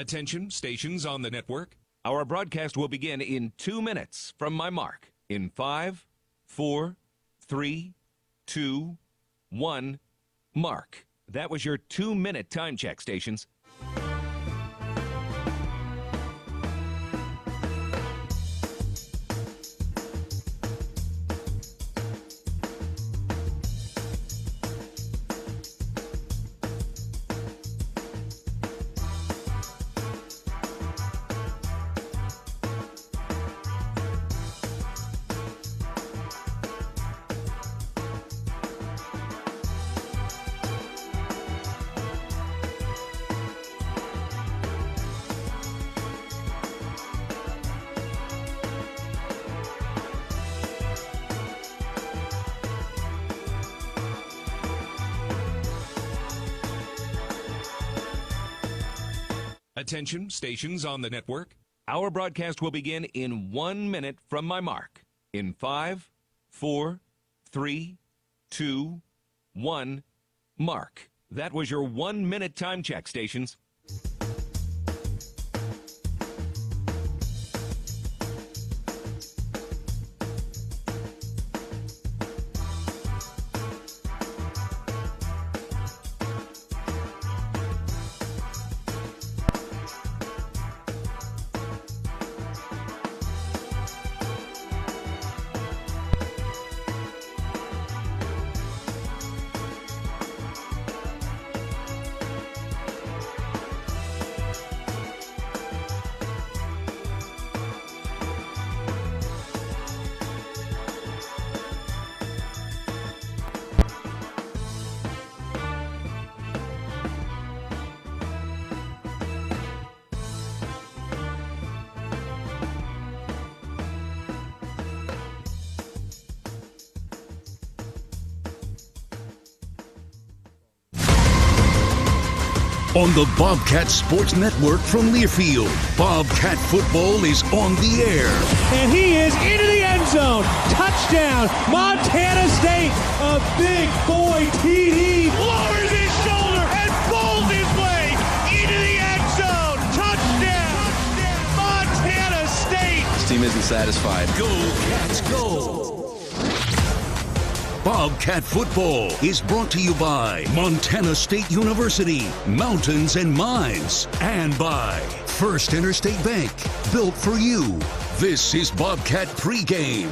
Attention, stations on the network. Our broadcast will begin in 2 minutes from my mark. In 5, 4, 3, 2, 1, mark. That was your 2-minute time check, stations. Attention, stations on the network. Our broadcast will begin in 1 minute from my mark. In 5, 4, 3, 2, 1, mark. That was your 1-minute time check, stations. On the Bobcat Sports Network from Learfield, Bobcat football is on the air. And he is into the end zone. Touchdown, Montana State. A big boy TD lowers his shoulder and bowls his way into the end zone. Touchdown, Montana State. This team isn't satisfied. Go, Cats, go. Bobcat football is brought to you by Montana State University, Mountains and Mines, and by First Interstate Bank, built for you. This is Bobcat pregame.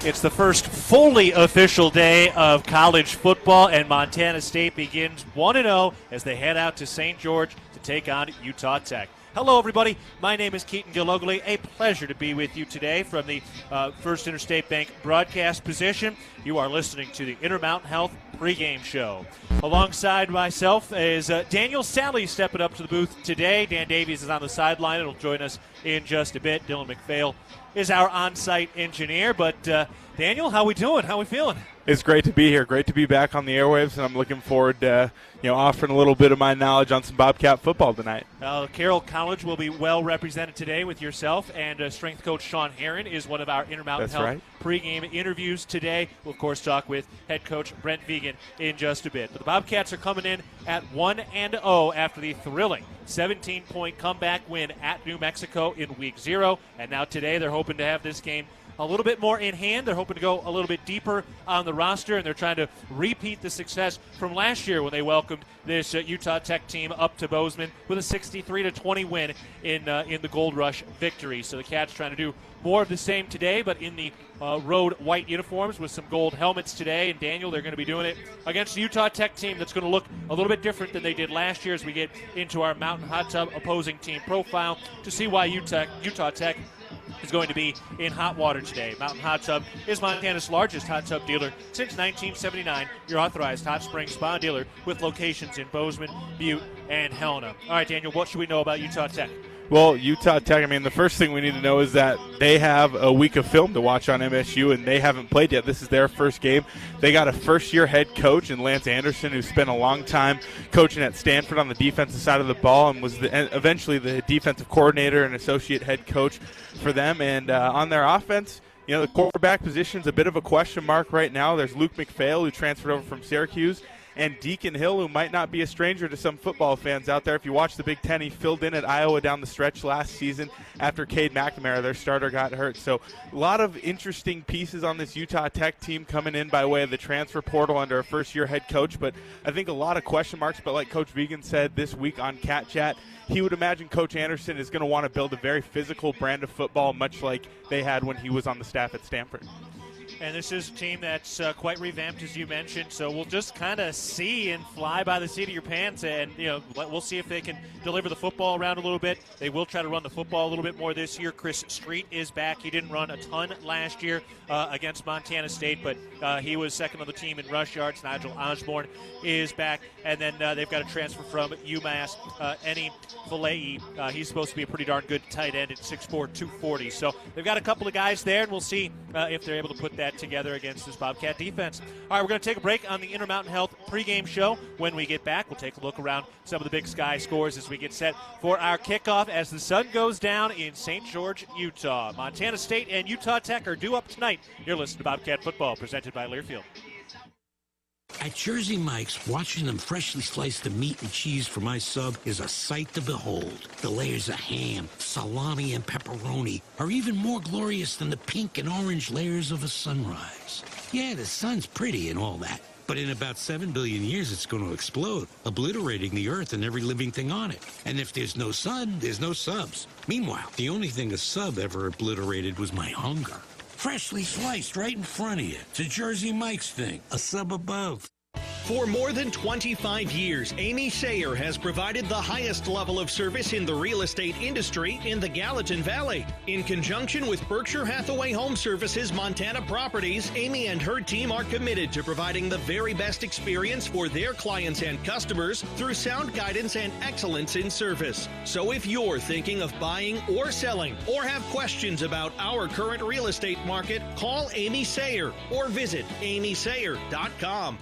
It's the first fully official day of college football, and Montana State begins 1-0 as they head out to St. George to take on Utah Tech. Hello, everybody. My name is Keaton Gillogly. A pleasure to be with you today from the First Interstate Bank broadcast position. You are listening to the Intermountain Health pregame show. Alongside myself is Daniel Salle stepping up to the booth today. Dan Davies is on the sideline. It'll join us in just a bit. Dylan McPhail is our on-site engineer. But, Daniel, how we doing? How we feeling? It's great to be here. Great to be back on the airwaves, and I'm looking forward to offering a little bit of my knowledge on some Bobcat football tonight. Carroll College will be well represented today with yourself, and strength coach Sean Herron is one of our Intermountain Health pregame interviews today. We'll, of course, talk with head coach Brent Vegan in just a bit. But the Bobcats are coming in at 1-0 after the thrilling 17-point comeback win at New Mexico in Week 0, and now today they're hoping to have this game a little bit more in hand. They're hoping to go a little bit deeper on the roster, and they're trying to repeat the success from last year when they welcomed this Utah Tech team up to Bozeman with a 63-20 win in the Gold Rush victory. So the Cats trying to do more of the same today, but in the road white uniforms with some gold helmets today. And Daniel, they're going to be doing it against the Utah Tech team that's going to look a little bit different than they did last year as we get into our Mountain Hot Tub opposing team profile to see why Utah Tech is going to be in hot water today. Mountain Hot Tub is Montana's largest hot tub dealer since 1979. Your authorized hot spring spa dealer with locations in Bozeman, Butte, and Helena. All right, Daniel, what should we know about Utah Tech? Well, Utah Tech, the first thing we need to know is that they have a week of film to watch on MSU, and they haven't played yet. This is their first game. They got a first-year head coach in Lance Anderson, who spent a long time coaching at Stanford on the defensive side of the ball and was eventually the defensive coordinator and associate head coach for them. And on their offense, the quarterback position's a bit of a question mark right now. There's Luke McPhail, who transferred over from Syracuse, And Deacon Hill, who might not be a stranger to some football fans out there. If you watch the Big Ten, he filled in at Iowa down the stretch last season after Cade McNamara, their starter, got hurt. So a lot of interesting pieces on this Utah Tech team coming in by way of the transfer portal under a first-year head coach. But I think a lot of question marks. But like Coach Vigen said this week on Cat Chat, he would imagine Coach Anderson is going to want to build a very physical brand of football, much like they had when he was on the staff at Stanford. And this is a team that's quite revamped, as you mentioned. So we'll just kind of see and fly by the seat of your pants. And, we'll see if they can deliver the football around a little bit. They will try to run the football a little bit more this year. Chris Street is back. He didn't run a ton last year against Montana State, but he was second on the team in rush yards. Nigel Osborne is back. And then they've got a transfer from UMass, Eni Valei. He's supposed to be a pretty darn good tight end at 6'4", 240. So they've got a couple of guys there, and we'll see if they're able to put that together against this Bobcat defense. All right, we're going to take a break on the Intermountain Health pregame show. When we get back, we'll take a look around some of the Big Sky scores as we get set for our kickoff as the sun goes down in St. George, Utah. Montana State and Utah Tech are due up tonight. You're listening to Bobcat Football, presented by Learfield. At Jersey Mike's, watching them freshly slice the meat and cheese for my sub is a sight to behold. The layers of ham, salami, and pepperoni are even more glorious than the pink and orange layers of a sunrise. Yeah, the sun's pretty and all that, but in about 7 billion years it's going to explode, obliterating the earth and every living thing on it. And if there's no sun, there's no subs. Meanwhile, the only thing a sub ever obliterated was my hunger. Freshly sliced right in front of you. It's a Jersey Mike's thing, a sub above. For more than 25 years, Amy Sayer has provided the highest level of service in the real estate industry in the Gallatin Valley. In conjunction with Berkshire Hathaway Home Services Montana Properties, Amy and her team are committed to providing the very best experience for their clients and customers through sound guidance and excellence in service. So if you're thinking of buying or selling or have questions about our current real estate market, call Amy Sayer or visit amysayer.com.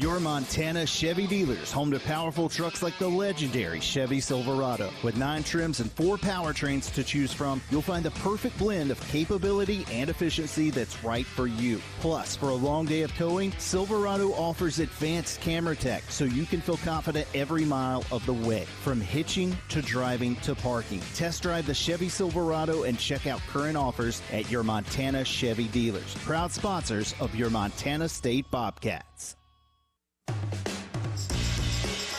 Your Montana Chevy dealers, home to powerful trucks like the legendary Chevy Silverado. With 9 trims and 4 powertrains to choose from, you'll find the perfect blend of capability and efficiency that's right for you. Plus, for a long day of towing, Silverado offers advanced camera tech so you can feel confident every mile of the way. From hitching to driving to parking. Test drive the Chevy Silverado and check out current offers at your Montana Chevy dealers. Proud sponsors of your Montana State Bobcats.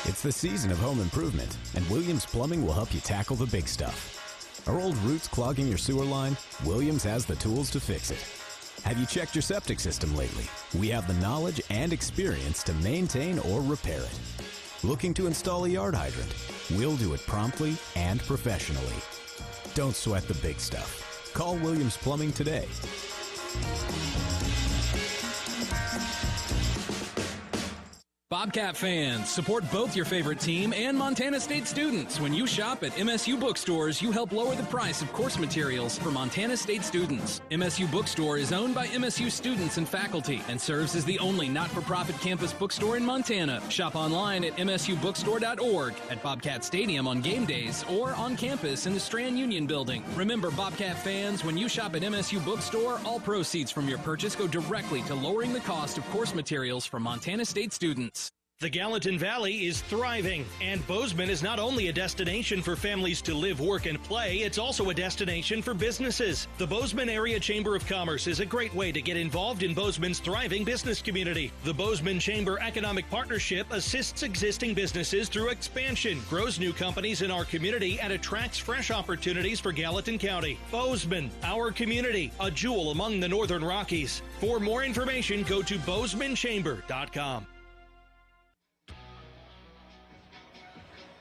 It's the season of home improvement, and Williams Plumbing will help you tackle the big stuff. Are old roots clogging your sewer line? Williams has the tools to fix it. Have you checked your septic system lately? We have the knowledge and experience to maintain or repair it. Looking to install a yard hydrant? We'll do it promptly and professionally. Don't sweat the big stuff. Call Williams Plumbing today. Bobcat fans, support both your favorite team and Montana State students. When you shop at MSU bookstores, you help lower the price of course materials for Montana State students. MSU Bookstore is owned by MSU students and faculty and serves as the only not-for-profit campus bookstore in Montana. Shop online at msubookstore.org, at Bobcat Stadium on game days, or on campus in the Strand Union Building. Remember, Bobcat fans, when you shop at MSU Bookstore, all proceeds from your purchase go directly to lowering the cost of course materials for Montana State students. The Gallatin Valley is thriving, and Bozeman is not only a destination for families to live, work, and play, it's also a destination for businesses. The Bozeman Area Chamber of Commerce is a great way to get involved in Bozeman's thriving business community. The Bozeman Chamber Economic Partnership assists existing businesses through expansion, grows new companies in our community, and attracts fresh opportunities for Gallatin County. Bozeman, our community, a jewel among the Northern Rockies. For more information, go to bozemanchamber.com.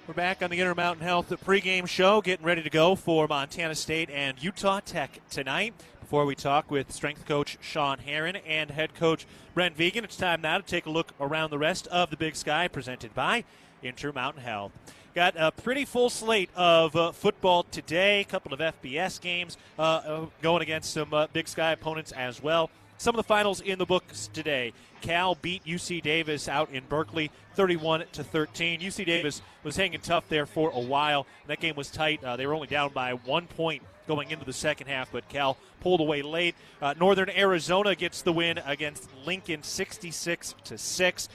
We're back on the Intermountain Health pregame show, getting ready to go for Montana State and Utah Tech tonight. Before we talk with strength coach Sean Herron and head coach Brent Vigen, it's time now to take a look around the rest of the Big Sky, presented by Intermountain Health. Got a pretty full slate of football today, a couple of FBS games going against some Big Sky opponents as well. Some of the finals in the books today. Cal beat UC Davis out in Berkeley 31-13. UC Davis was hanging tough there for a while. That game was tight. They were only down by 1 point going into the second half, but Cal pulled away late. Northern Arizona gets the win against Lincoln 66-6.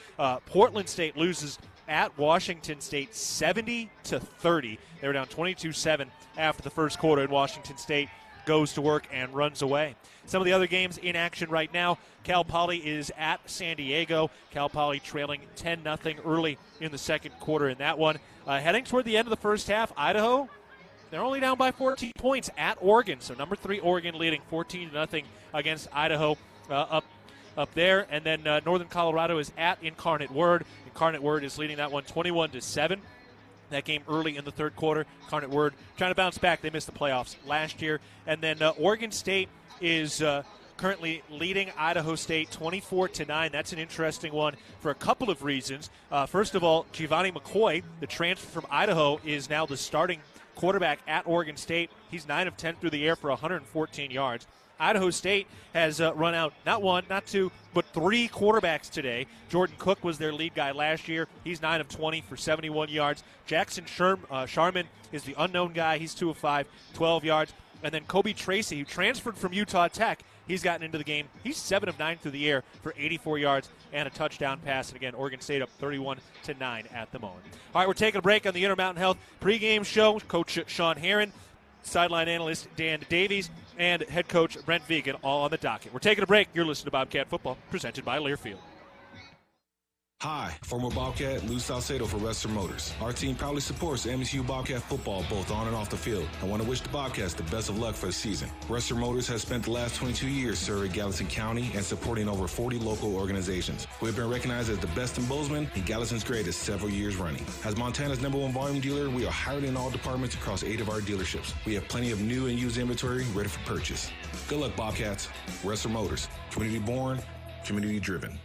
Portland State loses at Washington State 70-30. They were down 22-7 after the first quarter, and Washington State goes to work and runs away. Some of the other games in action right now. Cal Poly is at San Diego. Cal Poly trailing 10-0 early in the second quarter in that one. Heading toward the end of the first half, Idaho, they're only down by 14 points at Oregon. So number 3 Oregon leading 14-0 against Idaho up there. And then Northern Colorado is at Incarnate Word. Incarnate Word is leading that one 21-7. That game early in the third quarter. Incarnate Word trying to bounce back. They missed the playoffs last year. And then Oregon State is currently leading Idaho State 24-9. That's an interesting one for a couple of reasons. First of all, Giovanni McCoy, the transfer from Idaho, is now the starting quarterback at Oregon State. He's 9 of 10 through the air for 114 yards. Idaho State has run out not 1, not 2, but 3 quarterbacks today. Jordan Cook was their lead guy last year. He's 9 of 20 for 71 yards. Jackson Sharman is the unknown guy. He's 2 of 5, 12 yards. And then Kobe Tracy, who transferred from Utah Tech, he's gotten into the game. He's 7 of 9 through the air for 84 yards and a touchdown pass. And again, Oregon State up 31-9 at the moment. All right, we're taking a break on the Intermountain Health pregame show. Coach Sean Herron, sideline analyst Dan Davies, and head coach Brent Vigen all on the docket. We're taking a break. You're listening to Bobcat Football, presented by Learfield. Hi, former Bobcat Lou Salcedo for Western Motors. Our team proudly supports MSU Bobcat football both on and off the field. I want to wish the Bobcats the best of luck for the season. Western Motors has spent the last 22 years serving Gallatin County and supporting over 40 local organizations. We have been recognized as the best in Bozeman and Gallatin's greatest several years running. As Montana's #1 volume dealer, we are hired in all departments across 8 of our dealerships. We have plenty of new and used inventory ready for purchase. Good luck, Bobcats. Western Motors. Community born, community driven.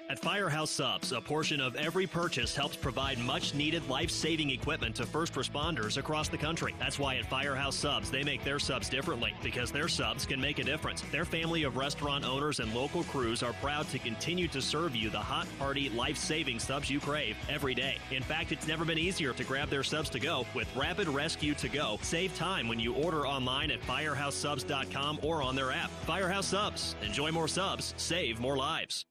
At Firehouse Subs, a portion of every purchase helps provide much-needed life-saving equipment to first responders across the country. That's why at Firehouse Subs, they make their subs differently, because their subs can make a difference. Their family of restaurant owners and local crews are proud to continue to serve you the hot, hearty, life-saving subs you crave every day. In fact, it's never been easier to grab their subs to go with Rapid Rescue to Go. Save time when you order online at firehousesubs.com or on their app. Firehouse Subs. Enjoy more subs. Save more lives.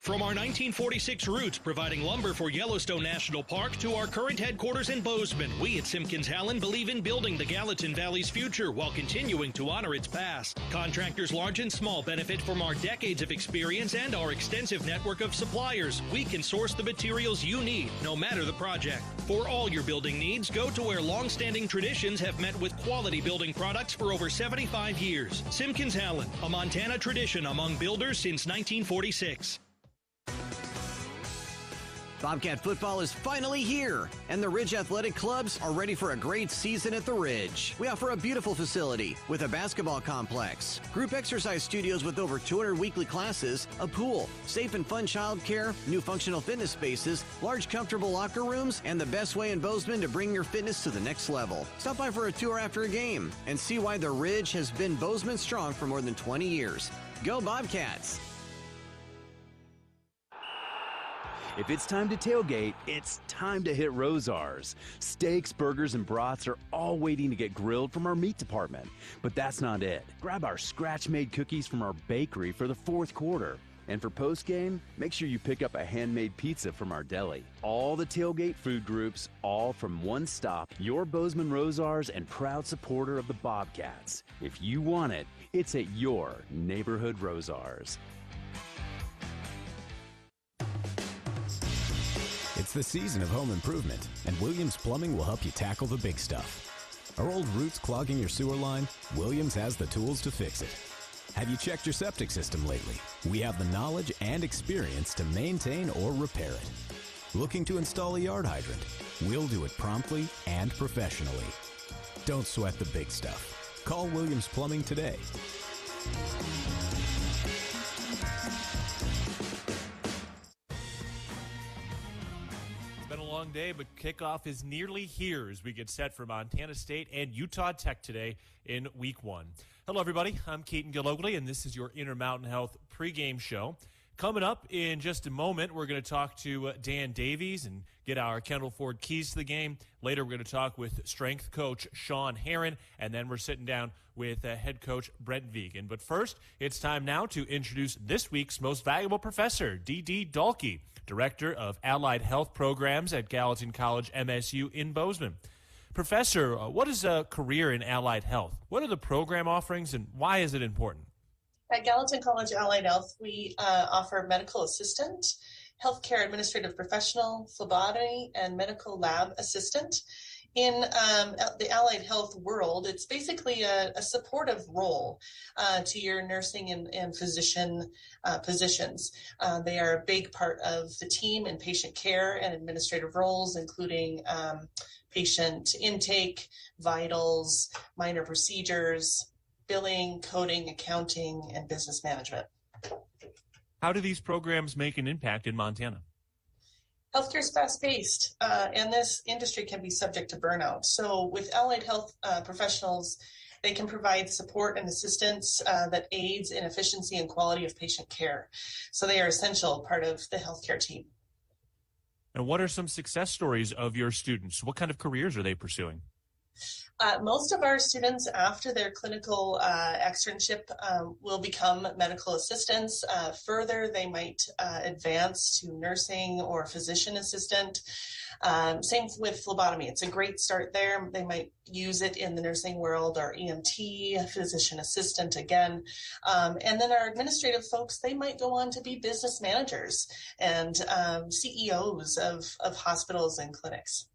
From our 1946 roots providing lumber for Yellowstone National Park to our current headquarters in Bozeman, we at Simpkins Hallen believe in building the Gallatin Valley's future while continuing to honor its past. Contractors large and small benefit from our decades of experience and our extensive network of suppliers. We can source the materials you need, no matter the project. For all your building needs, go to where long-standing traditions have met with quality building products for over 75 years. Simpkins Hallen, a Montana tradition among builders since 1946. Bobcat football is finally here, and the Ridge Athletic Clubs are ready for a great season at the Ridge. We offer a beautiful facility with a basketball complex, group exercise studios with over 200 weekly classes, a pool, safe and fun childcare, new functional fitness spaces, large comfortable locker rooms, and the best way in Bozeman to bring your fitness to the next level. Stop by for a tour after a game and see why the Ridge has been Bozeman strong for more than 20 years. Go Bobcats! If it's time to tailgate, it's time to hit Rosar's. Steaks, burgers, and brats are all waiting to get grilled from our meat department. But that's not it. Grab our scratch-made cookies from our bakery for the fourth quarter. And for post-game, make sure you pick up a handmade pizza from our deli. All the tailgate food groups, all from one stop. Your Bozeman Rosar's and proud supporter of the Bobcats. If you want it, it's at your neighborhood Rosar's. It's the season of home improvement, and Williams Plumbing will help you tackle the big stuff. Are old roots clogging your sewer line? Williams has the tools to fix it. Have you checked your septic system lately? We have the knowledge and experience to maintain or repair it. Looking to install a yard hydrant? We'll do it promptly and professionally. Don't sweat the big stuff. Call Williams Plumbing today. Day, but kickoff is nearly here as we get set for Montana State and Utah Tech today in week 1. Hello, everybody. I'm Keaton Gillogly, and this is your Intermountain Health pregame show. Coming up in just a moment, we're going to talk to Dan Davies and get our Kendall Ford keys to the game. Later, we're going to talk with strength coach Sean Herron, and then we're sitting down with head coach Brent Vegan. But first, it's time now to introduce this week's most valuable professor, D.D. Dahlke, Director of Allied Health Programs at Gallatin College MSU in Bozeman. Professor, what is a career in allied health? What are the program offerings and why is it important? At Gallatin College Allied Health, we offer medical assistant, healthcare administrative professional, phlebotomy, and medical lab assistant. In the allied health world, it's basically a supportive role to your nursing and physician positions. They are a big part of the team in patient care and administrative roles, including patient intake, vitals, minor procedures, billing, coding, accounting, and business management. How do these programs make an impact in Montana? Healthcare is fast-paced, and this industry can be subject to burnout. So with allied health professionals, they can provide support and assistance that aids in efficiency and quality of patient care. So they are essential part of the healthcare team. And what are some success stories of your students? What kind of careers are they pursuing? Most of our students, after their clinical externship, will become medical assistants. Further, they might advance to nursing or physician assistant. Same with phlebotomy. It's a great start there. They might use it in the nursing world or EMT, physician assistant again. And then our administrative folks, they might go on to be business managers and CEOs of hospitals and clinics.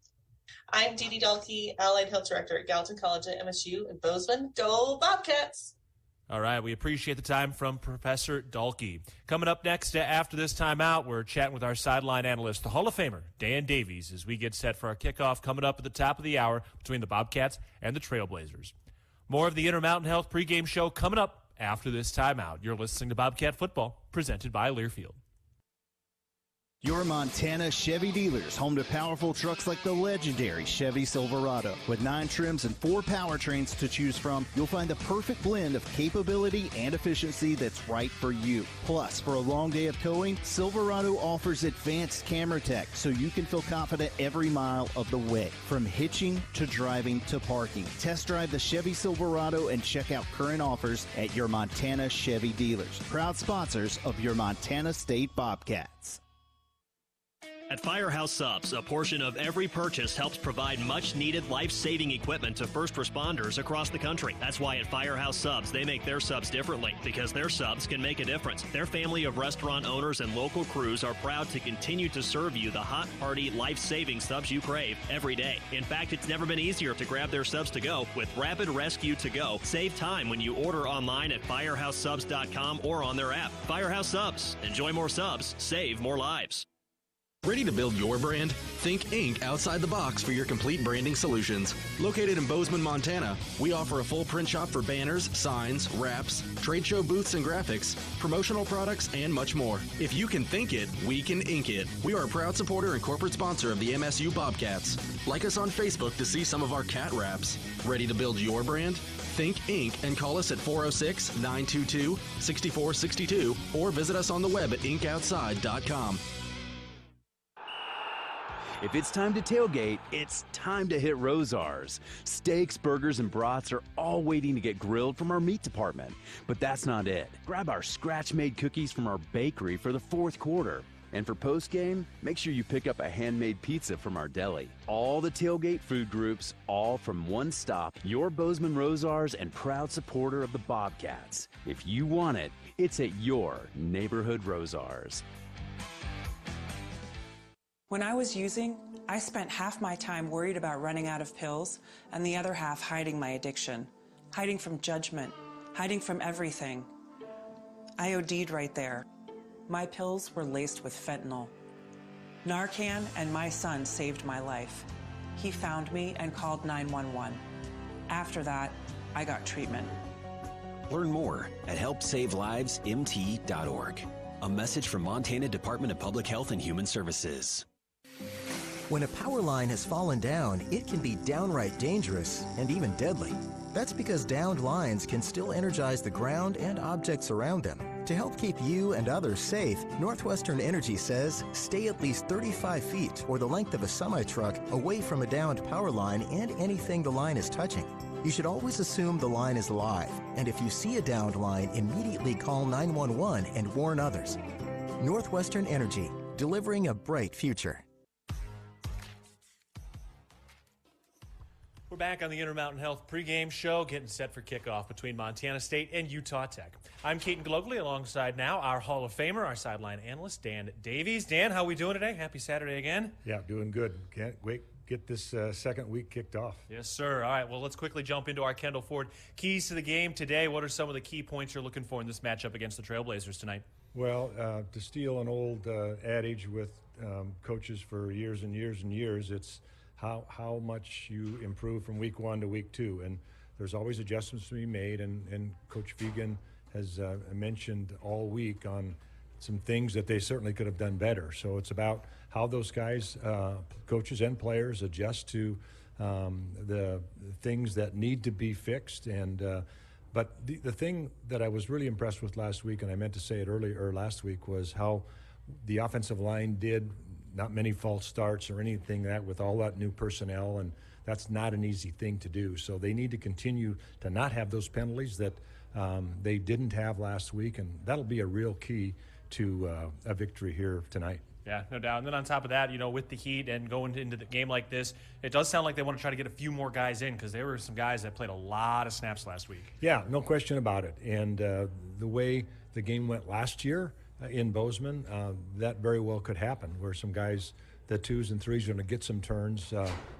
I'm D.D. Dahlke, Allied Health Director at Gallatin College at MSU in Bozeman. Go Bobcats! All right, we appreciate the time from Professor Dahlke. Coming up next after this timeout, we're chatting with our sideline analyst, the Hall of Famer, Dan Davies, as we get set for our kickoff coming up at the top of the hour between the Bobcats and the Trailblazers. More of the Intermountain Health pregame show coming up after this timeout. You're listening to Bobcat Football, presented by Learfield. Your Montana Chevy dealers, home to powerful trucks like the legendary Chevy Silverado. With 9 trims and 4 powertrains to choose from, you'll find the perfect blend of capability and efficiency that's right for you. Plus, for a long day of towing, Silverado offers advanced camera tech so you can feel confident every mile of the way. From hitching to driving to parking. Test drive the Chevy Silverado and check out current offers at your Montana Chevy dealers. Proud sponsors of your Montana State Bobcats. At Firehouse Subs, a portion of every purchase helps provide much-needed life-saving equipment to first responders across the country. That's why at Firehouse Subs, they make their subs differently, because their subs can make a difference. Their family of restaurant owners and local crews are proud to continue to serve you the hot, hearty, life-saving subs you crave every day. In fact, it's never been easier to grab their subs to go with Rapid Rescue to Go. Save time when you order online at firehousesubs.com or on their app. Firehouse Subs. Enjoy more subs. Save more lives. Ready to build your brand? Think Inc. outside the box for your complete branding solutions. Located in Bozeman, Montana, we offer a full print shop for banners, signs, wraps, trade show booths and graphics, promotional products, and much more. If you can think it, we can ink it. We are a proud supporter and corporate sponsor of the MSU Bobcats. Like us on Facebook to see some of our cat wraps. Ready to build your brand? Think Inc. and call us at 406-922-6462 or visit us on the web at inkoutside.com. If it's time to tailgate, it's time to hit Rosar's. Steaks, burgers, and brats are all waiting to get grilled from our meat department. But that's not it. Grab our scratch-made cookies from our bakery for the fourth quarter. And for post-game, make sure you pick up a handmade pizza from our deli. All the tailgate food groups, all from one stop, your Bozeman Rosar's and proud supporter of the Bobcats. If you want it, it's at your neighborhood Rosar's. When I was using, I spent half my time worried about running out of pills and the other half hiding my addiction, hiding from judgment, hiding from everything. I OD'd right there. My pills were laced with fentanyl. Narcan and my son saved my life. He found me and called 911. After that, I got treatment. Learn more at helpsavelivemt.org. A message from Montana Department of Public Health and Human Services. When a power line has fallen down, it can be downright dangerous and even deadly. That's because downed lines can still energize the ground and objects around them. To help keep you and others safe, Northwestern Energy says stay at least 35 feet or the length of a semi-truck away from a downed power line and anything the line is touching. You should always assume the line is live, and if you see a downed line, immediately call 911 and warn others. Northwestern Energy, delivering a bright future. We're back on the Intermountain Health pregame show, getting set for kickoff between Montana State and Utah Tech. I'm Keaton Gillogly, alongside now our Hall of Famer, our sideline analyst, Dan Davies. Dan, how are we doing today? Happy Saturday again. Yeah, doing good. Can't wait get this second week kicked off. Yes, sir. All right, well, let's quickly jump into our Kendall Ford keys to the game today. What are some of the key points you're looking for in this matchup against the Trailblazers tonight? Well, to steal an old adage with coaches for years and years and years, it's how much you improve from week 1 to week 2. And there's always adjustments to be made, and Coach Vigen has mentioned all week on some things that they certainly could have done better. So it's about how those guys, coaches and players, adjust to the things that need to be fixed. And but the thing that I was really impressed with last week, and I meant to say it earlier last week, was how the offensive line did not many false starts or anything that with all that new personnel, and that's not an easy thing to do. So they need to continue to not have those penalties that they didn't have last week, and that'll be a real key to a victory here tonight. Yeah, no doubt. And then on top of that, you know, with the Heat and going into the game like this, it does sound like they want to try to get a few more guys in, because there were some guys that played a lot of snaps last week. Yeah, no question about it. And the way the game went last year in Bozeman, that very well could happen, where some guys, the 2s and 3s, are going to get some turns,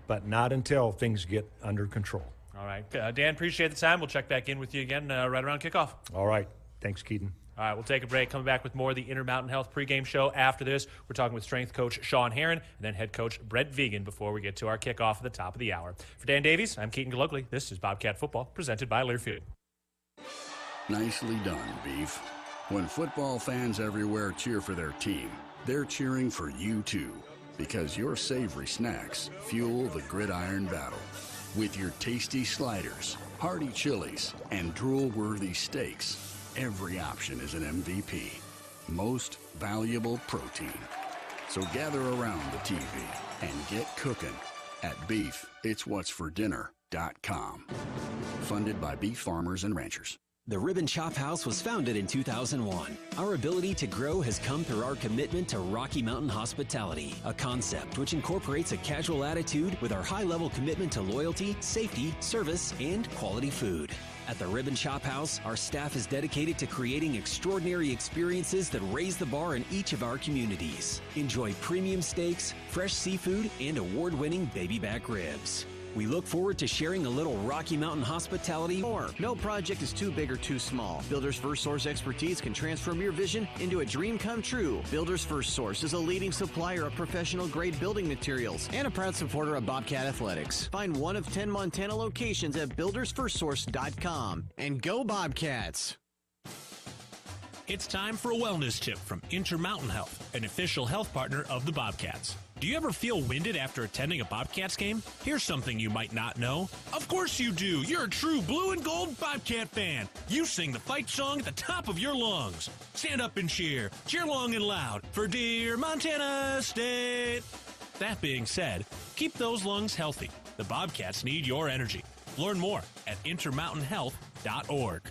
but not until things get under control. All right. Dan, appreciate the time. We'll check back in with you again right around kickoff. All right. Thanks, Keaton. All right, we'll take a break. Coming back with more of the Intermountain Health pregame show after this. We're talking with strength coach Sean Herron and then head coach Brent Vigen before we get to our kickoff at the top of the hour. For Dan Davies, I'm Keaton Gillogly. This is Bobcat Football, presented by Learfield. Nicely done, Beef. When football fans everywhere cheer for their team, they're cheering for you too, because your savory snacks fuel the gridiron battle. With your tasty sliders, hearty chilies, and drool-worthy steaks, every option is an MVP. Most valuable protein. So gather around the TV and get cooking at beefitswhatsfordinner.com. Funded by beef farmers and ranchers. The Ribbon Chop House was founded in 2001. Our ability to grow has come through our commitment to Rocky Mountain hospitality, a concept which incorporates a casual attitude with our high-level commitment to loyalty, safety, service, and quality food. At the Ribbon Chop House, our staff is dedicated to creating extraordinary experiences that raise the bar in each of our communities. Enjoy premium steaks, fresh seafood, and award-winning baby back ribs. We look forward to sharing a little Rocky Mountain hospitality. No project is too big or too small. Builders First Source expertise can transform your vision into a dream come true. Builders First Source is a leading supplier of professional-grade building materials and a proud supporter of Bobcat Athletics. Find one of 10 Montana locations at buildersfirstsource.com. And go Bobcats! It's time for a wellness tip from Intermountain Health, an official health partner of the Bobcats. Do you ever feel winded after attending a Bobcats game? Here's something you might not know. Of course you do. You're a true blue and gold Bobcat fan. You sing the fight song at the top of your lungs. Stand up and cheer. Cheer long and loud for dear Montana State. That being said, keep those lungs healthy. The Bobcats need your energy. Learn more at intermountainhealth.org.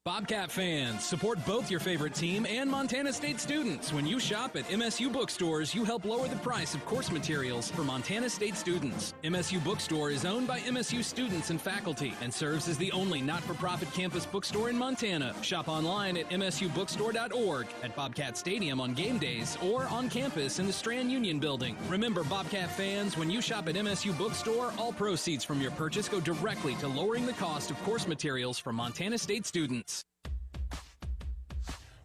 Bobcat fans, support both your favorite team and Montana State students. When you shop at MSU bookstores, you help lower the price of course materials for Montana State students. MSU Bookstore is owned by MSU students and faculty and serves as the only not-for-profit campus bookstore in Montana. Shop online at msubookstore.org, at Bobcat Stadium on game days, or on campus in the Strand Union Building. Remember, Bobcat fans, when you shop at MSU Bookstore, all proceeds from your purchase go directly to lowering the cost of course materials for Montana State students.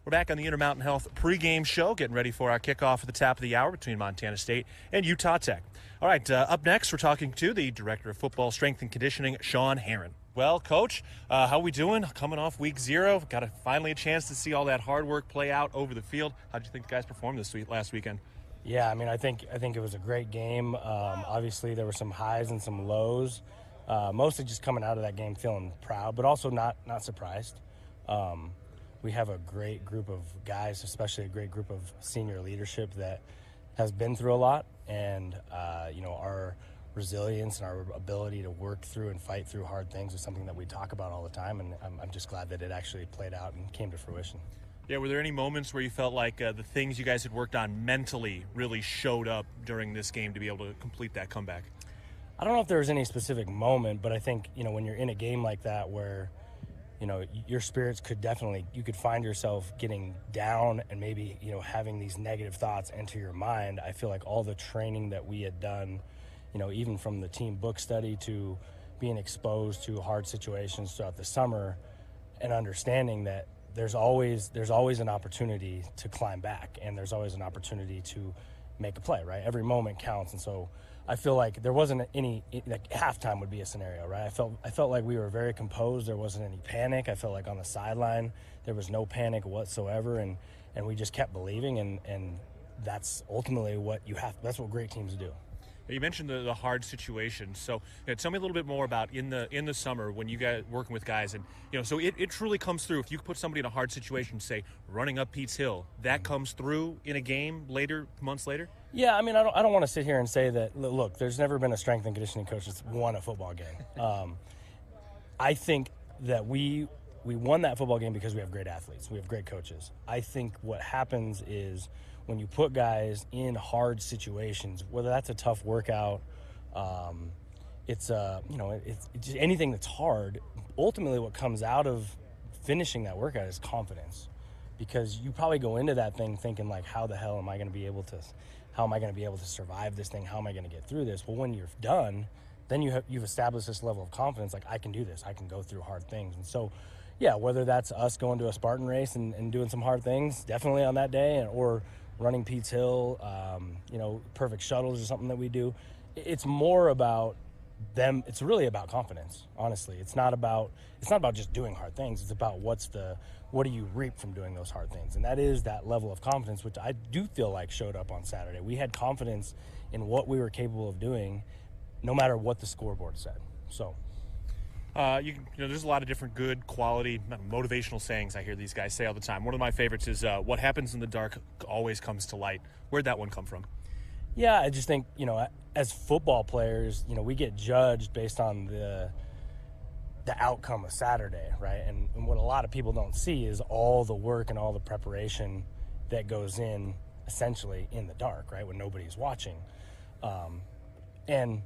We're back on the Intermountain Health pregame show, getting ready for our kickoff at the top of the hour between Montana State and Utah Tech. All right, up next, we're talking to the Director of Football Strength and Conditioning, Sean Herron. Well, Coach, how we doing? Coming off week 0, got finally a chance to see all that hard work play out over the field. How'd you think the guys performed last weekend? Yeah, I mean, I think it was a great game. Obviously, there were some highs and some lows. mostly just coming out of that game feeling proud, but also not surprised. We have a great group of guys, especially a great group of senior leadership that has been through a lot, and our resilience and our ability to work through and fight through hard things is something that we talk about all the time, and I'm just glad that it actually played out and came to fruition. Yeah, were there any moments where you felt like the things you guys had worked on mentally really showed up during this game to be able to complete that comeback? I don't know if there was any specific moment, but I think, when you're in a game like that where, your spirits could definitely, you could find yourself getting down and maybe, having these negative thoughts enter your mind. I feel like all the training that we had done, even from the team book study to being exposed to hard situations throughout the summer and understanding that there's always an opportunity to climb back, and there's always an opportunity to make a play, right? Every moment counts. And so I feel like there wasn't any, like halftime would be a scenario, right? I felt like we were very composed. There wasn't any panic. I felt like on the sideline there was no panic whatsoever, and we just kept believing, and that's ultimately that's what great teams do. You mentioned the hard situation, so tell me a little bit more about in the summer when you guys working with guys, and so it truly comes through. If you put somebody in a hard situation, say running up Pete's Hill, that comes through in a game later, months later. Yeah, I mean, I don't want to sit here and say that. Look, there's never been a strength and conditioning coach that's won a football game. I think that we won that football game because we have great athletes, we have great coaches. I think what happens is, when you put guys in hard situations, whether that's a tough workout, it's just anything that's hard, ultimately what comes out of finishing that workout is confidence. Because you probably go into that thing thinking like, how the hell am I going to be able to survive this thing? How am I going to get through this? Well, when you're done, then you've established this level of confidence, like I can do this, I can go through hard things. And so, yeah, whether that's us going to a Spartan race and doing some hard things, definitely on that day, or running Pete's Hill, perfect shuttles or something that we do. It's more about them. It's really about confidence, honestly. It's not about just doing hard things. It's about what do you reap from doing those hard things? And that is that level of confidence, which I do feel like showed up on Saturday. We had confidence in what we were capable of doing, no matter what the scoreboard said. So. There's a lot of different good quality motivational sayings I hear these guys say all the time. One of my favorites is what happens in the dark always comes to light. Where'd that one come from? Yeah, I just think, as football players, we get judged based on the outcome of Saturday, right? And what a lot of people don't see is all the work and all the preparation that goes in essentially in the dark, right, when nobody's watching. And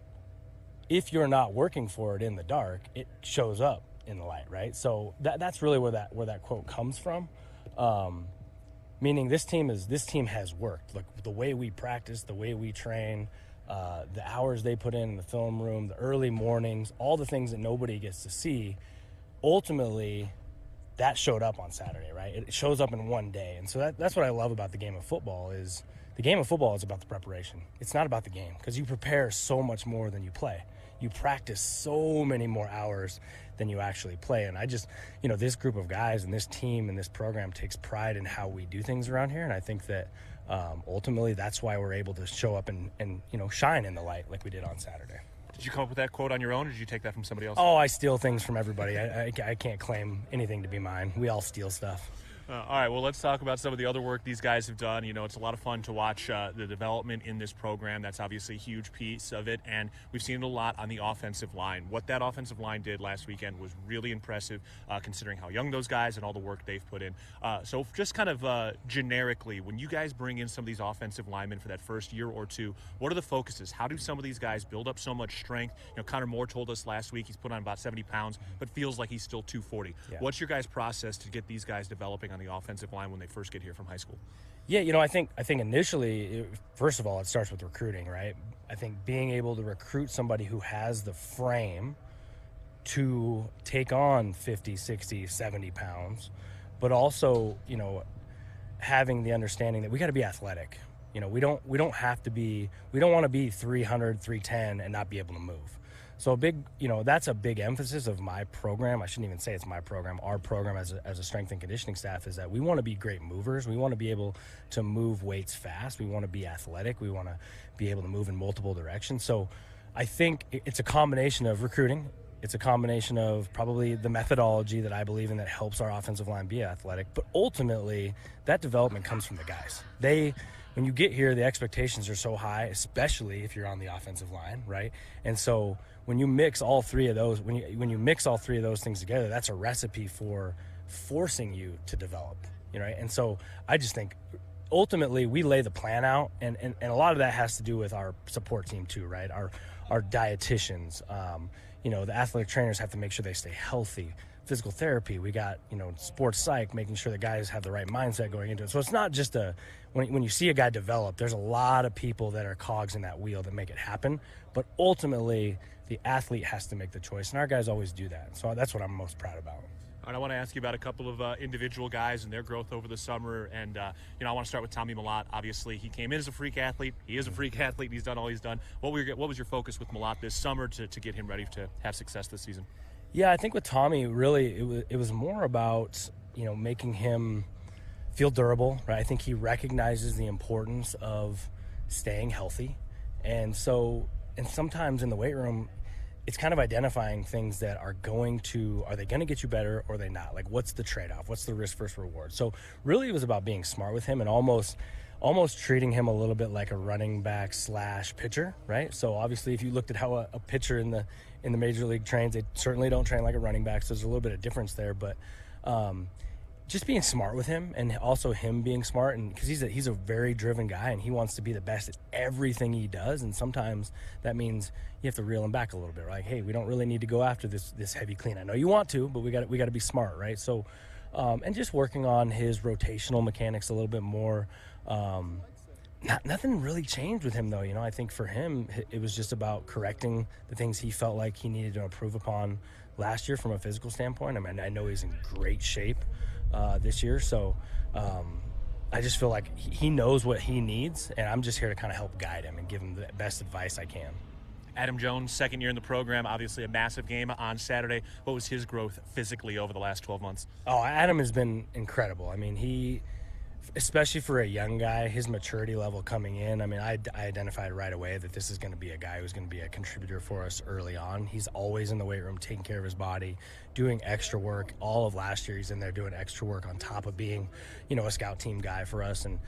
if you're not working for it in the dark, it shows up in the light, right? So that's really where that quote comes from. Meaning this team has worked. Like the way we practice, the way we train, the hours they put in the film room, the early mornings, all the things that nobody gets to see, ultimately that showed up on Saturday, right? It shows up in one day. And so that's what I love about the game of football is the game of football is about the preparation. It's not about the game, because you prepare so much more than you play. You practice so many more hours than you actually play. And I just, this group of guys and this team and this program takes pride in how we do things around here. And I think that ultimately that's why we're able to show up and shine in the light like we did on Saturday. Did you come up with that quote on your own, or did you take that from somebody else? Oh, I steal things from everybody. I can't claim anything to be mine. We all steal stuff. All right, well, let's talk about some of the other work these guys have done. It's a lot of fun to watch the development in this program. That's obviously a huge piece of it, and we've seen it a lot on the offensive line. What that offensive line did last weekend was really impressive, considering how young those guys and all the work they've put in. So just kind of generically, when you guys bring in some of these offensive linemen for that first year or two, what are the focuses? How do some of these guys build up so much strength? Connor Moore told us last week he's put on about 70 pounds, but feels like he's still 240. Yeah. What's your guys' process to get these guys developing on the offensive line when they first get here from high school? Yeah, I think initially, first of all, it starts with recruiting, right? I think being able to recruit somebody who has the frame to take on 50, 60, 70 pounds, but also, having the understanding that we got to be athletic. We don't want to be 300, 310 and not be able to move. So that's a big emphasis of my program. I shouldn't even say it's my program. Our program as a strength and conditioning staff is that we want to be great movers. We want to be able to move weights fast. We want to be athletic. We want to be able to move in multiple directions. So I think it's a combination of recruiting. It's a combination of probably the methodology that I believe in that helps our offensive line be athletic. But ultimately, that development comes from the guys. When you get here, the expectations are so high, especially if you're on the offensive line, right? And so when you mix all three of those, when you mix all three of those things together, that's a recipe for forcing you to develop, right? And so I just think ultimately we lay the plan out, and a lot of that has to do with our support team too, right? Our dietitians, the athletic trainers have to make sure they stay healthy. Physical therapy, we got, sports psych, making sure the guys have the right mindset going into it. So it's not just when you see a guy develop, there's a lot of people that are cogs in that wheel that make it happen. But ultimately, the athlete has to make the choice, and our guys always do that. So that's what I'm most proud about. All right, I want to ask you about a couple of individual guys and their growth over the summer. And, I want to start with Tommy Mellott. Obviously, he came in as a freak athlete. He is a freak athlete. He's done all he's done. What was your focus with Mellott this summer to get him ready to have success this season? Yeah, I think with Tommy, really, it was more about, making him feel durable, right? I think he recognizes the importance of staying healthy. And sometimes in the weight room, it's kind of identifying things that are they going to get you better or are they not? Like, what's the trade-off? What's the risk versus reward? So really it was about being smart with him and almost treating him a little bit like a running back / pitcher, right? So obviously if you looked at how a pitcher in the major league trains, they certainly don't train like a running back. So there's a little bit of difference there, but just being smart with him and also him being smart, and because he's a very driven guy and he wants to be the best at everything he does, and sometimes that means you have to reel him back a little bit, right? Like, hey, we don't really need to go after this heavy clean. I know you want to, but we got to be smart, right? So and just working on his rotational mechanics a little bit more. Nothing really changed with him though. I think for him it was just about correcting the things he felt like he needed to improve upon last year from a physical standpoint. I mean, I know he's in great shape this year, so I just feel like he knows what he needs, and I'm just here to kind of help guide him and give him the best advice I can. Adam Jones, second year in the program, obviously a massive game on Saturday. What was his growth physically over the last 12 months? Oh, Adam has been incredible. I mean, especially for a young guy, his maturity level coming in, I mean, I identified right away that this is going to be a guy who's going to be a contributor for us early on. He's always in the weight room taking care of his body, doing extra work. All of last year he's in there doing extra work on top of being, a scout team guy for us. And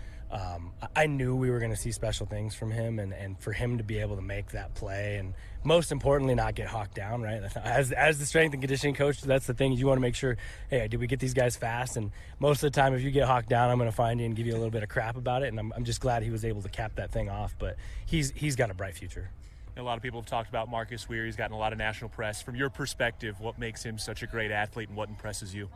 I knew we were going to see special things from him, and for him to be able to make that play and most importantly not get hawked down, right? As the strength and conditioning coach, that's the thing. You want to make sure, hey, did we get these guys fast? And most of the time if you get hawked down, I'm going to find you and give you a little bit of crap about it, and I'm just glad he was able to cap that thing off. But he's got a bright future. A lot of people have talked about Marcus Weir. He's gotten a lot of national press. From your perspective, what makes him such a great athlete and what impresses you?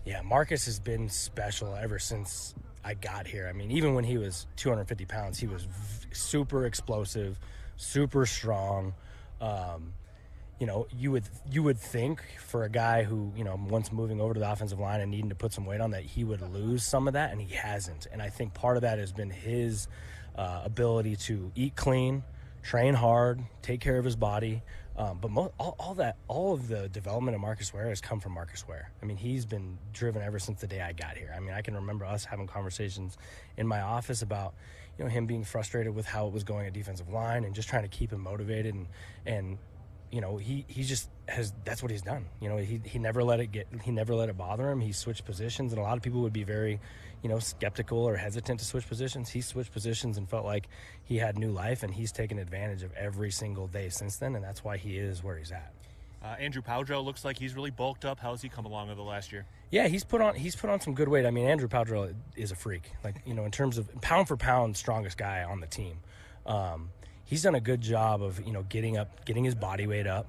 Yeah, Marcus has been special ever since I got here. I mean, even when he was 250 pounds, he was super explosive, super strong. You would think for a guy who, once moving over to the offensive line and needing to put some weight on, that he would lose some of that, and he hasn't. And I think part of that has been his ability to eat clean, train hard, take care of his body. But all of the development of Marcus Ware has come from Marcus Ware. I mean, he's been driven ever since the day I got here. I mean, I can remember us having conversations in my office about, him being frustrated with how it was going at defensive line and just trying to keep him motivated. And he just has, that's what he's done. He never let it bother him. He switched positions, and a lot of people would be very, skeptical or hesitant to switch positions. He switched positions and felt like he had new life, and he's taken advantage of every single day since then, and that's why he is where he's at. Andrew Powdrell looks like he's really bulked up. How has he come along over the last year? Yeah, he's put on some good weight. I mean, Andrew Powdrell is a freak. Like, in terms of pound for pound, strongest guy on the team. He's done a good job of, getting his body weight up.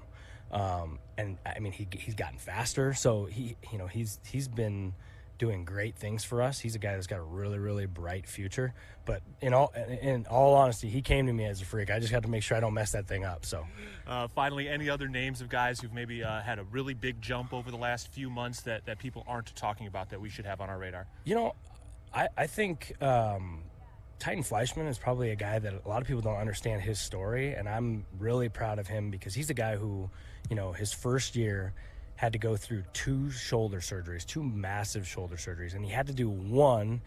And I mean, he's gotten faster. So he's been doing great things for us. He's a guy that's got a really, really bright future. But in all honesty, he came to me as a freak. I just got to make sure I don't mess that thing up. So, finally, any other names of guys who've maybe had a really big jump over the last few months that people aren't talking about that we should have on our radar? I think Titan Fleischman is probably a guy that a lot of people don't understand his story, and I'm really proud of him because he's a guy who, his first year had to go through two massive shoulder surgeries, and he had to do one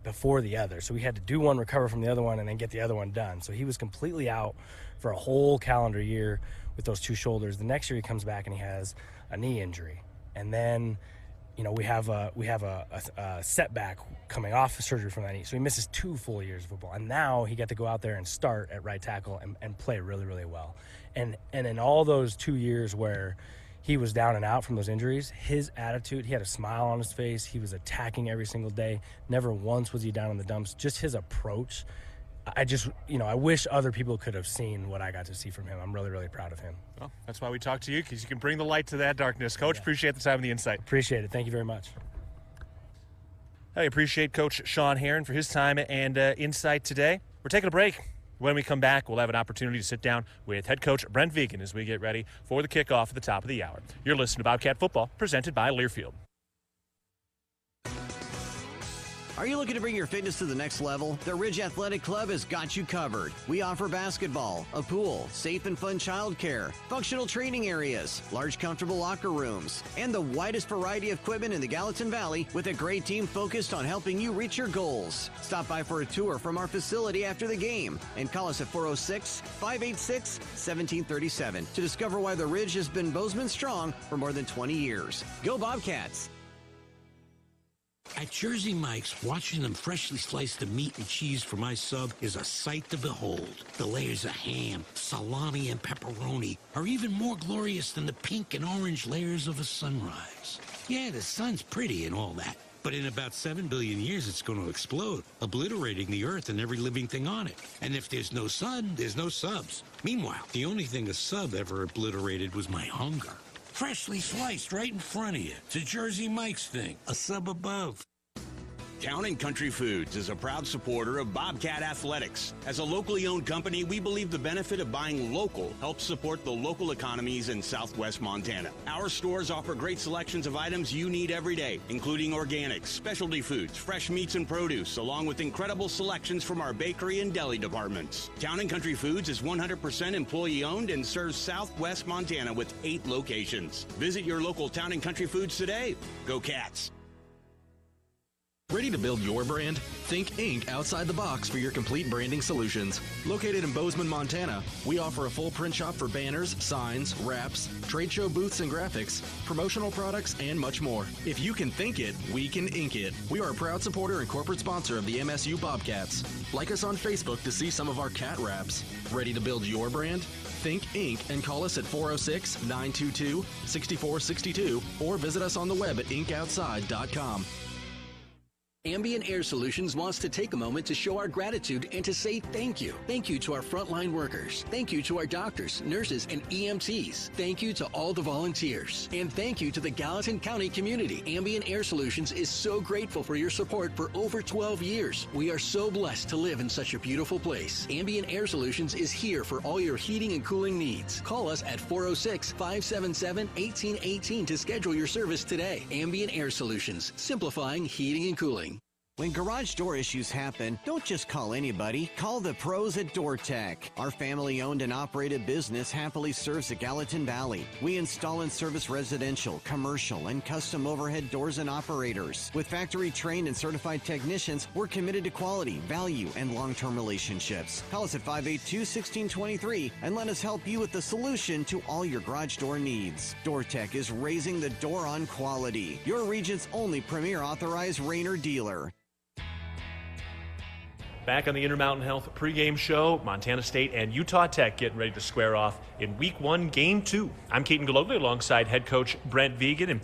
before the other. So we had to do one, recover from the other one, and then get the other one done. So he was completely out for a whole calendar year with those two shoulders. The next year he comes back and he has a knee injury. And then, we have a setback coming off surgery from that knee. So he misses 2 full years of football. And now he got to go out there and start at right tackle and play really, really well. And in all those 2 years where he was down and out from those injuries, his attitude, he had a smile on his face. He was attacking every single day. Never once was he down in the dumps. Just his approach. I wish other people could have seen what I got to see from him. I'm really, really proud of him. Well, that's why we talk to you, because you can bring the light to that darkness. Coach, appreciate the time and the insight. Appreciate it. Thank you very much. I appreciate Coach Sean Herron for his time and insight today. We're taking a break. When we come back, we'll have an opportunity to sit down with head coach Brent Vigen as we get ready for the kickoff at the top of the hour. You're listening to Bobcat Football, presented by Learfield. Are you looking to bring your fitness to the next level? The Ridge Athletic Club has got you covered. We offer basketball, a pool, safe and fun childcare, functional training areas, large comfortable locker rooms, and the widest variety of equipment in the Gallatin Valley with a great team focused on helping you reach your goals. Stop by for a tour from our facility after the game and call us at 406-586-1737 to discover why the Ridge has been Bozeman strong for more than 20 years. Go Bobcats! At Jersey Mike's, watching them freshly slice the meat and cheese for my sub is a sight to behold. The layers of ham, salami, and pepperoni are even more glorious than the pink and orange layers of a sunrise. Yeah, the sun's pretty and all that, but in about 7 billion years, it's going to explode, obliterating the earth and every living thing on it. And if there's no sun, there's no subs. Meanwhile, the only thing a sub ever obliterated was my hunger. Freshly sliced right in front of you. It's a Jersey Mike's thing, a sub above. Town & Country Foods is a proud supporter of Bobcat Athletics. As a locally owned company, we believe the benefit of buying local helps support the local economies in southwest Montana. Our stores offer great selections of items you need every day, including organics, specialty foods, fresh meats and produce, along with incredible selections from our bakery and deli departments. Town & Country Foods is 100% employee-owned and serves southwest Montana with 8 locations. Visit your local Town & Country Foods today. Go Cats! Ready to build your brand? Think Inc. outside the box for your complete branding solutions. Located in Bozeman, Montana, we offer a full print shop for banners, signs, wraps, trade show booths and graphics, promotional products, and much more. If you can think it, we can ink it. We are a proud supporter and corporate sponsor of the MSU Bobcats. Like us on Facebook to see some of our cat wraps. Ready to build your brand? Think Inc. and call us at 406-922-6462 or visit us on the web at inkoutside.com. Ambient Air Solutions wants to take a moment to show our gratitude and to say thank you. Thank you to our frontline workers. Thank you to our doctors, nurses, and EMTs. Thank you to all the volunteers. And thank you to the Gallatin County community. Ambient Air Solutions is so grateful for your support for over 12 years. We are so blessed to live in such a beautiful place. Ambient Air Solutions is here for all your heating and cooling needs. Call us at 406-577-1818 to schedule your service today. Ambient Air Solutions, simplifying heating and cooling. When garage door issues happen, don't just call anybody. Call the pros at DoorTech. Our family-owned and operated business happily serves the Gallatin Valley. We install and service residential, commercial, and custom overhead doors and operators. With factory-trained and certified technicians, we're committed to quality, value, and long-term relationships. Call us at 582-1623 and let us help you with the solution to all your garage door needs. DoorTech is raising the door on quality. Your region's only premier authorized Rainer dealer. Back on the Intermountain Health pregame show, Montana State and Utah Tech getting ready to square off in Week 1, Game 2. I'm Keaton Gillogly alongside head coach Brent Vigen. And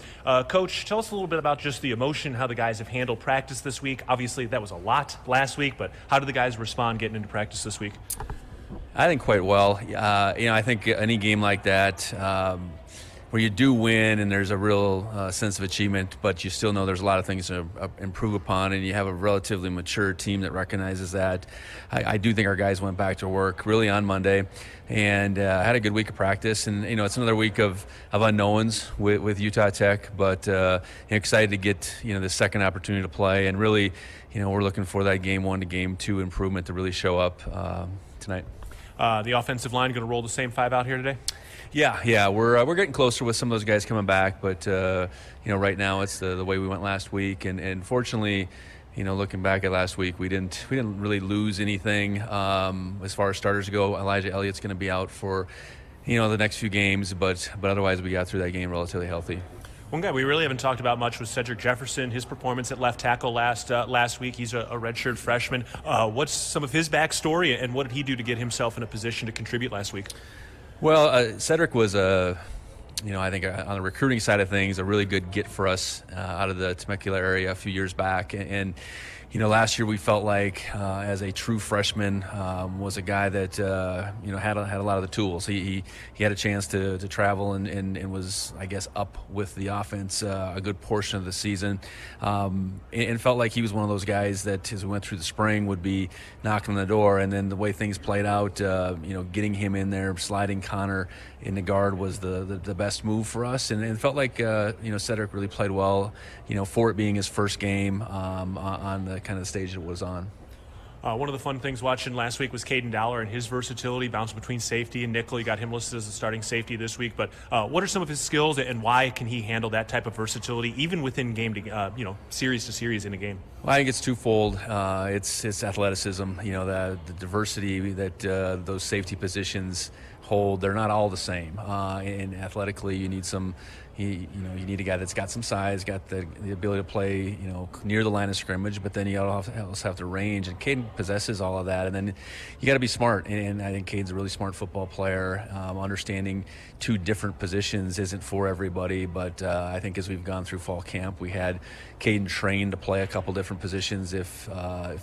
Coach, tell us a little bit about just the emotion, how the guys have handled practice this week. Obviously, that was a lot last week, but how did the guys respond getting into practice this week? I think quite well. I think any game like that, where you do win and there's a real sense of achievement, but you still know there's a lot of things to improve upon, and you have a relatively mature team that recognizes that. I do think our guys went back to work really on Monday and had a good week of practice, and it's another week of unknowns with Utah Tech, but excited to get the second opportunity to play, and really we're looking for that Game 1 to Game 2 improvement to really show up tonight. The offensive line going to roll the same 5 out here today? Yeah, we're getting closer with some of those guys coming back, but right now it's the way we went last week, and fortunately, looking back at last week, we didn't really lose anything as far as starters go. Elijah Elliott's going to be out for the next few games, but otherwise we got through that game relatively healthy. One guy we really haven't talked about much was Cedric Jefferson. His performance at left tackle last week. He's a redshirt freshman. What's some of his backstory, and what did he do to get himself in a position to contribute last week? Well, Cedric was I think on the recruiting side of things, a really good get for us out of the Temecula area a few years back. And last year we felt like as a true freshman was a guy that had a lot of the tools. He had a chance to travel and was, I guess, up with the offense a good portion of the season, and felt like he was one of those guys that as we went through the spring would be knocking on the door. And then the way things played out, getting him in there, sliding Connor in the guard was the best move for us, and it felt like Cedric really played well, for it being his first game on the kind of stage it was on. One of the fun things watching last week was Caden Dowler and his versatility, bouncing between safety and nickel. You got him listed as a starting safety this week, but what are some of his skills, and why can he handle that type of versatility even within game to series to series in a game? Well, I think it's twofold. It's athleticism. The diversity that those safety positions hold. They're not all the same. And athletically, you need some. You need a guy that's got some size, got the ability to play, near the line of scrimmage, but then you also have the range. And Caden possesses all of that. And then you got to be smart. And I think Caden's a really smart football player. Understanding two different positions isn't for everybody, but I think as we've gone through fall camp, we had Caden trained to play a couple different positions if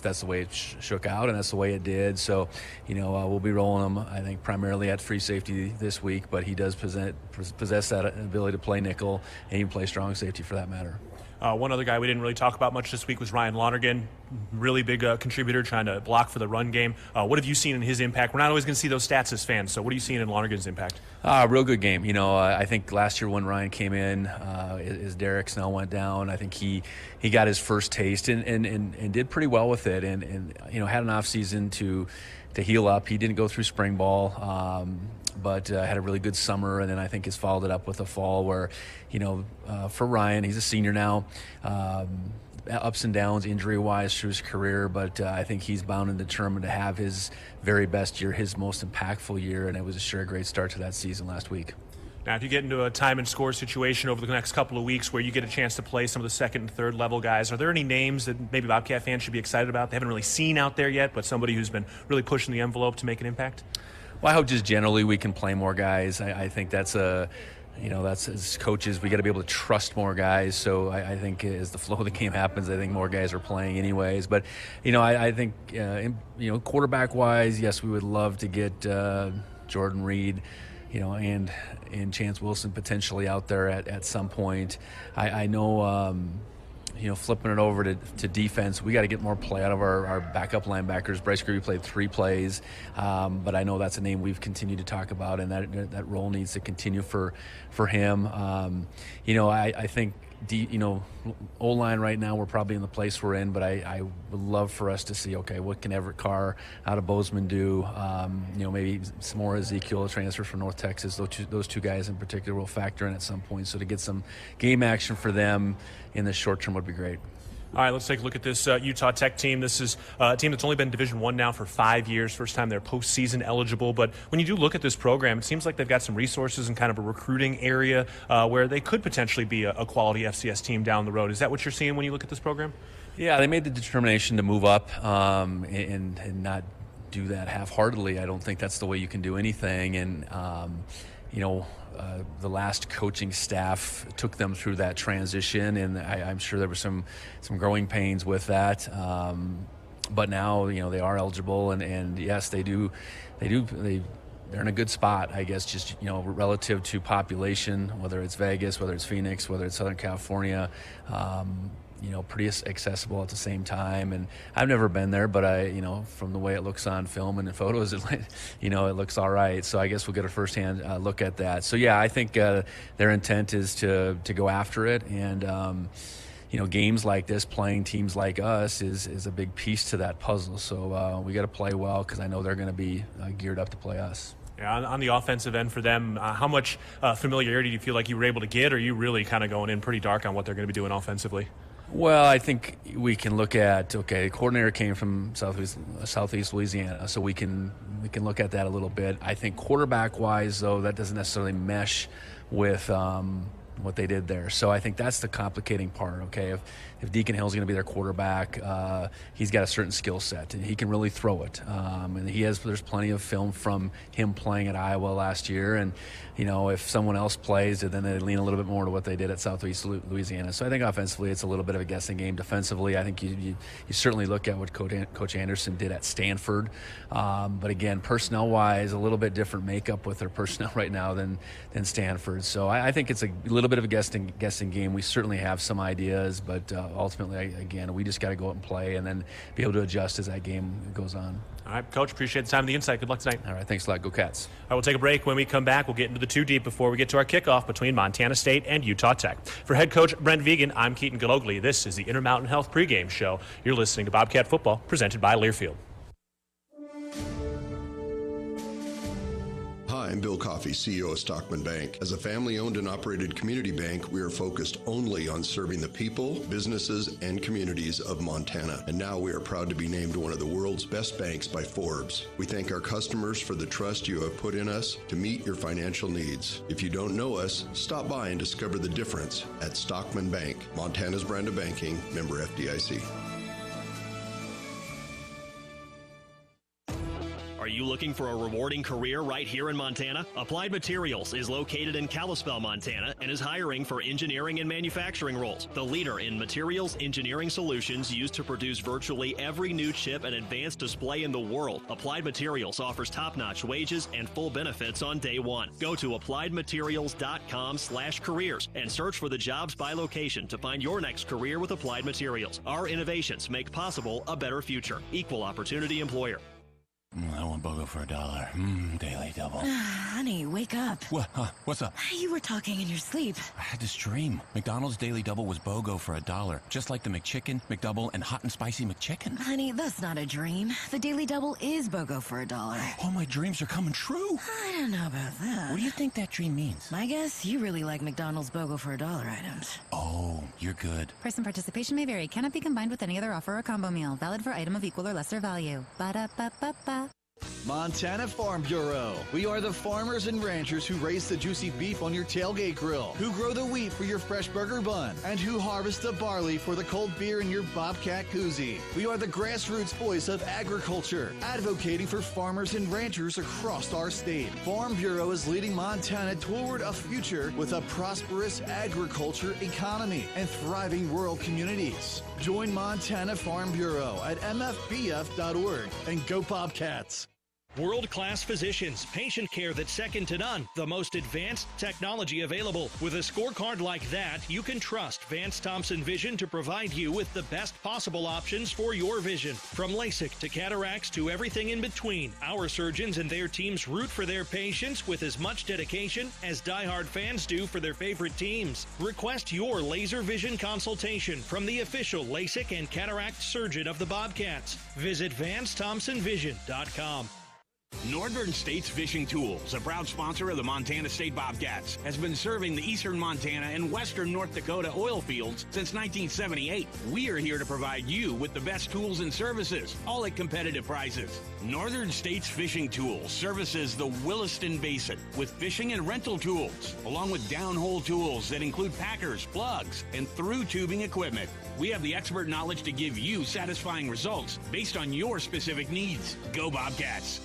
that's the way it shook out, and that's the way it did. So, we'll be rolling him, I think, primarily at free safety this week, but he does possess that ability to play nickel and even play strong safety for that matter. One other guy we didn't really talk about much this week was Ryan Lonergan, really big contributor, trying to block for the run game. What have you seen in his impact? We're not always going to see those stats as fans, so what are you seeing in Lonergan's impact? Real good game. I think last year when Ryan came in, as Derek Snell went down, I think he got his first taste and did pretty well with it, and had an off season to heal up. He didn't go through spring ball, but had a really good summer, and then I think has followed it up with a fall where, for Ryan, he's a senior now, ups and downs injury-wise through his career, but I think he's bound and determined to have his very best year, his most impactful year, and it was sure a great start to that season last week. Now, if you get into a time and score situation over the next couple of weeks where you get a chance to play some of the second and third level guys, are there any names that maybe Bobcat fans should be excited about? They haven't really seen out there yet, but somebody who's been really pushing the envelope to make an impact? Well, I hope just generally we can play more guys. I think that's that's as coaches, we got to be able to trust more guys. So I think as the flow of the game happens, I think more guys are playing anyways. But, I think, quarterback-wise, yes, we would love to get Jordan Reed, and Chance Wilson potentially out there at some point. I know, flipping it over to defense, we got to get more play out of our backup linebackers. Bryce Greavy played 3 plays, but I know that's a name we've continued to talk about, and that role needs to continue for him. I think O-line right now, we're probably in the place we're in, but I would love for us to see, okay, what can Everett Carr out of Bozeman do? Maybe some more Ezekiel transfer from North Texas. Those two guys in particular will factor in at some point. So to get some game action for them in the short term would be great. All right, let's take a look at this Utah Tech team. This is a team that's only been Division I now for 5 years, first time they're postseason eligible. But when you do look at this program, it seems like they've got some resources and kind of a recruiting area where they could potentially be a quality FCS team down the road. Is that what you're seeing when you look at this program? Yeah, they made the determination to move up and not do that half-heartedly. I don't think that's the way you can do anything. And, the last coaching staff took them through that transition, and I'm sure there were some growing pains with that. But now, they are eligible, and yes, they're in a good spot, I guess, just, relative to population, whether it's Vegas, whether it's Phoenix, whether it's Southern California, pretty accessible at the same time. And I've never been there, but from the way it looks on film and in photos, it looks all right. So I guess we'll get a firsthand look at that. So yeah, I think their intent is to go after it. And, games like this, playing teams like us is a big piece to that puzzle. So we got to play well, because I know they're going to be geared up to play us. Yeah, on the offensive end for them, how much familiarity do you feel like you were able to get, or are you really kind of going in pretty dark on what they're going to be doing offensively? Well, I think we can look at, the coordinator came from Southeast Louisiana, so we can look at that a little bit. I think quarterback-wise, though, that doesn't necessarily mesh with what they did there. So I think that's the complicating part, okay? If Deacon Hill's going to be their quarterback, he's got a certain skill set, and he can really throw it. And there's plenty of film from him playing at Iowa last year, and, if someone else plays, then they lean a little bit more to what they did at Southeast Louisiana. So I think offensively it's a little bit of a guessing game. Defensively, I think you certainly look at what Coach Anderson did at Stanford. But again, personnel-wise, a little bit different makeup with their personnel right now than Stanford. So I think it's a little bit of a guessing game. We certainly have some ideas, but ultimately, again, we just got to go out and play and then be able to adjust as that game goes on. All right, Coach, appreciate the time and the insight. Good luck tonight. All right, thanks a lot. Go Cats. All right, we'll take a break. When we come back, we'll get into the two deep before we get to our kickoff between Montana State and Utah Tech. For head coach Brent Vigen, I'm Keaton Gillogly. This is the Intermountain Health pregame show. You're listening to Bobcat Football, presented by Learfield. Hi, I'm Bill Coffey, CEO of Stockman Bank. As a family-owned and operated community bank, we are focused only on serving the people, businesses, and communities of Montana. And now we are proud to be named one of the world's best banks by Forbes. We thank our customers for the trust you have put in us to meet your financial needs. If you don't know us, stop by and discover the difference at Stockman Bank, Montana's brand of banking, member FDIC. Are you looking for a rewarding career right here in Montana? Applied Materials is located in Kalispell, Montana, and is hiring for engineering and manufacturing roles. The leader in materials engineering solutions used to produce virtually every new chip and advanced display in the world. Applied Materials offers top-notch wages and full benefits on day one. Go to appliedmaterials.com/careers and search for the jobs by location to find your next career with Applied Materials. Our innovations make possible a better future. Equal opportunity employer. I want BOGO for $1. Daily double. Honey, wake up. What? What's up? You were talking in your sleep. I had this dream. McDonald's Daily Double was BOGO for $1. Just like the McChicken, McDouble, and Hot and Spicy McChicken. Honey, that's not a dream. The Daily Double is BOGO for $1. All my dreams are coming true. I don't know about that. What do you think that dream means? My guess, you really like McDonald's BOGO for $1 items. Oh, you're good. Price and participation may vary. Cannot be combined with any other offer or combo meal. Valid for item of equal or lesser value. Ba-da-ba-ba-ba. Montana Farm Bureau. We are the farmers and ranchers who raise the juicy beef on your tailgate grill, who grow the wheat for your fresh burger bun, and who harvest the barley for the cold beer in your Bobcat koozie. We are the grassroots voice of agriculture, advocating for farmers and ranchers across our state. Farm Bureau is leading Montana toward a future with a prosperous agriculture economy and thriving rural communities. Join Montana Farm Bureau at mfbf.org and go Bobcats. World-class physicians, patient care that's second to none, the most advanced technology available. With a scorecard like that, you can trust Vance Thompson Vision to provide you with the best possible options for your vision. From LASIK to cataracts to everything in between, our surgeons and their teams root for their patients with as much dedication as diehard fans do for their favorite teams. Request your laser vision consultation from the official LASIK and cataract surgeon of the Bobcats. Visit VanceThompsonVision.com. Northern States Fishing Tools, a proud sponsor of the Montana State Bobcats, has been serving the eastern Montana and western North Dakota oil fields since 1978. We are here to provide you with the best tools and services, all at competitive prices. Northern States Fishing Tools services the Williston Basin with fishing and rental tools, along with downhole tools that include packers, plugs, and through tubing equipment. We have the expert knowledge to give you satisfying results based on your specific needs. Go Bobcats!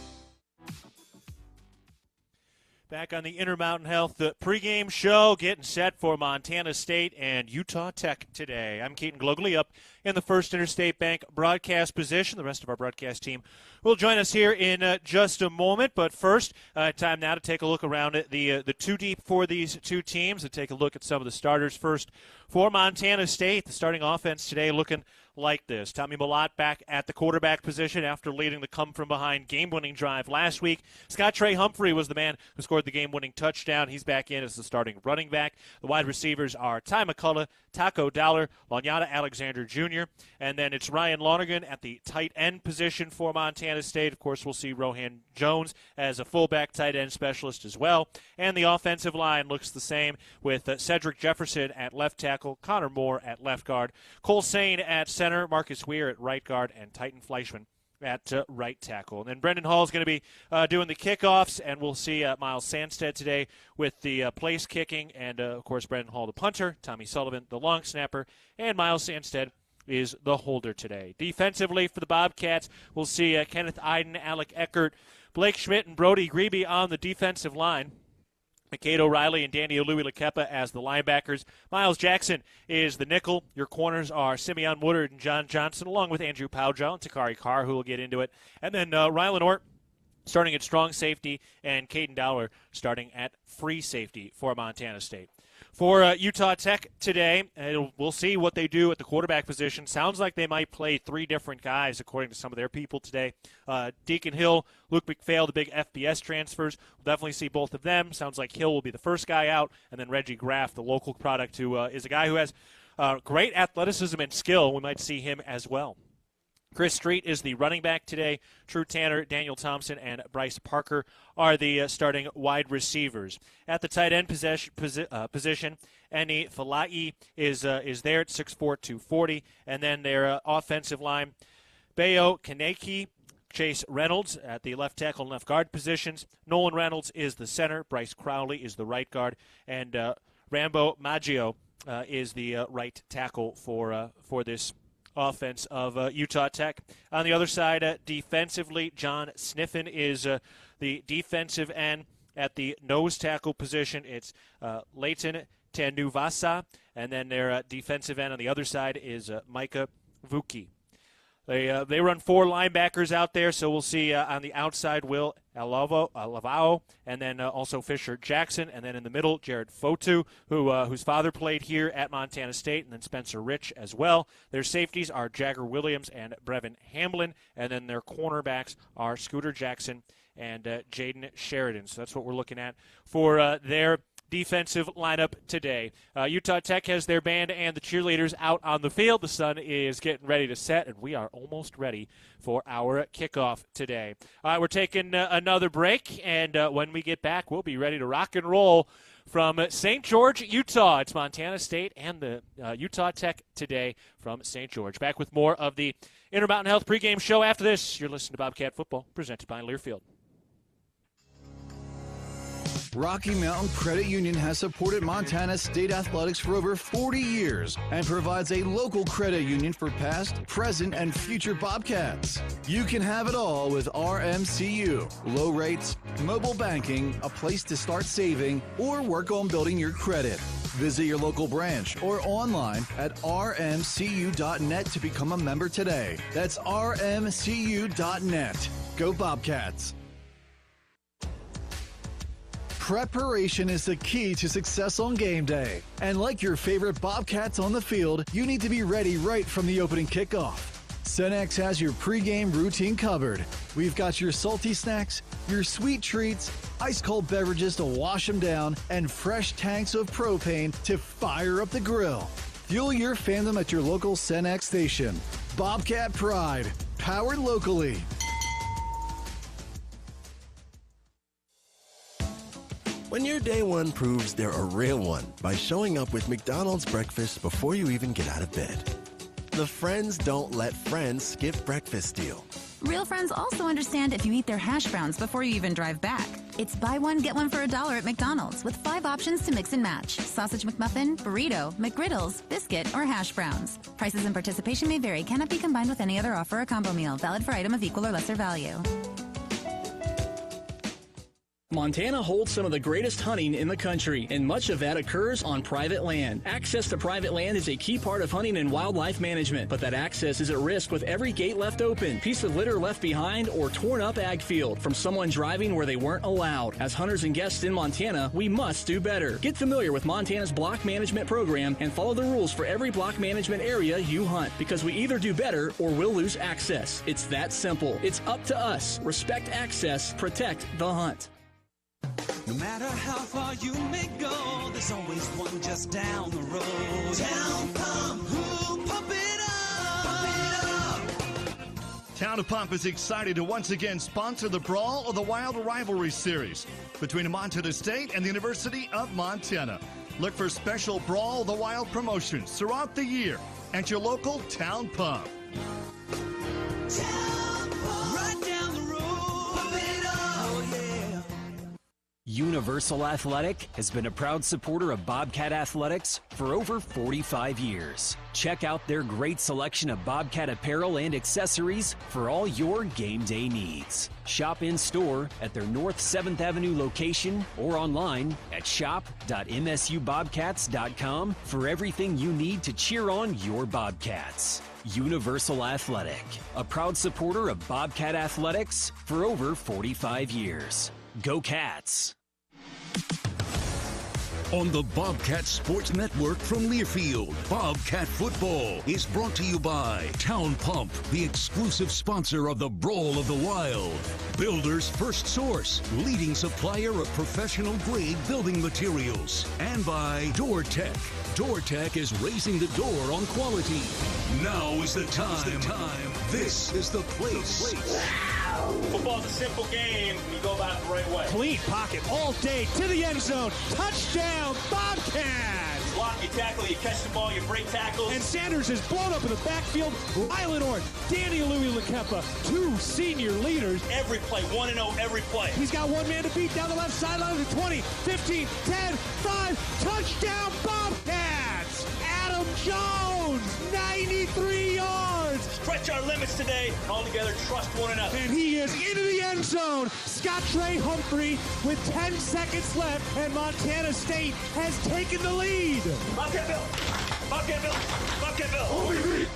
Back on the Intermountain Health, the pregame show, getting set for Montana State and Utah Tech today. I'm Keaton Gillogly up in the First Interstate Bank broadcast position. The rest of our broadcast team will join us here in just a moment. But first, time now to take a look around at the two deep for these two teams and take a look at some of the starters first. For Montana State, the starting offense today looking like this. Tommy Mellott back at the quarterback position after leading the come-from-behind game-winning drive last week. Scott Trey Humphrey was the man who scored the game-winning touchdown. He's back in as the starting running back. The wide receivers are Ty McCullough, Taco Dowler, Lanyata Alexander Jr., and then it's Ryan Lonergan at the tight end position for Montana State. Of course, we'll see Rohan Jones as a fullback tight end specialist as well. And the offensive line looks the same with Cedric Jefferson at left tackle, Connor Moore at left guard, Cole Sane at center, Marcus Weir at right guard, and Titan Fleischman at right tackle. And then Brendan Hall is going to be doing the kickoffs, and we'll see Miles Sandstead today with the place kicking, and, of course, Brendan Hall, the punter, Tommy Sullivan, the long snapper, and Miles Sandstead is the holder today. Defensively for the Bobcats, we'll see Kenneth Iden, Alec Eckert, Blake Schmidt, and Brody Grebe on the defensive line. McCade O'Reilly and Danny Louis-Lakepa as the linebackers. Miles Jackson is the nickel. Your corners are Simeon Woodard and John Johnson, along with Andrew Powjow and Takari Carr, who will get into it. And then Rylan Ort starting at strong safety, and Caden Dowler starting at free safety for Montana State. For Utah Tech today, we'll see what they do at the quarterback position. Sounds like they might play three different guys, according to some of their people today. Deacon Hill, Luke McPhail, the big FBS transfers. We'll definitely see both of them. Sounds like Hill will be the first guy out, and then Reggie Graff, the local product, who is a guy who has great athleticism and skill. We might see him as well. Chris Street is the running back today. True Tanner, Daniel Thompson, and Bryce Parker are the starting wide receivers. At the tight end position, Eni Falai is there at 6'4", 240. And then their offensive line, Bayo Kaneki, Chase Reynolds at the left tackle and left guard positions. Nolan Reynolds is the center. Bryce Crowley is the right guard. And Rambo Maggio is the right tackle for this offense of Utah Tech. On the other side, defensively, John Sniffen is the defensive end. At the nose tackle position, it's Leighton Tanduvasa, and then their defensive end on the other side is Micah Vuki. They run four linebackers out there, so we'll see on the outside Will Alavao, and then also Fisher Jackson, and then in the middle Jared Fotu, whose father played here at Montana State, and then Spencer Rich as well. Their safeties are Jagger Williams and Brevin Hamlin, and then their cornerbacks are Scooter Jackson and Jaden Sheridan. So that's what we're looking at for their defensive lineup today. Utah Tech has their band and the cheerleaders out on the field. The sun is getting ready to set, and we are almost ready for our kickoff today. All right, we're taking another break, and when we get back, we'll be ready to rock and roll from St. George, Utah. It's Montana State and the Utah Tech today from St. George. Back with more of the Intermountain Health pregame show after this. You're listening to Bobcat Football, presented by Learfield. Rocky Mountain Credit Union has supported Montana State athletics for over 40 years and provides a local credit union for past, present, and future Bobcats. You can have it all with RMCU. Low rates, mobile banking, a place to start saving, or work on building your credit. Visit your local branch or online at rmcu.net to become a member today. That's rmcu.net. Go Bobcats. Preparation is the key to success on game day. And like your favorite Bobcats on the field, you need to be ready right from the opening kickoff. Cenex has your pregame routine covered. We've got your salty snacks, your sweet treats, ice-cold beverages to wash them down, and fresh tanks of propane to fire up the grill. Fuel your fandom at your local Cenex station. Bobcat Pride, powered locally. When your day one proves they're a real one by showing up with McDonald's breakfast before you even get out of bed. The friends don't let friends skip breakfast deal. Real friends also understand if you eat their hash browns before you even drive back. It's buy one, get one for $1 at McDonald's with 5 options to mix and match. Sausage McMuffin, burrito, McGriddles, biscuit, or hash browns. Prices and participation may vary. Cannot be combined with any other offer or combo meal. Valid for item of equal or lesser value. Montana holds some of the greatest hunting in the country, and much of that occurs on private land. Access to private land is a key part of hunting and wildlife management, but that access is at risk with every gate left open, piece of litter left behind, or torn up ag field from someone driving where they weren't allowed. As hunters and guests in Montana, we must do better. Get familiar with Montana's block management program and follow the rules for every block management area you hunt, because we either do better or we'll lose access. It's that simple. It's up to us. Respect access, protect the hunt. No matter how far you may go, there's always one just down the road. Town Pump, who pump it up, pump it up. Town of Pump is excited to once again sponsor the Brawl of the Wild Rivalry Series between Montana State and the University of Montana. Look for special Brawl of the Wild promotions throughout the year at your local Town Pump. Town Pump, right down the road, pump it up, oh yeah. Universal Athletic has been a proud supporter of Bobcat Athletics for over 45 years. Check out their great selection of Bobcat apparel and accessories for all your game day needs. Shop in store at their North 7th Avenue location or online at shop.msubobcats.com for everything you need to cheer on your Bobcats. Universal Athletic, a proud supporter of Bobcat Athletics for over 45 years. Go Cats! On the Bobcat Sports Network from Learfield, Bobcat Football is brought to you by Town Pump, the exclusive sponsor of the Brawl of the Wild. Builder's First Source, leading supplier of professional-grade building materials. And by Door Tech. Door Tech is raising the door on quality. Now is the time. This is the place. Football's a simple game when you go about it the right way. Clean pocket all day to the end zone. Touchdown, Bobcats! Block, you tackle, you catch the ball, you break tackles. And Sanders is blown up in the backfield. Rylan Orr, Danny Louie LaKempa, two senior leaders. Every play, 1-0 every play. He's got one man to beat down the left sideline of the 20, 15, 10, 5. Touchdown, Bobcats! Adam Jones, 93 yards. Stretch our limits today. All together, trust one another. And he is into the end zone. Scott Trey Humphrey with 10 seconds left, and Montana State has taken the lead. Bobcatville! Bobcatville! Bobcatville!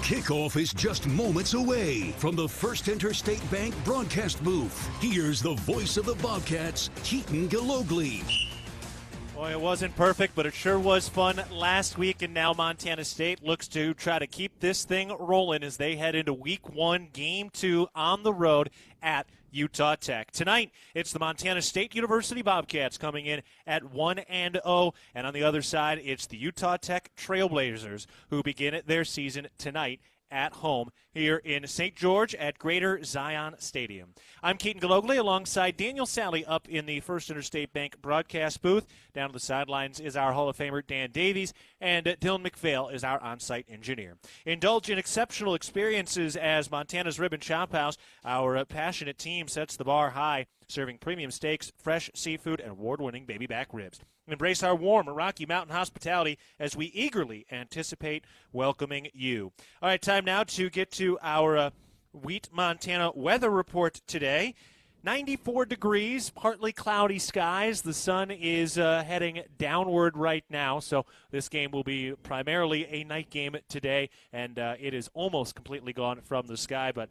Kickoff is just moments away from the First Interstate Bank broadcast booth. Here's the voice of the Bobcats, Keaton Gillogly. Boy, it wasn't perfect, but it sure was fun last week, and now Montana State looks to try to keep this thing rolling as they head into Week 1, Game 2 on the road at Utah Tech. Tonight, it's the Montana State University Bobcats coming in at 1-0, and on the other side, it's the Utah Tech Trailblazers who begin their season tonight at home here in St. George at Greater Zion Stadium. I'm Keaton Gillogly alongside Daniel Salle up in the First Interstate Bank broadcast booth. Down to the sidelines is our Hall of Famer Dan Davies, and Dylan McPhail is our on-site engineer. Indulge in exceptional experiences as Montana's Rib and Chop House. Our passionate team sets the bar high, serving premium steaks, fresh seafood, and award-winning baby back ribs. Embrace our warm Rocky Mountain hospitality as we eagerly anticipate welcoming you. All right, time now to get to our Wheat Montana weather report today. 94 degrees, partly cloudy skies. The sun is heading downward right now, so this game will be primarily a night game today, and it is almost completely gone from the sky, but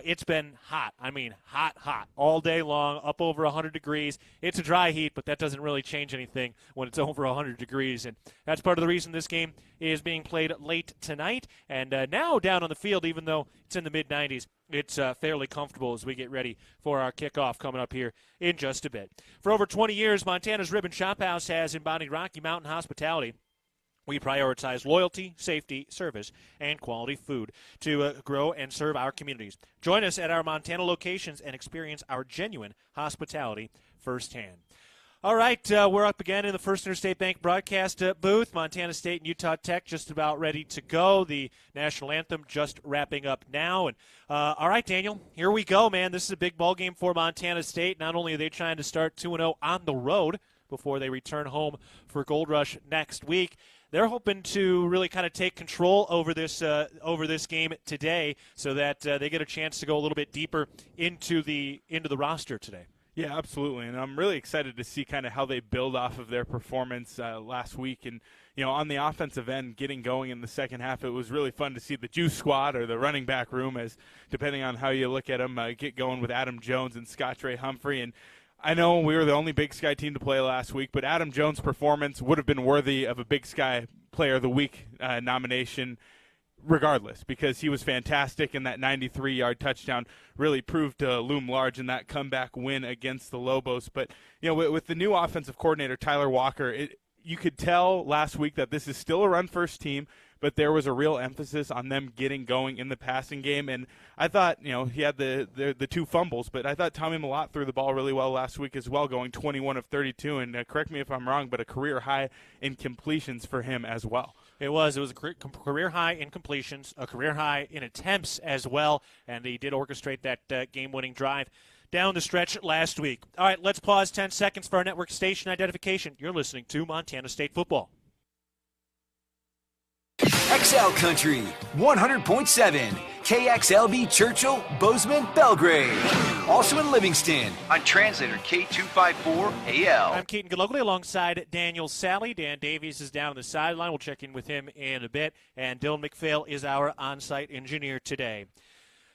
it's been hot. I mean, hot, all day long, up over 100 degrees. It's a dry heat, but that doesn't really change anything when it's over 100 degrees, and that's part of the reason this game is being played late tonight, and now down on the field, even though it's in the mid-90s, it's fairly comfortable as we get ready for our kickoff coming up here in just a bit. For over 20 years, Montana's Rib and Chop House has embodied Rocky Mountain hospitality. We prioritize loyalty, safety, service, and quality food to grow and serve our communities. Join us at our Montana locations and experience our genuine hospitality firsthand. All right, we're up again in the First Interstate Bank broadcast booth. Montana State and Utah Tech just about ready to go. The national anthem just wrapping up now. And all right, Daniel, here we go, man. This is a big ball game for Montana State. Not only are they trying to start 2-0 on the road before they return home for Gold Rush next week, they're hoping to really kind of take control over this game today, so that they get a chance to go a little bit deeper into the roster today. Yeah, absolutely, and I'm really excited to see kind of how they build off of their performance last week. And on the offensive end, getting going in the second half, it was really fun to see the juice squad, or the running back room, as depending on how you look at them, get going with Adam Jones and Scott Ray Humphrey. And I know we were the only Big Sky team to play last week, but Adam Jones' performance would have been worthy of a Big Sky Player of the Week nomination regardless, because he was fantastic, and that 93-yard touchdown really proved to loom large in that comeback win against the Lobos. But with the new offensive coordinator, Tyler Walker, you could tell last week that this is still a run-first team, but there was a real emphasis on them getting going in the passing game. And I thought, he had the two fumbles, but I thought Tommy Mellott threw the ball really well last week as well, going 21 of 32. And correct me if I'm wrong, but a career high in completions for him as well. It was a career high in completions, a career high in attempts as well, and he did orchestrate that game-winning drive down the stretch last week. All right, let's pause 10 seconds for our network station identification. You're listening to Montana State Football. XL Country 100.7, KXLB Churchill, Bozeman, Belgrade. Also in Livingston on translator K254AL. I'm Keaton Gillogly alongside Daniel Salle. Dan Davies is down on the sideline. We'll check in with him in a bit. And Dylan McPhail is our on-site engineer today.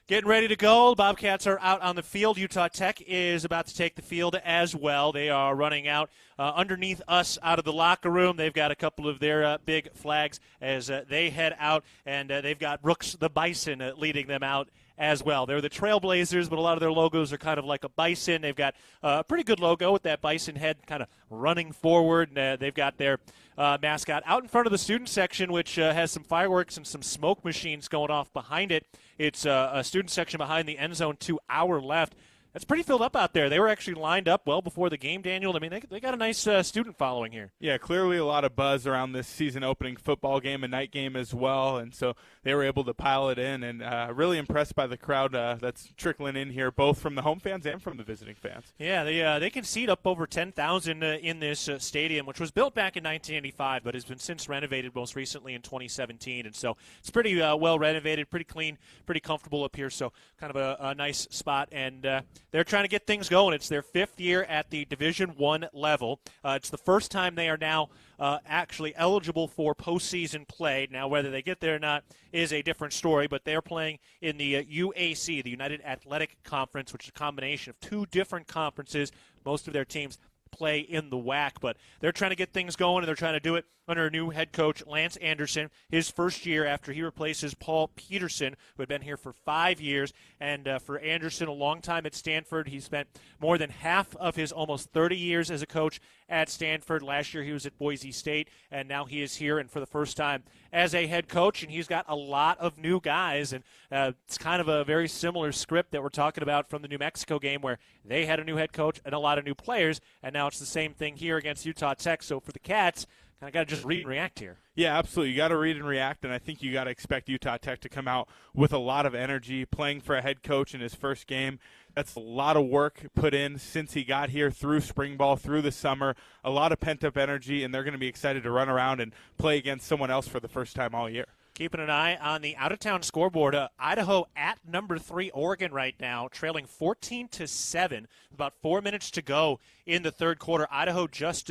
Getting ready to go. Bobcats are out on the field. Utah Tech is about to take the field as well. They are running out underneath us out of the locker room. They've got a couple of their big flags as they head out, and they've got Brooks the Bison leading them out as well. They're the Trailblazers, but a lot of their logos are kind of like a bison. They've got a pretty good logo with that bison head kind of running forward, and they've got their mascot out in front of the student section, which has some fireworks and some smoke machines going off behind it. It's a student section behind the end zone to our left. That's pretty filled up out there. They were actually lined up well before the game, Daniel. I mean, they got a nice student following here. Yeah, clearly a lot of buzz around this season-opening football game, a night game as well, and so they were able to pile it in, and really impressed by the crowd that's trickling in here, both from the home fans and from the visiting fans. Yeah, they can seat up over 10,000 in this stadium, which was built back in 1985, but has been since renovated most recently in 2017, and so it's pretty well renovated, pretty clean, pretty comfortable up here, so kind of a nice spot, and they're trying to get things going. It's their 5th year at the Division I level. It's the first time they are now actually eligible for postseason play. Now, whether they get there or not is a different story, but they're playing in the UAC, the United Athletic Conference, which is a combination of two different conferences. Most of their teams play in the WAC, but they're trying to get things going, and they're trying to do it under a new head coach, Lance Anderson, his first year after he replaces Paul Peterson, who had been here for 5 years. And for Anderson, a long time at Stanford. He spent more than half of his almost 30 years as a coach at Stanford. Last year he was at Boise State, and now he is here and for the first time as a head coach, and he's got a lot of new guys. And it's kind of a very similar script that we're talking about from the New Mexico game, where they had a new head coach and a lot of new players, and now it's the same thing here against Utah Tech. So for the Cats, I got to just read and react here. Yeah, absolutely. You got to read and react, and I think you got to expect Utah Tech to come out with a lot of energy, playing for a head coach in his first game. That's a lot of work put in since he got here, through spring ball, through the summer, a lot of pent-up energy, and they're going to be excited to run around and play against someone else for the first time all year. Keeping an eye on the out-of-town scoreboard, Idaho at number 3 Oregon right now, trailing 14-7. About 4 minutes to go in the third quarter. Idaho just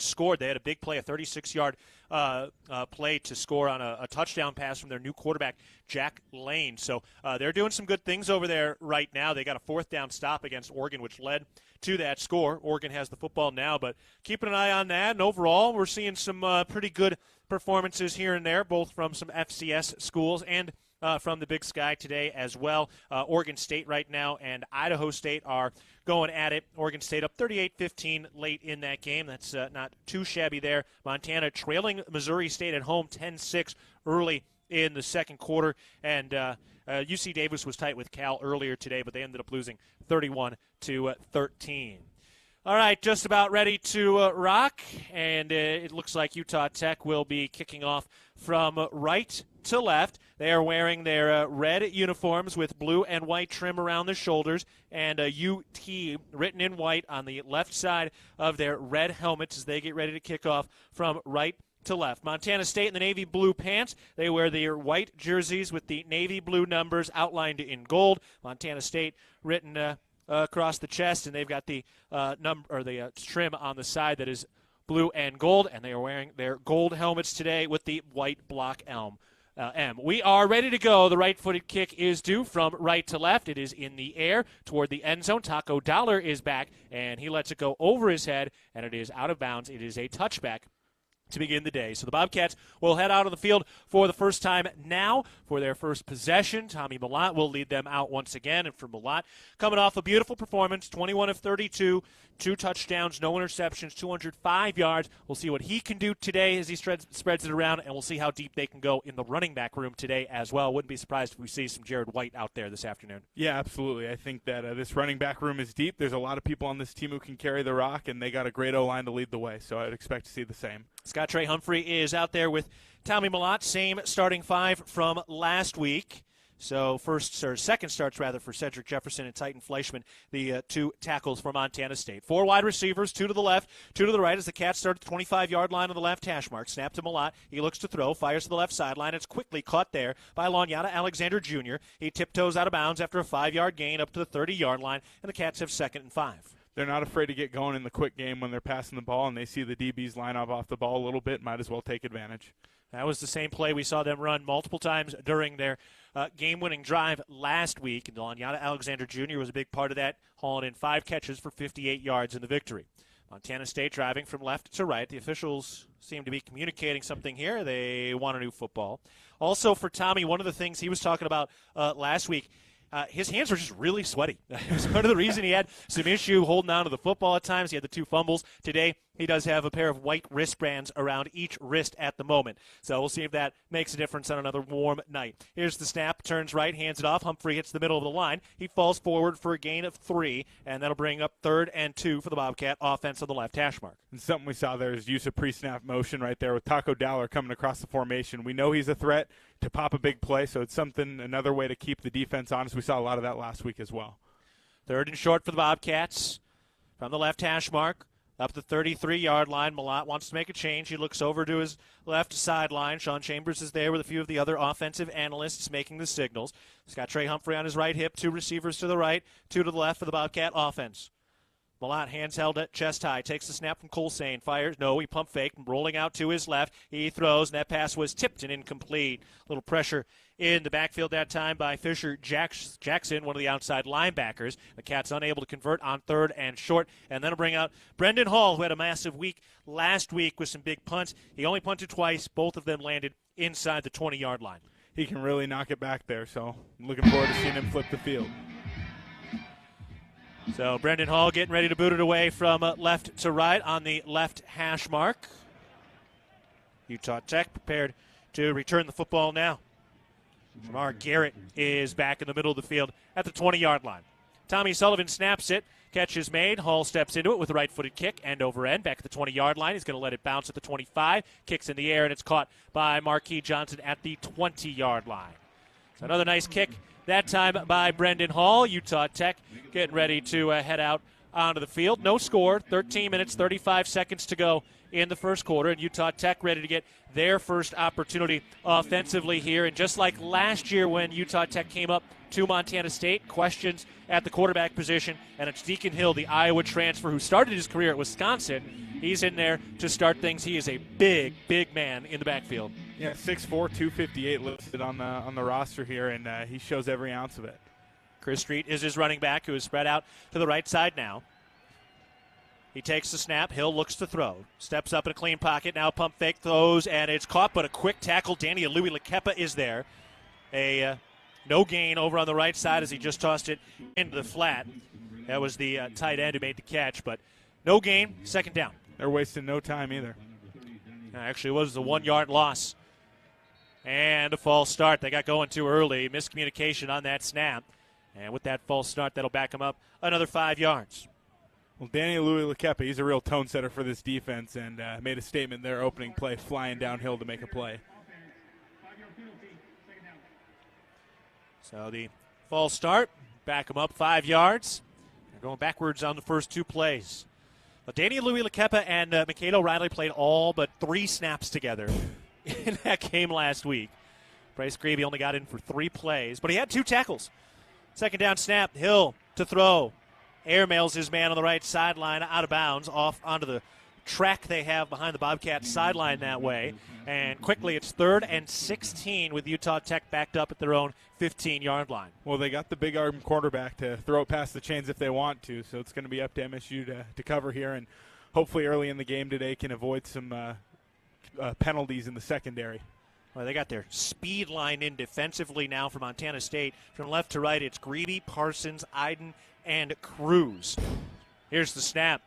scored. They had a big play, a 36-yard play to score on a touchdown pass from their new quarterback, Jack Lane. So they're doing some good things over there right now. They got a 4th down stop against Oregon, which led to that score. Oregon has the football now, but keeping an eye on that. And overall, we're seeing some pretty good performances here and there, both from some FCS schools and from the Big Sky today as well. Oregon State right now and Idaho State are going at it. Oregon State up 38-15 late in that game. That's not too shabby there. Montana trailing Missouri State at home 10-6 early in the second quarter. And UC Davis was tight with Cal earlier today, but they ended up losing 31-13. All right, just about ready to rock, and it looks like Utah Tech will be kicking off from right to left. They are wearing their red uniforms with blue and white trim around the shoulders, and UT written in white on the left side of their red helmets as they get ready to kick off from right to left. Montana State in the navy blue pants. They wear their white jerseys with the navy blue numbers outlined in gold. Montana State written across the chest, and they've got the trim on the side that is blue and gold, and they are wearing their gold helmets today with the white block M. We are ready to go. The right-footed kick is due from right to left. It is in the air toward the end zone. Taco Dollar is back, and he lets it go over his head, and it is out of bounds. It is a touchback to begin the day. So the Bobcats will head out on the field for the first time now for their first possession. Tommy Mellott will lead them out once again. And for Mellott, coming off a beautiful performance, 21 of 32, 2 touchdowns, no interceptions, 205 yards. We'll see what he can do today as he spreads it around, and we'll see how deep they can go in the running back room today as well. Wouldn't be surprised if we see some Jared White out there this afternoon. Yeah, absolutely. I think that this running back room is deep. There's a lot of people on this team who can carry the rock, and they got a great O-line to lead the way, so I would expect to see the same. Scott Trey Humphrey is out there with Tommy Mellott, same starting 5 from last week. So second starts for Cedric Jefferson and Titan Fleischman, the 2 tackles for Montana State. 4 wide receivers, 2 to the left, 2 to the right as the Cats start at the 25-yard line on the left hash mark. Snap to Mellott. He looks to throw, fires to the left sideline. It's quickly caught there by Lanyata Alexander Jr. He tiptoes out of bounds after a 5-yard gain up to the 30-yard line, and the Cats have 2nd and 5. They're not afraid to get going in the quick game when they're passing the ball and they see the DBs line up off the ball a little bit. Might as well take advantage. That was the same play we saw them run multiple times during their game-winning drive last week. And Lanyata Alexander Jr. was a big part of that, hauling in 5 catches for 58 yards in the victory. Montana State driving from left to right. The officials seem to be communicating something here. They want a new football. Also for Tommy, one of the things he was talking about last week, his hands were just really sweaty. It was part of the reason he had some issue holding on to the football at times. He had the 2 fumbles. Today, he does have a pair of white wristbands around each wrist at the moment. So we'll see if that makes a difference on another warm night. Here's the snap, turns right, hands it off. Humphrey hits the middle of the line. He falls forward for a gain of 3, and that'll bring up 3rd and 2 for the Bobcat offense on the left hash mark. And something we saw there is use of pre-snap motion right there with Taco Dollar coming across the formation. We know he's a threat to pop a big play, so it's another way to keep the defense honest. We saw a lot of that last week as well. 3rd and short for the Bobcats from the left hash mark. Up the 33-yard line. Mellott wants to make a change. He looks over to his left sideline. Sean Chambers is there with a few of the other offensive analysts making the signals. He's got Trey Humphrey on his right hip, 2 receivers to the right, 2 to the left for the Bobcat offense. Mellott, hands held at chest high, takes the snap from Colsane, fires. No, he pump faked, rolling out to his left. He throws, and that pass was tipped and incomplete. A little pressure in the backfield that time by Fisher Jackson, one of the outside linebackers. The Cats unable to convert on 3rd and short. And then will bring out Brendan Hall, who had a massive week last week with some big punts. He only punted twice. Both of them landed inside the 20-yard line. He can really knock it back there, so I'm looking forward to seeing him flip the field. So Brendan Hall getting ready to boot it away from left to right on the left hash mark. Utah Tech prepared to return the football now. Jamar Garrett is back in the middle of the field at the 20-yard line. Tommy Sullivan snaps it. Catch is made. Hall steps into it with a right-footed kick, end over end. Back at the 20-yard line. He's going to let it bounce at the 25. Kicks in the air, and it's caught by Marquis Johnson at the 20-yard line. So another nice kick. That time by Brendan Hall. Utah Tech getting ready to head out onto the field. No score. 13 minutes, 35 seconds to go in the first quarter. And Utah Tech ready to get their first opportunity offensively here. And just like last year when Utah Tech came up to Montana State, questions at the quarterback position. And it's Deacon Hill, the Iowa transfer who started his career at Wisconsin. He's in there to start things. He is a big, big man in the backfield. Yeah, 6'4", 258 listed on the roster here, and he shows every ounce of it. Chris Street is his running back, who is spread out to the right side now. He takes the snap. Hill looks to throw. Steps up in a clean pocket. Now pump fake, throws, and it's caught, but a quick tackle. Danny Louis Lekepa is there. No gain over on the right side as he just tossed it into the flat. That was the tight end who made the catch, but no gain, 2nd down. They're wasting no time either. Actually, it was a 1-yard loss. And a false start. They got going too early. Miscommunication on that snap. And with that false start, that'll back them up another 5 yards. Well, Danny Louis Lekepa, he's a real tone setter for this defense and made a statement in their opening play, flying downhill to make a play. So the false start, back them up 5 yards. They're going backwards on the first 2 plays. Danny Louis Lakepa and Mikhail O'Reilly played all but 3 snaps together in that game last week. Bryce Gravy only got in for 3 plays, but he had 2 tackles. Second down snap, Hill to throw. Airmails his man on the right sideline out of bounds off onto the track they have behind the Bobcats sideline that way. And quickly it's 3rd and 16 with Utah Tech backed up at their own 15-yard line. Well, they got the big arm quarterback to throw it past the chains if they want to, so it's going to be up to MSU to cover here, and hopefully early in the game today can avoid some penalties in the secondary. Well, they got their speed line in defensively now for Montana State. From left to right, it's Greedy, Parsons, Iden, and Cruz. Here's the snap.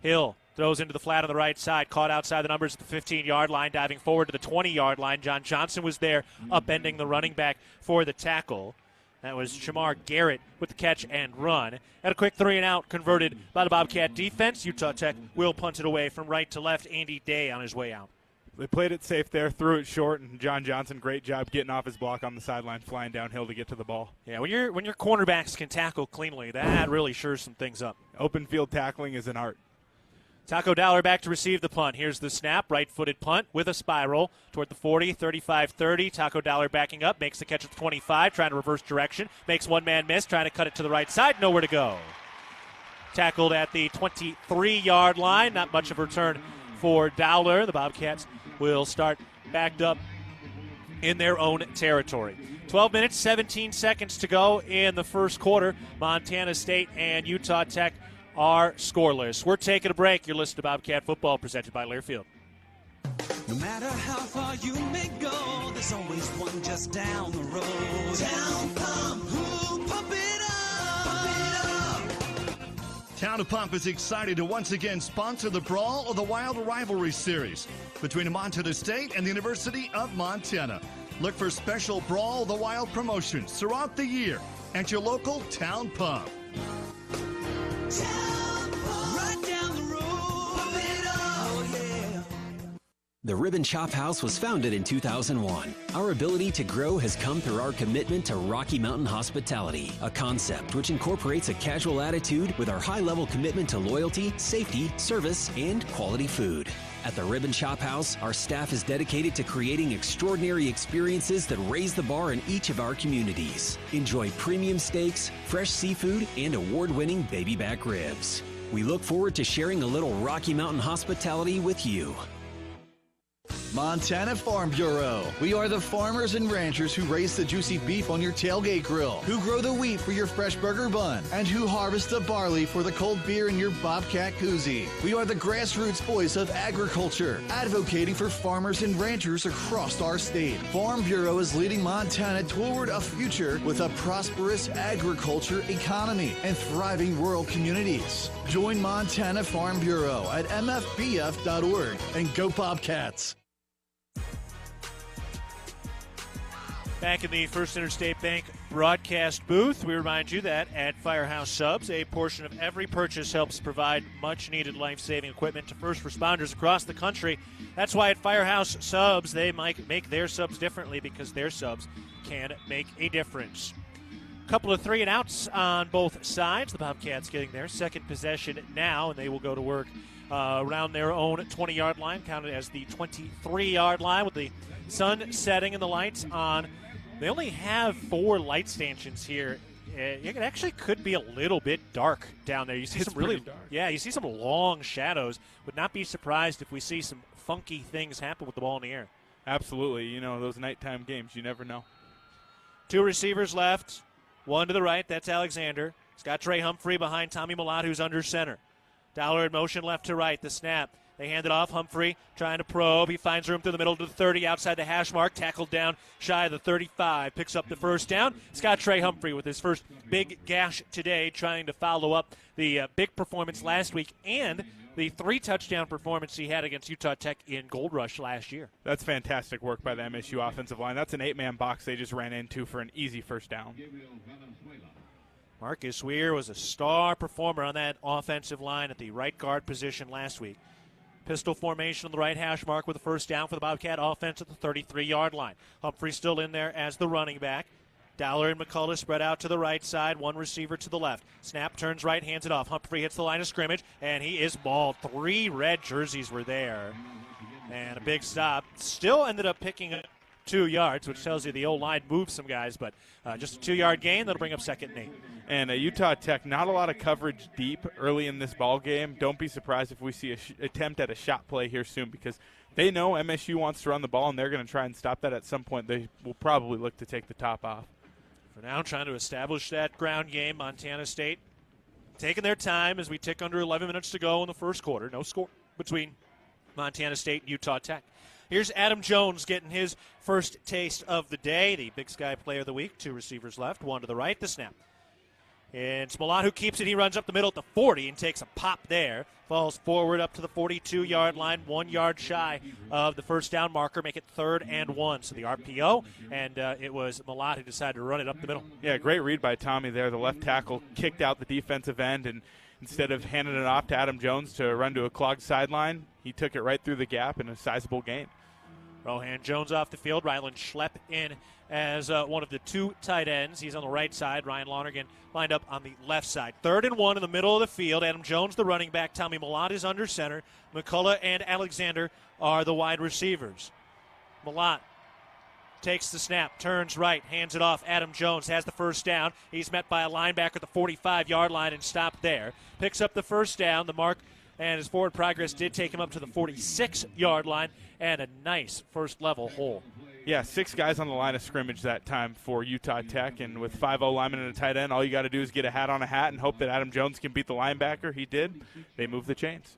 Hill throws into the flat on the right side, caught outside the numbers at the 15-yard line, diving forward to the 20-yard line. John Johnson was there, upending the running back for the tackle. That was Shamar Garrett with the catch and run. Had a quick 3-and-out converted by the Bobcat defense. Utah Tech will punt it away from right to left. Andy Day on his way out. They played it safe there, threw it short, and John Johnson, great job getting off his block on the sideline, flying downhill to get to the ball. Yeah, when your cornerbacks can tackle cleanly, that really shores some things up. Open field tackling is an art. Taco Dowler back to receive the punt. Here's the snap, right-footed punt with a spiral toward the 40, 35-30. Taco Dowler backing up, makes the catch at the 25, trying to reverse direction. Makes one man miss, trying to cut it to the right side, nowhere to go. Tackled at the 23-yard line, not much of a return for Dowler. The Bobcats will start backed up in their own territory. 12 minutes, 17 seconds to go in the first quarter. Montana State and Utah Tech are scoreless. We're taking a break. You're listening to Bobcat Football, presented by Learfield. No matter how far you may go, there's always one just down the road. Town Pump, who pump it up, Town of Pump is excited to once again sponsor the Brawl of the Wild Rivalry Series between Montana State and the University of Montana. Look for special Brawl of the Wild promotions throughout the year at your local Town Pump. right down the road. Pump it up, oh yeah. The Ribbon Chop House was founded in 2001. Our ability to grow has come through our commitment to Rocky Mountain hospitality, a concept which incorporates a casual attitude with our high-level commitment to loyalty, safety, service, and quality food. At the Ribbon Chop House, our staff is dedicated to creating extraordinary experiences that raise the bar in each of our communities. Enjoy premium steaks, fresh seafood, and award-winning baby back ribs. We look forward to sharing a little Rocky Mountain hospitality with you. Montana Farm Bureau. We are the farmers and ranchers who raise the juicy beef on your tailgate grill, who grow the wheat for your fresh burger bun, and who harvest the barley for the cold beer in your Bobcat koozie. We are the grassroots voice of agriculture, advocating for farmers and ranchers across our state. Farm Bureau is leading Montana toward a future with a prosperous agriculture economy and thriving rural communities. Join Montana Farm Bureau at mfbf.org and go Bobcats. Back in the First Interstate Bank broadcast booth, we remind you that at Firehouse Subs, a portion of every purchase helps provide much-needed life-saving equipment to first responders across the country. That's why at Firehouse Subs, they might make their subs differently, because their subs can make a difference. Couple of 3-and-outs on both sides. The Bobcats getting their second possession now, and they will go to work around their own 20-yard line, counted as the 23-yard line with the sun setting and the lights on. They only have 4 light stanchions here. It actually could be a little bit dark down there. You see some really dark. Yeah, you see some long shadows. Would not be surprised if we see some funky things happen with the ball in the air. Absolutely. You know, those nighttime games, you never know. 2 receivers left. 1 to the right, that's Alexander. He's got Trey Humphrey behind Tommy Malott, who's under center. Dowler in motion left to right, the snap. They hand it off. Humphrey trying to probe. He finds room through the middle to the 30, outside the hash mark. Tackled down shy of the 35. Picks up the first down. Scott Trey Humphrey with his first big gash today, trying to follow up the big performance last week and the 3-touchdown performance he had against Utah Tech in Gold Rush last year. That's fantastic work by the MSU offensive line. That's an 8-man box they just ran into for an easy first down. Marcus Weir was a star performer on that offensive line at the right guard position last week. Pistol formation on the right hash mark with a first down for the Bobcat offense at the 33-yard line. Humphrey still in there as the running back. Dowler and McCullough spread out to the right side, one receiver to the left. Snap, turns right, hands it off. Humphrey hits the line of scrimmage, and he is mauled. 3 red jerseys were there. And a big stop. Still ended up picking up 2 yards, which tells you the old line moved some guys, but just a 2-yard gain. That'll bring up 2nd and 8. And Utah Tech, not a lot of coverage deep early in this ball game. Don't be surprised if we see an attempt at a shot play here soon, because they know MSU wants to run the ball, and they're going to try and stop that at some point. They will probably look to take the top off. For now, trying to establish that ground game, Montana State taking their time as we tick under 11 minutes to go in the first quarter. No score between Montana State and Utah Tech. Here's Adam Jones getting his first taste of the day, the Big Sky Player of the Week. 2 receivers left, one to the right, the snap. And Smollett who keeps it. He runs up the middle at the 40 and takes a pop there. Falls forward up to the 42-yard line, 1 yard shy of the first down marker, make it 3rd and 1. So the RPO, and it was Smollett who decided to run it up the middle. Yeah, great read by Tommy there. The left tackle kicked out the defensive end, and instead of handing it off to Adam Jones to run to a clogged sideline, he took it right through the gap in a sizable gain. Rohan Jones off the field. Rylan Schlepp in as one of the 2 tight ends. He's on the right side. Ryan Lonergan lined up on the left side. 3rd and 1 in the middle of the field. Adam Jones, the running back. Tommy Millott is under center. McCullough and Alexander are the wide receivers. Millott takes the snap, turns right, hands it off. Adam Jones has the first down. He's met by a linebacker at the 45-yard line and stopped there. Picks up the first down. The mark and his forward progress did take him up to the 46-yard line, and a nice first-level hole. Yeah, 6 guys on the line of scrimmage that time for Utah Tech, and with 5 linemen and a tight end, all you got to do is get a hat on a hat and hope that Adam Jones can beat the linebacker. He did. They moved the chains.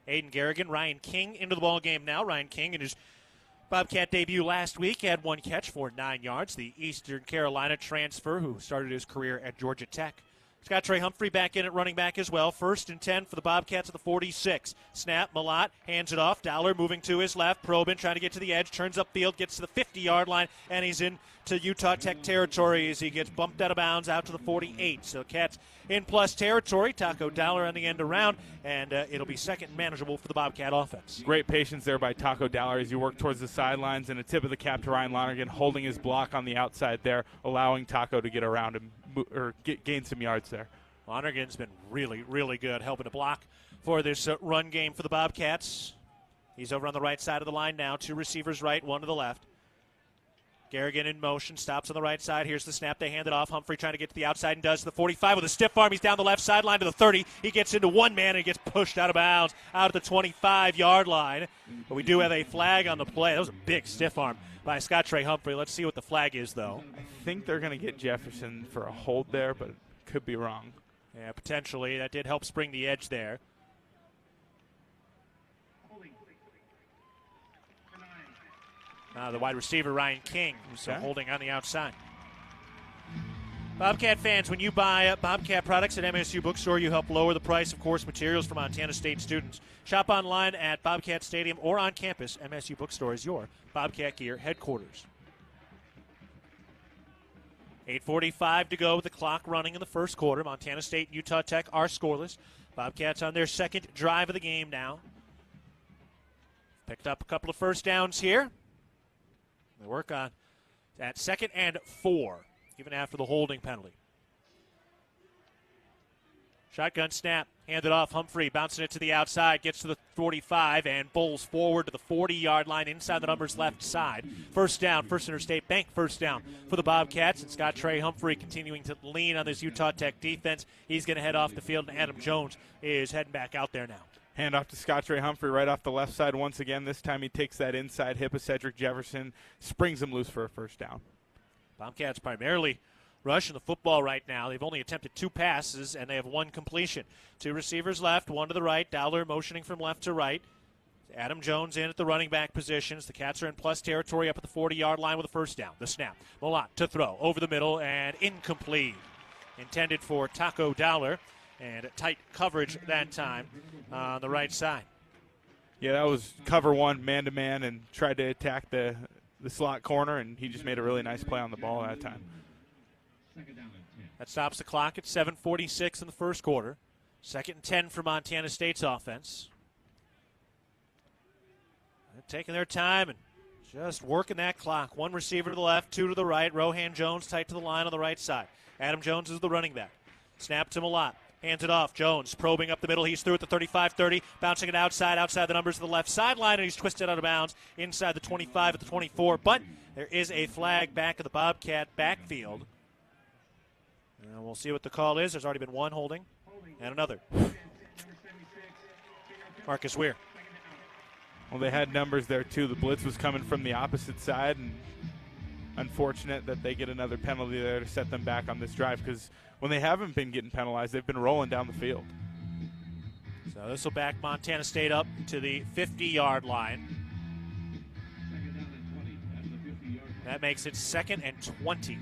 Aiden Garrigan, Ryan King into the ball game now. Ryan King in his Bobcat debut last week had 1 catch for 9 yards. The Eastern Carolina transfer who started his career at Georgia Tech. Scott Trey Humphrey back in at running back as well. 1st and 10 for the Bobcats at the 46. Snap, Millott hands it off. Dowler moving to his left. Probin trying to get to the edge. Turns upfield, gets to the 50-yard line, and he's into Utah Tech territory as he gets bumped out of bounds out to the 48. So Cats in plus territory. Taco Dowler on the end around, and it'll be 2nd and manageable for the Bobcat offense. Great patience there by Taco Dowler as you work towards the sidelines, and a tip of the cap to Ryan Lonergan holding his block on the outside there, allowing Taco to get around him or gain some yards there. Lonergan's been really, really good helping to block for this run game for the Bobcats. He's over on the right side of the line now. 2 receivers right, 1 to the left. Garrigan in motion, stops on the right side. Here's the snap. They hand it off. Humphrey trying to get to the outside and does. The 45 with a stiff arm. He's down the left sideline to the 30. He gets into 1 man and gets pushed out of bounds out at the 25-yard line. But we do have a flag on the play. That was a big stiff arm by Scott Trey Humphrey. Let's see what the flag is, though. I think they're going to get Jefferson for a hold there, but could be wrong. Yeah, potentially. That did help spring the edge there. The wide receiver, Ryan King, who's holding on the outside. Bobcat fans, when you buy Bobcat products at MSU Bookstore, you help lower the price of course materials for Montana State students. Shop online at Bobcat Stadium or on campus. MSU Bookstore is your Bobcat gear headquarters. 8:45 to go with the clock running in the first quarter. Montana State and Utah Tech are scoreless. Bobcats on their 2nd drive of the game now. Picked up a couple of first downs here. They work on at 2nd and 4, even after the holding penalty. Shotgun snap, handed off. Humphrey bouncing it to the outside, gets to the 45 and bowls forward to the 40-yard line inside the numbers left side. First down, First Interstate Bank first down for the Bobcats. And Scott Trey Humphrey continuing to lean on this Utah Tech defense. He's going to head off the field, and Adam Jones is heading back out there now. Hand off to Scott Trey Humphrey right off the left side once again. This time he takes that inside hip of Cedric Jefferson, springs him loose for a first down. Bobcats primarily rushing the football right now. They've only attempted 2 passes, and they have 1 completion. 2 receivers left, 1 to the right. Dowler motioning from left to right. Adam Jones in at the running back positions. The Cats are in plus territory up at the 40-yard line with a first down. The snap. Millott to throw. Over the middle and incomplete. Intended for Taco Dowler. And tight coverage that time on the right side. Yeah, that was cover 1, man-to-man, and tried to attack the slot corner, and he just made a really nice play on the ball that time. That stops the clock at 7:46 in the first quarter. 2nd and 10 for Montana State's offense. They're taking their time and Just working that clock. One receiver to the left, two to the right. Rohan Jones tight to the line on the right side. Adam Jones is the running back. Snap to Malott. Hands it off. Jones probing up the middle. He's through at the 35-30, bouncing it outside the numbers of the left sideline, and he's twisted out of bounds inside the 25 at the 24. But there is a flag back at the Bobcat backfield. And we'll see what the call is. There's already been one holding and another. Marcus Weir. Well, they had numbers there, too. The blitz was coming from the opposite side, and unfortunate that they get another penalty there to set them back on this drive, because when they haven't been getting penalized, they've been rolling down the field. So this will back Montana State up to the 50-yard line. That makes it 2nd and 20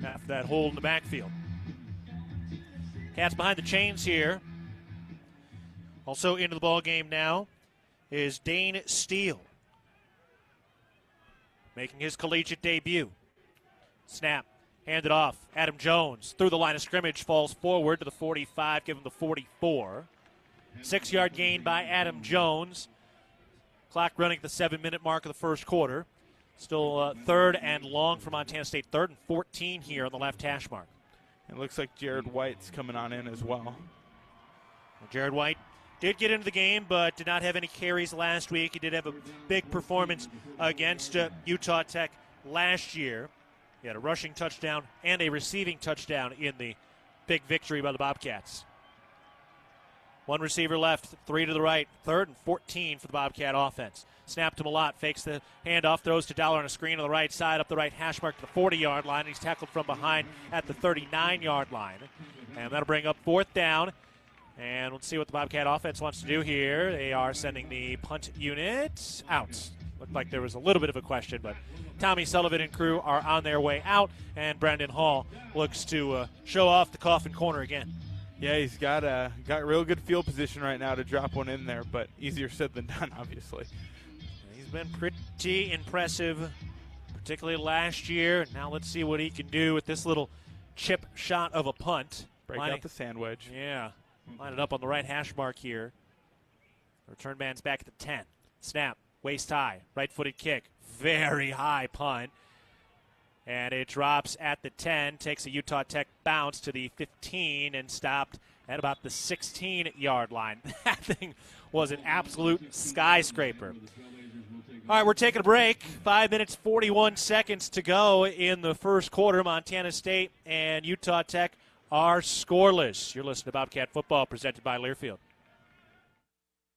after that hold in the backfield. Cats behind the chains here. Also into the ball game now is Dane Steele, making his collegiate debut. Snap. Handed off. Adam Jones through the line of scrimmage, falls forward to the 45, give him the 44. 6-yard gain by Adam Jones. Clock running at the 7-minute mark of the first quarter. Still 3rd and long for Montana State. 3rd and 14 here on the left hash mark. It looks like Jared White's coming on in as well. Jared White did get into the game, but did not have any carries last week. He did have a big performance against Utah Tech last year. He had a rushing touchdown and a receiving touchdown in the big victory by the Bobcats. One receiver left, 3 to the right. 3rd and 14 for the Bobcat offense. Snap to Malott, fakes the handoff, throws to Dollar on a screen on the right side, up the right hash mark to the 40-yard line. He's tackled from behind at the 39-yard line. And that'll bring up 4th down. And let's see what the Bobcat offense wants to do here. They are sending the punt unit out. Looked like there was a little bit of a question, but Tommy Sullivan and crew are on their way out, and Brandon Hall looks to show off the coffin corner again. Yeah, he's got real good field position right now to drop one in there, but easier said than done, obviously. He's been pretty impressive, particularly last year. Now let's see what he can do with this little chip shot of a punt. Break out the sand wedge. Yeah, line it up on the right hash mark here. Return man's back at the 10. Snap, waist high, right-footed kick. Very high punt. And it drops at the 10, takes a Utah Tech bounce to the 15 and stopped at about the 16-yard line. That thing was an absolute skyscraper. All right, we're taking a break. 5 minutes, 41 seconds to go in the first quarter. Montana State and Utah Tech are scoreless. You're listening to Bobcat Football, presented by Learfield.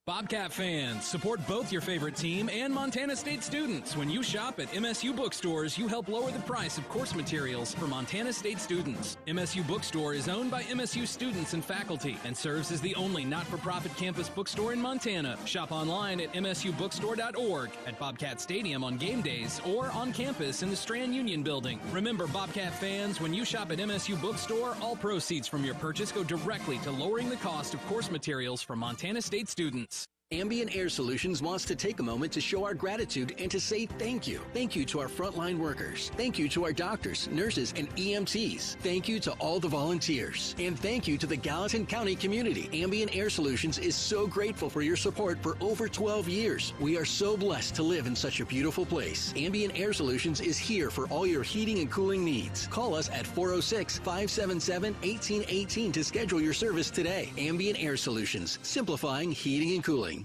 Bobcat fans, support both your favorite team and Montana State students. When you shop at MSU bookstores, you help lower the price of course materials for Montana State students. MSU Bookstore is owned by MSU students and faculty and serves as the only not-for-profit campus bookstore in Montana. Shop online at msubookstore.org, at Bobcat Stadium on game days, or on campus in the Strand Union building. Remember, Bobcat fans, when you shop at MSU Bookstore, all proceeds from your purchase go directly to lowering the cost of course materials for Montana State students. Ambient Air Solutions wants to take a moment to show our gratitude and to say thank you. Thank you to our frontline workers. Thank you to our doctors, nurses, and EMTs. Thank you to all the volunteers. And thank you to the Gallatin County community. Ambient Air Solutions is so grateful for your support for over 12 years. We are so blessed to live in such a beautiful place. Ambient Air Solutions is here for all your heating and cooling needs. Call us at 406-577-1818 to schedule your service today. Ambient Air Solutions, simplifying heating and cooling.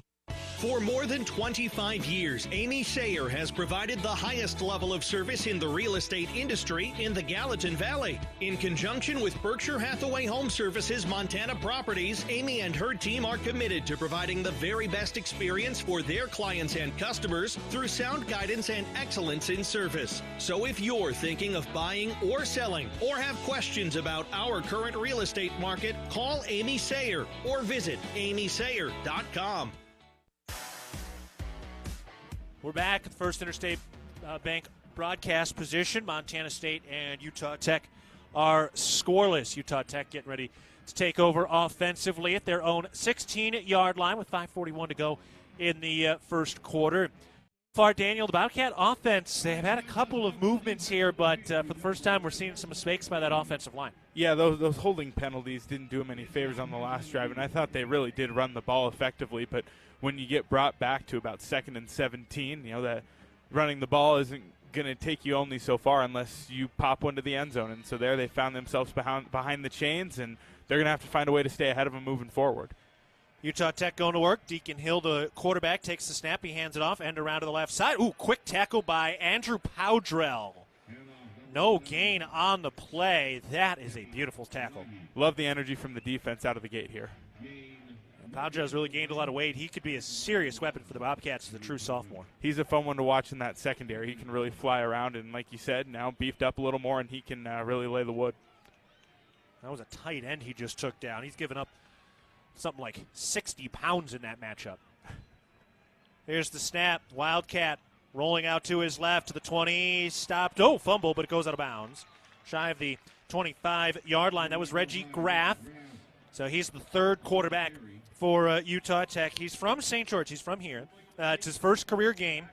For more than 25 years, Amy Sayer has provided the highest level of service in the real estate industry in the Gallatin Valley. In conjunction with Berkshire Hathaway Home Services Montana Properties, Amy and her team are committed to providing the very best experience for their clients and customers through sound guidance and excellence in service. So if you're thinking of buying or selling or have questions about our current real estate market, call Amy Sayer or visit amysayer.com. We're back at the First Interstate Bank broadcast position. Montana State and Utah Tech are scoreless. Utah Tech getting ready to take over offensively at their own 16-yard line with 5:41 to go in the first quarter. Far, Daniel, the Bobcat offense, they have had a couple of movements here, but for the first time we're seeing some mistakes by that offensive line. Yeah, those holding penalties didn't do them any favors on the last drive, and I thought they really did run the ball effectively, but when you get brought back to about 2nd and 17, that running the ball isn't going to take you only so far unless you pop one to the end zone. And so there they found themselves behind the chains, and they're going to have to find a way to stay ahead of them moving forward. Utah Tech going to work. Deacon Hill, the quarterback, takes the snap. He hands it off, end around to the left side. Ooh, quick tackle by Andrew Powdrell. No gain on the play. That is a beautiful tackle. Love the energy from the defense out of the gate here. Powdrell's really gained a lot of weight. He could be a serious weapon for the Bobcats as a true sophomore. He's a fun one to watch in that secondary. He can really fly around, and like you said, now beefed up a little more, and he can really lay the wood. That was a tight end he just took down. He's given up something like 60 pounds in that matchup. Here's the snap. Wildcat rolling out to his left to the 20. Stopped. Oh, fumble, but it goes out of bounds. Shy of the 25-yard line. That was Reggie Graff. So he's the third quarterback for Utah Tech. He's from St. George. He's from here. It's his first career game.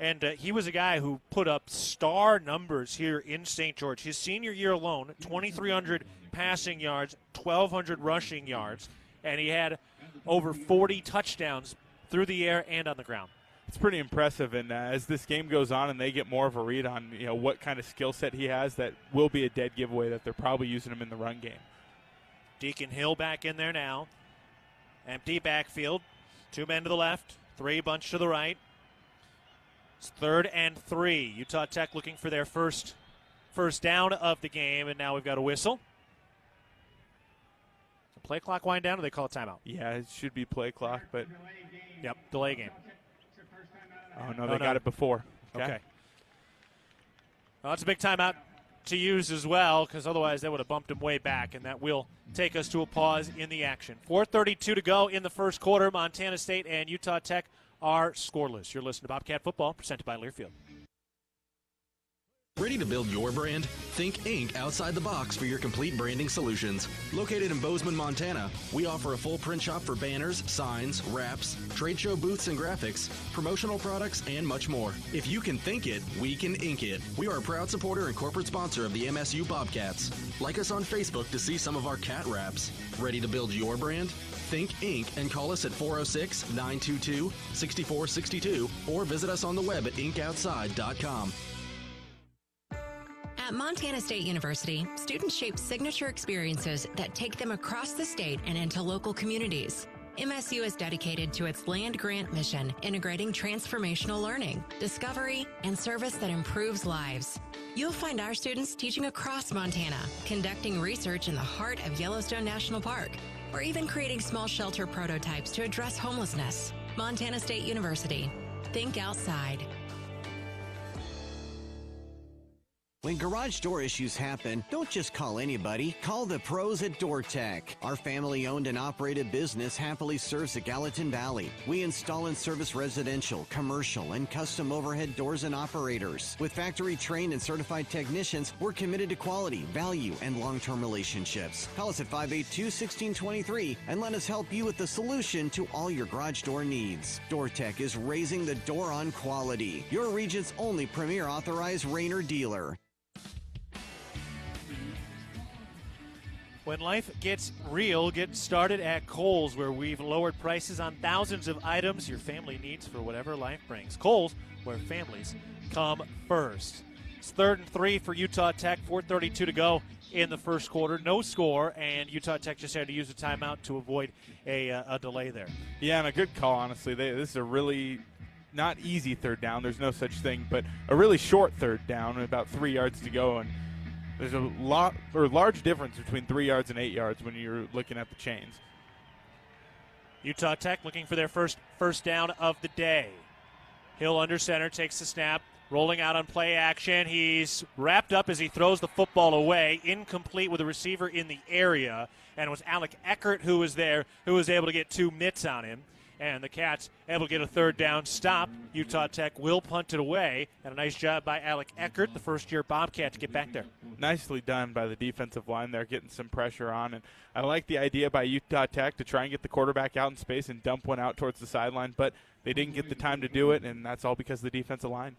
And he was a guy who put up star numbers here in St. George. His senior year alone, 2,300 passing yards, 1,200 rushing yards, and he had over 40 touchdowns through the air and on the ground. It's pretty impressive, and as this game goes on and they get more of a read on what kind of skill set he has, that will be a dead giveaway that they're probably using him in the run game. Deacon Hill back in there now. Empty backfield. 2 men to the left, 3 bunch to the right. It's 3rd and 3. Utah Tech looking for their first down of the game, and now we've got a whistle. The play clock wind down, or they call a timeout? Yeah, it should be play clock, but... Yep, delay game. Oh, no, they got it before. Okay. Well, that's a big timeout to use as well, because otherwise they would have bumped him way back, and that will take us to a pause in the action. 4:32 to go in the first quarter. Montana State and Utah Tech are scoreless. You're listening to Bobcat Football, presented by Learfield. Ready to build your brand? Think Inc. outside the box for your complete branding solutions. Located in Bozeman, Montana, we offer a full print shop for banners, signs, wraps, trade show booths and graphics, promotional products, and much more. If you can think it, we can ink it. We are a proud supporter and corporate sponsor of the MSU Bobcats. Like us on Facebook to see some of our cat wraps. Ready to build your brand? Think Inc. and call us at 406-922-6462 or visit us on the web at inkoutside.com. At Montana State University, students shape signature experiences that take them across the state and into local communities. MSU is dedicated to its land-grant mission, integrating transformational learning, discovery, and service that improves lives. You'll find our students teaching across Montana, conducting research in the heart of Yellowstone National Park, or even creating small shelter prototypes to address homelessness. Montana State University. Think outside. When garage door issues happen, don't just call anybody. Call the pros at DoorTech. Our family-owned and operated business happily serves the Gallatin Valley. We install and service residential, commercial, and custom overhead doors and operators. With factory-trained and certified technicians, we're committed to quality, value, and long-term relationships. Call us at 582-1623 and let us help you with the solution to all your garage door needs. DoorTech is raising the door on quality. Your region's only premier authorized Rainer dealer. When life gets real, get started at Kohl's, where we've lowered prices on thousands of items your family needs for whatever life brings. Kohl's, where families come first. It's 3rd and 3 for Utah Tech, 4:32 to go in the first quarter. No score, and Utah Tech just had to use a timeout to avoid a delay there. Yeah, and a good call, honestly. This is a really not easy 3rd down. There's no such thing, but a really short 3rd down, about 3 yards to go, and there's a large difference between 3 yards and 8 yards when you're looking at the chains. Utah Tech looking for their first down of the day. Hill under center, takes the snap, rolling out on play action. He's wrapped up as he throws the football away, incomplete with a receiver in the area, and it was Alec Eckert who was there, who was able to get 2 mitts on him. And the Cats able to get a 3rd down stop. Utah Tech will punt it away. And a nice job by Alec Eckert, the first-year Bobcat, to get back there. Nicely done by the defensive line there, getting some pressure on. And I like the idea by Utah Tech to try and get the quarterback out in space and dump one out towards the sideline. But they didn't get the time to do it, and that's all because of the defensive line.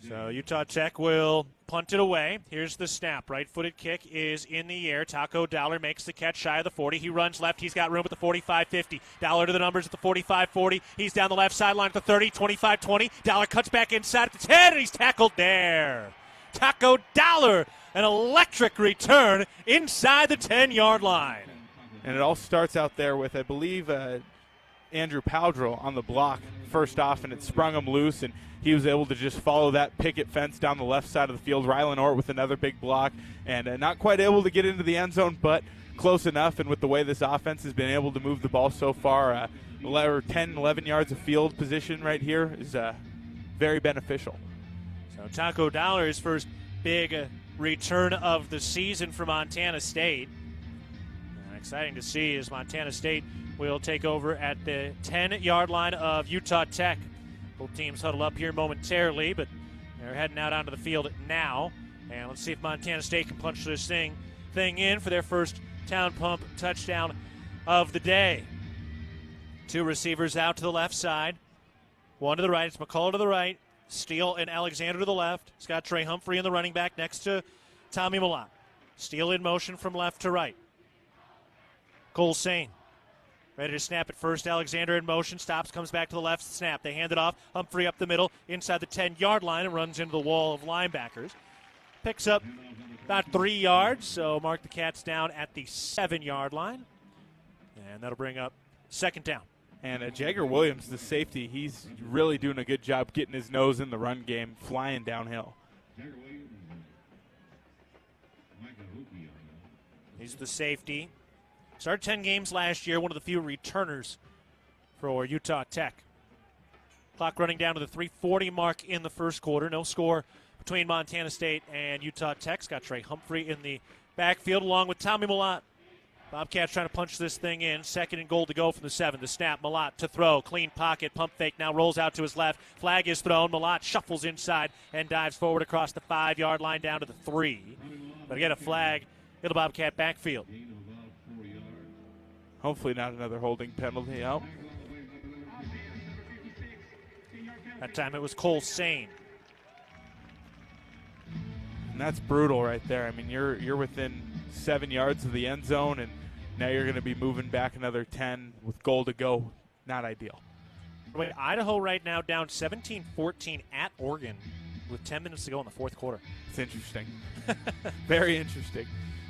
So Utah Tech will punt it away. Here's the snap. Right-footed kick is in the air. Taco Dollar makes the catch shy of the 40. He runs left. He's got room at the 45-50. Dollar to the numbers at the 45-40. He's down the left sideline at the 30, 25-20. Dollar cuts back inside at the 10, and he's tackled there. Taco Dollar, an electric return inside the 10-yard line. And it all starts out there with, I believe, Andrew Powdrill on the block first off, and it sprung him loose, and he was able to just follow that picket fence down the left side of the field. Rylan Ort with another big block, and not quite able to get into the end zone, but close enough. And with the way this offense has been able to move the ball so far, 10, 11 yards of field position right here is very beneficial. So Taco Dollar's first big return of the season for Montana State. And exciting to see as Montana State will take over at the 10-yard line of Utah Tech. Both teams huddle up here momentarily, but they're heading out onto the field now. And let's see if Montana State can punch this thing in for their first town pump touchdown of the day. Two receivers out to the left side. One to the right. It's McCullough to the right. Steele and Alexander to the left. He's got Trey Humphrey in the running back next to Tommy Malott. Steele in motion from left to right. Cole Sane ready to snap at first. Alexander in motion. Stops, comes back to the left. Snap. They hand it off. Humphrey up the middle inside the 10-yard line and runs into the wall of linebackers. Picks up about 3 yards, so mark the Cats down at the 7-yard line. And that'll bring up second down. And Jagger Williams, the safety, he's really doing a good job getting his nose in the run game, flying downhill. He's the safety. Started 10 games last year, one of the few returners for Utah Tech. Clock running down to the 3:40 mark in the first quarter. No score between Montana State and Utah Tech. Got Trey Humphrey in the backfield along with Tommy Malott. Bobcats trying to punch this thing in. Second and goal to go from the 7. The snap, Malott to throw. Clean pocket, pump fake, now rolls out to his left. Flag is thrown. Malott shuffles inside and dives forward across the 5-yard line down to the 3. But again, a flag in the Bobcat backfield. Hopefully not another holding penalty out. That time it was Cole Sane. And that's brutal right there. I mean, you're within 7 yards of the end zone, and now you're going to be moving back another 10 with goal to go. Not ideal. Wait, Idaho right now down 17-14 at Oregon with 10 minutes to go in the fourth quarter. It's interesting. Very interesting.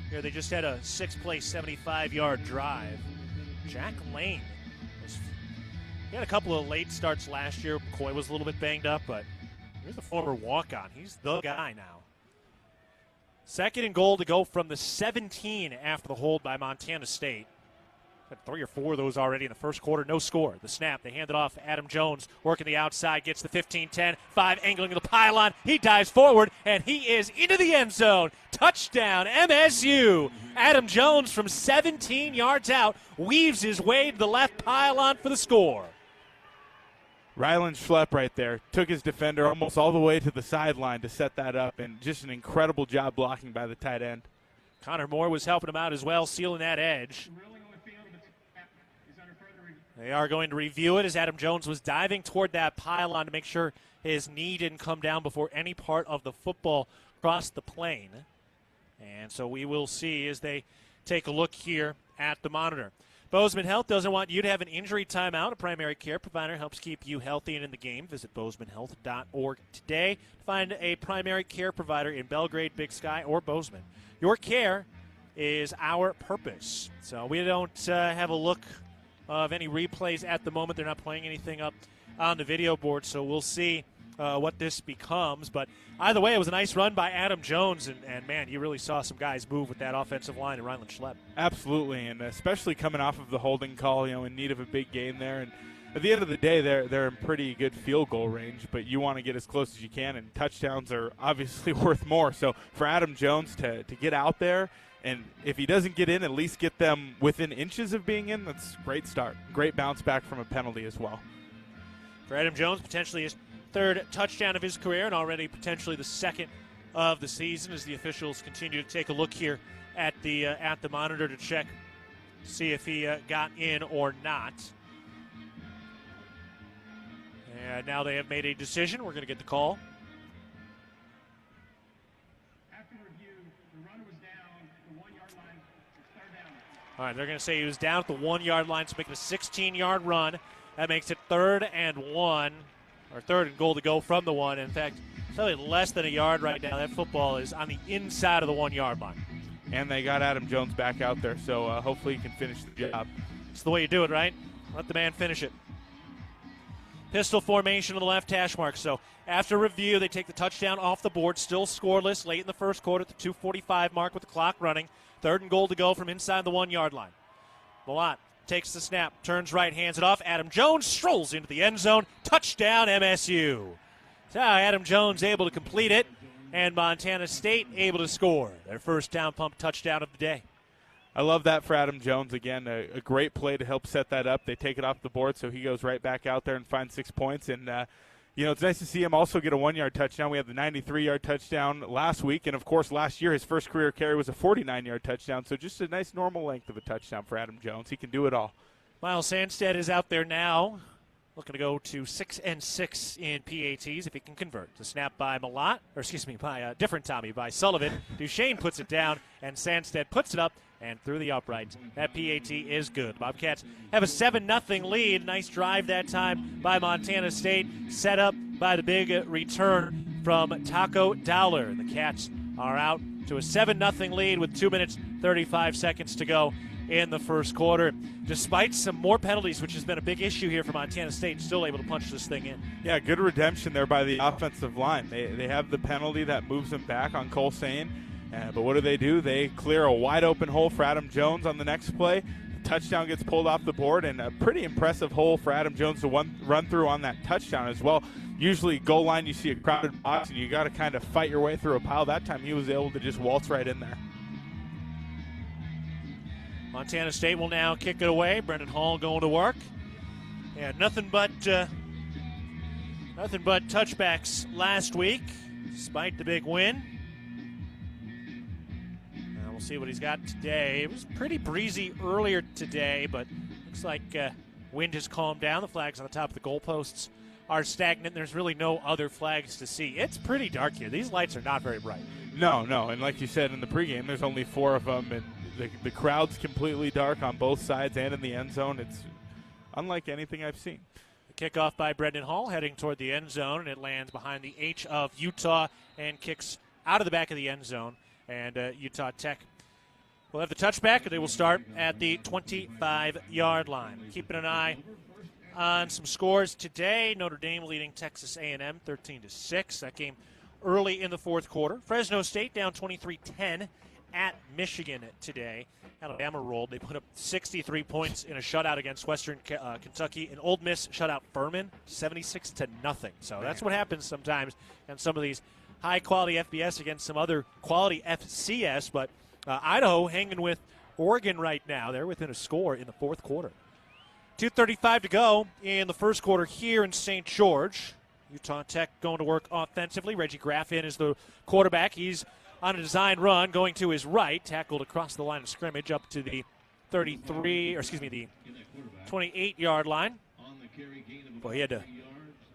Here they just had a 6-play, 75-yard drive. Jack Lane he had a couple of late starts last year. Coy was a little bit banged up, but here's a former walk-on. He's the guy now. Second and goal to go from the 17 after the hold by Montana State. Had 3 or 4 of those already in the first quarter. No score. The snap. They hand it off. Adam Jones working the outside. Gets the 15-10. 5 angling to the pylon. He dives forward, and he is into the end zone. Touchdown, MSU. Adam Jones from 17 yards out weaves his way to the left pylon for the score. Rylan Schlepp right there took his defender almost all the way to the sideline to set that up, and just an incredible job blocking by the tight end. Connor Moore was helping him out as well, sealing that edge. They are going to review it as Adam Jones was diving toward that pylon to make sure his knee didn't come down before any part of the football crossed the plane. And so we will see as they take a look here at the monitor. Bozeman Health doesn't want you to have an injury timeout. A primary care provider helps keep you healthy and in the game. Visit bozemanhealth.org today to find a primary care provider in Belgrade, Big Sky, or Bozeman. Your care is our purpose. So we don't have a look of any replays at the moment. They're not playing anything up on the video board, so we'll see what this becomes. But either way, it was a nice run by Adam Jones, and man, you really saw some guys move with that offensive line and Rylan Schlepp. Absolutely, and especially coming off of the holding call, in need of a big gain there. And at the end of the day, they're in pretty good field goal range, but you want to get as close as you can, and touchdowns are obviously worth more. So for Adam Jones to get out there, and if he doesn't get in, at least get them within inches of being in, that's a great start. Great bounce back from a penalty as well. For Adam Jones, potentially his third touchdown of his career and already potentially the second of the season as the officials continue to take a look here at the monitor to check, see if he got in or not. And now they have made a decision. We're going to get the call All right, they're going to say he was down at the 1-yard line, so making a 16-yard run. That makes it 3rd and 1, or 3rd and goal to go from the 1. In fact, it's only less than a yard right now. That football is on the inside of the 1-yard line. And they got Adam Jones back out there, so hopefully he can finish the job. It's the way you do it, right? Let the man finish it. Pistol formation on the left hash mark. So after review, they take the touchdown off the board. Still scoreless late in the first quarter at the 2:45 mark with the clock running. 3rd and goal to go from inside the 1-yard line. Malott takes the snap, turns right, hands it off. Adam Jones strolls into the end zone. Touchdown, MSU. So Adam Jones able to complete it, and Montana State able to score their first down pump touchdown of the day. I love that for Adam Jones. Again, a great play to help set that up. They take it off the board, so he goes right back out there and finds 6 points. And, it's nice to see him also get a 1-yard touchdown. We had the 93-yard touchdown last week. And, of course, last year his first career carry was a 49-yard touchdown. So just a nice normal length of a touchdown for Adam Jones. He can do it all. Miles Sandstead is out there now, looking to go to 6-6 in PATs if he can convert. The snap by Malott, by a different Tommy, by Sullivan. Duchesne puts it down, and Sandstead puts it up and through the uprights. That PAT is good. Bobcats have a 7-0 lead. Nice drive that time by Montana State, set up by the big return from Taco Dowler. The Cats are out to a 7-0 lead with 2 minutes, 35 seconds to go in the first quarter. Despite some more penalties, which has been a big issue here for Montana State, still able to punch this thing in. Yeah, good redemption there by the offensive line. They have the penalty that moves them back on Cole Sane. But what do? They clear a wide-open hole for Adam Jones on the next play. The touchdown gets pulled off the board, and a pretty impressive hole for Adam Jones to run through on that touchdown as well. Usually goal line, you see a crowded box, and you got to kind of fight your way through a pile. That time he was able to just waltz right in there. Montana State will now kick it away. Brendan Hall going to work. And nothing but touchbacks last week, despite the big win. We'll see what he's got today. It was pretty breezy earlier today, but looks like wind has calmed down. The flags on the top of the goalposts are stagnant. There's really no other flags to see. It's pretty dark here. These lights are not very bright. No, and like you said in the pregame, there's only 4 of them, and the crowd's completely dark on both sides and in the end zone. It's unlike anything I've seen. The kickoff by Brendan Hall heading toward the end zone, and it lands behind the H of Utah and kicks out of the back of the end zone. And Utah Tech will have the touchback, and they will start at the 25-yard line. Keeping an eye on some scores today. Notre Dame leading Texas A&M 13-6. That game early in the fourth quarter. Fresno State down 23-10 at Michigan today. Alabama rolled. They put up 63 points in a shutout against Western Kentucky. And Ole Miss shut out Furman 76-0. So that's what happens sometimes in some of these high-quality FBS against some other quality FCS. But Idaho hanging with Oregon right now. They're within a score in the fourth quarter. 2:35 to go in the first quarter here in St. George. Utah Tech going to work offensively. Reggie Graffin is the quarterback. He's on a design run going to his right, tackled across the line of scrimmage up to the the 28-yard line. Boy, he had to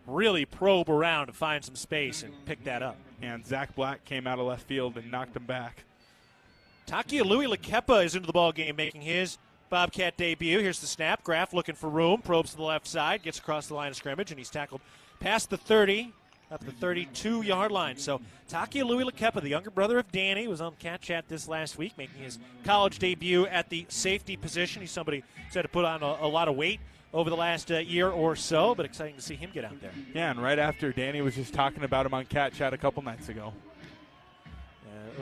really probe around to find some space and pick that up. And Zach Black came out of left field and knocked him back. Takialui Lekepa is into the ball game, making his Bobcat debut. Here's the snap. Graff looking for room, probes to the left side, gets across the line of scrimmage, and he's tackled past the 30, up the 32-yard line. So Takialui Lekepa, the younger brother of Danny, was on Cat Chat this last week, making his college debut at the safety position. He's somebody who's had to put on a lot of weight over the last year or so, but exciting to see him get out there. Yeah, and right after Danny was just talking about him on Cat Chat a couple nights ago.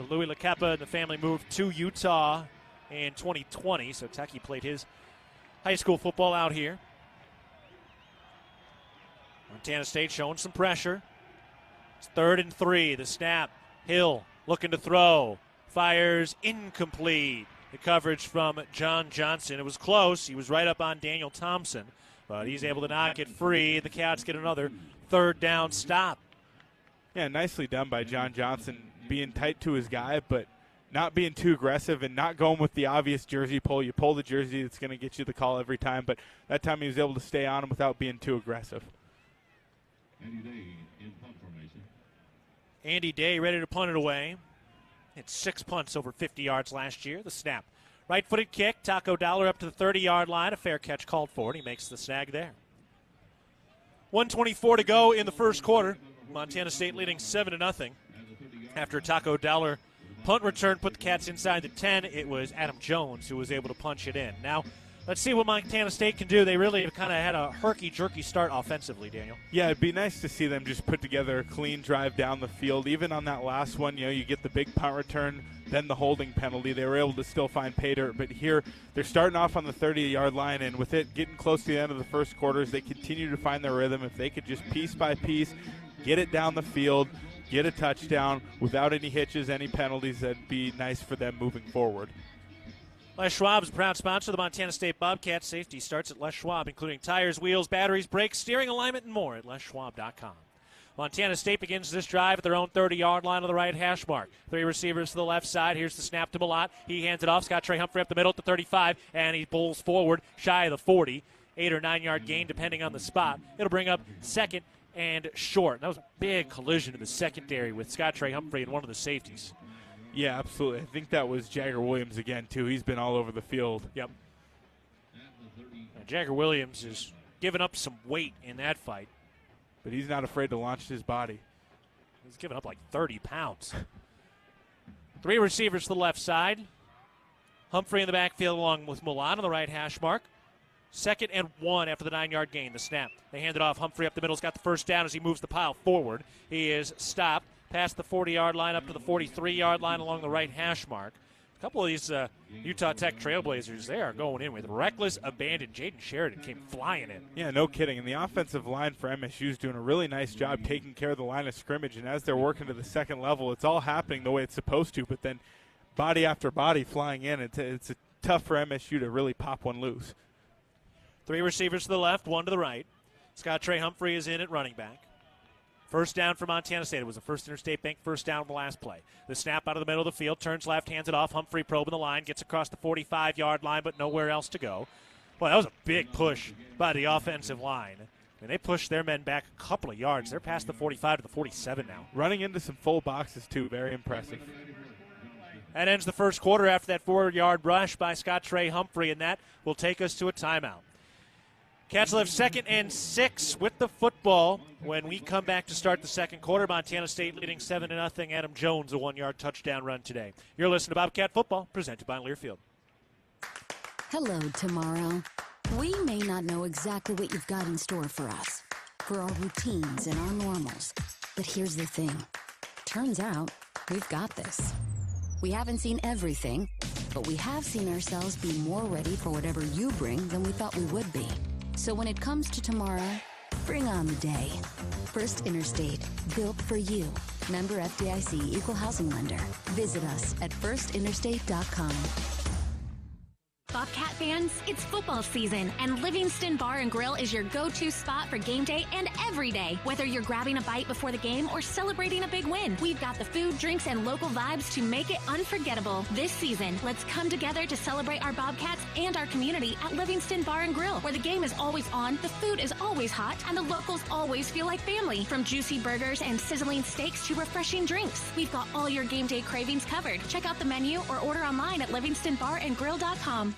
Louis Lekepa and the family moved to Utah in 2020, so Taki played his high school football out here. Montana State showing some pressure. It's 3rd and 3. The snap. Hill looking to throw. Fires incomplete. The coverage from John Johnson. It was close. He was right up on Daniel Thompson, but he's able to knock it free. The Cats get another 3rd down stop. Yeah, nicely done by John Johnson, being tight to his guy, but not being too aggressive and not going with the obvious jersey pull. You pull the jersey, it's going to get you the call every time, but that time he was able to stay on him without being too aggressive. Andy Day ready to punt it away. Hit 6 punts over 50 yards last year. The snap Right-footed kick, Taco Dollar up to the 30-yard line. A fair catch called for it. He makes the snag there. 1:24 to go in the first quarter. Montana State leading 7-0 after Taco Dollar punt return put the Cats inside the 10. It was Adam Jones who was able to punch it in. Now, let's see what Montana State can do. They really have kind of had a herky-jerky start offensively, Daniel. Yeah, it'd be nice to see them just put together a clean drive down the field. Even on that last one, you get the big punt return, then the holding penalty. They were able to still find pay dirt, but here they're starting off on the 30-yard line, and with it getting close to the end of the first quarters, they continue to find their rhythm. If they could just piece by piece get it down the field, get a touchdown without any hitches, any penalties, that'd be nice for them moving forward. Les Schwab is a proud sponsor of the Montana State Bobcats. Safety starts at Les Schwab, including tires, wheels, batteries, brakes, steering alignment, and more at leschwab.com. Montana State begins this drive at their own 30-yard line on the right hash mark. 3 receivers to the left side. Here's the snap to Malott. He hands it off. Scott Trey Humphrey up the middle at the 35, and he pulls forward shy of the 40. 8 or 9 yard gain depending on the spot. It'll bring up second and short. That was a big collision in the secondary with Scott Trey Humphrey and one of the safeties. Yeah, absolutely. I think that was Jagger Williams again, too. He's been all over the field. Yep. Now, Jagger Williams is giving up some weight in that fight. But he's not afraid to launch his body. He's giving up like 30 pounds. 3 receivers to the left side. Humphrey in the backfield along with Malott on the right hash mark. 2nd and 1 after the 9-yard gain. The snap. They hand it off. Humphrey up the middle. He's got the first down as he moves the pile forward. He is stopped past the 40-yard line up to the 43-yard line along the right hash mark. A couple of these Utah Tech Trailblazers, they are going in with reckless abandon. Jaden Sheridan came flying in. Yeah, no kidding. And the offensive line for MSU is doing a really nice job taking care of the line of scrimmage. And as they're working to the second level, it's all happening the way it's supposed to. But then body after body flying in, it's tough for MSU to really pop one loose. 3 receivers to the left, 1 to the right. Scott Trey Humphrey is in at running back. First down for Montana State. It was a First Interstate Bank first down on the last play. The snap out of the middle of the field, turns left, hands it off. Humphrey probing the line, gets across the 45-yard line, but nowhere else to go. Boy, that was a big push by the offensive line. And they pushed their men back a couple of yards. They're past the 45 to the 47 now. Running into some full boxes, too. Very impressive. That ends the first quarter after that 4-yard rush by Scott Trey Humphrey, and that will take us to a timeout. Cats left 2nd and 6 with the football. When we come back to start the second quarter, Montana State leading 7-0. Adam Jones, a 1-yard touchdown run today. You're listening to Bobcat Football, presented by Learfield. Hello, tomorrow. We may not know exactly what you've got in store for us, for our routines and our normals. But here's the thing. Turns out, we've got this. We haven't seen everything, but we have seen ourselves be more ready for whatever you bring than we thought we would be. So when it comes to tomorrow, bring on the day. First Interstate, built for you. Member FDIC, Equal Housing Lender. Visit us at firstinterstate.com. Bobcat fans, it's football season, and Livingston Bar and Grill is your go-to spot for game day and every day. Whether you're grabbing a bite before the game or celebrating a big win, we've got the food, drinks, and local vibes to make it unforgettable. This season, let's come together to celebrate our Bobcats and our community at Livingston Bar and Grill, where the game is always on, the food is always hot, and the locals always feel like family. From juicy burgers and sizzling steaks to refreshing drinks, we've got all your game day cravings covered. Check out the menu or order online at livingstonbarandgrill.com.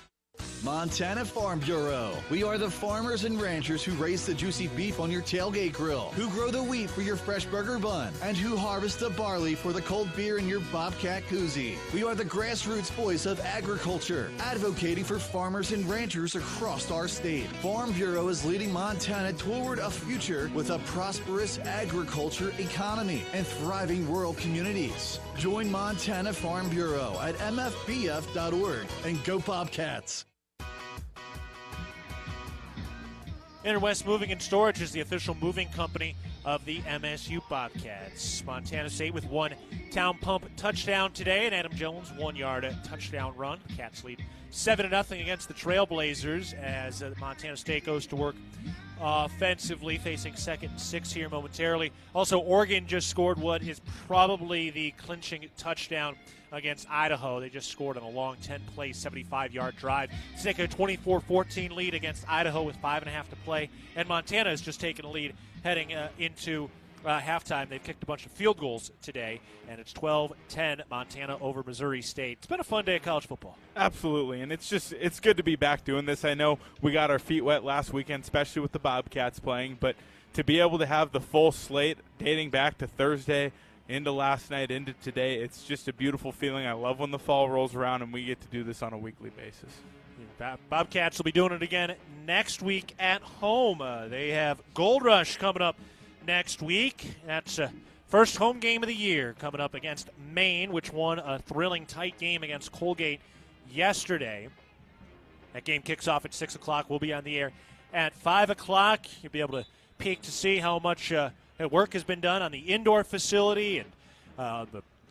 Montana Farm Bureau. We are the farmers and ranchers who raise the juicy beef on your tailgate grill, who grow the wheat for your fresh burger bun, and who harvest the barley for the cold beer in your Bobcat koozie. We are the grassroots voice of agriculture, advocating for farmers and ranchers across our state. Farm Bureau is leading Montana toward a future with a prosperous agriculture economy and thriving rural communities. Join Montana Farm Bureau at mfbf.org and go Bobcats. Interwest Moving and Storage is the official moving company of the MSU Bobcats. Montana State with 1 Town Pump touchdown today, and Adam Jones 1-yard touchdown run. Cats lead 7-0 against the Trailblazers as Montana State goes to work offensively, facing 2nd and 6 here momentarily. Also, Oregon just scored what is probably the clinching touchdown against Idaho. They just scored on a long 10-play, 75-yard drive to take a 24-14 lead against Idaho with 5.5 to play. And Montana has just taken a lead heading into halftime. They've kicked a bunch of field goals today, and it's 12-10 Montana over Missouri State. It's been a fun day of college football. Absolutely, and it's good to be back doing this. I know we got our feet wet last weekend, especially with the Bobcats playing, but to be able to have the full slate dating back to Thursday, into last night, into today, it's just a beautiful feeling. I love when the fall rolls around and we get to do this on a weekly basis. Bobcats will be doing it again next week at home. They have Gold Rush coming up next week. That's first home game of the year coming up against Maine, which won a thrilling tight game against Colgate yesterday. That game kicks off at 6 o'clock. We'll be on the air at 5 o'clock. You'll be able to peek to see how much work has been done on the indoor facility, and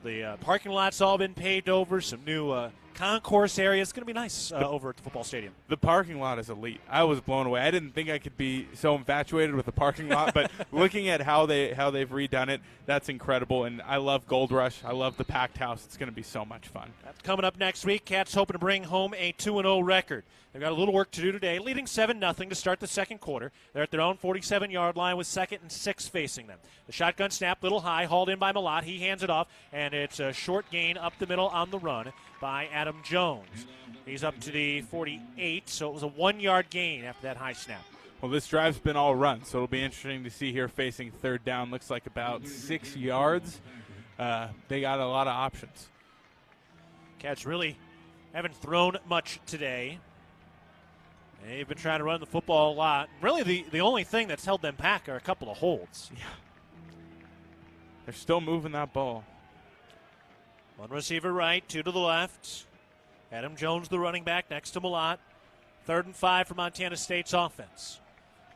the parking lot's all been paved over, some new concourse areas. It's going to be nice over at the football stadium. The parking lot is elite. I was blown away. I didn't think I could be so infatuated with the parking lot, but looking at how they've redone it, that's incredible. And I love Gold Rush. I love the packed house. It's going to be so much fun. That's coming up next week. Cats hoping to bring home a 2-0 record. They've got a little work to do today, leading 7-0 to start the second quarter. They're at their own 47-yard line with 2nd and 6 facing them. The shotgun snap, little high, hauled in by Malott. He hands it off, and it's a short gain up the middle on the run by Adam Jones. He's up to the 48, so it was a 1-yard gain after that high snap. Well, this drive's been all run, so it'll be interesting to see here facing third down. Looks like about 6 yards. They got a lot of options. Cats really haven't thrown much today. They've been trying to run the football a lot. Really, the only thing that's held them back are a couple of holds. Yeah. They're still moving that ball. One receiver right, 2 to the left. Adam Jones, the running back, next to Malott. 3rd and 5 for Montana State's offense.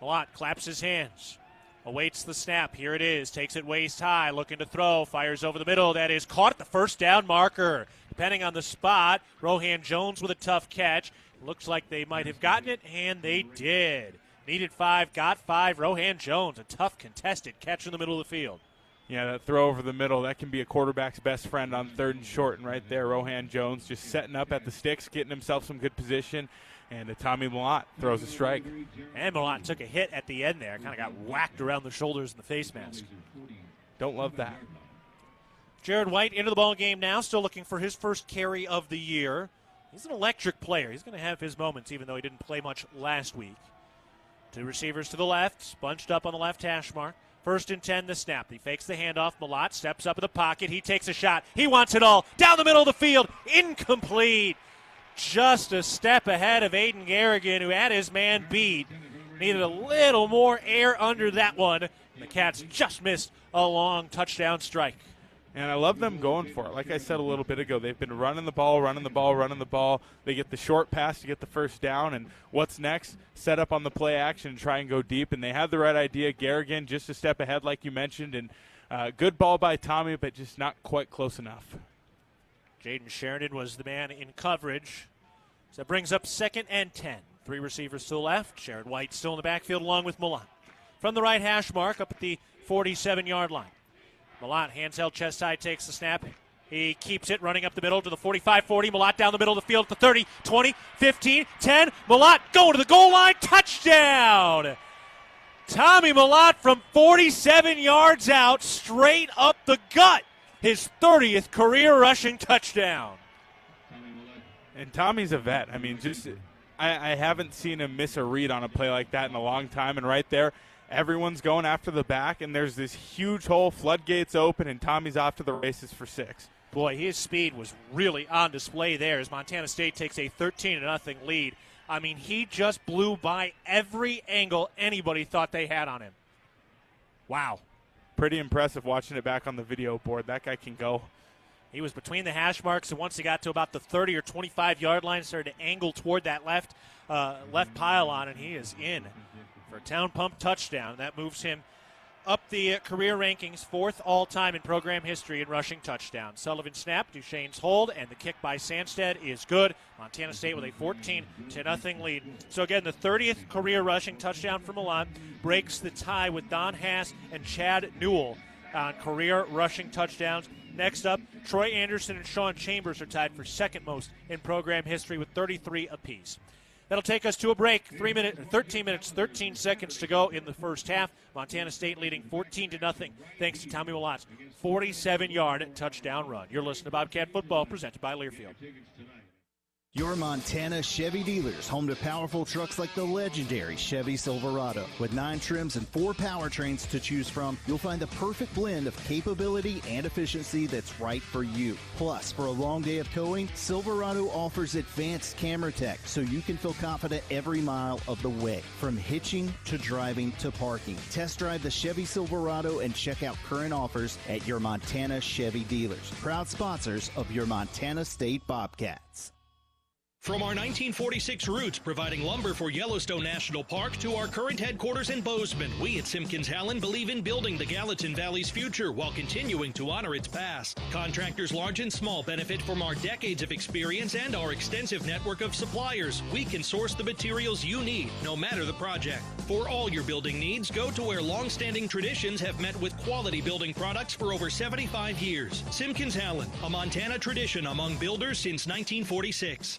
Malott claps his hands, awaits the snap. Here it is, takes it waist high, looking to throw, fires over the middle. That is caught at the first down marker. Depending on the spot, Rohan Jones with a tough catch. Looks like they might have gotten it, and they did. Needed 5, got 5. Rohan Jones, a tough contested catch in the middle of the field. Yeah, that throw over the middle, that can be a quarterback's best friend on 3rd and short. And right there, Rohan Jones just setting up at the sticks, getting himself some good position. And Tommy Malott throws a strike. And Malott took a hit at the end there. Kind of got whacked around the shoulders and the face mask. Don't love that. Jared White into the ball game now, still looking for his first carry of the year. He's an electric player. He's going to have his moments, even though he didn't play much last week. 2 receivers to the left, bunched up on the left hash mark. 1st and 10, the snap. He fakes the handoff. Malott steps up in the pocket. He takes a shot. He wants it all. Down the middle of the field. Incomplete. Just a step ahead of Aiden Garrigan, who had his man beat. Needed a little more air under that one. And the Cats just missed a long touchdown strike. And I love them going for it. Like I said a little bit ago, they've been running the ball. They get the short pass to get the first down. And what's next? Set up on the play action and try and go deep. And they had the right idea. Garrigan just a step ahead, like you mentioned. And good ball by Tommy, but just not quite close enough. Jaden Sheridan was the man in coverage. So that brings up 2nd and 10. 3 receivers to the left. Jared White still in the backfield along with Malott. From the right hash mark up at the 47-yard line. Malott, hands held chest high, takes the snap. He keeps it, running up the middle to the 45-40. Malott down the middle of the field to 30, 20, 15, 10. Malott going to the goal line. Touchdown! Tommy Malott from 47 yards out, straight up the gut. His 30th career rushing touchdown. And Tommy's a vet. I mean, I haven't seen him miss a read on a play like that in a long time. And right there, everyone's going after the back, and there's this huge hole, floodgates open, and Tommy's off to the races for 6. Boy, his speed was really on display there as Montana State takes a 13-0 lead. I mean, he just blew by every angle anybody thought they had on him. Wow. Pretty impressive watching it back on the video board. That guy can go. He was between the hash marks, and once he got to about the 30 or 25-yard line, started to angle toward that left pylon, and he is in for a town pump touchdown. That moves him up the career rankings, 4th all-time in program history in rushing touchdown. Sullivan snap, Duchesne's hold, and the kick by Sandsted is good. Montana State with a 14-0 lead. So again, the 30th career rushing touchdown for Milan breaks the tie with Don Hass and Chad Newell on career rushing touchdowns. Next up, Troy Anderson and Sean Chambers are tied for 2nd most in program history with 33 apiece. That'll take us to a break. 13 minutes, 13 seconds to go in the first half. Montana State leading 14-0 thanks to Tommy Malot's 47-yard touchdown run. You're listening to Bobcat Football presented by Learfield. Your Montana Chevy dealers, home to powerful trucks like the legendary Chevy Silverado. With 9 trims and 4 powertrains to choose from, you'll find the perfect blend of capability and efficiency that's right for you. Plus, for a long day of towing, Silverado offers advanced camera tech so you can feel confident every mile of the way. From hitching to driving to parking. Test drive the Chevy Silverado and check out current offers at your Montana Chevy dealers. Proud sponsors of your Montana State Bobcats. From our 1946 roots providing lumber for Yellowstone National Park to our current headquarters in Bozeman, we at Simpkins-Hallen believe in building the Gallatin Valley's future while continuing to honor its past. Contractors large and small benefit from our decades of experience and our extensive network of suppliers. We can source the materials you need, no matter the project. For all your building needs, go to where long-standing traditions have met with quality building products for over 75 years. Simpkins-Hallen, a Montana tradition among builders since 1946.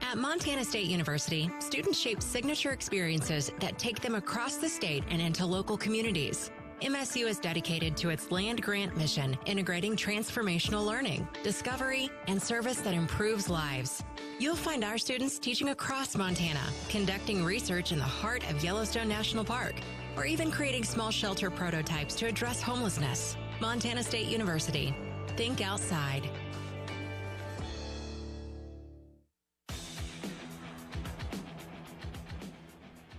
At Montana State University, students shape signature experiences that take them across the state and into local communities. MSU is dedicated to its land-grant mission, integrating transformational learning, discovery, and service that improves lives. You'll find our students teaching across Montana, conducting research in the heart of Yellowstone National Park, or even creating small shelter prototypes to address homelessness. Montana State University. Think outside.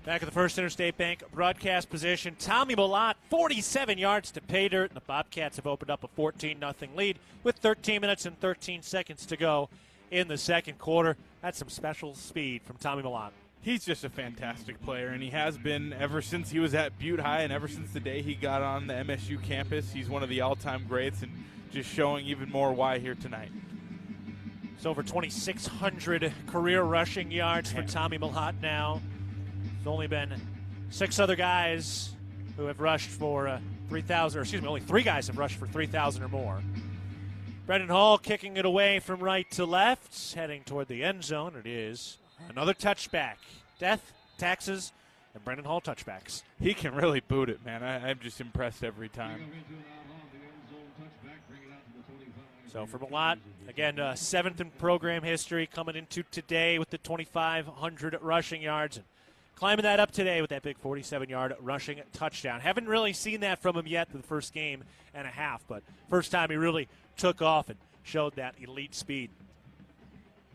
Back at the First Interstate Bank broadcast position, Tommy Malott, 47 yards to pay dirt. And the Bobcats have opened up a 14-0 lead with 13 minutes and 13 seconds to go in the second quarter. That's some special speed from Tommy Malott. He's just a fantastic player, and he has been ever since he was at Butte High and ever since the day he got on the MSU campus. He's one of the all-time greats and just showing even more why here tonight. It's over 2,600 career rushing yards for Tommy Malott now. There's only been 6 other guys who have rushed for 3,000, or excuse me, only 3 guys have rushed for 3,000 or more. Brendan Hall kicking it away from right to left, heading toward the end zone. It is another touchback. Death, taxes, and Brendan Hall touchbacks. He can really boot it, man. I'm just impressed every time. So for Malott, again, 7th in program history, coming into today with the 2,500 rushing yards. And climbing that up today with that big 47-yard rushing touchdown. Haven't really seen that from him yet the first game and a half, but first time he really took off and showed that elite speed.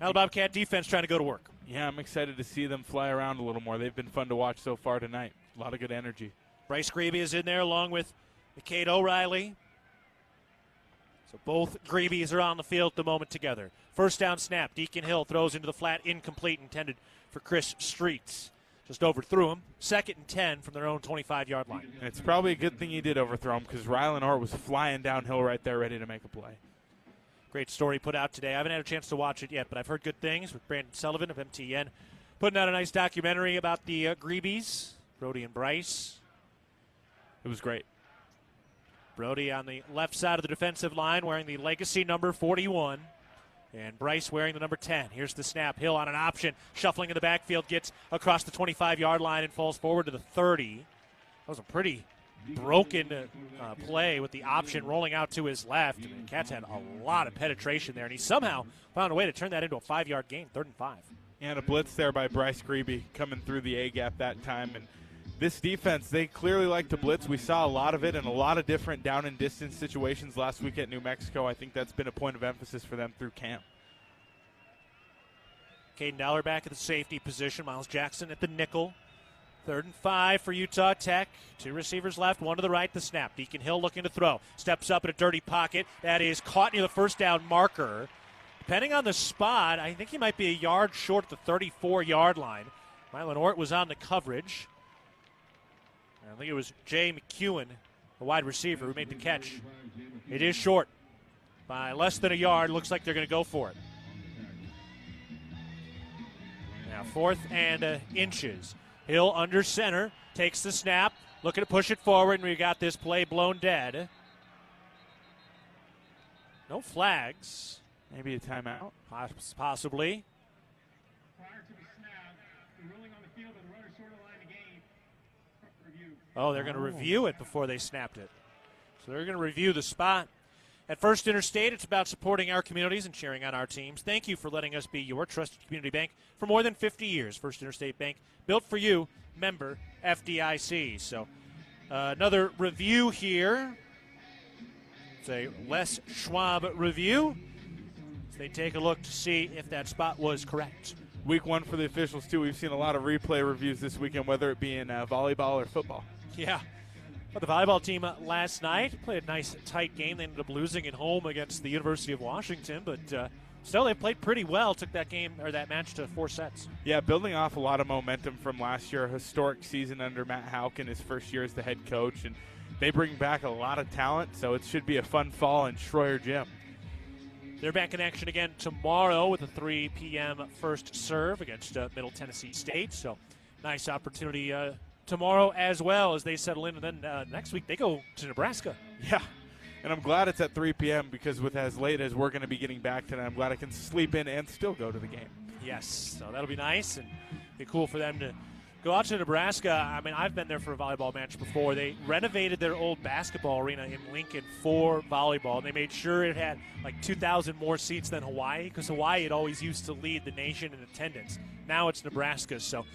Now the Bobcat defense trying to go to work. Yeah, I'm excited to see them fly around a little more. They've been fun to watch so far tonight. A lot of good energy. Bryce Grebe is in there along with McCade O'Reilly. So both Grebies are on the field at the moment together. First down snap. Deacon Hill throws into the flat, incomplete, intended for Chris Streets. Just overthrew him. 2nd and 10 from their own 25-yard line. And it's probably a good thing he did overthrow him because Rylan Orr was flying downhill right there ready to make a play. Great story put out today. I haven't had a chance to watch it yet, but I've heard good things with Brandon Sullivan of MTN. Putting out a nice documentary about the Grebies, Brody and Bryce. It was great. Brody on the left side of the defensive line wearing the legacy number 41. And Bryce wearing the number 10. Here's the snap. Hill on an option. Shuffling in the backfield. Gets across the 25-yard line and falls forward to the 30. That was a pretty broken play with the option rolling out to his left. And the Cats had a lot of penetration there. And he somehow found a way to turn that into a 5-yard gain, 3rd and 5. And a blitz there by Bryce Grebe coming through the A-gap that time. And this defense, they clearly like to blitz. We saw a lot of it in a lot of different down and distance situations last week at New Mexico. I think that's been a point of emphasis for them through camp. Caden Dowler back at the safety position. Miles Jackson at the nickel. 3rd and 5 for Utah Tech. 2 receivers left, 1 to the right, the snap. Deacon Hill looking to throw. Steps up in a dirty pocket. That is caught near the first down marker. Depending on the spot, I think he might be a yard short at the 34-yard line. Rylan Ort was on the coverage. I think it was Jay McEwen, the wide receiver, who made the catch. It is short by less than a yard. Looks like they're going to go for it. Now 4th and inches. Hill under center, takes the snap, looking to push it forward, and we got this play blown dead. No flags. Maybe a timeout. Possibly. Oh, they're going to review it before they snapped it. So they're going to review the spot. At First Interstate, it's about supporting our communities and cheering on our teams. Thank you for letting us be your trusted community bank for more than 50 years. First Interstate Bank, built for you, member FDIC. So another review here. It's a Les Schwab review. So they take a look to see if that spot was correct. Week one for the officials, too. We've seen a lot of replay reviews this weekend, whether it be in volleyball or football. Yeah. But the volleyball team last night played a nice, tight game. They ended up losing at home against the University of Washington, but still they played pretty well. Took that game or that match to 4 sets. Yeah, building off a lot of momentum from last year, a historic season under Matt Houck in his first year as the head coach, and they bring back a lot of talent, so it should be a fun fall in Schroyer Gym. They're back in action again tomorrow with a 3 p.m. first serve against Middle Tennessee State. So nice opportunity tomorrow as well as they settle in. And then next week they go to Nebraska. Yeah, and I'm glad it's at 3 p.m. because with as late as we're going to be getting back tonight, I'm glad I can sleep in and still go to the game. Yes, so that'll be nice and be cool for them to go out to Nebraska. I mean, I've been there for a volleyball match before. They renovated their old basketball arena in Lincoln for volleyball, and they made sure it had like 2,000 more seats than Hawaii, because Hawaii had always used to lead the nation in attendance. Now it's Nebraska. So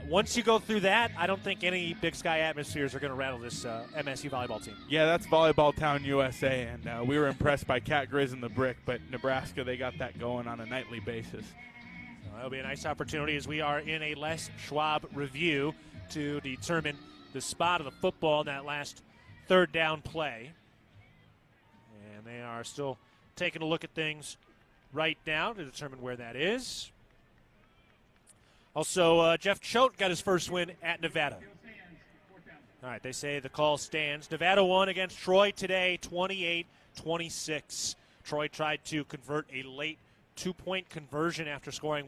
once you go through that, I don't think any Big Sky atmospheres are going to rattle this MSU volleyball team. Yeah, that's Volleyball Town USA, and we were impressed by Cat Grizz and the Brick, but Nebraska, they got that going on a nightly basis. That'll be a nice opportunity as we are in a Les Schwab review to determine the spot of the football in that last third down play. And they are still taking a look at things right now to determine where that is. Also, Jeff Choate got his first win at Nevada. All right, they say the call stands. Nevada won against Troy today, 28-26. Troy tried to convert a late 2-point conversion after scoring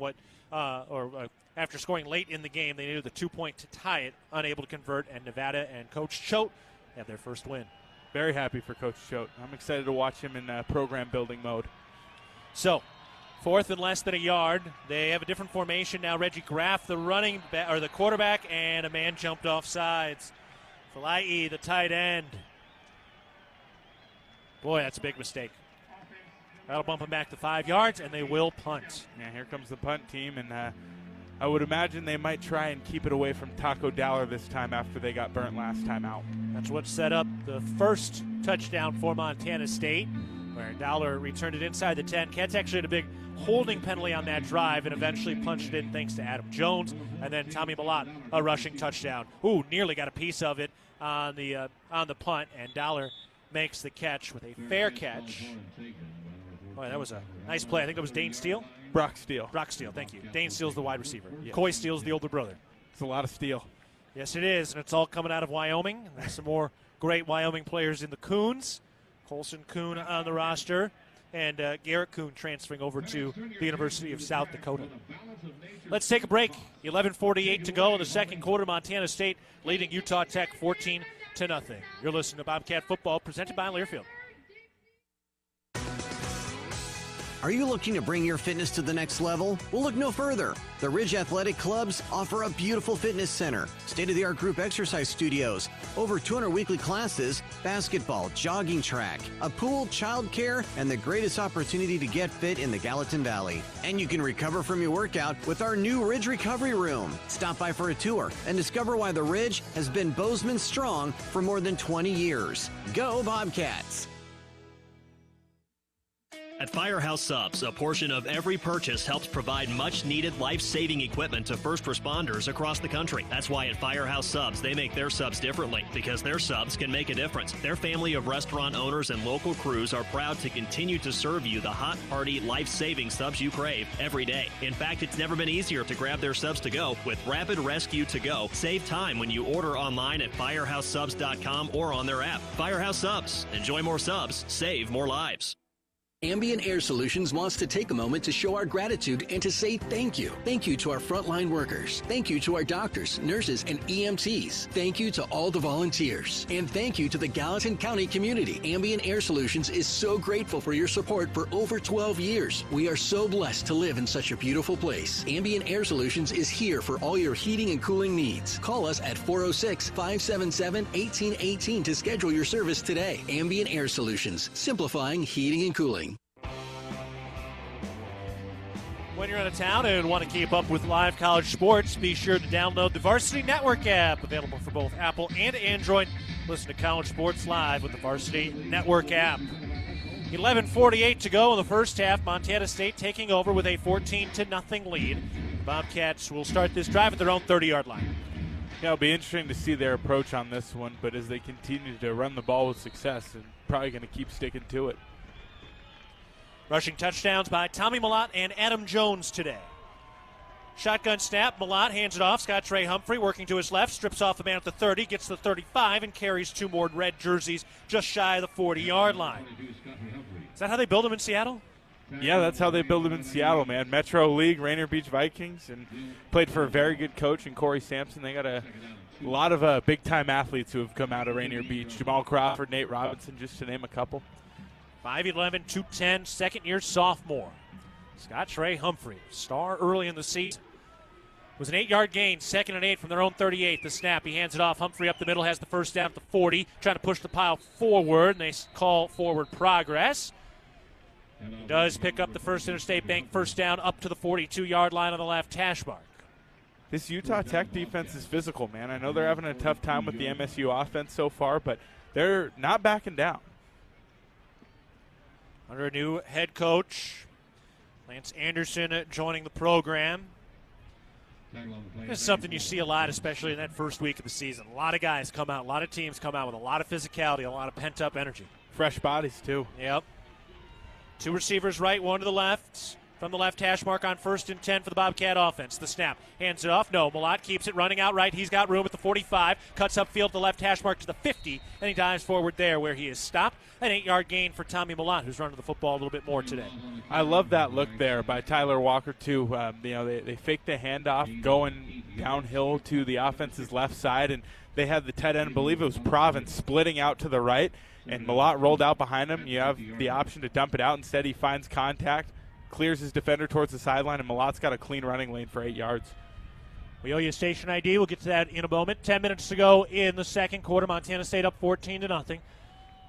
after scoring late in the game. They needed the 2-point to tie it, unable to convert, and Nevada and Coach Choate have their first win. Very happy for Coach Choate. I'm excited to watch him in program building mode. So, fourth and less than a yard. They have a different formation now. Reggie Graff, the quarterback, and a man jumped off sides. Falai, the tight end. Boy, that's a big mistake. That'll bump them back to 5 yards, and they will punt. Yeah, here comes the punt team, and I would imagine they might try and keep it away from Taco Dowler this time after they got burnt last time out. That's what set up the first touchdown for Montana State, where Dowler returned it inside the 10. Cats actually had a big holding penalty on that drive and eventually punched it in thanks to Adam Jones. And then Tommy Malott, a rushing touchdown. Ooh, nearly got a piece of it on the punt, and Dowler makes the catch with a fair catch. Boy, that was a nice play. I think that was Dane Steele. Brock Steele. Brock Steele, thank you. Dane Steele's the wide receiver. Yes. Coy Steele's the older brother. It's a lot of steel. Yes, it is, and it's all coming out of Wyoming. There's some more great Wyoming players in the Coons. Colson Coon on the roster, and Garrett Coon transferring over to the University of South Dakota. Let's take a break. 11:48 to go in the second quarter. Montana State leading Utah Tech 14-0. You're listening to Bobcat Football, presented by Learfield. Are you looking to bring your fitness to the next level? Well, look no further. The Ridge Athletic Clubs offer a beautiful fitness center, state-of-the-art group exercise studios, over 200 weekly classes, basketball, jogging track, a pool, childcare, and the greatest opportunity to get fit in the Gallatin Valley. And you can recover from your workout with our new Ridge Recovery Room. Stop by for a tour and discover why the Ridge has been Bozeman strong for more than 20 years. Go Bobcats! At Firehouse Subs, a portion of every purchase helps provide much-needed life-saving equipment to first responders across the country. That's why at Firehouse Subs, they make their subs differently, because their subs can make a difference. Their family of restaurant owners and local crews are proud to continue to serve you the hot, hearty, life-saving subs you crave every day. In fact, it's never been easier to grab their subs to go with Rapid Rescue to Go. Save time when you order online at firehousesubs.com or on their app. Firehouse Subs. Enjoy more subs. Save more lives. Ambient Air Solutions wants to take a moment to show our gratitude and to say thank you. Thank you to our frontline workers. Thank you to our doctors, nurses, and EMTs. Thank you to all the volunteers. And thank you to the Gallatin County community. Ambient Air Solutions is so grateful for your support for over 12 years. We are so blessed to live in such a beautiful place. Ambient Air Solutions is here for all your heating and cooling needs. Call us at 406-577-1818 to schedule your service today. Ambient Air Solutions, simplifying heating and cooling. When you're out of town and want to keep up with live college sports, be sure to download the Varsity Network app, available for both Apple and Android. Listen to college sports live with the Varsity Network app. 11:48 to go in the first half. Montana State taking over with a 14-0 lead. The Bobcats will start this drive at their own 30-yard line. Yeah, it'll be interesting to see their approach on this one, but as they continue to run the ball with success, they're probably going to keep sticking to it. Rushing touchdowns by Tommy Mellott and Adam Jones today. Shotgun snap, Mellott hands it off. Scott Trey Humphrey working to his left, strips off the man at the 30, gets to the 35, and carries two more red jerseys just shy of the 40-yard line. Is that how they build them in Seattle? Yeah, that's how they build them in Seattle, man. Metro League, Rainier Beach Vikings, and played for a very good coach in Corey Sampson. They got a lot of big-time athletes who have come out of Rainier Beach. Jamal Crawford, Nate Robinson, just to name a couple. 5'11", 210, second-year sophomore. Scott Trey Humphrey, star early in the season. It was an 8-yard gain, 2nd and 8 from their own 38. The snap, he hands it off. Humphrey up the middle, has the first down at the 40, trying to push the pile forward, and they call forward progress. He does pick up the First Interstate Bank first down up to the 42-yard line on the left hash mark. This Utah Tech defense is physical, man. I know they're having a tough time with the MSU offense so far, but they're not backing down. Under a new head coach, Lance Anderson joining the program. This is something you see a lot, especially in that first week of the season. A lot of guys come out, a lot of teams come out with a lot of physicality, a lot of pent-up energy. Fresh bodies, too. Yep. Two receivers right, one to the left. From the left hash mark on 1st and 10 for the Bobcat offense. The snap. Hands it off. No. Mellott keeps it running out right. He's got room at the 45. Cuts upfield to the left hash mark to the 50. And he dives forward there where he is stopped. An 8-yard gain for Tommy Mellott, who's running the football a little bit more today. I love that look there by Tyler Walker, too. They faked the handoff going downhill to the offense's left side. And they had the tight end, I believe it was Province, splitting out to the right. And Mellott rolled out behind him. You have the option to dump it out. Instead, he finds contact, clears his defender towards the sideline, and Mallott's got a clean running lane for 8 yards. We owe you a station ID. We'll get to that in a moment. 10 minutes to go in the second quarter. Montana State up 14-0.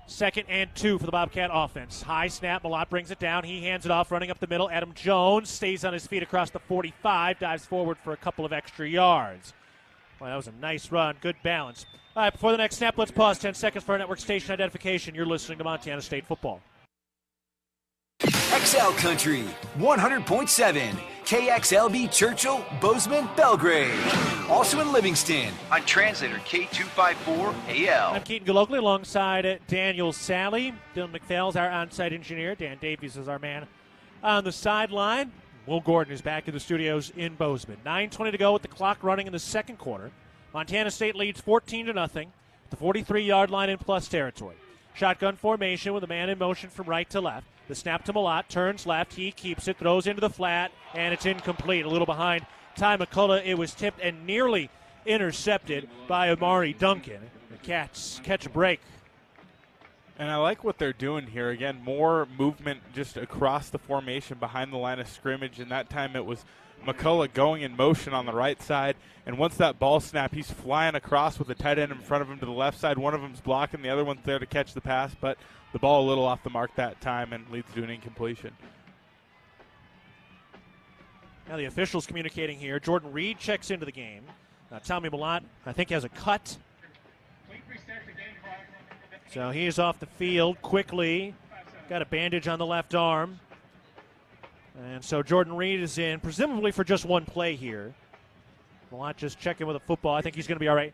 2nd and 2 for the Bobcat offense. High snap. Mellott brings it down. He hands it off, running up the middle. Adam Jones stays on his feet across the 45, dives forward for a couple of extra yards. Well, that was a nice run. Good balance. All right, before the next snap, let's pause 10 seconds for our network station identification. You're listening to Montana State football. XL Country, 100.7, KXLB Churchill, Bozeman, Belgrade. Also in Livingston on translator K254AL. I'm Keaton Gillogly alongside Daniel Salle. Dylan McPhail's our on-site engineer. Dan Davies is our man on the sideline. Will Gordon is back in the studios in Bozeman. 9:20 to go with the clock running in the second quarter. Montana State leads 14-0. The 43-yard line in plus territory. Shotgun formation with a man in motion from right to left. The snap to Mellott, turns left, he keeps it, throws into the flat, and it's incomplete. A little behind Ty McCullough. It was tipped and nearly intercepted by Amari Duncan. The Cats catch a break. And I like what they're doing here. Again, more movement just across the formation behind the line of scrimmage, and that time it was McCullough going in motion on the right side. And once that ball snap, he's flying across with the tight end in front of him to the left side. One of them's blocking, the other one's there to catch the pass, but the ball a little off the mark that time and leads to an incompletion. Now the officials communicating here. Jordan Reed checks into the game. Tommy Mellott, I think, has a cut. So he is off the field quickly. Got a bandage on the left arm. And so Jordan Reed is in, presumably for just one play here. Mellott just checking with a football. I think he's going to be all right.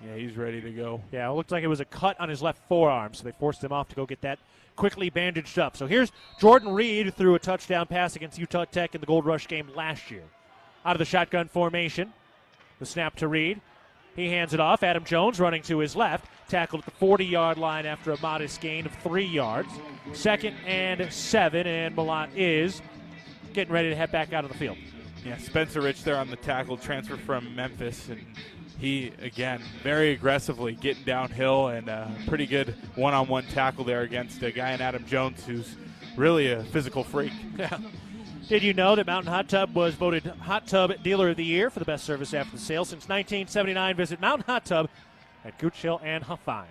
Yeah, he's ready to go. Yeah, it looked like it was a cut on his left forearm, so they forced him off to go get that quickly bandaged up. So here's Jordan Reed, who threw a touchdown pass against Utah Tech in the Gold Rush game last year. Out of the shotgun formation, the snap to Reed. He hands it off. Adam Jones running to his left. Tackled at the 40-yard line after a modest gain of 3 yards. 2nd and 7, and Malott is getting ready to head back out of the field. Yeah, Spencer Rich there on the tackle, transfer from Memphis, and he, again, very aggressively getting downhill and pretty good one-on-one tackle there against a guy in Adam Jones who's really a physical freak. Yeah. Did you know that Mountain Hot Tub was voted Hot Tub Dealer of the Year for the best service after the sale since 1979? Visit Mountain Hot Tub at Gooch Hill and Huffine.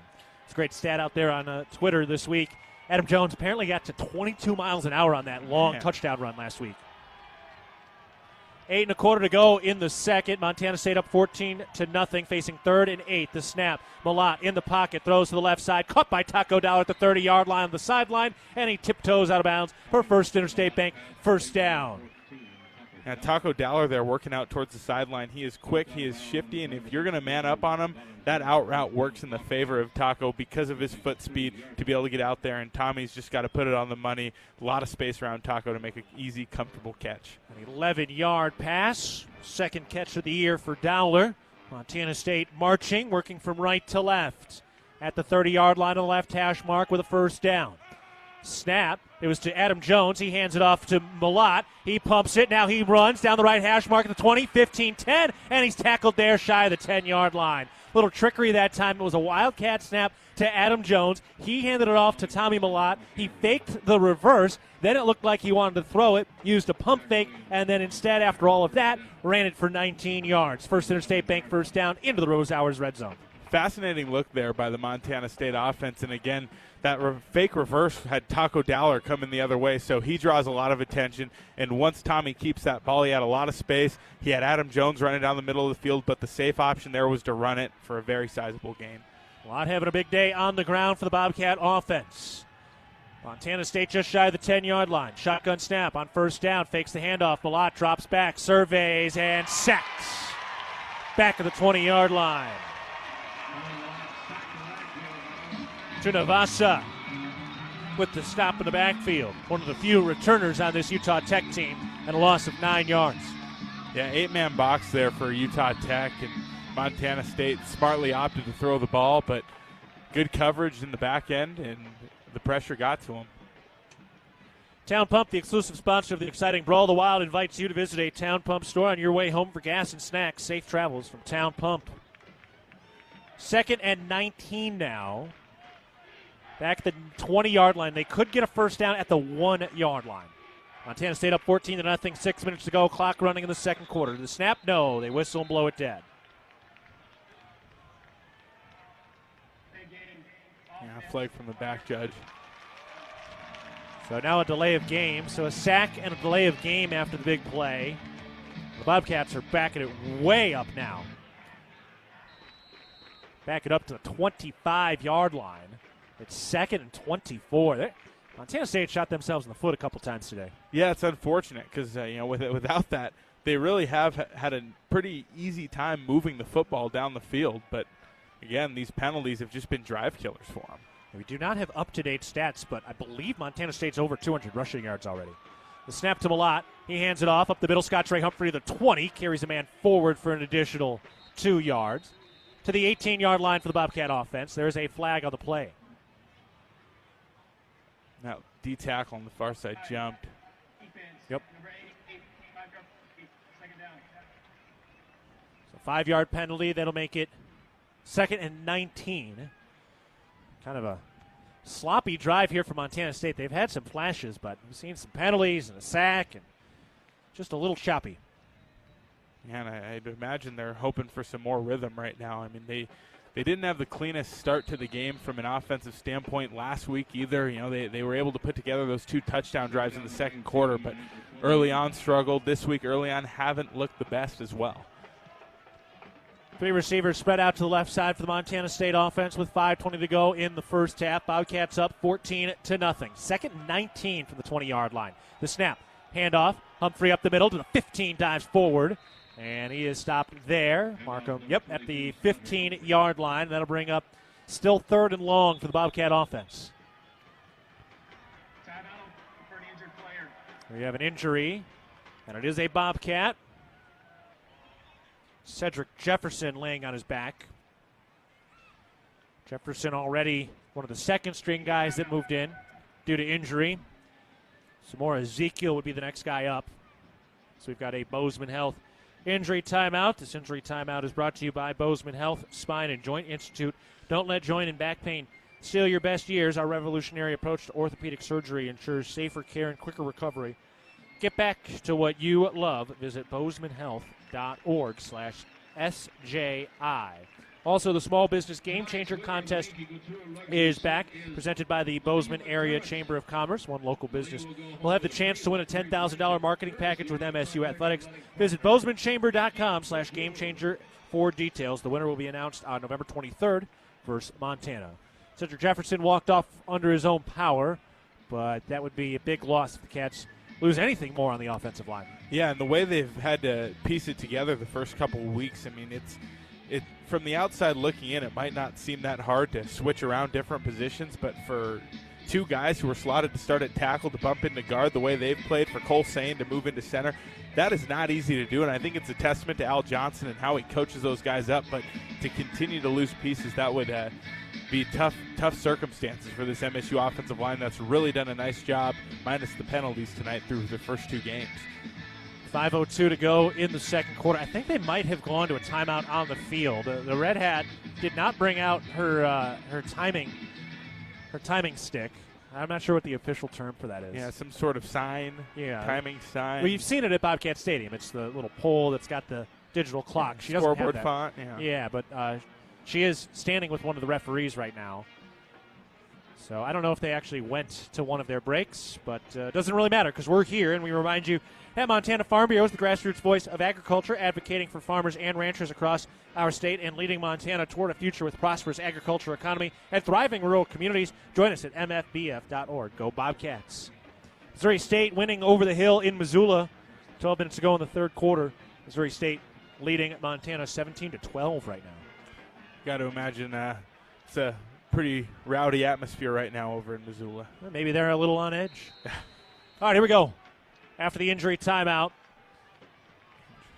It's a great stat out there on Twitter this week. Adam Jones apparently got to 22 miles an hour on that long touchdown run last week. 8 1/4 to go in the second. Montana State up 14-0, facing 3rd and 8. The snap. Malott in the pocket, throws to the left side, caught by Taco Dowler at the 30-yard line on the sideline, and he tiptoes out of bounds for First Interstate Bank. First down. And Taco Dowler there working out towards the sideline. He is quick, he is shifty, and if you're going to man up on him, that out route works in the favor of Taco because of his foot speed to be able to get out there, and Tommy's just got to put it on the money. A lot of space around Taco to make an easy, comfortable catch. An 11-yard pass, 2nd catch of the year for Dowler. Montana State marching, working from right to left. At the 30-yard line on the left hash mark with a first down. Snap. It was to Adam Jones. He hands it off to Malott. He pumps it. Now he runs down the right hash mark at the 20, 15, 10, and he's tackled there shy of the 10-yard line. Little trickery that time. It was a wildcat snap to Adam Jones. He handed it off to Tommy Malott. He faked the reverse. Then it looked like he wanted to throw it, used a pump fake, and then instead, after all of that, ran it for 19 yards. First Interstate Bank first down into the Rose Hours red zone. Fascinating look there by the Montana State offense, and again, that fake reverse had Taco Dowler coming the other way, so he draws a lot of attention, and once Tommy keeps that ball, he had a lot of space. He had Adam Jones running down the middle of the field, but the safe option there was to run it for a very sizable gain. Malott having a big day on the ground for the Bobcat offense. Montana State just shy of the 10-yard line. Shotgun snap on first down, fakes the handoff. Malott drops back, surveys, and sacks. Back to the 20-yard line. Tunavasa with the stop in the backfield. One of the few returners on this Utah Tech team, and a loss of 9 yards. Yeah, 8-man box there for Utah Tech, and Montana State smartly opted to throw the ball, but good coverage in the back end, and the pressure got to him. Town Pump, the exclusive sponsor of the exciting Brawl of the Wild, invites you to visit a Town Pump store on your way home for gas and snacks. Safe travels from Town Pump. 2nd and 19 now. Back at the 20-yard line. They could get a first down at the 1-yard line. Montana State up 14-0, 6 minutes to go. Clock running in the second quarter. The snap, no. They whistle and blow it dead. Yeah, flag from the back judge. So now a delay of game. So a sack and a delay of game after the big play. The Bobcats are backing it way up now. Back it up to the 25-yard line. It's 2nd and 24. Montana State shot themselves in the foot a couple times today. Yeah, it's unfortunate because without that, they really have had a pretty easy time moving the football down the field. But again, these penalties have just been drive killers for them. We do not have up-to-date stats, but I believe Montana State's over 200 rushing yards already. The snap to Malott. He hands it off up the middle. Scott Trey Humphrey to the 20. Carries a man forward for an additional 2 yards. To the 18-yard line for the Bobcat offense. There is a flag on the play. Now, D-tackle on the far side jumped. Yep. So 5-yard penalty. That'll make it 2nd and 19. Kind of a sloppy drive here for Montana State. They've had some flashes, but we've seen some penalties and a sack and just a little choppy. Yeah, and I'd imagine they're hoping for some more rhythm right now. I mean, they didn't have the cleanest start to the game from an offensive standpoint last week either. You know, they were able to put together those 2 touchdown drives in the second quarter, but early on struggled. This week, early on, haven't looked the best as well. 3 receivers spread out to the left side for the Montana State offense with 5:20 to go in the first half. Bobcats up 14-0. 2nd and 19 from the 20-yard line. The snap, handoff, Humphrey up the middle to the 15, dives forward. And he is stopped there. Markham, at the 15-yard line. That'll bring up still 3rd and long for the Bobcat offense. We have an injury, and it is a Bobcat. Cedric Jefferson laying on his back. Jefferson already one of the second-string guys that moved in due to injury. Some more Ezekiel would be the next guy up. So we've got a Bozeman Health injury timeout. This injury timeout is brought to you by Bozeman Health Spine and Joint Institute. Don't let joint and back pain steal your best years. Our revolutionary approach to orthopedic surgery ensures safer care and quicker recovery. Get back to what you love. Visit bozemanhealth.org/SJI. Also, the Small Business Game Changer Contest is back, presented by the Bozeman Area Chamber of Commerce. One local business will have the chance to win a $10,000 marketing package with MSU Athletics. Visit bozemanchamber.com/gamechanger for details. The winner will be announced on November 23rd versus Montana. Cedric Jefferson walked off under his own power, but that would be a big loss if the Cats lose anything more on the offensive line. Yeah, and the way they've had to piece it together the first couple of weeks, I mean, it from the outside looking in, it might not seem that hard to switch around different positions, but for two guys who were slotted to start at tackle to bump into guard the way they've played, for Cole Sane to move into center, that is not easy to do, and I think it's a testament to Al Johnson and how he coaches those guys up, but to continue to lose pieces, that would be tough circumstances for this MSU offensive line that's really done a nice job, minus the penalties tonight through the first two games. 5:02 to go in the second quarter. I think they might have gone to a timeout on the field. The Red Hat did not bring out her timing stick. I'm not sure what the official term for that is. Yeah, some sort of sign, timing sign. Well, you've seen it at Bobcat Stadium. It's the little pole that's got the digital clock. She doesn't have that. Font. Yeah, but she is standing with one of the referees right now. So I don't know if they actually went to one of their breaks, but it doesn't really matter because we're here, and we remind you that Montana Farm Bureau is the grassroots voice of agriculture, advocating for farmers and ranchers across our state and leading Montana toward a future with prosperous agriculture economy and thriving rural communities. Join us at mfbf.org. Go Bobcats. Missouri State winning over the hill in Missoula 12 minutes ago in the third quarter. Missouri State leading Montana 17-12 right now. Got to imagine it's a pretty rowdy atmosphere right now over in Missoula. Well, maybe they're a little on edge. All right, here we go. After the injury timeout,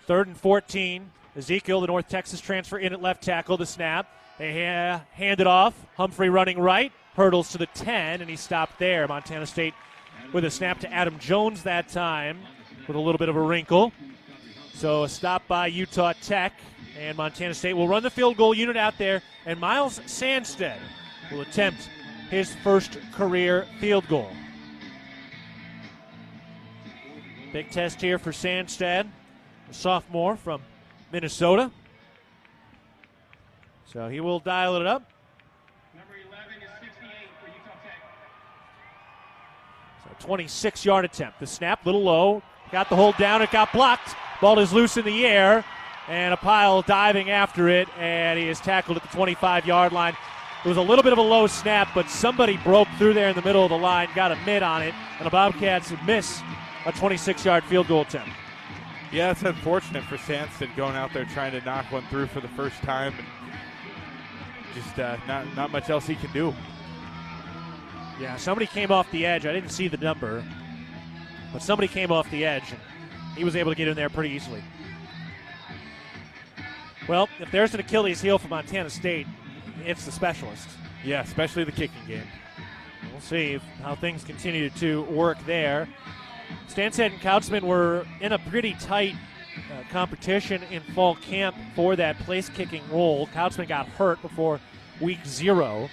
3rd and 14. Ezekiel, the North Texas transfer, in at left tackle. The snap. They hand it off. Humphrey running right. Hurdles to the 10, and he stopped there. Montana State with a snap to Adam Jones that time with a little bit of a wrinkle. So a stop by Utah Tech, and Montana State will run the field goal unit out there, and Miles Sandstead will attempt his first career field goal. Big test here for Sandstead, a sophomore from Minnesota. So he will dial it up. Number 11 is 58 for Utah Tech. So 26-yard attempt. The snap, little low. Got the hold down. It got blocked. Ball is loose in the air. And a pile diving after it. And he is tackled at the 25-yard line. It was a little bit of a low snap, but somebody broke through there in the middle of the line, got a mid on it, and the Bobcats miss a 26-yard field goal attempt. Yeah, it's unfortunate for Sandstead going out there trying to knock one through for the first time, and just not much else he can do. Yeah, somebody came off the edge. I didn't see the number, but somebody came off the edge, and he was able to get in there pretty easily. Well, if there's an Achilles heel for Montana State, it's the specialists. Yeah, especially the kicking game. We'll see how things continue to work there. Stansted and Kautzman were in a pretty tight competition in fall camp for that place-kicking role. Kautzman got hurt before week 0.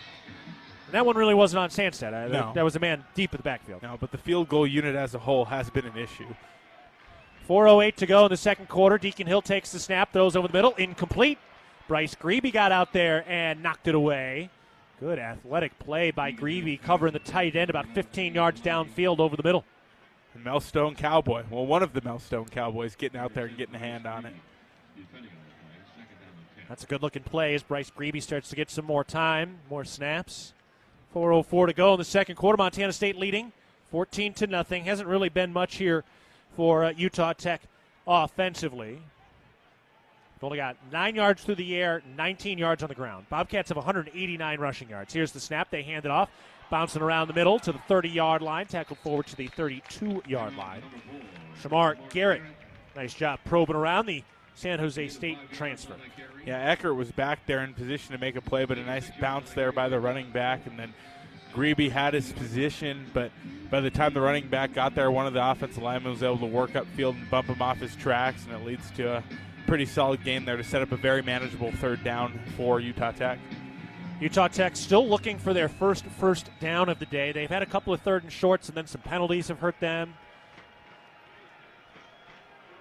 And that one really wasn't on Stansted. No. That was a man deep in the backfield. No, but the field goal unit as a whole has been an issue. 4:08 to go in the second quarter. Deacon Hill takes the snap, throws over the middle, incomplete. Bryce Grebe got out there and knocked it away. Good athletic play by Grebe, covering the tight end about 15 yards downfield over the middle. And Melstone Cowboy, well, one of the Melstone Cowboys getting out there and getting a hand on it. That's a good-looking play as Bryce Grebe starts to get some more time, more snaps. 4:04 to go in the second quarter. Montana State leading 14-0. Hasn't really been much here for Utah Tech offensively. They've only got 9 yards through the air, 19 yards on the ground. Bobcats have 189 rushing yards. Here's the snap. They hand it off. Bouncing around the middle to the 30-yard line. Tackled forward to the 32-yard line. Shamar Garrett, nice job probing around the San Jose State transfer. Yeah, Eckert was back there in position to make a play, but a nice bounce there by the running back, and then Grebe had his position, but by the time the running back got there, one of the offensive linemen was able to work upfield and bump him off his tracks, and it leads to a pretty solid gain there to set up a very manageable third down for Utah Tech. Utah Tech still looking for their first down of the day. They've had a couple of third and shorts, and then some penalties have hurt them.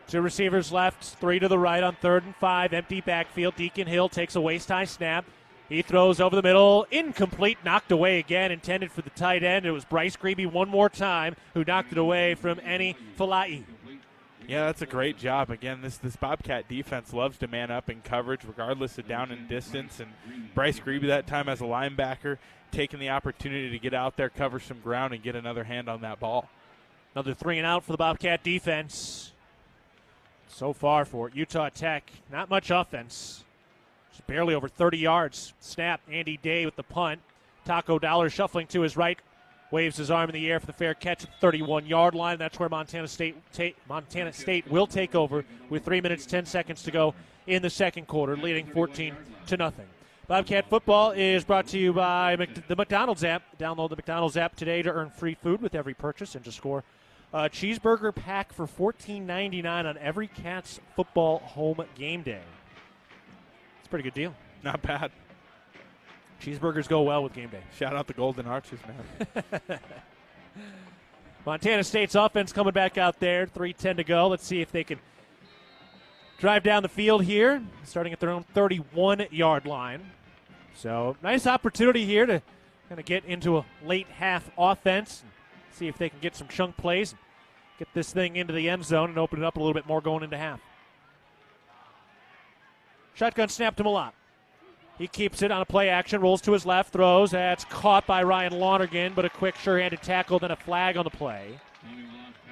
2 receivers left, 3 to the right on 3rd and 5. Empty backfield. Deacon Hill takes a waist-high snap. He throws over the middle. Incomplete, knocked away again, intended for the tight end. It was Bryce Grebe one more time who knocked it away from Eni Falai. Yeah, that's a great job. Again, this Bobcat defense loves to man up in coverage regardless of down and distance. And Bryce Grebe that time as a linebacker taking the opportunity to get out there, cover some ground, and get another hand on that ball. Another 3 and out for the Bobcat defense. So far for Utah Tech, not much offense. Just barely over 30 yards. Snap, Andy Day with the punt. Taco Dollar shuffling to his right. Waves his arm in the air for the fair catch at the 31-yard line. That's where Montana State will take over with 3 minutes, 10 seconds to go in the second quarter, leading 14-0. Bobcat football is brought to you by the McDonald's app. Download the McDonald's app today to earn free food with every purchase and to score a cheeseburger pack for $14.99 on every Cats football home game day. It's a pretty good deal. Not bad. Cheeseburgers go well with game day. Shout out the Golden Arches, man. Montana State's offense coming back out there. 3:10 to go. Let's see if they can drive down the field here, starting at their own 31-yard line. So nice opportunity here to kind of get into a late half offense, and see if they can get some chunk plays, and get this thing into the end zone and open it up a little bit more going into half. Shotgun snap to Malott. He keeps it on a play action, rolls to his left, throws. That's caught by Ryan Lonergan, but a quick, sure-handed tackle, then a flag on the play.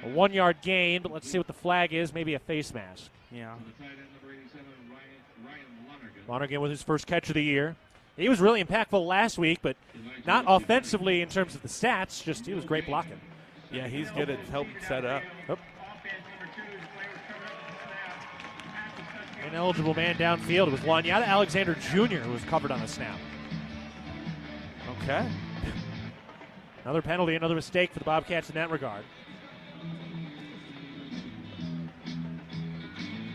A 1-yard gain, but let's see what the flag is. Maybe a face mask. Yeah. Lonergan with his first catch of the year. He was really impactful last week, but not offensively in terms of the stats. Just he was great blocking. Yeah, he's good at helping set up. Oh. Ineligible man downfield. It was Wanyata Alexander Jr. who was covered on the snap. Okay. Another penalty, another mistake for the Bobcats in that regard.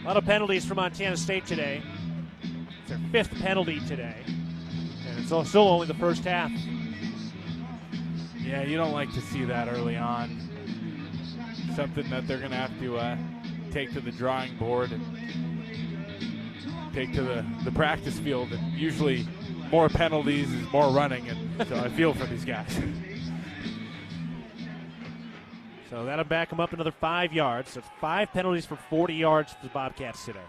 A lot of penalties for Montana State today. It's their 5th penalty today. And it's still only the first half. Yeah, you don't like to see that early on. Something that they're going to have to take to the drawing board and take to the practice field. And usually more penalties is more running, and so I feel for these guys. So that'll back them up another 5 yards. So it's 5 penalties for 40 yards for the Bobcats today.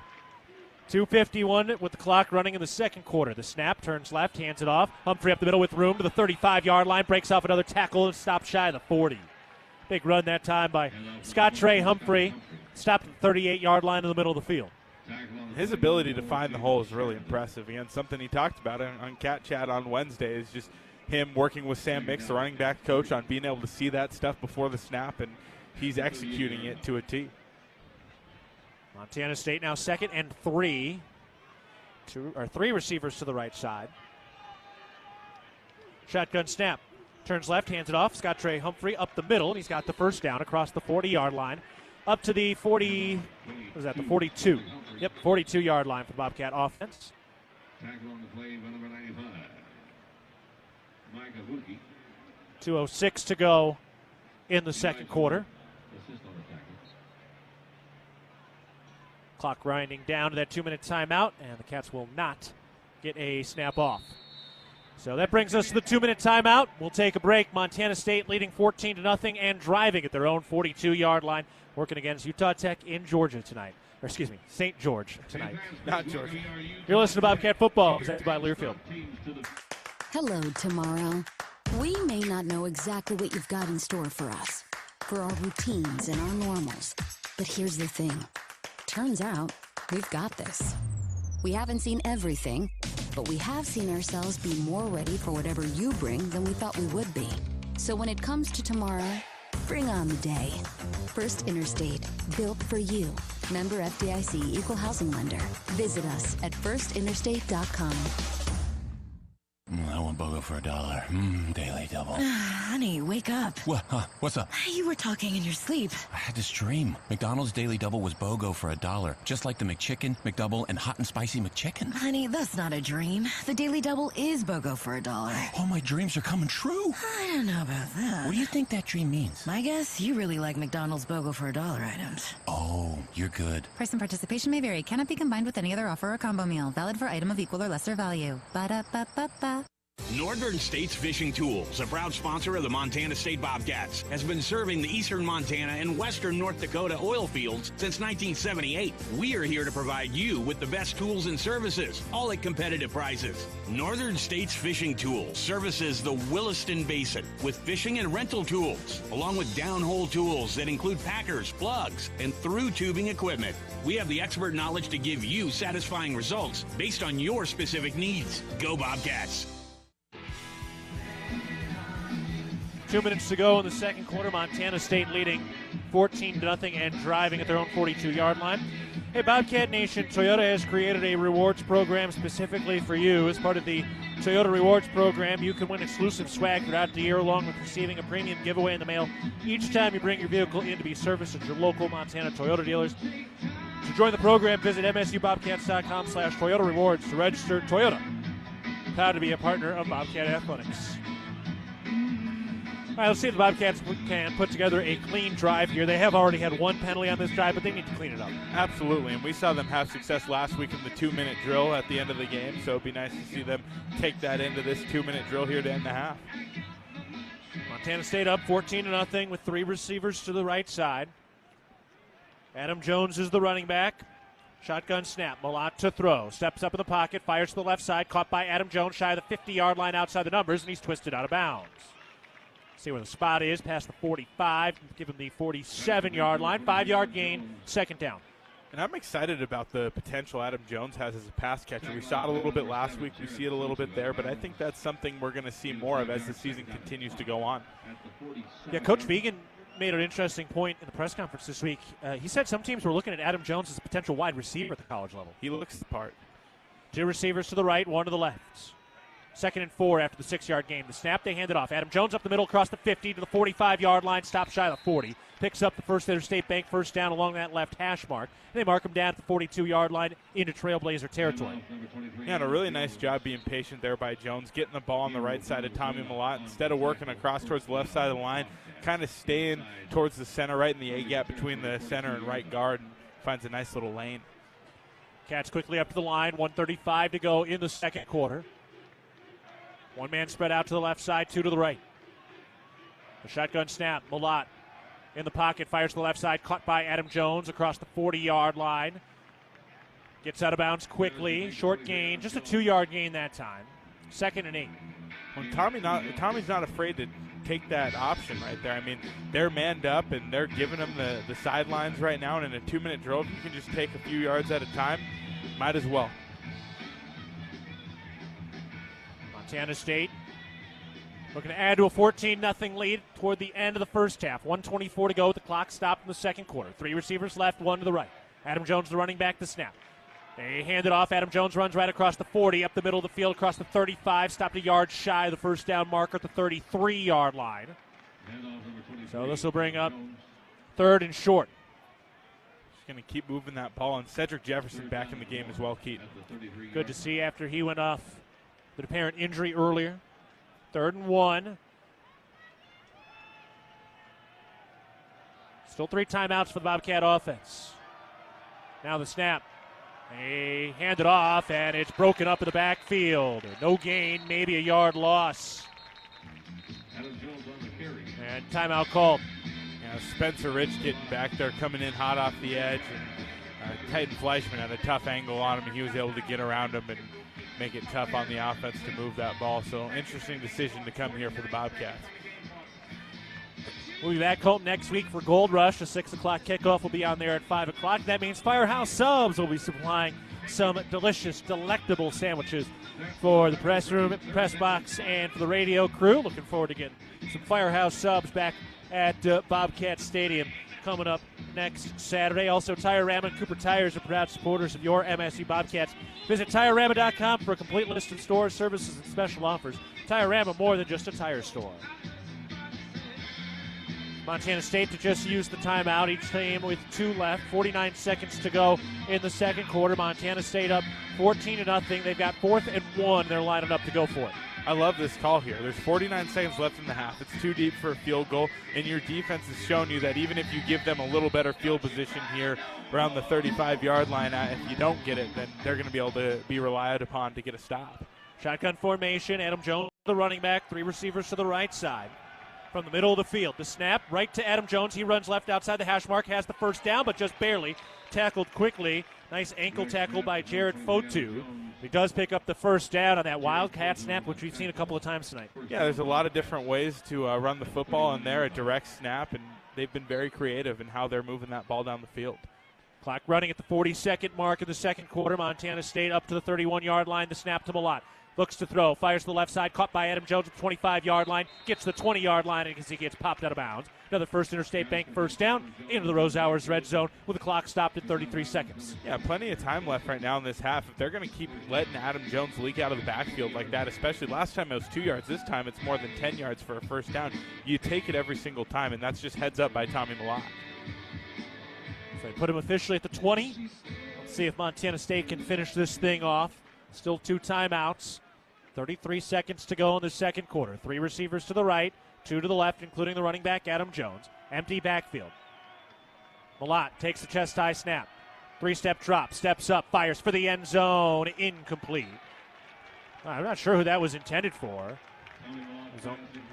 2:51 with the clock running in the second quarter. The snap, turns left, hands it off. Humphrey up the middle with room to the 35-yard line, breaks off another tackle and stops shy of the 40. Big run that time by Scott Trey Humphrey. Stopped at the 38-yard line in the middle of the field. His ability to find the hole is really impressive. Again, something he talked about on Cat Chat on Wednesday is just him working with Sam Mix, the running back coach, on being able to see that stuff before the snap, and he's executing it to a T. Montana State now 2nd and 3. 3 receivers to the right side. Shotgun snap. Turns left, hands it off. Scott Trey Humphrey up the middle, and he's got the first down across the 40-yard line. Up to the 40, what was that, the 42. Yep, 42-yard line for the Bobcat offense. Tackle on the play by number 95. 2:06 to go in the second quarter. Clock grinding down to that 2-minute timeout, and the Cats will not get a snap off. So that brings us to the 2-minute timeout. We'll take a break. Montana State leading 14-0 and driving at their own 42-yard line, working against Utah Tech in Georgia tonight. Or excuse me, St. George tonight. Not Georgia. You're listening to Bobcat Football, presented by Learfield. Hello, tomorrow. We may not know exactly what you've got in store for us, for our routines and our normals. But here's the thing. Turns out, we've got this. We haven't seen everything, but we have seen ourselves be more ready for whatever you bring than we thought we would be. So when it comes to tomorrow, Bring on the day. First Interstate, built for you. Member FDIC Equal Housing Lender. Visit us at firstinterstate.com. I want BOGO for $1. Daily double. Honey, wake up. What? What's up? You were talking in your sleep. I had this dream. McDonald's Daily Double was BOGO for $1. Just like the McChicken, McDouble, and Hot and Spicy McChicken. Honey, that's not a dream. The Daily Double is BOGO for $1. All my dreams are coming true. I don't know about that. What do you think that dream means? My guess, you really like McDonald's BOGO for $1 items. Oh, you're good. Price and participation may vary. Cannot be combined with any other offer or combo meal. Valid for item of equal or lesser value. Ba-da-ba-ba-ba. Northern States Fishing Tools, a proud sponsor of the Montana State Bobcats, has been serving the eastern Montana and western North Dakota oil fields since 1978. We are here to provide you with the best tools and services, all at competitive prices. Northern States Fishing Tools services the Williston Basin with fishing and rental tools, along with downhole tools that include packers, plugs, and through tubing equipment. We have the expert knowledge to give you satisfying results based on your specific needs. Go Bobcats! 2 minutes to go in the second quarter. Montana State leading 14-0 and driving at their own 42-yard line. Hey, Bobcat Nation, Toyota has created a rewards program specifically for you. As part of the Toyota Rewards program, you can win exclusive swag throughout the year, along with receiving a premium giveaway in the mail each time you bring your vehicle in to be serviced at your local Montana Toyota dealers. To join the program, visit msubobcats.com/Toyota Rewards to register. Toyota, proud to be a partner of Bobcat Athletics. All right, let's see if the Bobcats can put together a clean drive here. They have already had one penalty on this drive, but they need to clean it up. Absolutely, and we saw them have success last week in the 2-minute drill at the end of the game, so it'd be nice to see them take that into this 2-minute drill here to end the half. Montana State up 14-0 with 3 receivers to the right side. Adam Jones is the running back. Shotgun snap, Malott to throw. Steps up in the pocket, fires to the left side, caught by Adam Jones shy of the 50-yard line outside the numbers, and he's twisted out of bounds. See where the spot is, past the 45, give him the 47-yard line. 5-yard gain, second down. And I'm excited about the potential Adam Jones has as a pass catcher. We saw it a little bit last week. We see it a little bit there, but I think that's something we're going to see more of as the season continues to go on. Yeah, Coach Vegan made an interesting point in the press conference this week. He said some teams were looking at Adam Jones as a potential wide receiver at the college level. He looks the part. 2 receivers to the right, 1 to the left. 2nd and 4 after the 6-yard game. The snap, they hand it off. Adam Jones up the middle, across the 50 to the 45-yard line, stops shy of the 40. Picks up the First Interstate Bank first down along that left hash mark. They mark him down at the 42-yard line into Trailblazer territory. Yeah, and a really nice job being patient there by Jones, getting the ball on the right side of Tommy Malott. Instead of working across towards the left side of the line, kind of staying towards the center, right in the A-gap between the center and right guard, and finds a nice little lane. Cats quickly up to the line, 1:35 to go in the second quarter. 1 man spread out to the left side, 2 to the right. A shotgun snap, Malott in the pocket, fires to the left side, caught by Adam Jones across the 40-yard line. Gets out of bounds quickly, short gain, just a 2-yard gain that time. 2nd and 8. When Tommy's not afraid to take that option right there. I mean, they're manned up and they're giving him the sidelines right now, and in a 2-minute drill, if you can just take a few yards at a time, might as well. Montana State looking to add to a 14-0 lead toward the end of the first half. 1:24 to go with the clock stopped in the second quarter. 3 receivers left, 1 to the right. Adam Jones, the running back, the snap. They hand it off. Adam Jones runs right across the 40, up the middle of the field, across the 35, stopped a yard shy of the first down marker at the 33-yard line. So this will bring up 3rd and short. He's going to keep moving that ball, and Cedric Jefferson back in the game as well, Keaton. Good to see after he went off with apparent injury earlier. 3rd and 1. Still 3 timeouts for the Bobcat offense. Now the snap. They hand it off, and it's broken up in the backfield. No gain, maybe a yard loss. And timeout called. Yeah, Spencer Rich getting back there, coming in hot off the edge. And Titan Fleischman had a tough angle on him, and he was able to get around him and make it tough on the offense to move that ball. So interesting decision to come here for the Bobcats. We'll be back home next week for Gold Rush. The 6 o'clock kickoff will be on there at 5 o'clock. That means Firehouse Subs will be supplying some delicious, delectable sandwiches for the press room, press box, and for the radio crew. Looking forward to getting some Firehouse Subs back at Bobcat Stadium coming up next Saturday. Also, Tire-Rama and Cooper Tires are proud supporters of your MSU Bobcats. Visit TireRama.com for a complete list of stores, services, and special offers. Tire-Rama, more than just a tire store. Montana State to just use the timeout, each team with 2 left, 49 seconds to go in the second quarter. Montana State up 14-0. They've got 4th and 1. They're lining up to go for it. I love this call here. There's 49 seconds left in the half. It's too deep for a field goal, and your defense has shown you that even if you give them a little better field position here around the 35-yard line, if you don't get it, then they're going to be able to be relied upon to get a stop. Shotgun formation, Adam Jones, the running back, 3 receivers to the right side. From the middle of the field, the snap right to Adam Jones. He runs left outside the hash mark, has the first down, but just barely. Tackled quickly. Nice ankle tackle by Jared Fotu. He does pick up the first down on that wildcat snap, which we've seen a couple of times tonight. Yeah, there's a lot of different ways to run the football in there, a direct snap, and they've been very creative in how they're moving that ball down the field. Clock running at the 40-second mark of the second quarter. Montana State up to the 31-yard line. The snap to Malott. Looks to throw, fires to the left side, caught by Adam Jones at the 25-yard line, gets to the 20-yard line as he gets popped out of bounds. Another First Interstate Bank first down into the Rose Hours red zone with the clock stopped at 33 seconds. Yeah, plenty of time left right now in this half. If they're going to keep letting Adam Jones leak out of the backfield like that, especially last time it was 2 yards, this time it's more than 10 yards for a first down. You take it every single time, and that's just heads up by Tommy Malott. So they put him officially at the 20. Let's see if Montana State can finish this thing off. Still 2 timeouts. 33 seconds to go in the second quarter. 3 receivers to the right, 2 to the left, including the running back, Adam Jones. Empty backfield. Malott takes the chest-high snap. 3-step drop, steps up, fires for the end zone. Incomplete. I'm not sure who that was intended for.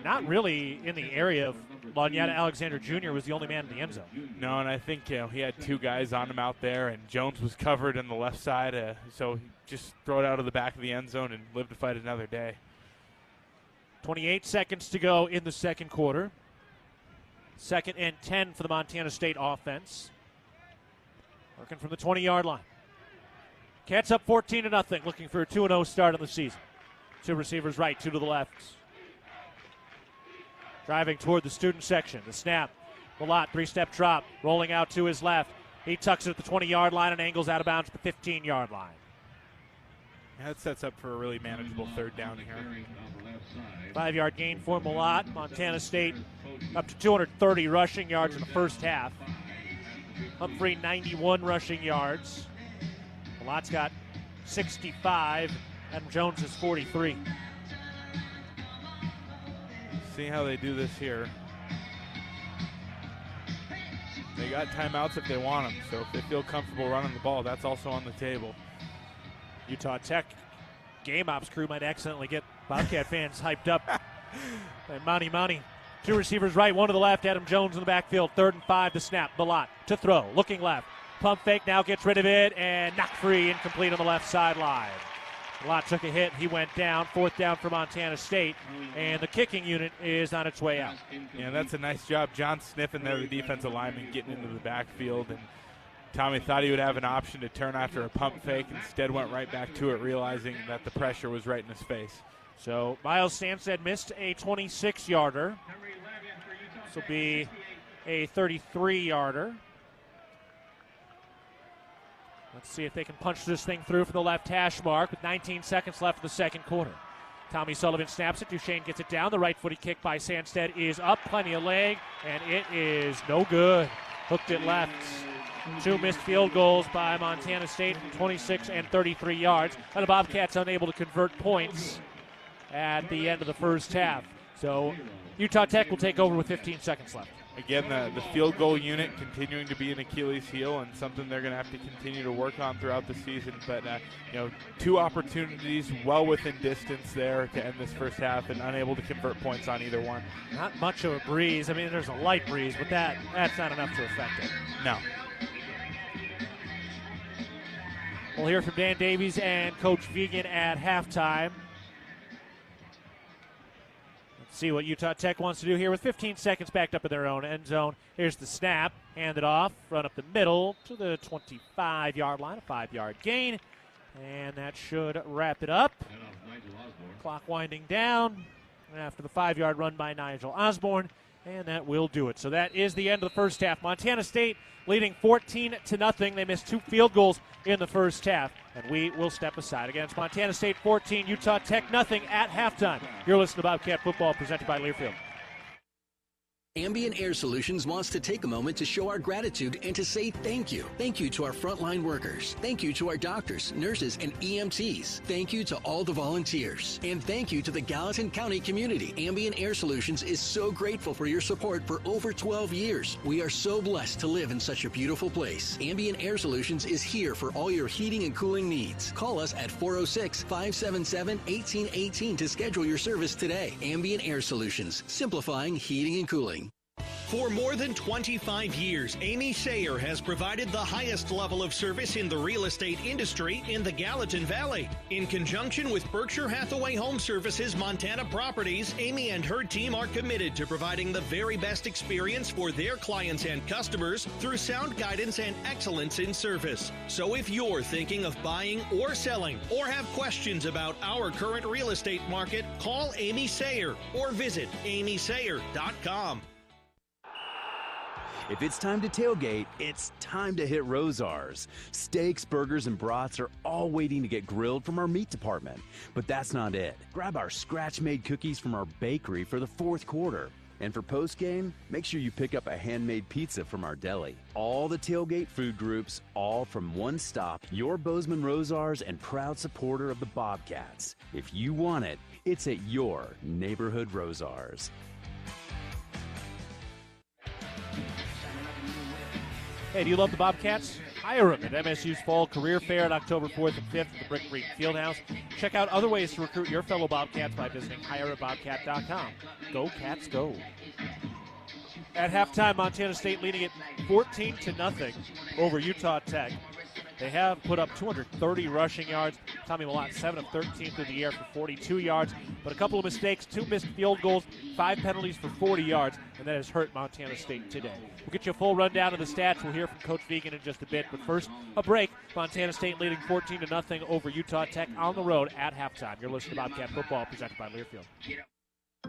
Not really in the area of Lanyata Alexander Jr. was the only man in the end zone. No, and I think he had 2 guys on him out there, and Jones was covered on the left side, so just throw it out of the back of the end zone and live to fight another day. 28 seconds to go in the second quarter. 2nd and 10 for the Montana State offense. Working from the 20-yard line. Cats up 14-0, looking for a 2-0 start on the season. 2 receivers right, 2 to the left. Driving toward the student section. The snap. Malott, 3-step drop. Rolling out to his left. He tucks it at the 20-yard line and angles out of bounds at the 15-yard line. Yeah, that sets up for a really manageable third down here. 5-yard gain for Malott. Montana State up to 230 rushing yards in the first half. Humphrey, 91 rushing yards. Malott's got 65. Adam Jones is 43. See how they do this here. They got timeouts if they want them, so if they feel comfortable running the ball, that's also on the table. Utah Tech game ops crew might accidentally get Bobcat fans hyped up. Money. 2 receivers right, 1 to the left. Adam Jones in the backfield. 3rd and 5 to snap. Malott to throw. Looking left. Pump fake now gets rid of it and knocked free. Incomplete on the left sideline. Malott took a hit. He went down. 4th down for Montana State. And the kicking unit is on its way out. Yeah, that's a nice job. John sniffing there, the defensive lineman, getting into the backfield. And Tommy thought he would have an option to turn after a pump fake. Instead went right back to it, realizing that the pressure was right in his face. So Miles Sanstead missed a 26-yarder. This will be a 33-yarder. Let's see if they can punch this thing through from the left hash mark with 19 seconds left in the second quarter. Tommy Sullivan snaps it. Duchesne gets it down. The right footed kick by Sanstead is up. Plenty of leg, and it is no good. Hooked it left. 2 missed field goals by Montana State from 26 and 33 yards. And the Bobcats unable to convert points at the end of the first half. So Utah Tech will take over with 15 seconds left. Again, the field goal unit continuing to be an Achilles heel and something they're going to have to continue to work on throughout the season. But, 2 opportunities well within distance there to end this first half and unable to convert points on either one. Not much of a breeze. I mean, there's a light breeze, but that's not enough to affect it. No. We'll hear from Dan Davies and Coach Vegan at halftime. See what Utah Tech wants to do here with 15 seconds backed up in their own end zone. Here's the snap, hand it off, run up the middle to the 25-yard line, a 5-yard gain, and that should wrap it up. Clock winding down after the 5-yard run by Nigel Osborne, And that will do it. So that is the end of the first half. Montana State leading 14-0. They missed 2 field goals in the first half. And we will step aside. Again, it's Montana State 14, Utah Tech nothing at halftime. You're listening to Bobcat Football presented by Learfield. Ambient Air Solutions wants to take a moment to show our gratitude and to say thank you. Thank you to our frontline workers. Thank you to our doctors, nurses, and EMTs. Thank you to all the volunteers. And thank you to the Gallatin County community. Ambient Air Solutions is so grateful for your support for over 12 years. We are so blessed to live in such a beautiful place. Ambient Air Solutions is here for all your heating and cooling needs. Call us at 406-577-1818 to schedule your service today. Ambient Air Solutions, simplifying heating and cooling. For more than 25 years, Amy Sayer has provided the highest level of service in the real estate industry in the Gallatin Valley. In conjunction with Berkshire Hathaway Home Services Montana Properties, Amy and her team are committed to providing the very best experience for their clients and customers through sound guidance and excellence in service. So if you're thinking of buying or selling or have questions about our current real estate market, call Amy Sayer or visit amysayer.com. If it's time to tailgate, it's time to hit Rosar's. Steaks, burgers, and brats are all waiting to get grilled from our meat department. But that's not it. Grab our scratch-made cookies from our bakery for the fourth quarter. And for post-game, make sure you pick up a handmade pizza from our deli. All the tailgate food groups, all from one stop. Your Bozeman Rosar's and proud supporter of the Bobcats. If you want it, it's at your neighborhood Rosar's. Hey, do you love the Bobcats? Hire them at MSU's Fall Career Fair on October 4th and 5th at the Brick Creek Fieldhouse. Check out other ways to recruit your fellow Bobcats by visiting hireabobcat.com. Go Cats, go. At halftime, Montana State leading it 14-0 over Utah Tech. They have put up 230 rushing yards. Tommy Millott, 7 of 13 through the air for 42 yards. But a couple of mistakes, 2 missed field goals, 5 penalties for 40 yards, and that has hurt Montana State today. We'll get you a full rundown of the stats. We'll hear from Coach Vegan in just a bit. But first, a break. Montana State leading 14-0 over Utah Tech on the road at halftime. You're listening to Bobcat Football presented by Learfield.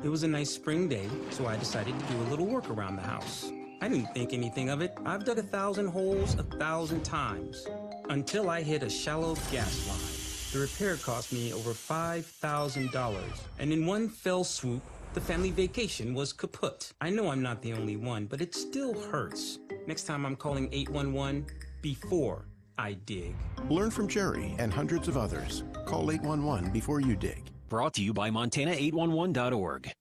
It was a nice spring day, so I decided to do a little work around the house. I didn't think anything of it. I've dug 1,000 holes 1,000 times. Until I hit a shallow gas line. The repair cost me over $5,000. And in one fell swoop, the family vacation was kaput. I know I'm not the only one, but it still hurts. Next time I'm calling 811 before I dig. Learn from Jerry and hundreds of others. Call 811 before you dig. Brought to you by Montana811.org.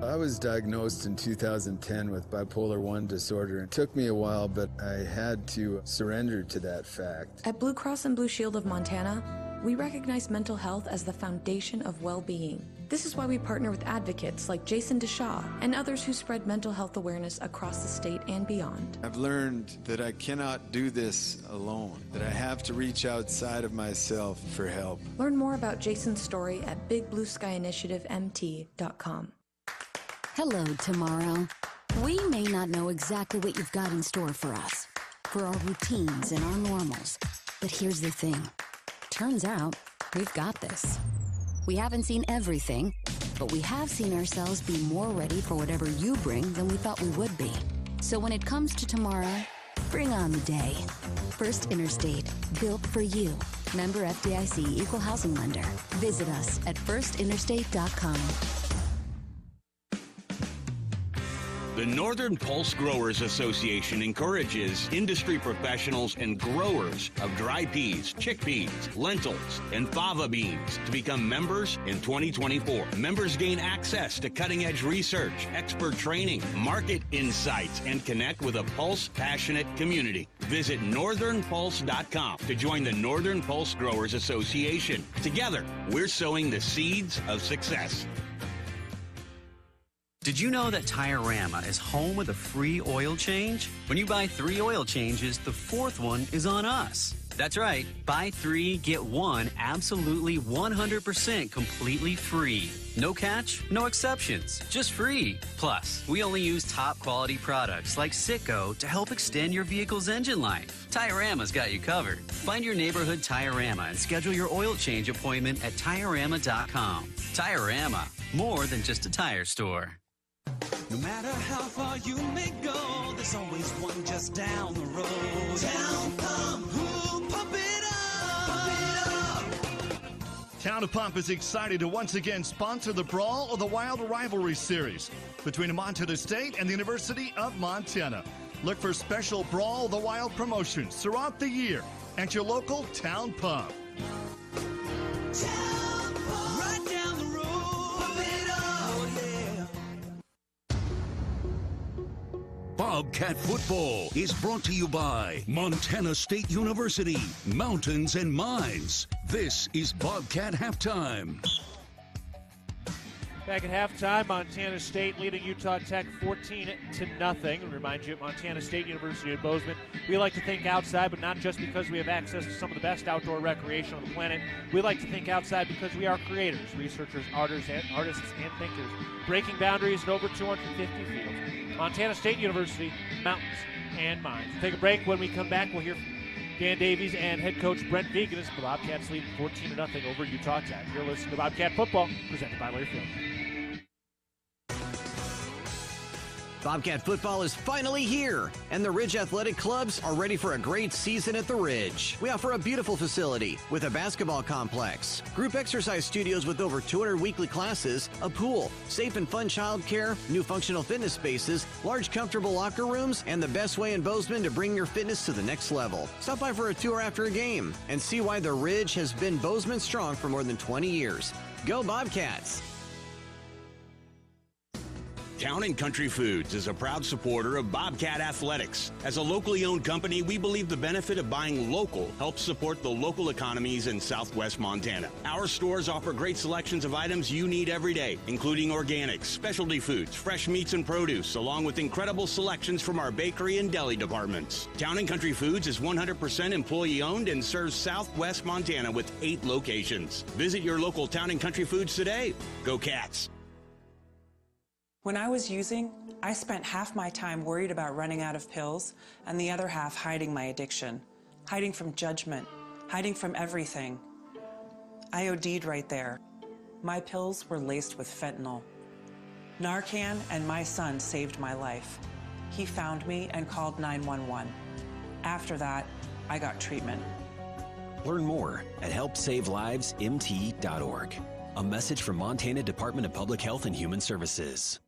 I was diagnosed in 2010 with bipolar I disorder. It took me a while, but I had to surrender to that fact. At Blue Cross and Blue Shield of Montana, we recognize mental health as the foundation of well-being. This is why we partner with advocates like Jason DeShaw and others who spread mental health awareness across the state and beyond. I've learned that I cannot do this alone, that I have to reach outside of myself for help. Learn more about Jason's story at bigblueskyyinitiativemt.com. Hello, tomorrow. We may not know exactly what you've got in store for us, for our routines and our normals. But here's the thing. Turns out, we've got this. We haven't seen everything, but we have seen ourselves be more ready for whatever you bring than we thought we would be. So when it comes to tomorrow, bring on the day. First Interstate, built for you. Member FDIC, Equal Housing Lender. Visit us at firstinterstate.com. The Northern Pulse Growers Association encourages industry professionals and growers of dry peas, chickpeas, lentils, and fava beans to become members in 2024. Members gain access to cutting-edge research, expert training, market insights, and connect with a Pulse-passionate community. Visit northernpulse.com to join the Northern Pulse Growers Association. Together, we're sowing the seeds of success. Did you know that Tiorama is home with a free oil change? When you buy 3 oil changes, the 4th one is on us. That's right. Buy 3, get 1 absolutely 100% completely free. No catch, no exceptions, just free. Plus, we only use top quality products like Sitco to help extend your vehicle's engine life. Tiorama's got you covered. Find your neighborhood Tiorama and schedule your oil change appointment at Tiorama.com. Tiorama, more than just a tire store. No matter how far you may go, there's always one just down the road. Town Pump, who'll pump it up, pump it up. Town of Pump is excited to once again sponsor the Brawl of the Wild Rivalry Series between Montana State and the University of Montana. Look for special Brawl of the Wild promotions throughout the year at your local Town Pump. Town Pump, right down the road, pump it up, oh yeah. Bobcat Football is brought to you by Montana State University, Mountains and Mines. This is Bobcat Halftime. Back at halftime, Montana State leading Utah Tech 14-0. Remind you, at Montana State University at Bozeman, we like to think outside, but not just because we have access to some of the best outdoor recreation on the planet. We like to think outside because we are creators, researchers, artists, and thinkers, breaking boundaries at over 250 fields. Montana State University, Mountains and Mines. We'll take a break. When we come back, we'll hear from Dan Davies and head coach Brent Vegan as the Bobcats lead 14-0 over Utah Tech. You're listening to Bobcat Football, presented by Learfield. Bobcat football is finally here, and the Ridge Athletic Clubs are ready for a great season at the Ridge. We offer a beautiful facility with a basketball complex, group exercise studios with over 200 weekly classes, a pool, safe and fun childcare, new functional fitness spaces, large comfortable locker rooms, and the best way in Bozeman to bring your fitness to the next level. Stop by for a tour after a game and see why the Ridge has been Bozeman strong for more than 20 years. Go Bobcats! Town & Country Foods is a proud supporter of Bobcat Athletics. As a locally owned company, we believe the benefit of buying local helps support the local economies in southwest Montana. Our stores offer great selections of items you need every day, including organics, specialty foods, fresh meats and produce, along with incredible selections from our bakery and deli departments. Town & Country Foods is 100% employee-owned and serves southwest Montana with 8 locations. Visit your local Town & Country Foods today. Go Cats! When I was using, I spent half my time worried about running out of pills and the other half hiding my addiction, hiding from judgment, hiding from everything. I OD'd right there. My pills were laced with fentanyl. Narcan and my son saved my life. He found me and called 911. After that, I got treatment. Learn more at helpsavelivemt.org. A message from Montana Department of Public Health and Human Services.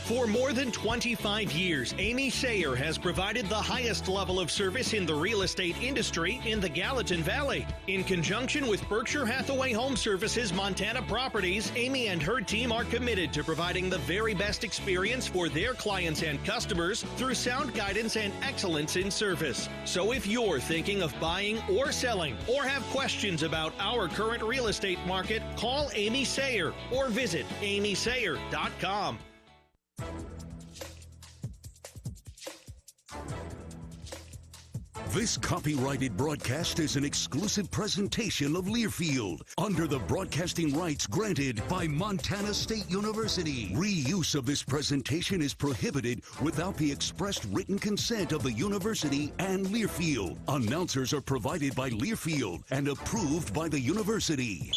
For more than 25 years, Amy Sayer has provided the highest level of service in the real estate industry in the Gallatin Valley. In conjunction with Berkshire Hathaway Home Services Montana Properties, Amy and her team are committed to providing the very best experience for their clients and customers through sound guidance and excellence in service. So if you're thinking of buying or selling or have questions about our current real estate market, call Amy Sayer or visit amysayer.com. This copyrighted broadcast is an exclusive presentation of Learfield under the broadcasting rights granted by Montana State University. Reuse of this presentation is prohibited without the expressed written consent of the university and Learfield. Announcers are provided by Learfield and approved by the university.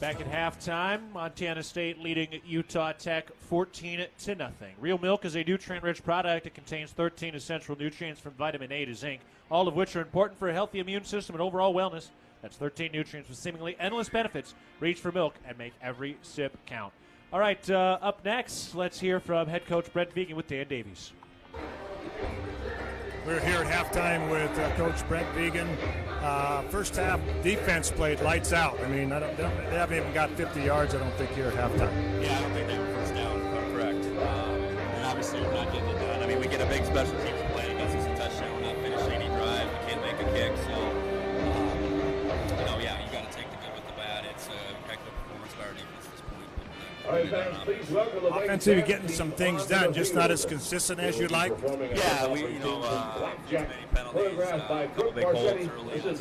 Back at halftime, Montana State leading Utah Tech 14-0. Real Milk is a nutrient-rich product. It contains 13 essential nutrients from vitamin A to zinc, all of which are important for a healthy immune system and overall wellness. That's 13 nutrients with seemingly endless benefits. Reach for milk and make every sip count. All right, up next, let's hear from head coach Brent Vegan with Dan Davies. We're here at halftime with Coach Brent Vegan. First half defense played lights out. I mean, they haven't even got 50 yards, I don't think, here at halftime. Yeah, I don't think they were first down, if I'm correct. And obviously we're not getting it done. I mean, we get a big special teams play, gets us a touchdown, we're not finishing any drive, we can't make a kick. So, you got to take the good with the bad. It's a heck of a performance by our defense at this point. Offensively getting some things done, just not as consistent as you'd like. Yeah, we, too many penalties, a couple big holds early, runs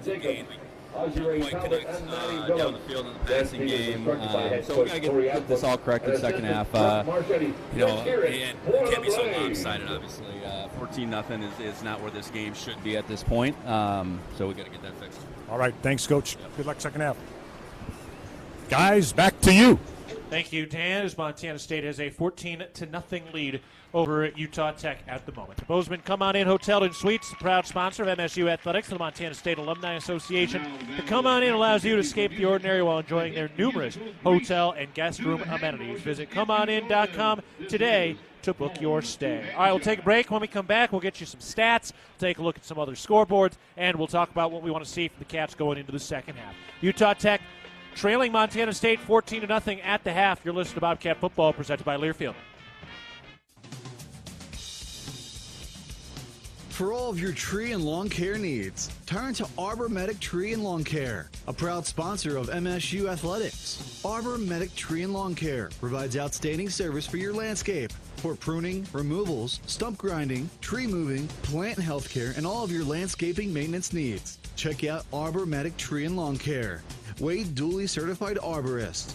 the game. We quite connect down the field in the passing game. So we got to get this all corrected second half. And it can't be so lopsided, obviously. 14-0 is not where this game should be at this point. So we got to get that fixed. All right, thanks, Coach. Good luck second half. Guys, back to you. Thank you, Dan, as Montana State has a 14-0 lead over Utah Tech at the moment. The Bozeman Come On In Hotel and Suites, the proud sponsor of MSU Athletics, the Montana State Alumni Association. The Come On In allows you to escape the ordinary while enjoying their numerous hotel and guest room amenities. Visit ComeOnIn.com today to book your stay. All right, we'll take a break. When we come back, we'll get you some stats, take a look at some other scoreboards, and we'll talk about what we want to see from the Cats going into the second half. Utah Tech trailing Montana State 14-0 at the half. You're listening to Bobcat Football, presented by Learfield. For all of your tree and lawn care needs, turn to Arbor Medic Tree and Lawn Care, a proud sponsor of MSU Athletics. Arbor Medic Tree and Lawn Care provides outstanding service for your landscape for pruning, removals, stump grinding, tree moving, plant health care, and all of your landscaping maintenance needs. Check out Arbor Medic Tree and Lawn Care. Wade duly certified arborist.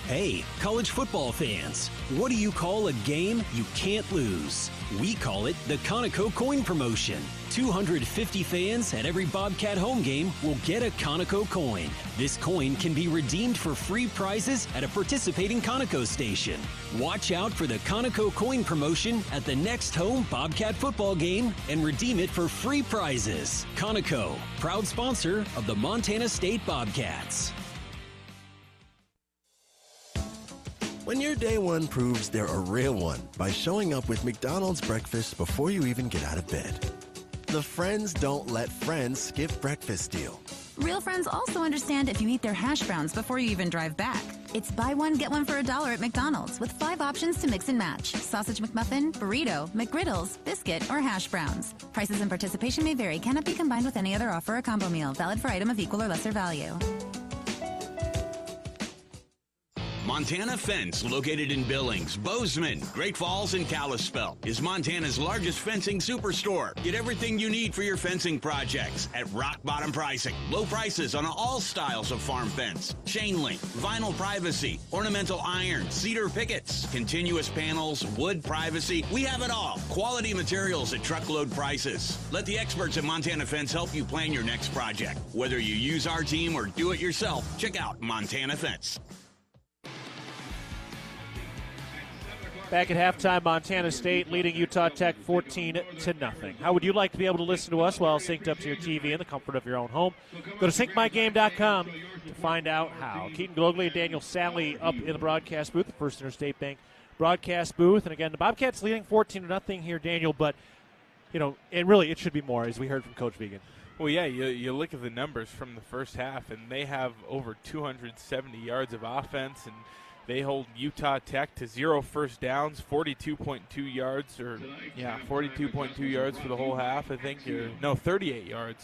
Hey, college football fans, what do you call a game you can't lose? We call it the Conoco Coin Promotion. 250 fans at every Bobcat home game will get a Conoco coin. This coin can be redeemed for free prizes at a participating Conoco station. Watch out for the Conoco Coin Promotion at the next home Bobcat football game and redeem it for free prizes. Conoco, proud sponsor of the Montana State Bobcats. When your day one proves they're a real one by showing up with McDonald's breakfast before you even get out of bed. The friends don't let friends skip breakfast deal. Real friends also understand if you eat their hash browns before you even drive back. It's buy one, get one for $1 at McDonald's with 5 options to mix and match. Sausage McMuffin, burrito, McGriddles, biscuit, or hash browns. Prices and participation may vary. Cannot be combined with any other offer or combo meal. Valid for item of equal or lesser value. Montana Fence, located in Billings, Bozeman, Great Falls, and Kalispell, is Montana's largest fencing superstore. Get everything you need for your fencing projects at rock bottom pricing. Low prices on all styles of farm fence, chain link, vinyl privacy, ornamental iron, cedar pickets, continuous panels, wood privacy. We have it all. Quality materials at truckload prices. Let the experts at Montana Fence help you plan your next project. Whether you use our team or do it yourself, check out Montana Fence. Back at halftime, Montana State leading Utah Tech 14-0. How would you like to be able to listen to us while synced up to your TV in the comfort of your own home? Go to syncmygame.com to find out how. Keaton, Gillogly, and Daniel Salle up in the broadcast booth, the First Interstate Bank broadcast booth. And again, the Bobcats leading 14-0 here, Daniel, but, you know, it should be more, as we heard from Coach Vegan. Well, yeah, you look at the numbers from the first half, and they have over 270 yards of offense, and they hold Utah Tech to 0 first downs, 42.2 yards, 42.2 yards for the whole half, I think. 38 yards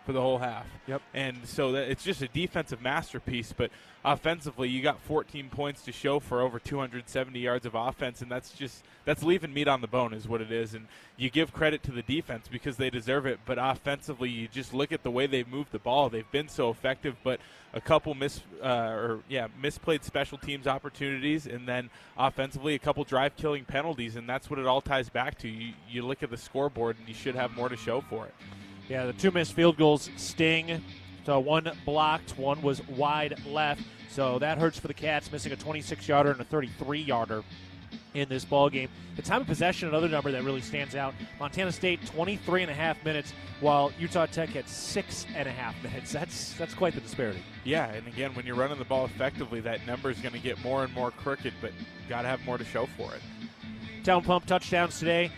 for the whole half. Yep. And so it's just a defensive masterpiece, but offensively you got 14 points to show for over 270 yards of offense, and that's leaving meat on the bone is what it is. And you give credit to the defense because they deserve it, but offensively you just look at the way they've moved the ball. They've been so effective, but a couple misplayed special teams opportunities, and then offensively a couple drive-killing penalties, and that's what it all ties back to. You look at the scoreboard, and you should have more to show for it. Yeah, the 2 missed field goals sting. So 1 blocked, 1 was wide left. So that hurts for the Cats, missing a 26-yarder and a 33-yarder in this ball game. The time of possession, another number that really stands out. Montana State, 23.5 minutes, while Utah Tech had 6.5 minutes. That's quite the disparity. Yeah, and again, when you're running the ball effectively, that number is going to get more and more crooked, but got to have more to show for it. Town Pump touchdowns today.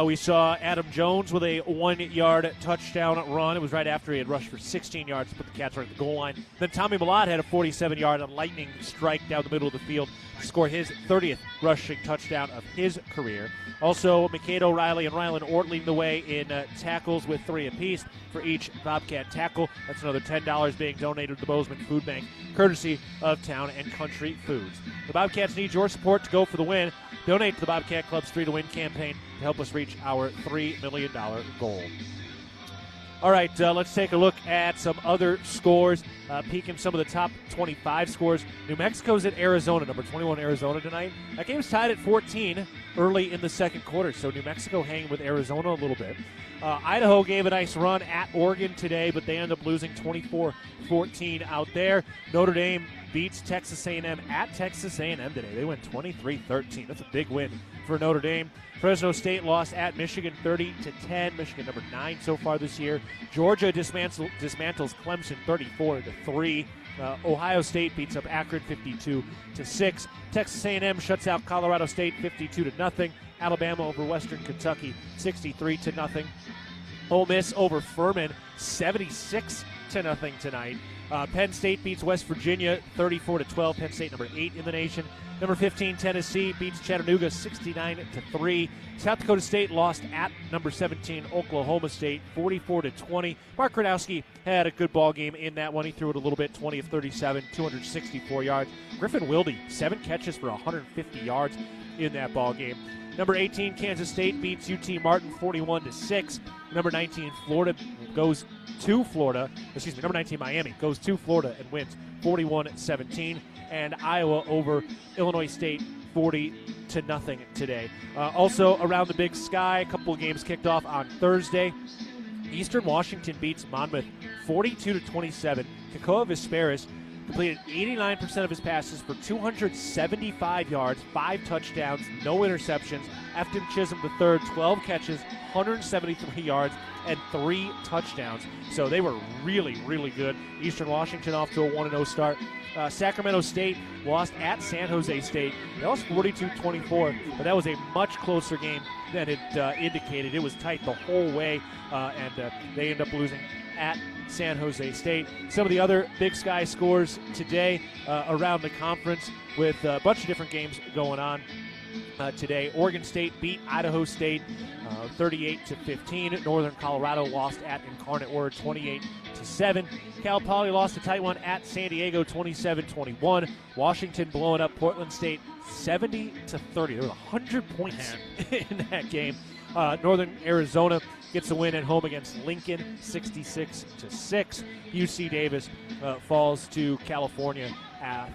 We saw Adam Jones with a 1-yard touchdown run. It was right after he had rushed for 16 yards to put the Cats right at the goal line. Then Tommy Millard had a 47-yard lightning strike down the middle of the field to score his 30th rushing touchdown of his career. Also, McCade O'Reilly and Rylan Ort leading the way in tackles with 3 apiece for each Bobcat tackle. That's another $10 being donated to the Bozeman Food Bank, courtesy of Town and Country Foods. The Bobcats need your support to go for the win. Donate to the Bobcat Club's 3 to Win campaign to help us reach our $3 million goal. All right, let's take a look at some other scores, peeking some of the top 25 scores. New Mexico's at Arizona, number 21 Arizona tonight. That game's tied at 14 early in the second quarter, so New Mexico hanging with Arizona a little bit. Idaho gave a nice run at Oregon today, but they end up losing 24-14 out there. Notre Dame beats Texas A&M at Texas A&M today. They went 23-13. That's a big win for Notre Dame. Fresno State lost at Michigan 30-10. Michigan number 9 so far this year. Georgia dismantles Clemson 34-3. Ohio State beats up Akron 52-6. Texas A&M shuts out Colorado State 52-0. Alabama over Western Kentucky 63-0. Ole Miss over Furman 76-0 tonight. Penn State beats West Virginia 34-12. Penn State number 8 in the nation. Number 15 Tennessee beats Chattanooga 69-3. South Dakota State lost at number 17 Oklahoma State 44-20. Mark Gradowski had a good ball game in that one. He threw it a little bit, 20 of 37, 264 yards. Griffin Wilde 7 catches for 150 yards in that ball game. Number 18 Kansas State beats UT Martin 41-6. Number 19 Number 19 Miami goes to Florida and wins 41-17. And Iowa over Illinois State 40-0 today. Also around the Big Sky, a couple of games kicked off on Thursday. Eastern Washington beats Monmouth 42-27. Kekoa Vesperis completed 89% of his passes for 275 yards, 5 touchdowns, no interceptions. Efton Chisholm III, 12 catches, 173 yards, and 3 touchdowns. So they were really, really good. Eastern Washington off to a 1-0 start. Sacramento State lost at San Jose State. They lost 42-24, but that was a much closer game than it indicated. It was tight the whole way, and they end up losing at San Jose State. Some of the other Big Sky scores today around the conference with a bunch of different games going on today. Oregon State beat Idaho State 38-15. Northern Colorado lost at Incarnate Word 28-7. Cal Poly lost a tight one at San Diego 27-21. Washington blowing up Portland State 70-30. There were 100 points in that game. Northern Arizona gets a win at home against Lincoln 66-6. UC Davis falls to California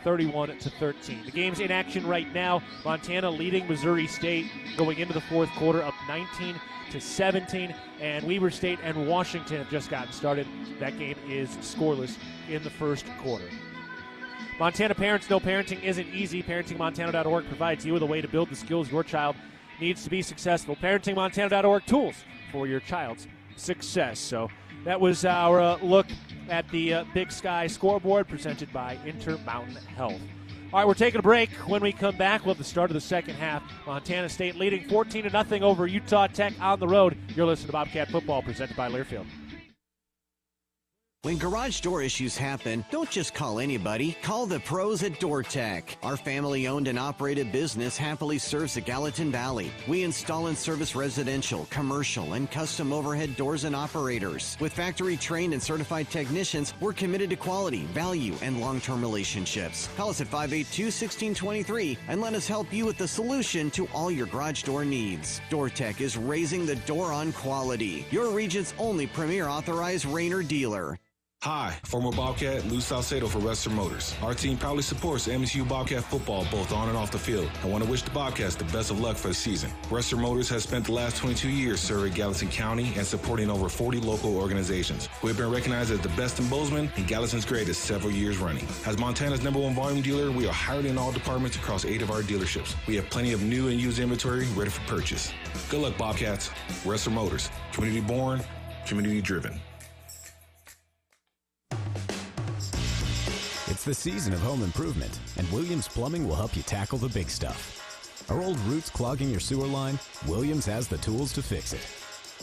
31-13. The game's in action right now. Montana leading Missouri State going into the fourth quarter, up 19-17. And Weber State and Washington have just gotten started. That game is scoreless in the first quarter. Montana parents know parenting isn't easy. ParentingMontana.org provides you with a way to build the skills your child needs to be successful. ParentingMontana.org, tools for your child's success. So that was our look at the Big Sky scoreboard presented by Intermountain Health. All right, we're taking a break. When we come back, we'll have the start of the second half. Montana State leading 14-0 over Utah Tech on the road. You're listening to Bobcat Football presented by Learfield. When garage door issues happen, don't just call anybody. Call the pros at DoorTech. Our family-owned and operated business happily serves the Gallatin Valley. We install and service residential, commercial, and custom overhead doors and operators. With factory-trained and certified technicians, we're committed to quality, value, and long-term relationships. Call us at 582-1623 and let us help you with the solution to all your garage door needs. DoorTech is raising the door on quality. Your region's only premier authorized Rainer dealer. Hi, former Bobcat Lou Salcedo for Western Motors. Our team proudly supports MSU Bobcat football both on and off the field. I want to wish the Bobcats the best of luck for the season. Western Motors has spent the last 22 years serving Gallatin County and supporting over 40 local organizations. We have been recognized as the best in Bozeman and Gallatin's greatest several years running. As Montana's #1 volume dealer, we are hired in all departments across 8 of our dealerships. We have plenty of new and used inventory ready for purchase. Good luck, Bobcats. Western Motors. Community born, community driven. It's the season of home improvement, and Williams Plumbing will help you tackle the big stuff. Are old roots clogging your sewer line? Williams has the tools to fix it.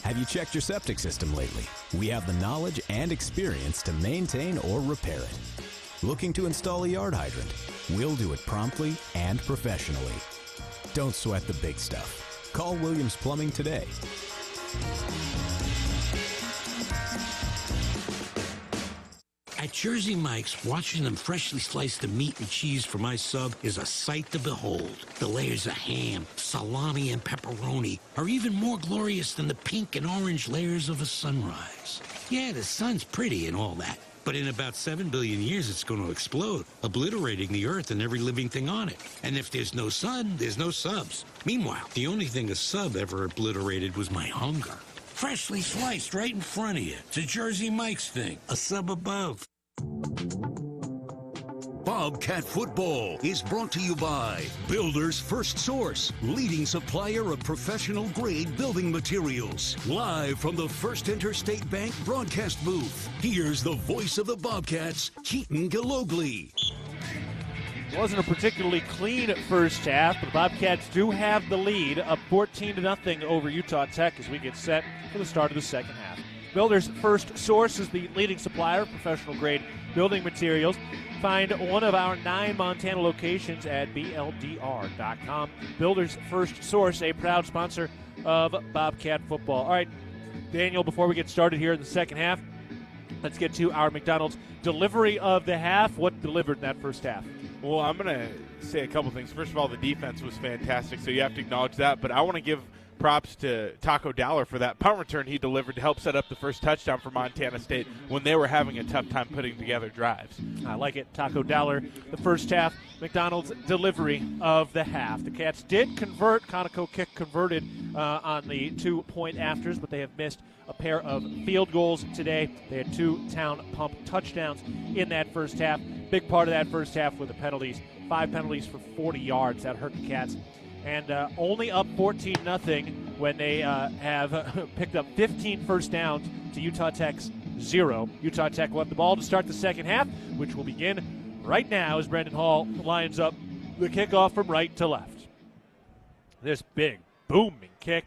Have you checked your septic system lately? We have the knowledge and experience to maintain or repair it. Looking to install a yard hydrant? We'll do it promptly and professionally. Don't sweat the big stuff. Call Williams Plumbing today. At At Jersey Mike's, watching them freshly slice the meat and cheese for my sub is a sight to behold. The layers of ham, salami, and pepperoni are even more glorious than the pink and orange layers of a sunrise. Yeah, the sun's pretty and all that, but in about 7 billion years it's going to explode, obliterating the Earth and every living thing on it. And if there's no sun, there's no subs. Meanwhile, the only thing a sub ever obliterated was my hunger. Freshly sliced right in front of you. It's a Jersey Mike's thing. A sub above. Bobcat Football is brought to you by Builder's First Source, leading supplier of professional-grade building materials. Live from the First Interstate Bank broadcast booth, here's the voice of the Bobcats, Keaton Gillogly. Wasn't a particularly clean first half, but the Bobcats do have the lead, up 14-0 over Utah Tech as we get set for the start of the second half. Builder's First Source is the leading supplier of professional-grade building materials. Find one of our 9 Montana locations at BLDR.com. Builder's First Source, a proud sponsor of Bobcat football. All right, Daniel, before we get started here in the second half, let's get to our McDonald's delivery of the half. What delivered in that first half? Well, I'm going to say a couple things. First of all, the defense was fantastic, so you have to acknowledge that. But I want to give props to Taco Dowler for that punt return he delivered to help set up the first touchdown for Montana State when they were having a tough time putting together drives. I like it. Taco Dowler, the first half, McDonald's delivery of the half. The Cats did convert. Conoco kick converted on the 2-point afters, but they have missed a pair of field goals today. They had 2 town pump touchdowns in that first half. Big part of that first half were the penalties. 5 penalties for 40 yards. That hurt the Cats. And only up 14-0 when they have picked up 15 first downs to Utah Tech's 0. Utah Tech will have the ball to start the second half, which will begin right now as Brendan Hall lines up the kickoff from right to left. This big, booming kick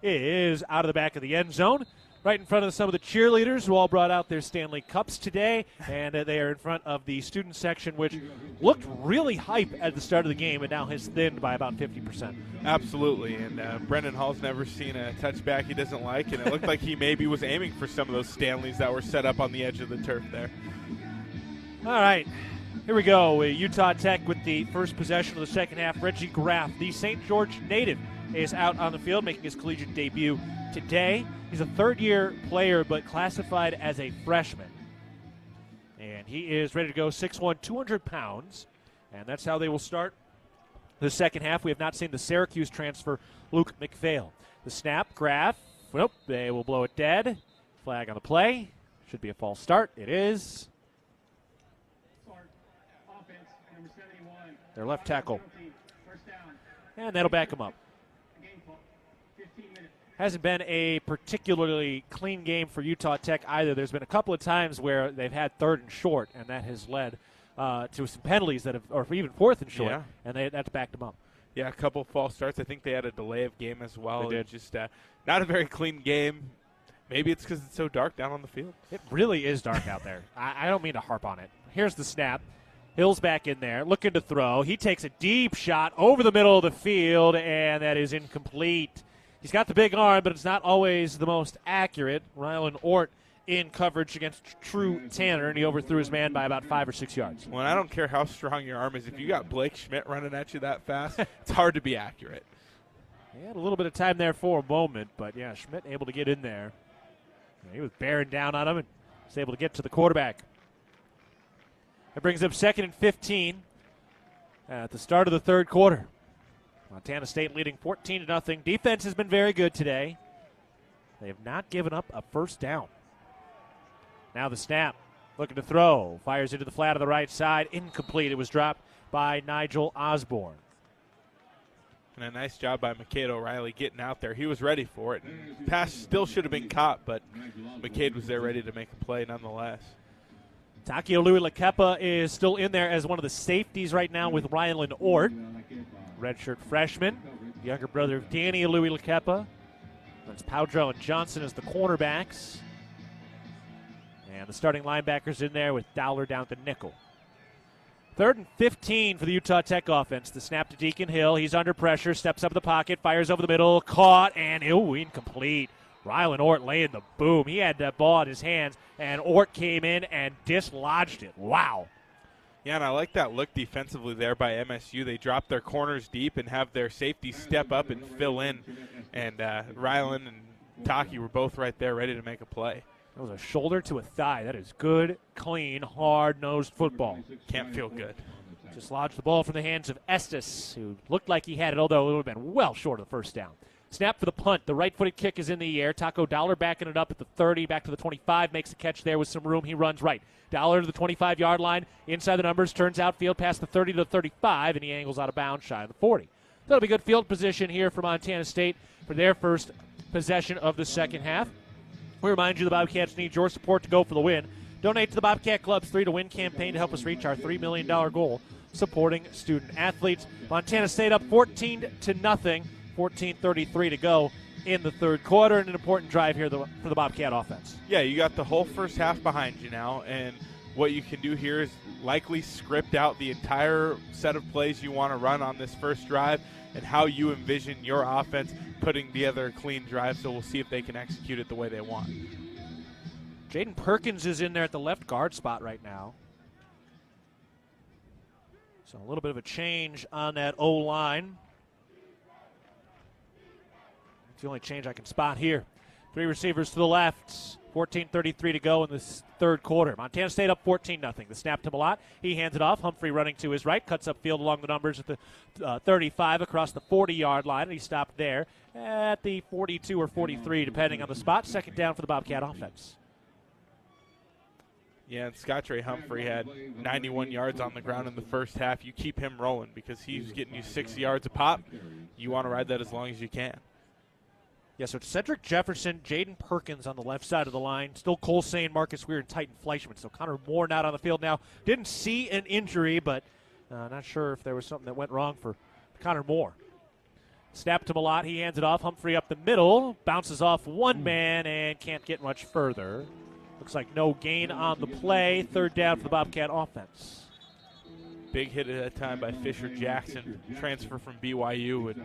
is out of the back of the end zone, right in front of some of the cheerleaders who all brought out their Stanley Cups today, and they are in front of the student section, which looked really hype at the start of the game and now has thinned by about 50%. Absolutely, and Brendan Hall's never seen a touchback he doesn't like, and it looked like he maybe was aiming for some of those Stanleys that were set up on the edge of the turf there. All right, here we go. Utah Tech with the first possession of the second half. Reggie Graff, the St. George native, is out on the field making his collegiate debut today. He's a third-year player, but classified as a freshman. And he is ready to go, 6'1", 200 pounds. And that's how they will start the second half. We have not seen the Syracuse transfer, Luke McPhail. The snap, Graff. Nope, they will blow it dead. Flag on the play. Should be a false start. It is. Their left tackle. And that'll back him up. Hasn't been a particularly clean game for Utah Tech either. There's been a couple of times where they've had 3rd and short, and that has led to some penalties that have, or even 4th and short, and that's backed them up. Yeah, a couple false starts. I think they had a delay of game as well. They did. Just not a very clean game. Maybe it's because it's so dark down on the field. It really is dark out there. I don't mean to harp on it. Here's the snap. Hill's back in there, looking to throw. He takes a deep shot over the middle of the field, and that is incomplete. He's got the big arm, but it's not always the most accurate. Rylan Ort in coverage against True Tanner, and he overthrew his man by about 5 or 6 yards. Well, I don't care how strong your arm is. If you got Blake Schmidt running at you that fast, it's hard to be accurate. He had a little bit of time there for a moment, but, yeah, Schmidt able to get in there. He was bearing down on him and was able to get to the quarterback. That brings up 2nd and 15 at the start of the third quarter. Montana State leading 14-0. Defense has been very good today. They have not given up a first down. Now the snap, looking to throw. Fires into the flat on the right side. Incomplete. It was dropped by Nigel Osborne. And a nice job by McCade O'Reilly getting out there. He was ready for it. And pass still should have been caught, but McCade was there ready to make a play nonetheless. Takio Louis-Lakepa is still in there as one of the safeties right now with Rylan Ort. Redshirt freshman, younger brother of Danny Louis-Lakepa. That's Powdrell and Johnson as the cornerbacks. And the starting linebackers in there with Dowler down to nickel. 3rd and 15 for the Utah Tech offense. The snap to Deacon Hill. He's under pressure, steps up in the pocket, fires over the middle, caught, and incomplete. Rylan Ort laying the boom. He had that ball in his hands, and Ort came in and dislodged it. Wow. Yeah, and I like that look defensively there by MSU. They drop their corners deep and have their safety step up and fill in. And Rylan and Taki were both right there ready to make a play. That was a shoulder to a thigh. That is good, clean, hard-nosed football. Can't feel good. Just lodged the ball from the hands of Estes, who looked like he had it, although it would have been well short of the first down. Snap for the punt. The right-footed kick is in the air. Taco Dollar backing it up at the 30, back to the 25, makes a catch there with some room. He runs right. Dollar to the 25-yard line, inside the numbers, turns outfield past the 30 to the 35, and he angles out of bounds shy of the 40. So that'll be good field position here for Montana State for their first possession of the second half. We remind you the Bobcats need your support to go for the win. Donate to the Bobcat Club's 3 to Win campaign to help us reach our $3 million goal supporting student athletes. Montana State up 14-0, 14:33 to go in the third quarter, and an important drive here for the Bobcat offense. Yeah, you got the whole first half behind you now, and what you can do here is likely script out the entire set of plays you want to run on this first drive and how you envision your offense putting together a clean drive, so we'll see if they can execute it the way they want. Jaden Perkins is in there at the left guard spot right now. So a little bit of a change on that O-line. It's the only change I can spot here. 3 receivers to the left. 14:33 to go in this third quarter. Montana State up 14-0. The snap to Malott. He hands it off. Humphrey running to his right. Cuts up field along the numbers at the 35 across the 40-yard line. And he stopped there at the 42 or 43, depending on the spot. Second down for the Bobcat offense. Yeah, and Scottre Humphrey had 91 yards on the ground in the first half. You keep him rolling because he's getting you 6 yards a pop. You want to ride that as long as you can. Yeah, so it's Cedric Jefferson, Jaden Perkins on the left side of the line. Still Cole Sane, Marcus Weir, and Titan Fleischman. So Connor Moore not on the field now. Didn't see an injury, but not sure if there was something that went wrong for Connor Moore. Snap to Malott. He hands it off. Humphrey up the middle. Bounces off one man and can't get much further. Looks like no gain on the play. Third down for the Bobcat offense. Big hit at that time by Fisher Jackson. Transfer from BYU, and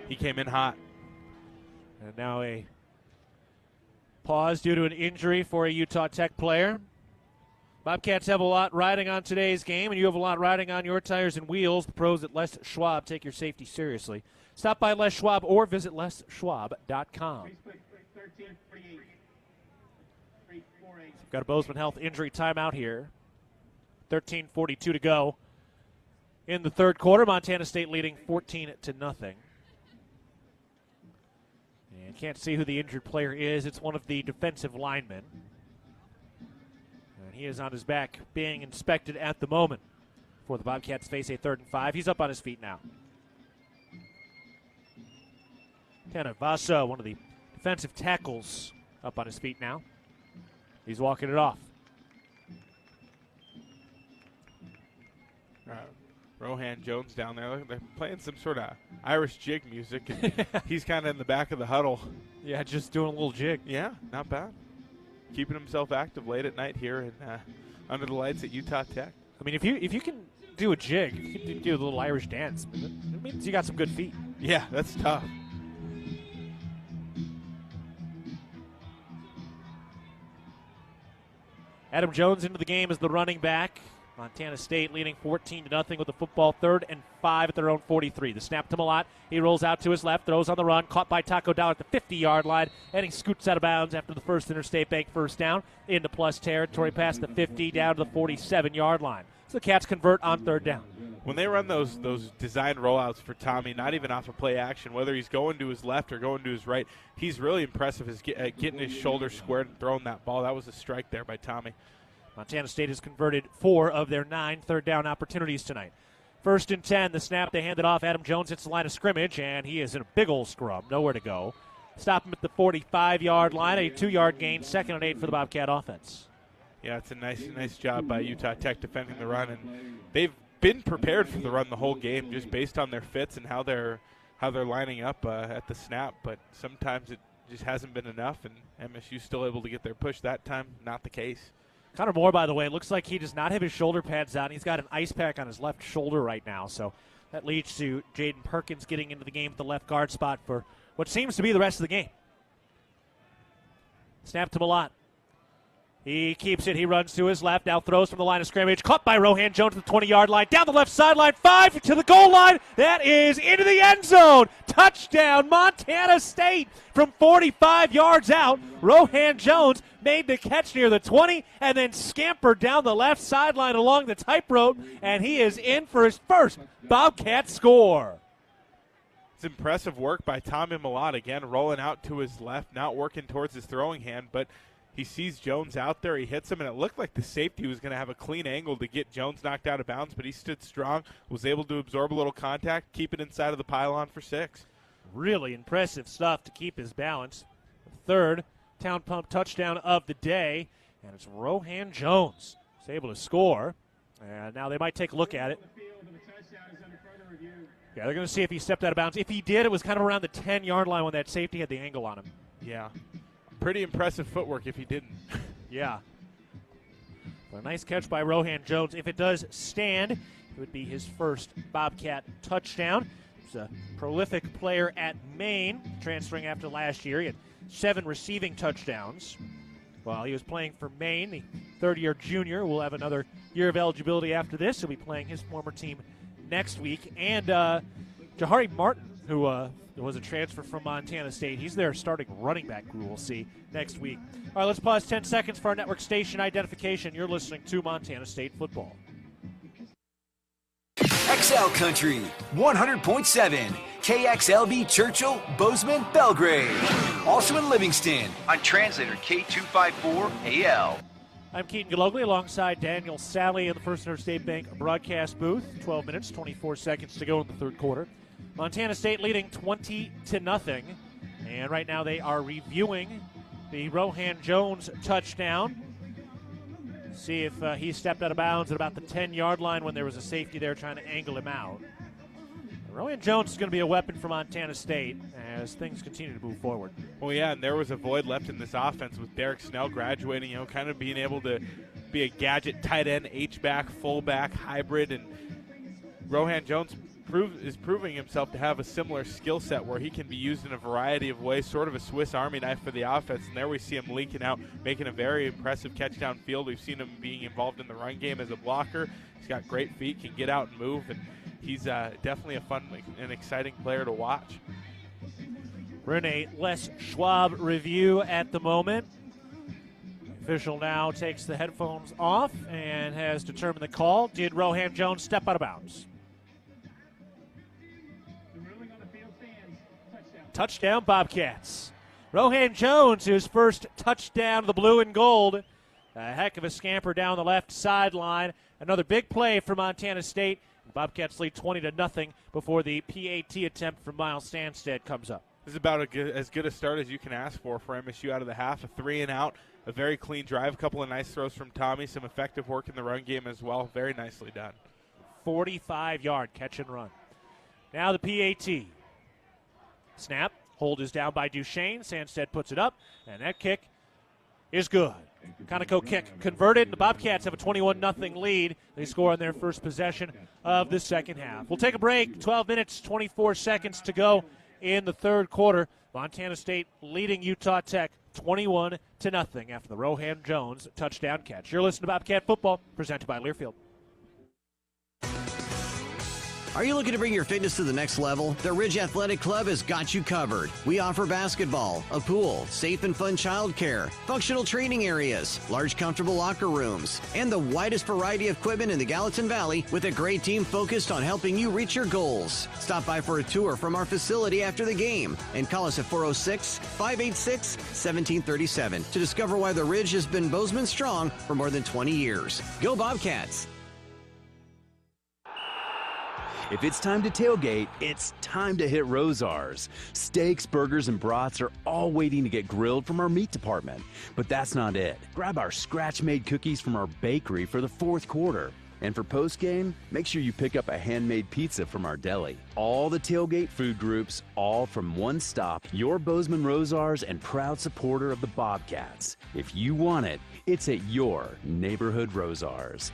he came in hot. And now a pause due to an injury for a Utah Tech player. Bobcats have a lot riding on today's game, and you have a lot riding on your tires and wheels. The pros at Les Schwab take your safety seriously. Stop by Les Schwab or visit leschwab.com. We've got a Bozeman Health injury timeout here. 13:42 to go in the third quarter. Montana State leading 14-0. And can't see who the injured player is. It's one of the defensive linemen. And he is on his back being inspected at the moment before the Bobcats face a 3rd and 5. He's up on his feet now. Tanner Vasa, one of the defensive tackles, up on his feet now. He's walking it off. Rohan Jones down there. They're playing some sort of Irish jig music, and he's kind of in the back of the huddle. Yeah, just doing a little jig. Yeah, not bad. Keeping himself active late at night here and under the lights at Utah Tech. I mean, if you can do a jig, if you can do a little Irish dance, it means you got some good feet. Yeah, that's tough. Adam Jones into the game as the running back. Montana State leading 14-0 with the football, 3rd and 5 at their own 43. The snap to Malott. He rolls out to his left, throws on the run, caught by Taco Dollar at the 50-yard line, and he scoots out of bounds after the first Interstate Bank first down into plus territory past the 50 down to the 47-yard line. So the Cats convert on 3rd down. When they run those designed rollouts for Tommy, not even off of play action, whether he's going to his left or going to his right, he's really impressive at getting his shoulder squared and throwing that ball. That was a strike there by Tommy. Montana State has converted 4 of their 9 third down opportunities tonight. 1st and 10, the snap, they hand it off. Adam Jones hits the line of scrimmage, and he is in a big old scrum, nowhere to go. Stop him at the 45-yard line, a 2-yard gain, 2nd and 8 for the Bobcat offense. Yeah, it's a nice job by Utah Tech defending the run, and they've been prepared for the run the whole game just based on their fits and how they're lining up at the snap, but sometimes it just hasn't been enough, and MSU's still able to get their push. That time, not the case. Connor Moore, by the way, looks like he does not have his shoulder pads on. He's got an ice pack on his left shoulder right now, so that leads to Jaden Perkins getting into the game at the left guard spot for what seems to be the rest of the game. Snap to Malott. He keeps it. He runs to his left. Now throws from the line of scrimmage. Caught by Rohan Jones at the 20-yard line. Down the left sideline. 5 to the goal line. That is into the end zone. Touchdown, Montana State. From 45 yards out, Rohan Jones made the catch near the 20 and then scampered down the left sideline along the tightrope, and he is in for his first Bobcat score. It's impressive work by Tommy Malott, again, rolling out to his left, not working towards his throwing hand, but he sees Jones out there. He hits him, and it looked like the safety was going to have a clean angle to get Jones knocked out of bounds, but he stood strong, was able to absorb a little contact, keep it inside of the pylon for 6. Really impressive stuff to keep his balance. Third Town Pump touchdown of the day, and it's Rohan Jones who's able to score. And now they might take a look at it. Yeah, they're going to see if he stepped out of bounds. If he did, it was kind of around the 10-yard line when that safety had the angle on him. Yeah. Pretty impressive footwork if he didn't. Yeah. But a nice catch by Rohan Jones. If it does stand, it would be his first Bobcat touchdown. He's a prolific player at Maine, transferring after last year. He had 7 receiving touchdowns while he was playing for Maine. The third-year junior will have another year of eligibility after this. He'll be playing his former team next week. And Jahari Martin, who was a transfer from Montana State. He's their starting running back, who we'll see next week. All right, let's pause 10 seconds for our network station identification. You're listening to Montana State football. XL Country, 100.7, KXLB Churchill, Bozeman, Belgrade. Also in Livingston on translator K254AL. I'm Keaton Gillogly alongside Daniel Salle in the First Interstate Bank broadcast booth. 12 minutes, 24 seconds to go in the third quarter. Montana State leading 20-0. And right now they are reviewing the Rohan Jones touchdown. See if he stepped out of bounds at about the 10-yard line when there was a safety there trying to angle him out. Rohan Jones is going to be a weapon for Montana State as things continue to move forward. Well, yeah, and there was a void left in this offense with Derek Snell graduating, kind of being able to be a gadget tight end, H-back, fullback, hybrid, and Rohan Jones is proving himself to have a similar skill set where he can be used in a variety of ways, sort of a Swiss Army knife for the offense. And there we see him leaking out, making a very impressive catch downfield. We've seen him being involved in the run game as a blocker. He's got great feet, can get out and move, and he's definitely a fun and exciting player to watch. We're in a Les Schwab review at the moment. The official now takes the headphones off and has determined the call. Did Rohan Jones step out of bounds? Touchdown, Bobcats. Rohan Jones, his first touchdown of the blue and gold. A heck of a scamper down the left sideline. Another big play for Montana State. Bobcats lead 20-0 before the PAT attempt from Miles Stanstead comes up. This is about as good a start as you can ask for MSU out of the half. A 3-and-out, a very clean drive, a couple of nice throws from Tommy, some effective work in the run game as well. Very nicely done. 45-yard catch and run. Now the PAT. Snap. Hold is down by Duchesne. Stanstead puts it up, and that kick is good. Conoco kick converted, and the Bobcats have a 21-0 lead. They score on their first possession of the second half. We'll take a break. 12 minutes, 24 seconds to go in the third quarter. Montana State leading Utah Tech 21-0 after the Rohan Jones touchdown catch. You're listening to Bobcat Football, presented by Learfield. Are you looking to bring your fitness to the next level? The Ridge Athletic Club has got you covered. We offer basketball, a pool, safe and fun childcare, functional training areas, large comfortable locker rooms, and the widest variety of equipment in the Gallatin Valley with a great team focused on helping you reach your goals. Stop by for a tour from our facility after the game and call us at 406-586-1737 to discover why the Ridge has been Bozeman strong for more than 20 years. Go Bobcats! If it's time to tailgate, it's time to hit Rosar's. Steaks, burgers, and brats are all waiting to get grilled from our meat department. But that's not it. Grab our scratch-made cookies from our bakery for the fourth quarter. And for post-game, make sure you pick up a handmade pizza from our deli. All the tailgate food groups, all from one stop. Your Bozeman Rosar's and proud supporter of the Bobcats. If you want it, it's at your neighborhood Rosar's.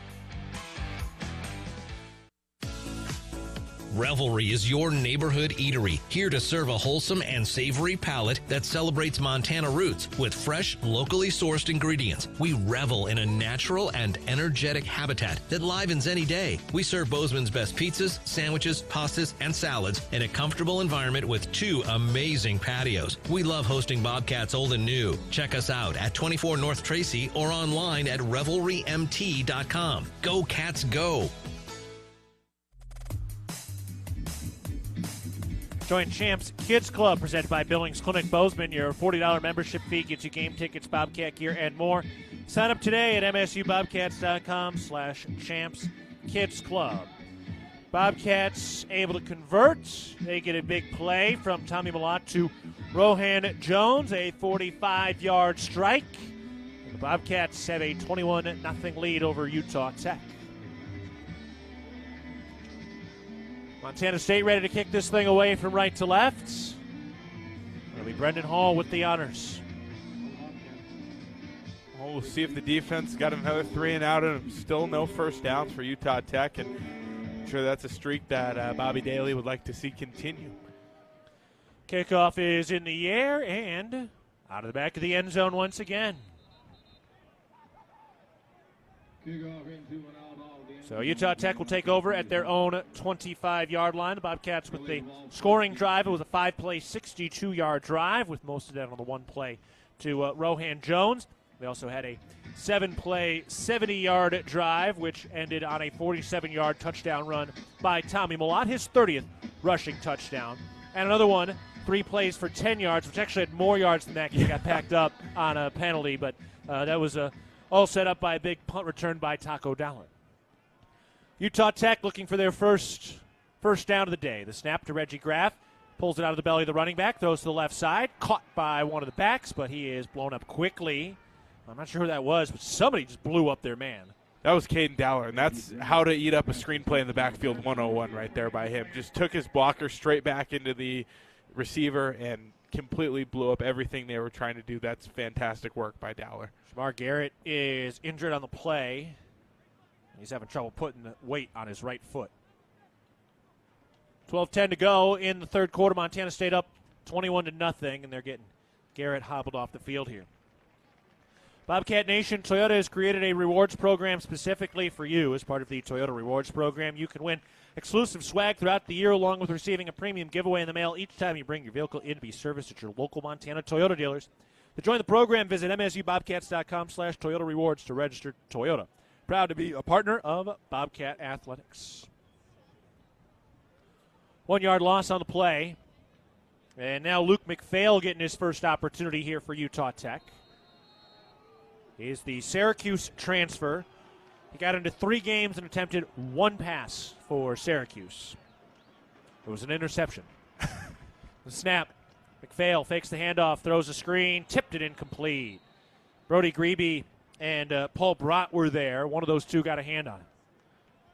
Revelry is your neighborhood eatery, here to serve a wholesome and savory palate that celebrates Montana roots with fresh, locally sourced ingredients. We revel in a natural and energetic habitat that livens any day. We serve Bozeman's best pizzas, sandwiches, pastas, and salads in a comfortable environment with 2 amazing patios. We love hosting Bobcats old and new. Check us out at 24 North Tracy or online at revelrymt.com. Go Cats, go! Join Champs Kids Club, presented by Billings Clinic Bozeman. Your $40 membership fee gets you game tickets, Bobcat gear, and more. Sign up today at msubobcats.com/Champs Kids Club. Bobcats able to convert. They get a big play from Tommy Malott to Rohan Jones, a 45-yard strike. And the Bobcats have a 21-0 lead over Utah Tech. Montana State ready to kick this thing away from right to left. It'll be Brendan Hall with the honors. Well, we'll see if the defense got another 3 and out, and still no first downs for Utah Tech, and I'm sure that's a streak that Bobby Daly would like to see continue. Kickoff is in the air and out of the back of the end zone once again. So Utah Tech will take over at their own 25-yard line. The Bobcats with the scoring drive. It was a 5-play, 62-yard drive with most of that on the one play to Rohan Jones. They also had a 7-play, 70-yard drive, which ended on a 47-yard touchdown run by Tommy Malott, his 30th rushing touchdown. And another one, 3 plays for 10 yards, which actually had more yards than that because he got packed up on a penalty. But that was all set up by a big punt return by Taco Dollar. Utah Tech looking for their first down of the day. The snap to Reggie Graff. Pulls it out of the belly of the running back. Throws to the left side. Caught by one of the backs, but he is blown up quickly. I'm not sure who that was, but somebody just blew up their man. That was Caden Dowler, and that's how to eat up a screenplay in the backfield 101 right there by him. Just took his blocker straight back into the receiver and completely blew up everything they were trying to do. That's fantastic work by Dowler. Shamar Garrett is injured on the play. He's having trouble putting the weight on his right foot. 12:10 to go in the third quarter. Montana State up 21-0, and they're getting Garrett hobbled off the field here. Bobcat Nation, Toyota has created a rewards program specifically for you. As part of the Toyota Rewards program, you can win exclusive swag throughout the year, along with receiving a premium giveaway in the mail each time you bring your vehicle in to be serviced at your local Montana Toyota dealers. To join the program, visit msubobcats.com/Toyota Rewards to register. Toyota, proud to be a partner of Bobcat Athletics. 1-yard loss on the play. And now Luke McPhail getting his first opportunity here for Utah Tech. He's the Syracuse transfer. He got into 3 games and attempted 1 pass for Syracuse. It was an interception. The snap. McPhail fakes the handoff, throws a screen, tipped it incomplete. Brody Grebe and Paul Brott were there. One of those two got a hand on it.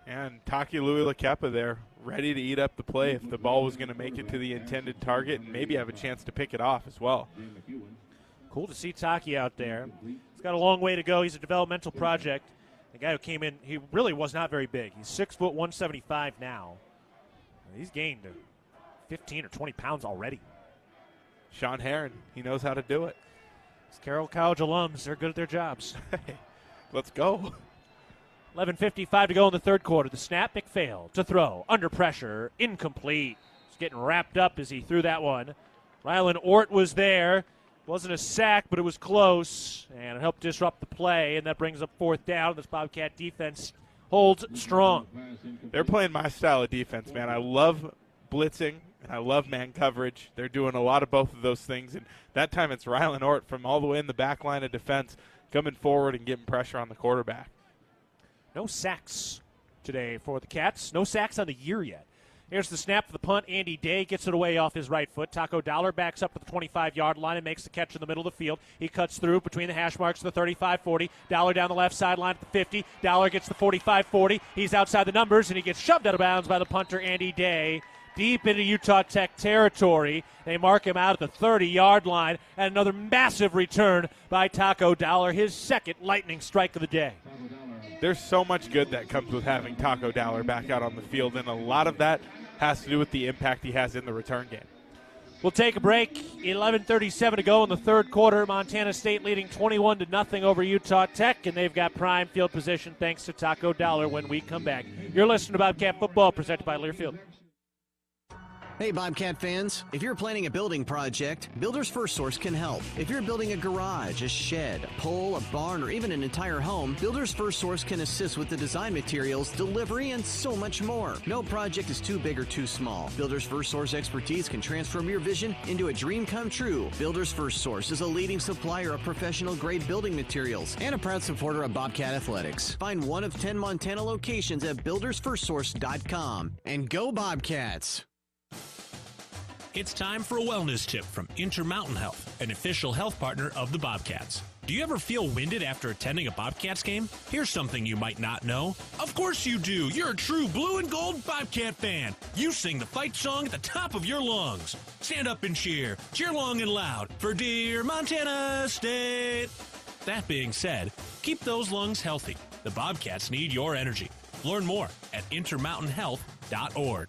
And Taki Louis-Lakepa there, ready to eat up the play if the ball was going to make it to the intended target and maybe have a chance to pick it off as well. Cool to see Taki out there. He's got a long way to go. He's a developmental project. The guy who came in, he really was not very big. He's 6 foot 175 now. He's gained 15 or 20 pounds already. Sean Herron, he knows how to do it. These Carroll College alums, they're good at their jobs. Let's go. 11:55 to go in the third quarter. The snap, McPhail to throw. Under pressure, incomplete. He's getting wrapped up as he threw that one. Rylan Ort was there. Wasn't a sack, but it was close, and it helped disrupt the play, and that brings up 4th down. This Bobcat defense holds strong. They're playing my style of defense, man. I love blitzing, and I love man coverage. They're doing a lot of both of those things, and that time it's Rylan Ort from all the way in the back line of defense coming forward and getting pressure on the quarterback. No sacks today for the Cats. No sacks on the year yet. Here's the snap for the punt. Andy Day gets it away off his right foot. Taco Dollar backs up to the 25-yard line and makes the catch in the middle of the field. He cuts through between the hash marks to the 35-40. Dollar down the left sideline at the 50. Dollar gets the 45-40. He's outside the numbers, and he gets shoved out of bounds by the punter, Andy Day, deep into Utah Tech territory. They mark him out at the 30-yard line, and another massive return by Taco Dollar, his second lightning strike of the day. There's so much good that comes with having Taco Dollar back out on the field, and a lot of that has to do with the impact he has in the return game. We'll take a break. 11:37 to go in the third quarter. Montana State leading 21-0 over Utah Tech, and they've got prime field position thanks to Taco Dollar when we come back. You're listening to Bobcat Football presented by Learfield. Hey Bobcat fans, if you're planning a building project, Builders First Source can help. If you're building a garage, a shed, a pole, a barn, or even an entire home, Builders First Source can assist with the design materials, delivery, and so much more. No project is too big or too small. Builders First Source expertise can transform your vision into a dream come true. Builders First Source is a leading supplier of professional-grade building materials and a proud supporter of Bobcat Athletics. Find one of 10 Montana locations at buildersfirstsource.com. And go Bobcats! It's time for a wellness tip from Intermountain Health, an official health partner of the Bobcats. Do you ever feel winded after attending a Bobcats game? Here's something you might not know. Of course you do. You're a true blue and gold Bobcat fan. You sing the fight song at the top of your lungs. Stand up and cheer. Cheer long and loud for dear Montana State. That being said, keep those lungs healthy. The Bobcats need your energy. Learn more at intermountainhealth.org.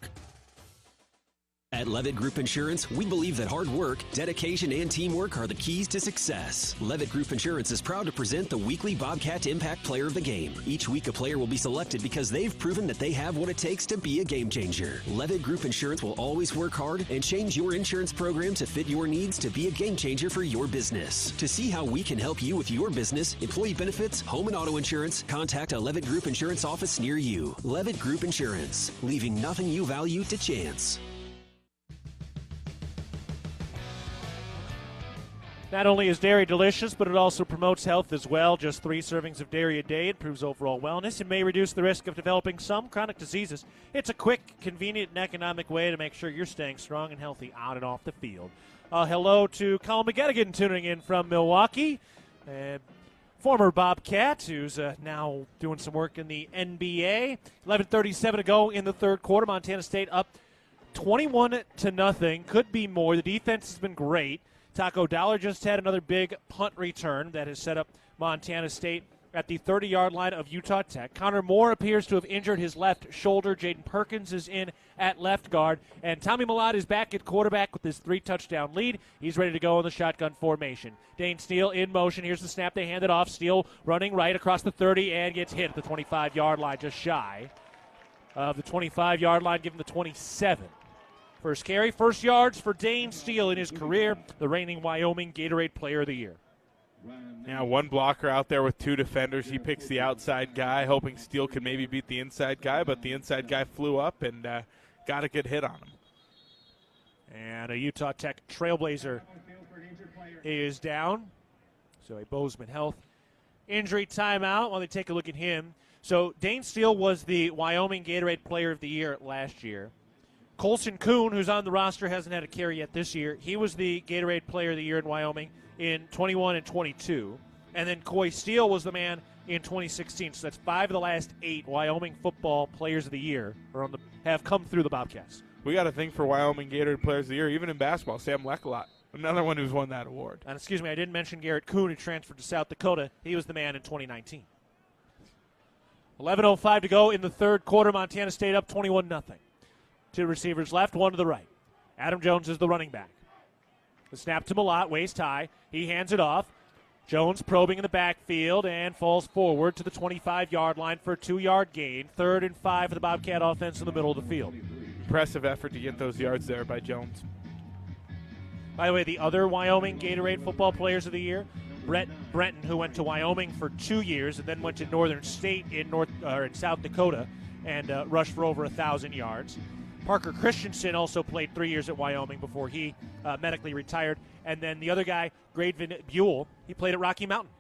At Levitt Group Insurance, we believe that hard work, dedication, and teamwork are the keys to success. Levitt Group Insurance is proud to present the weekly Bobcat Impact Player of the Game. Each week, a player will be selected because they've proven that they have what it takes to be a game changer. Levitt Group Insurance will always work hard and change your insurance program to fit your needs to be a game changer for your business. To see how we can help you with your business, employee benefits, home and auto insurance, contact a Levitt Group Insurance office near you. Levitt Group Insurance, leaving nothing you value to chance. Not only is dairy delicious, but it also promotes health as well. Just 3 servings of dairy a day improves overall wellness and may reduce the risk of developing some chronic diseases. It's a quick, convenient, and economic way to make sure you're staying strong and healthy on and off the field. Hello to Colin McGettigan tuning in from Milwaukee. Former Bobcat, who's now doing some work in the NBA. 11:37 to go in the third quarter. Montana State up 21-0. Could be more. The defense has been great. Taco Dollar just had another big punt return that has set up Montana State at the 30-yard line of Utah Tech. Connor Moore appears to have injured his left shoulder. Jaden Perkins is in at left guard. And Tommy Millott is back at quarterback with his 3-touchdown lead. He's ready to go in the shotgun formation. Dane Steele in motion. Here's the snap. They hand it off. Steele running right across the 30 and gets hit at the 25-yard line, just shy of the 25-yard line, given the 27. First carry, first yards for Dane Steele in his career, the reigning Wyoming Gatorade Player of the Year. Yeah, one blocker out there with 2 defenders. He picks the outside guy, hoping Steele could maybe beat the inside guy, but the inside guy flew up and got a good hit on him. And a Utah Tech Trailblazer is down. So a Bozeman Health injury timeout while they take a look at him. So Dane Steele was the Wyoming Gatorade Player of the Year last year. Colson Kuhn, who's on the roster, hasn't had a carry yet this year. He was the Gatorade Player of the Year in Wyoming in 21 and 22. And then Coy Steele was the man in 2016. So that's 5 of the last 8 Wyoming football Players of the Year have come through the Bobcats. We got a thing for Wyoming Gatorade Players of the Year, even in basketball. Sam Leckelot, another one who's won that award. And excuse me, I didn't mention Garrett Kuhn, who transferred to South Dakota. He was the man in 2019. 11:05 to go in the third quarter. Montana State up 21-0. 2 receivers left, 1 to the right. Adam Jones is the running back. The snap to Millott, waist high. He hands it off. Jones probing in the backfield and falls forward to the 25-yard line for a 2-yard gain. 3rd and 5 for the Bobcat offense in the middle of the field. Impressive effort to get those yards there by Jones. By the way, the other Wyoming Gatorade Football Players of the Year, Brett Brenton, who went to Wyoming for 2 years and then went to Northern State in South Dakota and rushed for over 1,000 yards. Parker Christensen also played 3 years at Wyoming before he medically retired. And then the other guy, Gradevin Buell, he played at Rocky Mountain.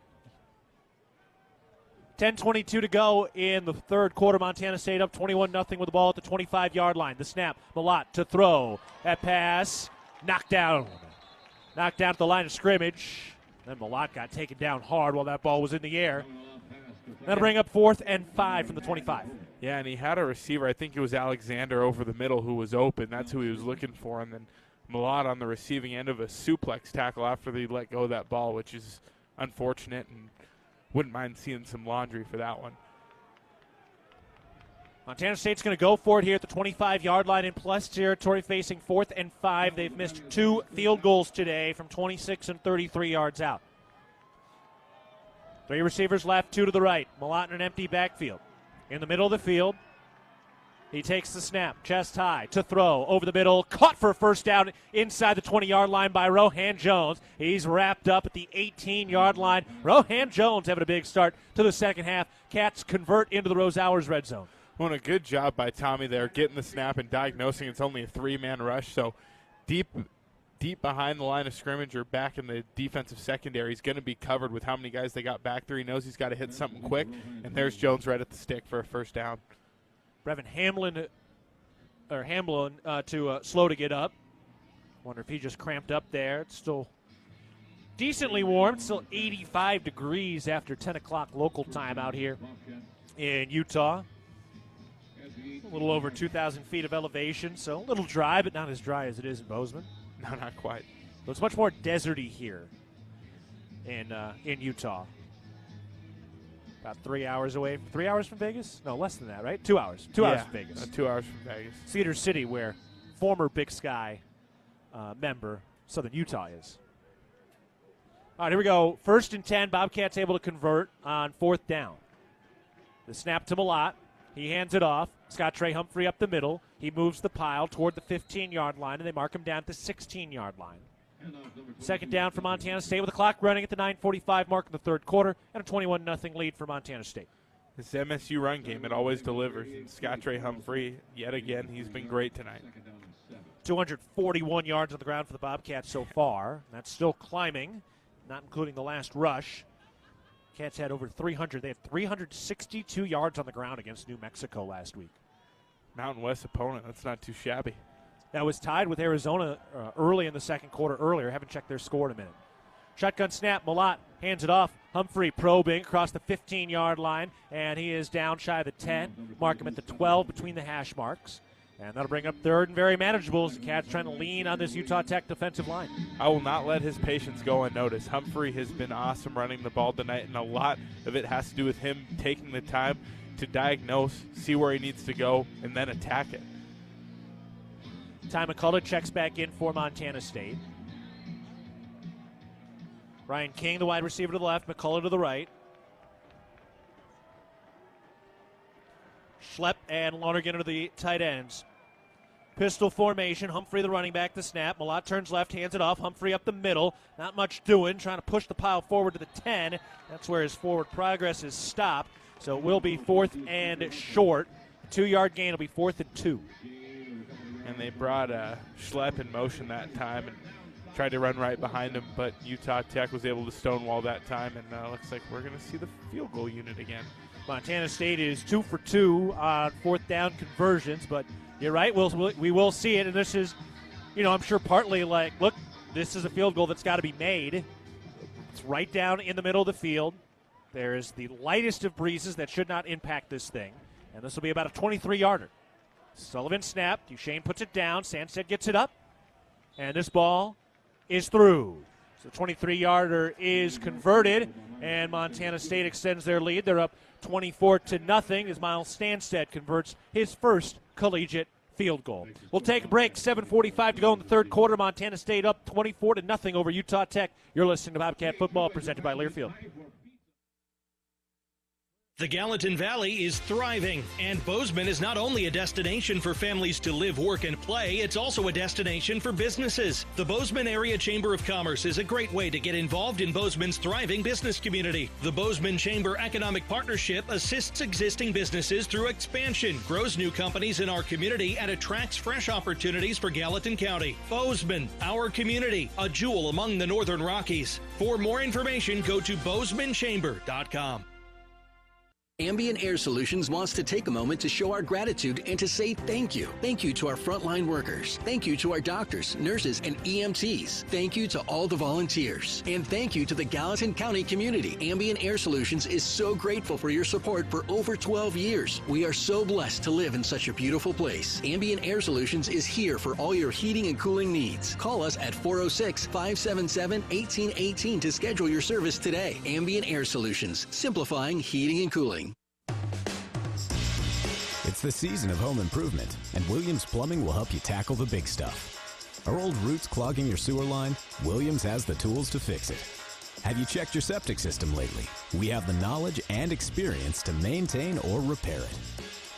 10:22 to go in the third quarter. Montana State up 21-0 with the ball at the 25-yard line. The snap, Millott to throw. That pass, knocked down at the line of scrimmage. Then Millott got taken down hard while that ball was in the air. That'll bring up 4th and 5 from the 25. Yeah, and he had a receiver, I think it was Alexander over the middle, who was open. That's who he was looking for. And then Millott on the receiving end of a suplex tackle after they let go of that ball, which is unfortunate, and wouldn't mind seeing some laundry for that one. Montana State's going to go for it here at the 25-yard line in plus territory, facing 4th and 5. They've missed 2 field goals today from 26 and 33 yards out. 3 receivers left, 2 to the right. Malott in an empty backfield. In the middle of the field, he takes the snap, chest high, to throw, over the middle, caught for a first down inside the 20-yard line by Rohan Jones. He's wrapped up at the 18-yard line. Rohan Jones having a big start to the second half. Cats convert into the Rose Hours red zone. Well, a good job by Tommy there, getting the snap and diagnosing it's only a 3-man rush. So deep behind the line of scrimmage or back in the defensive secondary, he's going to be covered with how many guys they got back there. He knows he's got to hit something quick, and there's Jones right at the stick for a first down. Brevin Hamlin to slow to get up. Wonder if he just cramped up there. It's still decently warm. It's still 85 degrees after 10 o'clock local time out here in Utah. A little over 2,000 feet of elevation, so a little dry, but not as dry as it is in Bozeman. No, not quite. So it's much more deserty here in Utah. About 3 hours away. 3 hours from Vegas? No, less than that, right? 2 hours. 2 hours from Vegas. 2 hours from Vegas. Cedar City, where former Big Sky member Southern Utah is. All right, here we go. 1st and 10. Bobcats able to convert on 4th down. The snap to Malott. He hands it off. Scott Trey Humphrey up the middle. He moves the pile toward the 15-yard line, and they mark him down at the 16-yard line. 2nd down for Montana State with the clock running at the 9:45 mark in the 3rd quarter, and a 21-0 lead for Montana State. This MSU run game, it always delivers. And Scott Trey Humphrey, yet again, he's been great tonight. 241 yards on the ground for the Bobcats so far. That's still climbing, not including the last rush. Cats had over 300. They had 362 yards on the ground against New Mexico last week. Mountain West opponent. That's not too shabby. That was tied with Arizona early in the 2nd quarter earlier. Haven't checked their score in a minute. Shotgun snap. Malott hands it off. Humphrey probing across the 15-yard line, and he is down shy of the 10. Mark him at the 12 between the hash marks. And that'll bring up 3rd and very manageable as the Cats trying to lean on this Utah Tech defensive line. I will not let his patience go unnoticed. Humphrey has been awesome running the ball tonight, and a lot of it has to do with him taking the time to diagnose, see where he needs to go, and then attack it. Ty McCullough checks back in for Montana State. Ryan King, the wide receiver, to the left. McCullough to the right. Schlepp and Lonergan are the tight ends. Pistol formation. Humphrey, the running back, the snap. Malott turns left, hands it off. Humphrey up the middle. Not much doing. Trying to push the pile forward to the 10. That's where his forward progress is stopped. So it will be 4th and short. 2-yard gain will be 4th and 2. And they brought Schlepp in motion that time and tried to run right behind him, but Utah Tech was able to stonewall that time, and looks like we're going to see the field goal unit again. Montana State is 2 for 2 on 4th down conversions, but you're right, we will see it, and this is, I'm sure partly like, look, this is a field goal that's got to be made. It's right down in the middle of the field. There is the lightest of breezes that should not impact this thing, and this will be about a 23-yarder. Sullivan snapped. Duchesne puts it down. Sandstead gets it up. And this ball is through. So the 23-yarder is converted, and Montana State extends their lead. They're up 24-0 as Miles Stanstead converts his first collegiate field goal. We'll take a break. 7:45 to go in the 3rd quarter. Montana State up 24-0 over Utah Tech. You're listening to Bobcat Football presented by Learfield. The Gallatin Valley is thriving, and Bozeman is not only a destination for families to live, work, and play, it's also a destination for businesses. The Bozeman Area Chamber of Commerce is a great way to get involved in Bozeman's thriving business community. The Bozeman Chamber Economic Partnership assists existing businesses through expansion, grows new companies in our community, and attracts fresh opportunities for Gallatin County. Bozeman, our community, a jewel among the Northern Rockies. For more information, go to bozemanchamber.com. Ambient Air Solutions wants to take a moment to show our gratitude and to say thank you. Thank you to our frontline workers. Thank you to our doctors, nurses, and EMTs. Thank you to all the volunteers. And thank you to the Gallatin County community. Ambient Air Solutions is so grateful for your support for over 12 years. We are so blessed to live in such a beautiful place. Ambient Air Solutions is here for all your heating and cooling needs. Call us at 406-577-1818 to schedule your service today. Ambient Air Solutions, simplifying heating and cooling. It's the season of home improvement, and Williams Plumbing will help you tackle the big stuff. Are old roots clogging your sewer line? Williams has the tools to fix it. Have you checked your septic system lately? We have the knowledge and experience to maintain or repair it.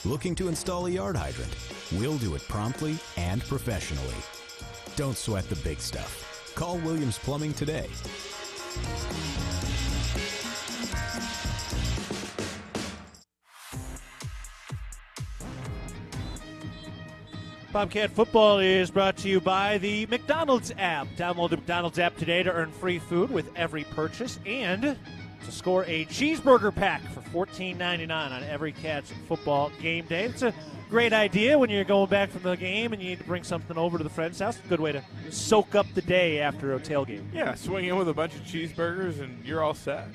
Looking to install a yard hydrant? We'll do it promptly and professionally. Don't sweat the big stuff. Call Williams Plumbing today. Bobcat Football is brought to you by the McDonald's app. Download the McDonald's app today to earn free food with every purchase and to score a cheeseburger pack for $14.99 on every Cats football game day. It's a great idea when you're going back from the game and you need to bring something over to the friend's house. Good way to soak up the day after a tailgate. Yeah, swing in with a bunch of cheeseburgers and you're all set.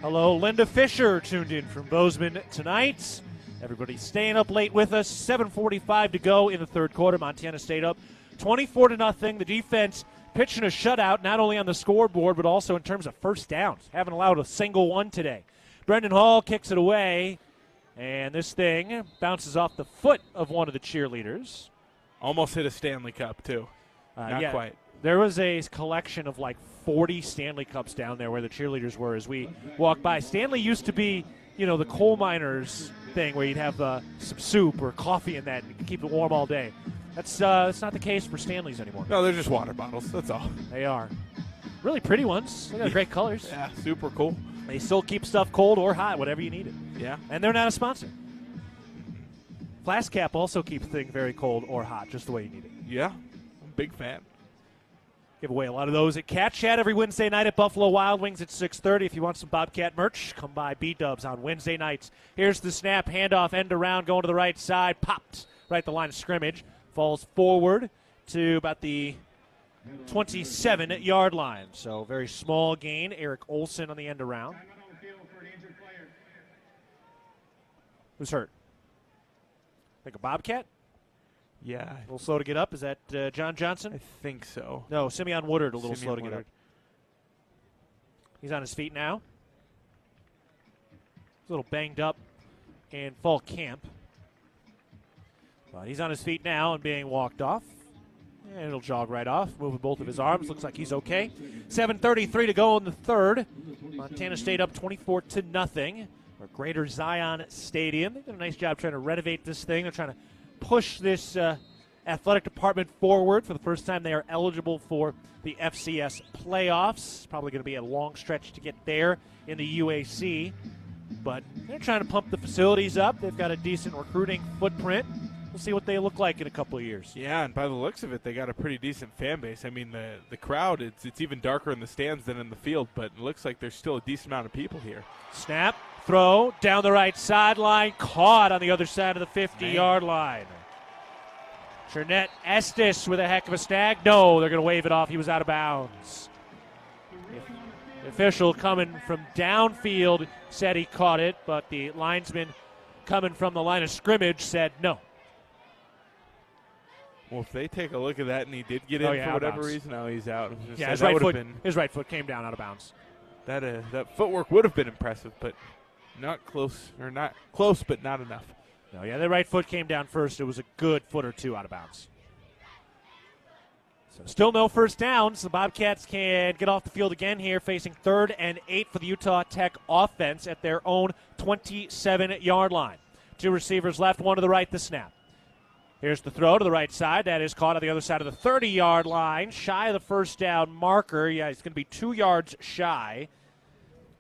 Hello, Linda Fisher tuned in from Bozeman tonight. Everybody staying up late with us. 7:45 to go in the third quarter. Montana State up 24-0. The defense pitching a shutout, not only on the scoreboard, but also in terms of first downs. Haven't allowed a single one today. Brendan Hall kicks it away, and this thing bounces off the foot of one of the cheerleaders. Almost hit a Stanley Cup, too. Not quite. There was a collection of like 40 Stanley Cups down there where the cheerleaders were as we walked by. Stanley used to be, the coal miners thing where you'd have some soup or coffee in that and you can keep it warm all day. That's not the case for Stanley's anymore. No, they're just water bottles. That's all. They are. Really pretty ones. They got great colors. Yeah, super cool. They still keep stuff cold or hot, whatever you need it. Yeah. And they're not a sponsor. Flask Cap also keeps things very cold or hot, just the way you need it. Yeah, I'm a big fan. Give away a lot of those at Cat Chat every Wednesday night at Buffalo Wild Wings at 6:30. If you want some Bobcat merch, come by B-Dubs on Wednesday nights. Here's the snap, handoff, end around, going to the right side, popped right at the line of scrimmage, falls forward to about the 27-yard line. So very small gain. Eric Olson on the end around. Who's hurt? Like a Bobcat? Yeah. A little slow to get up. Is that John Johnson? I think so. No, Simeon Woodard a little slow to Woodard. get up. He's on his feet now. He's a little banged up in fall camp. But he's on his feet now and being walked off. And it'll jog right off, moving both of his arms. Looks like he's okay. 7:33 to go in the third. Montana State up 24-0. Or Greater Zion Stadium. They've done a nice job trying to renovate this thing. They're trying to push this athletic department forward. For the first time, they are eligible for the FCS playoffs. Probably going to be a long stretch to get there in the UAC. But they're trying to pump the facilities up. They've got a decent recruiting footprint. We'll see what they look like in a couple of years. Yeah, and by the looks of it, they got a pretty decent fan base. I mean, the crowd, it's even darker in the stands than in the field, but it looks like there's still a decent amount of people here. Snap, throw, down the right sideline, caught on the other side of the 50-yard line. Chernette Estes with a heck of a snag. No, they're going to wave it off. He was out of bounds. The official coming from downfield said he caught it, but the linesman coming from the line of scrimmage said no. Well, if they take a look at that and he did get in for whatever reason, now he's out. Yeah, his right foot came down out of bounds. That footwork would have been impressive, but not close, or not close, but not enough. No, yeah, the right foot came down first. It was a good foot or two out of bounds. So still no first downs. The Bobcats can get off the field again here, facing 3rd and 8 for the Utah Tech offense at their own 27-yard line. 2 receivers left, 1 to the right, the snap. Here's the throw to the right side. That is caught on the other side of the 30-yard line, shy of the first down marker. Yeah, he's going to be 2 yards shy.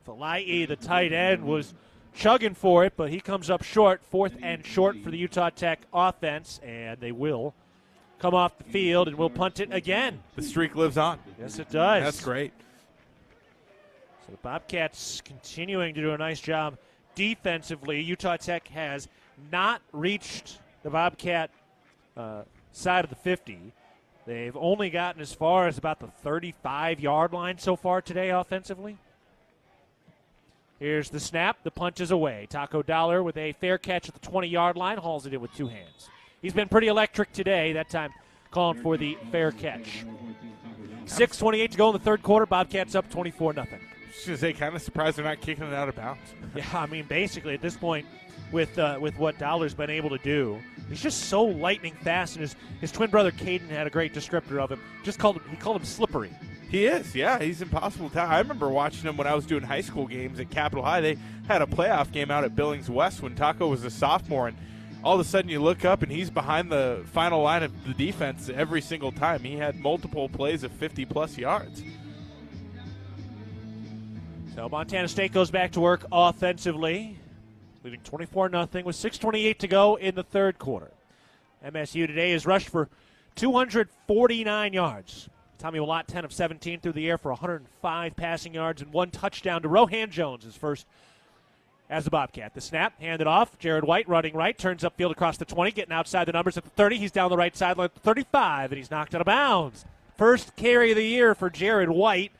Falai, the tight end, was chugging for it, but he comes up short, 4th and short for the Utah Tech offense, and they will come off the field and will punt it again. The streak lives on. Yes, it does. That's great. So the Bobcats continuing to do a nice job defensively. Utah Tech has not reached the Bobcat side of the 50. They've only gotten as far as about the 35-yard line so far today offensively. Here's the snap. The punt is away. Taco Dollar with a fair catch at the 20-yard line. Hauls it in with 2 hands. He's been pretty electric today, that time calling for the fair catch. 6:28 to go in the third quarter. Bobcats up 24-0. just going to say, kind of surprised they're not kicking it out of bounds. Yeah, I mean, basically at this point, with what Dollar's been able to do, he's just so lightning fast, and his twin brother Keaton had a great descriptor of him. He called him slippery. He is, yeah. He's impossible to tell. I remember watching him when I was doing high school games at Capitol High. They had a playoff game out at Billings West when Taco was a sophomore, and all of a sudden you look up and he's behind the final line of the defense every single time. He had multiple plays of 50-plus yards. So Montana State goes back to work offensively, leading 24-0 with 6:28 to go in the third quarter. MSU today has rushed for 249 yards. Tommy Willott, 10 of 17 through the air for 105 passing yards and 1 touchdown to Rohan Jones, his first as a Bobcat. The snap, handed off. Jared White running right, turns upfield across the 20, getting outside the numbers at the 30. He's down the right sideline at the 35, and he's knocked out of bounds. First carry of the year for Jared White,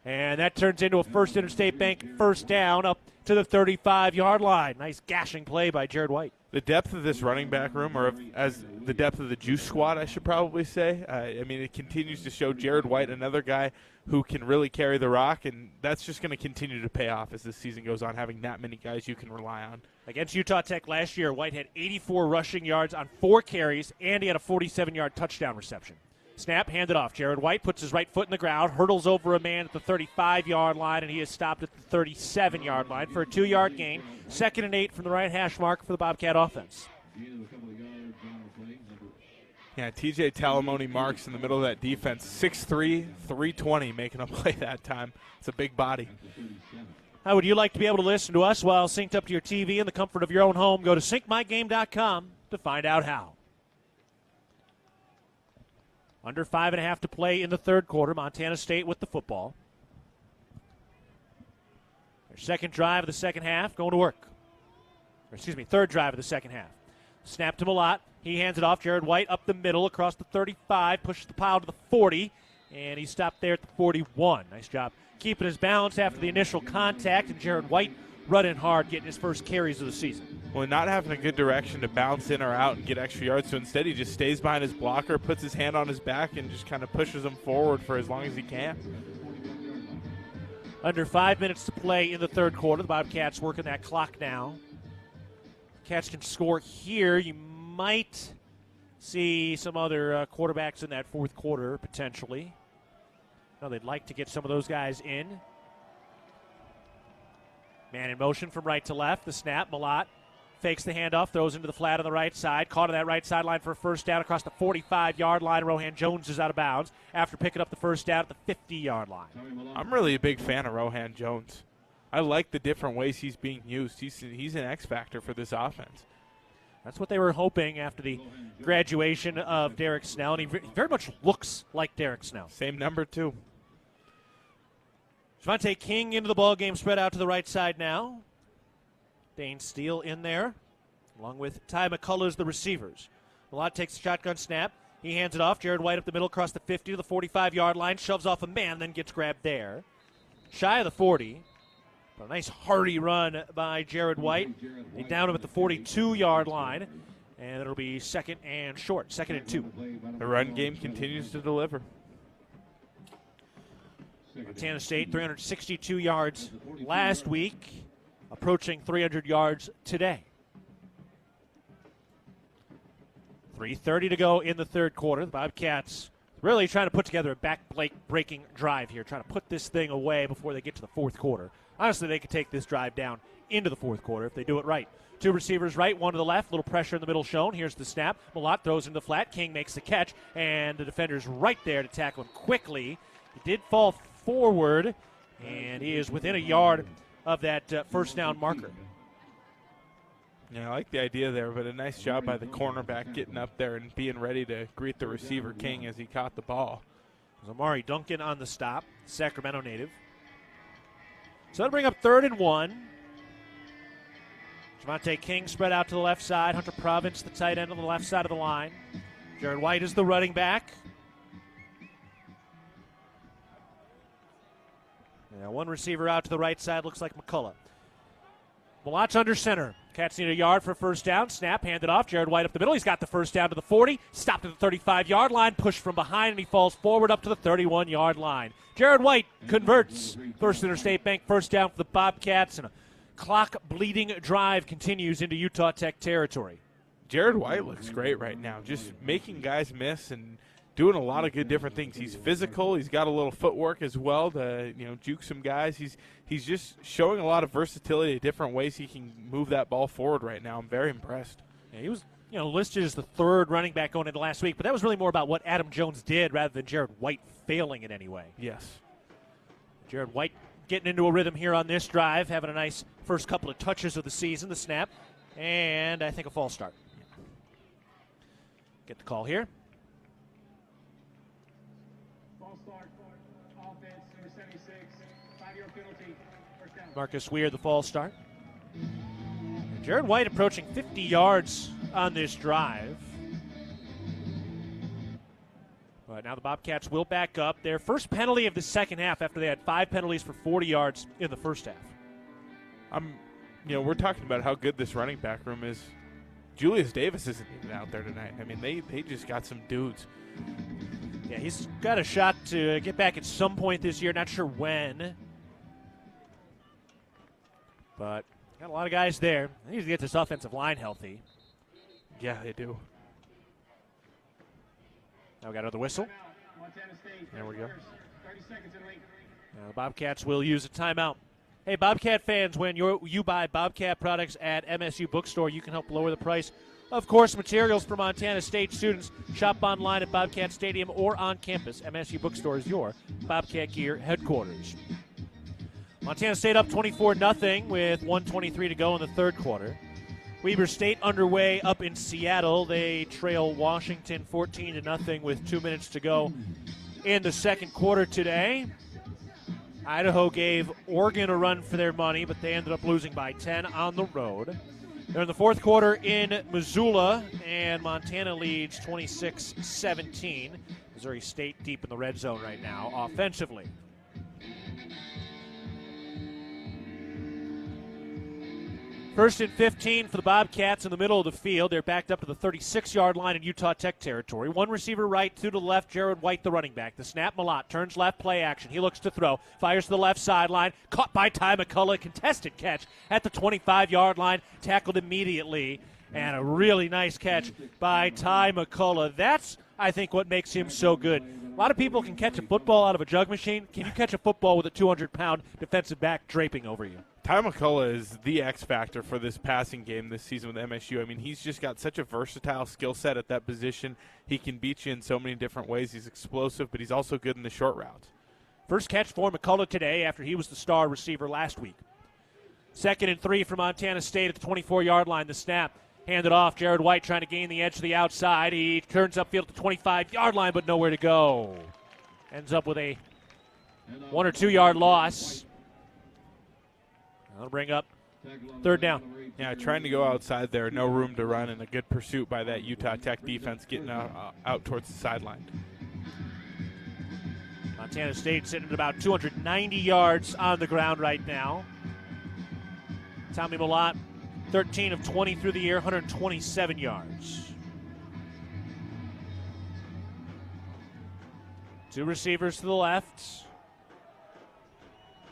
and that turns into a First Interstate Bank first down up to the 35-yard line. Nice gashing play by Jared White. The depth of this running back room, or as the depth of the juice squad, I should probably say. I mean, it continues to show Jared White, another guy who can really carry the rock, and that's just going to continue to pay off as this season goes on, having that many guys you can rely on. Against Utah Tech last year, White had 84 rushing yards on 4 carries, and he had a 47-yard touchdown reception. Snap, handed off. Jared White puts his right foot in the ground, hurdles over a man at the 35-yard line, and he is stopped at the 37-yard line for a 2-yard gain. 2nd and 8 from the right hash mark for the Bobcat offense. Yeah, TJ Talamoni marks in the middle of that defense. 6'3", 320, making a play that time. It's a big body. How would you like to be able to listen to us while synced up to your TV in the comfort of your own home? Go to syncmygame.com to find out how. Under 5.5 to play in the third quarter. Montana State with the football. Their second drive of the second half going to work. Third drive of the second half. Snap to Millott. He hands it off. Jared White up the middle across the 35. Pushes the pile to the 40. And he stopped there at the 41. Nice job keeping his balance after the initial contact. And Jared White running hard, getting his first carries of the season. Well, not having a good direction to bounce in or out and get extra yards, so instead he just stays behind his blocker, puts his hand on his back, and just kind of pushes him forward for as long as he can. Under 5 minutes to play in the third quarter. The Bobcats working that clock now. Cats can score here. You might see some other quarterbacks in that fourth quarter, potentially. Now they'd like to get some of those guys in. Man in motion from right to left. The snap, Millott fakes the handoff, throws into the flat on the right side. Caught on that right sideline for a first down across the 45-yard line. Rohan Jones is out of bounds after picking up the first down at the 50-yard line. I'm really a big fan of Rohan Jones. I like the different ways he's being used. He's an X factor for this offense. That's what they were hoping after the graduation of Derek Snell, and he very much looks like Derek Snell. Same number, too. Javonte King into the ball game, spread out to the right side now. Dane Steele in there, along with Ty McCullough as the receivers. Millott takes the shotgun snap. He hands it off. Jared White up the middle across the 50 to the 45-yard line. Shoves off a man, then gets grabbed there. Shy of the 40. But a nice hearty run by Jared White. They down him at the 42-yard line. And it'll be second and short, 2nd and 2. The run game continues to deliver. Montana State, 362 yards last week, approaching 300 yards today. 3:30 to go in the third quarter. The Bobcats really trying to put together a back-breaking drive here, trying to put this thing away before they get to the fourth quarter. Honestly, they could take this drive down into the fourth quarter if they do it right. 2 receivers right, 1 to the left. Little pressure in the middle shown. Here's the snap. Millott throws into the flat. King makes the catch, and the defender's right there to tackle him quickly. He did fall forward, and he is within a yard of that first down marker. Yeah, I like the idea there, but a nice job by the cornerback getting up there and being ready to greet the receiver King as he caught the ball. Amari Duncan on the stop, Sacramento native. So that'll bring up 3rd and 1. Javonte King spread out to the left side. Hunter Province, the tight end on the left side of the line. Jared White is the running back. Now 1 receiver out to the right side, looks like McCullough. Millott's under center. Bobcats need a yard for first down. Snap, handed off. Jared White up the middle. He's got the first down to the 40. Stopped at the 35-yard line. Pushed from behind, and he falls forward up to the 31-yard line. Jared White converts. First Interstate Bank first down for the Bobcats, and a clock-bleeding drive continues into Utah Tech territory. Jared White looks great right now, just making guys miss and doing a lot of good different things. He's physical. He's got a little footwork as well to juke some guys. He's just showing a lot of versatility, different ways he can move that ball forward right now. I'm very impressed. Yeah, he was listed as the third running back going into last week, but that was really more about what Adam Jones did rather than Jared White failing in any way. Yes. Jared White getting into a rhythm here on this drive, having a nice first couple of touches of the season, the snap, and I think a false start. Get the call here. False start, offense, number 76, 5-yard penalty, first down. Marcus Weir, the false start. And Jared White approaching 50 yards on this drive. But now the Bobcats will back up. Their first penalty of the second half after they had 5 penalties for 40 yards in the first half. We're talking about how good this running back room is. Julius Davis isn't even out there tonight. I mean, they just got some dudes. Yeah, he's got a shot to get back at some point this year. Not sure when. But got a lot of guys there. They need to get this offensive line healthy. Yeah, they do. Now we got another whistle. There we go. 30 seconds in late. Now the Bobcats will use a timeout. Hey, Bobcat fans, when you buy Bobcat products at MSU Bookstore, you can help lower the price of course materials for Montana State students. Shop online at Bobcat Stadium or on campus. MSU Bookstore is your Bobcat gear headquarters. Montana State up 24-0 with 1:23 to go in the third quarter. Weber State underway up in Seattle. They trail Washington 14-0 with 2 minutes to go in the second quarter today. Idaho gave Oregon a run for their money, but they ended up losing by 10 on the road. They're in the fourth quarter in Missoula, and Montana leads 26-17. Missouri State deep in the red zone right now offensively. First and 15 for the Bobcats in the middle of the field. They're backed up to the 36-yard line in Utah Tech territory. One receiver right, two to the left, Jared White, the running back. The snap, Malott turns left, play action. He looks to throw, fires to the left sideline, caught by Ty McCullough, contested catch at the 25-yard line, tackled immediately, and a really nice catch by Ty McCullough. That's, I think, what makes him so good. A lot of people can catch a football out of a jug machine. Can you catch a football with a 200-pound defensive back draping over you? Ty McCullough is the X factor for this passing game this season with MSU. I mean, he's just got such a versatile skill set at that position. He can beat you in so many different ways. He's explosive, but he's also good in the short routes. First catch for McCullough today after he was the star receiver last week. 2nd and 3 for Montana State at the 24-yard line. The snap, handed off. Jared White trying to gain the edge to the outside. He turns upfield to the 25-yard line, but nowhere to go. Ends up with a 1 or 2 yard loss. That'll bring up third down. Yeah, trying to go outside there. No room to run, and a good pursuit by that Utah Tech defense getting out towards the sideline. Montana State sitting at about 290 yards on the ground right now. Tommy Malott, 13 of 20 through the air, 127 yards. Two receivers to the left.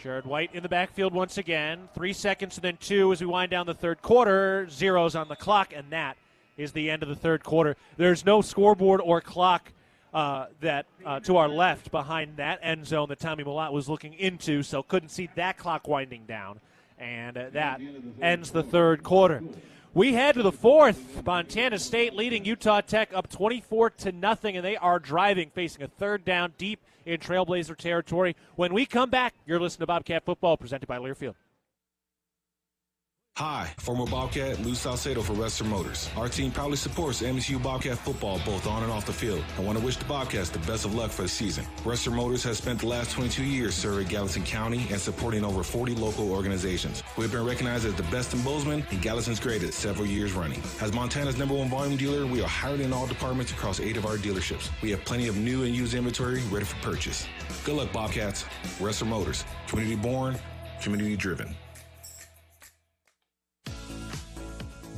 Jared White in the backfield once again. 3 seconds and then 2 as we wind down the third quarter. Zeros on the clock, and that is the end of the third quarter. There's no scoreboard or clock to our left behind that end zone that Tommy Malott was looking into, so couldn't see that clock winding down. And that ends the third quarter. We head to the fourth. Montana State leading Utah Tech up 24-0, and they are driving, facing a third down deep in Trailblazer territory. When we come back, you're listening to Bobcat Football, presented by Learfield. Hi, former Bobcat Lou Salcedo for Western Motors. Our team proudly supports MSU Bobcat football both on and off the field. I want to wish the Bobcats the best of luck for the season. Western Motors has spent the last 22 years serving Gallatin County and supporting over 40 local organizations. We've been recognized as the best in Bozeman and Gallatin's greatest several years running. As Montana's #1 volume dealer, we are hired in all departments across 8 of our dealerships. We have plenty of new and used inventory ready for purchase. Good luck, Bobcats. Western Motors. Community born, community driven.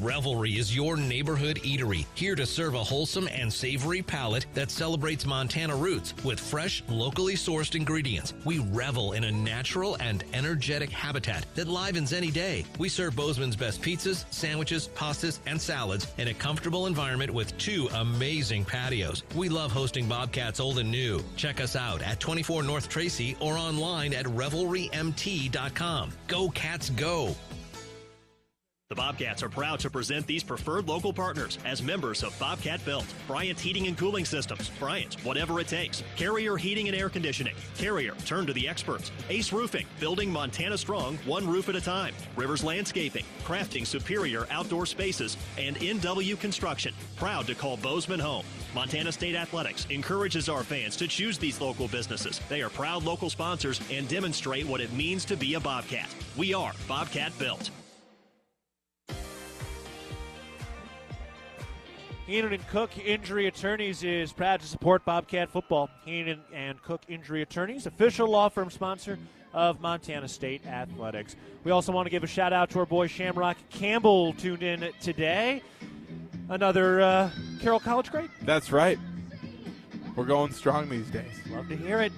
Revelry is your neighborhood eatery, here to serve a wholesome and savory palate that celebrates Montana roots with fresh, locally sourced ingredients. We revel in a natural and energetic habitat that livens any day. We serve Bozeman's best pizzas, sandwiches, pastas, and salads in a comfortable environment with 2 amazing patios. We love hosting Bobcats old and new. Check us out at 24 North Tracy or online at revelrymt.com. Go Cats, go! The Bobcats are proud to present these preferred local partners as members of Bobcat Built, Bryant Heating and Cooling Systems, Bryant, whatever it takes, Carrier Heating and Air Conditioning, Carrier, turn to the experts, Ace Roofing, building Montana strong, one roof at a time, Rivers Landscaping, crafting superior outdoor spaces, and NW Construction, proud to call Bozeman home. Montana State Athletics encourages our fans to choose these local businesses. They are proud local sponsors and demonstrate what it means to be a Bobcat. We are Bobcat Built. Keaton and Cook Injury Attorneys is proud to support Bobcat football. Keaton and Cook Injury Attorneys, official law firm sponsor of Montana State Athletics. We also want to give a shout out to our boy Shamrock Campbell, tuned in today. Another Carroll College great. That's right. We're going strong these days. Love to hear it.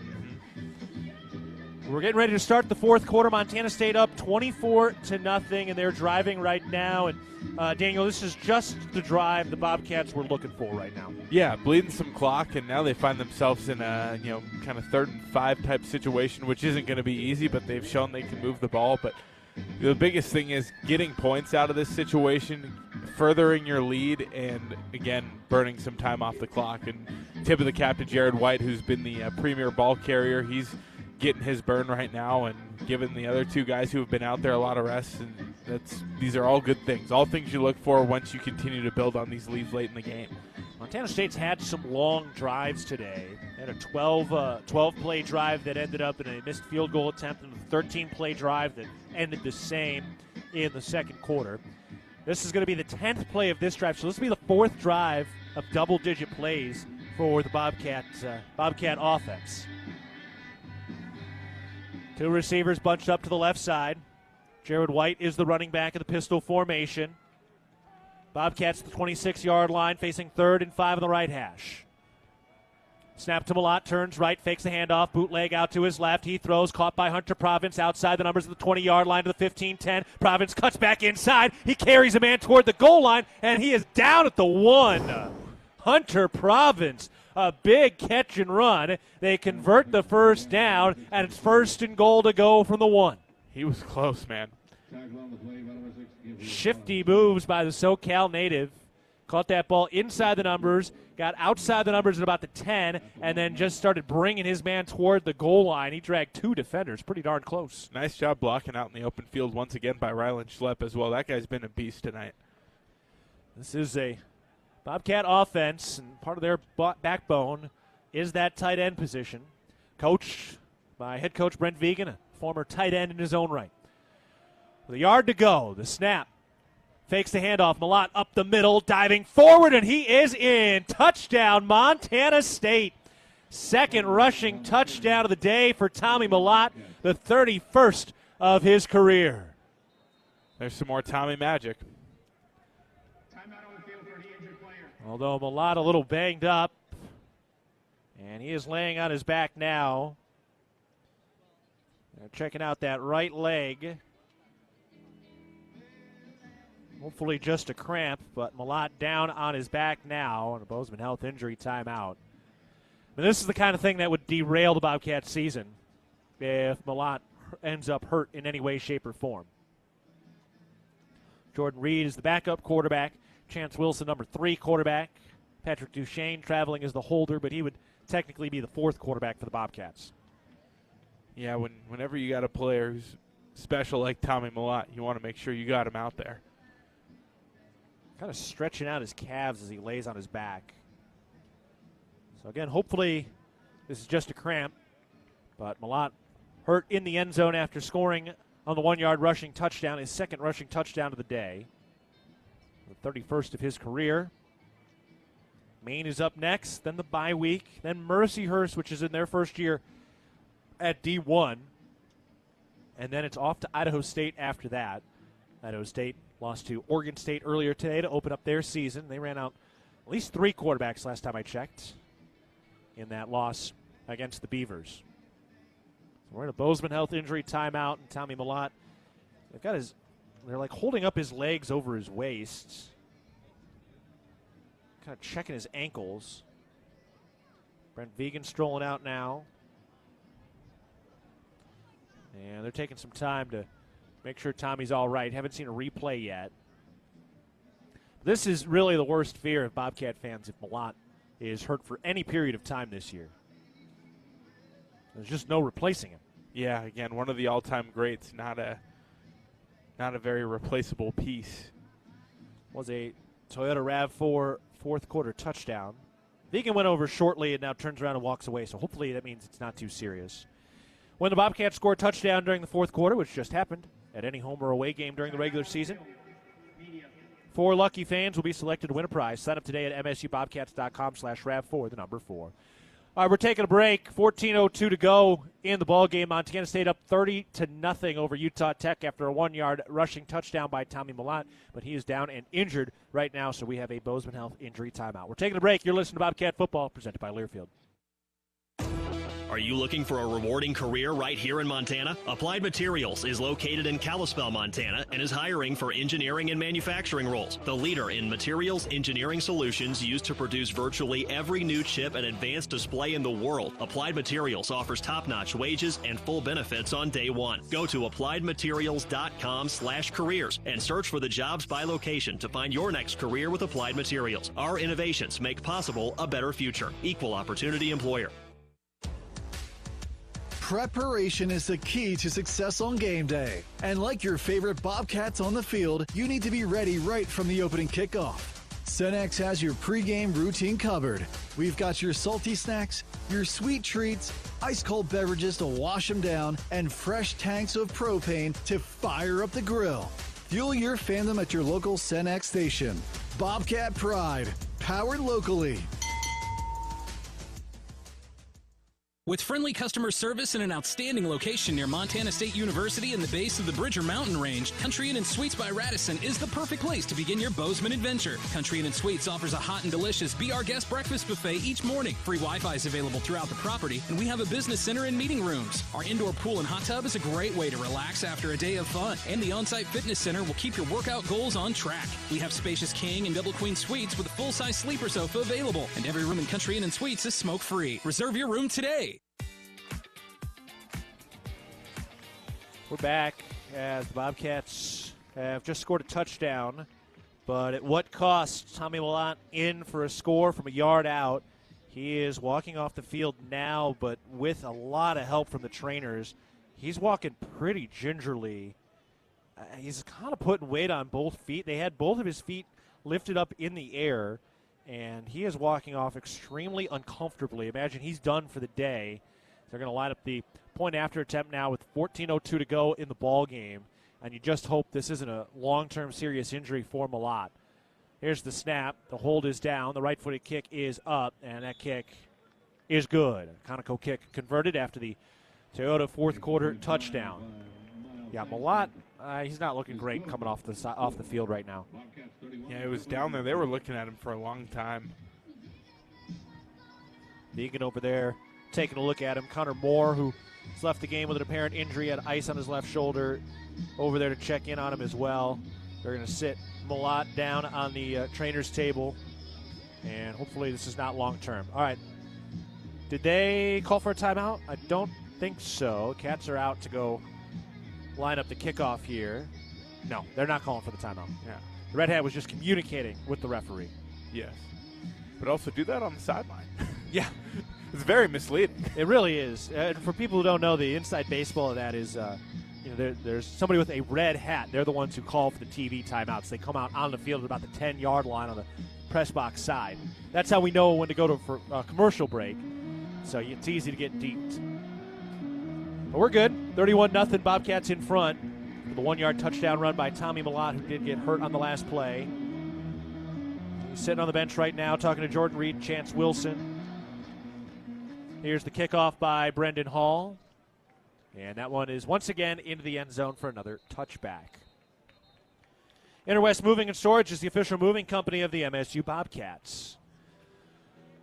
We're getting ready to start the fourth quarter. Montana State up 24-0, and they're driving right now. And Daniel, this is just the drive the Bobcats were looking for right now. Yeah, bleeding some clock, and now they find themselves in a kind of 3rd and 5 type situation, which isn't going to be easy. But they've shown they can move the ball. But the biggest thing is getting points out of this situation, furthering your lead, and again burning some time off the clock. And tip of the cap to Jared White, who's been the premier ball carrier. He's getting his burn right now and giving the other 2 guys who have been out there a lot of rest, and these are all good things, all things you look for once you continue to build on these leads late in the game. Montana State's had some long drives today. They had a 12-play drive that ended up in a missed field goal attempt, and a 13-play drive that ended the same in the second quarter. This is going to be the 10th play of this drive, so this will be the 4th drive of double-digit plays for the Bobcat offense. 2 receivers bunched up to the left side. Jared White is the running back of the pistol formation. Bobcats the 26-yard line, facing 3rd and 5 on the right hash. Snap to Malott, turns right, fakes the handoff, bootleg out to his left. He throws, caught by Hunter Province outside the numbers of the 20-yard line to the 15-10. Province cuts back inside. He carries a man toward the goal line, and he is down at the 1. Hunter Province, a big catch and run. They convert the first down, and it's 1st and goal to go from the 1. He was close, man. Shifty moves by the SoCal native. Caught that ball inside the numbers, got outside the numbers at about the 10, and then just started bringing his man toward the goal line. He dragged 2 defenders pretty darn close. Nice job blocking out in the open field once again by Rylan Schlepp as well. That guy's been a beast tonight. This is a Bobcat offense, and part of their backbone is that tight end position. Coached by head coach Brent Vegan, a former tight end in his own right. With a yard to go, the snap. Fakes the handoff. Malott up the middle, diving forward, and he is in. Touchdown, Montana State. 2nd rushing touchdown of the day for Tommy Malott, the 31st of his career. There's some more Tommy magic. Although Malott a little banged up, and he is laying on his back now. They're checking out that right leg. Hopefully just a cramp, but Malott down on his back now on a Bozeman Health injury timeout. But this is the kind of thing that would derail the Bobcats season if Malott ends up hurt in any way, shape, or form. Jordan Reed is the backup quarterback. Chance Wilson, number 3 quarterback. Patrick Duchesne traveling as the holder, but he would technically be the 4th quarterback for the Bobcats. Yeah, whenever you got a player who's special like Tommy Malott, you want to make sure you got him out there. Kind of stretching out his calves as he lays on his back. So again, hopefully this is just a cramp, but Malott hurt in the end zone after scoring on the 1-yard rushing touchdown, his 2nd rushing touchdown of the day. The 31st of his career. Maine is up next, then the bye week, then Mercyhurst, which is in their first year at D1. And then it's off to Idaho State after that. Idaho State Lost to Oregon State earlier today to open up their season. They ran out at least 3 quarterbacks last time I checked in that loss against the Beavers. So we're in a Bozeman Health injury timeout, and Tommy Mellott, they're like holding up his legs over his waist, kind of checking his ankles. Brent Vigen strolling out now. And they're taking some time to make sure Tommy's all right. Haven't seen a replay yet. This is really the worst fear of Bobcat fans if Mellott is hurt for any period of time this year. There's just no replacing him. Yeah, again, one of the all-time greats, not a very replaceable piece. Was a Toyota RAV4 fourth quarter touchdown. Vigen went over shortly and now turns around and walks away, so hopefully that means it's not too serious. When the Bobcats score a touchdown during the fourth quarter, which just happened at any home or away game during the regular season, 4 lucky fans will be selected to win a prize. Sign up today at msubobcats.com/RAV4, the number 4. All right, we're taking a break. 14:02 to go in the ball game. Montana State up 30-0 over Utah Tech after a 1-yard rushing touchdown by Tommy Mellott, but he is down and injured right now, so we have a Bozeman Health injury timeout. We're taking a break. You're listening to Bobcat Football, presented by Learfield. Are you looking for a rewarding career right here in Montana? Applied Materials is located in Kalispell, Montana, and is hiring for engineering and manufacturing roles. The leader in materials engineering solutions used to produce virtually every new chip and advanced display in the world. Applied Materials offers top-notch wages and full benefits on day one. Go to appliedmaterials.com/careers and search for the jobs by location to find your next career with Applied Materials. Our innovations make possible a better future. Equal opportunity employer. Preparation is the key to success on game day. And like your favorite Bobcats on the field, you need to be ready right from the opening kickoff. Cenex has your pregame routine covered. We've got your salty snacks, your sweet treats, ice-cold beverages to wash them down, and fresh tanks of propane to fire up the grill. Fuel your fandom at your local Cenex station. Bobcat Pride, powered locally. With friendly customer service and an outstanding location near Montana State University and the base of the Bridger Mountain Range, Country Inn & Suites by Radisson is the perfect place to begin your Bozeman adventure. Country Inn & Suites offers a hot and delicious Be Our Guest breakfast buffet each morning. Free Wi-Fi is available throughout the property, and we have a business center and meeting rooms. Our indoor pool and hot tub is a great way to relax after a day of fun, and the on-site fitness center will keep your workout goals on track. We have spacious king and double queen suites with a full-size sleeper sofa available, and every room in Country Inn & Suites is smoke-free. Reserve your room today. We're back as the Bobcats have just scored a touchdown, but at what cost? Tommy Mellott in for a score from a yard out. He is walking off the field now, but with a lot of help from the trainers. He's walking pretty gingerly. He's kind of putting weight on both feet. They had both of his feet lifted up in the air, and he is walking off extremely uncomfortably. Imagine he's done for the day. They're going to line up the point after attempt now with 14:02 to go in the ball game, and you just hope this isn't a long-term serious injury for Mellott. Here's the snap. The hold is down. The right-footed kick is up, and that kick is good. Conoco kick converted after the Toyota fourth quarter touchdown. Yeah, Mellott, he's not looking great coming off the field right now. Yeah, it was down there. They were looking at him for a long time. Vigen over there taking a look at him. Connor Moore, who has left the game with an apparent injury, had ice on his left shoulder, over there to check in on him as well. They're going to sit Mellott down on the trainer's table, and hopefully this is not long-term. All right. Did they call for a timeout? I don't think so. Cats are out to go line up the kickoff here. No, they're not calling for the timeout. Yeah. The Red Hat was just communicating with the referee. Yes. But also do that on the sideline. Yeah. It's very misleading. It really is. And for people who don't know, the inside baseball of that is, there's somebody with a red hat. They're the ones who call for the TV timeouts. They come out on the field at about the 10-yard line on the press box side. That's how we know when to go for a commercial break. So it's easy to get deeped. But we're good. 31-0. Bobcats in front. The 1-yard touchdown run by Tommy Mellott, who did get hurt on the last play. He's sitting on the bench right now talking to Jordan Reed, Chance Wilson. Here's the kickoff by Brendan Hall. And that one is once again into the end zone for another touchback. Interwest Moving and Storage is the official moving company of the MSU Bobcats.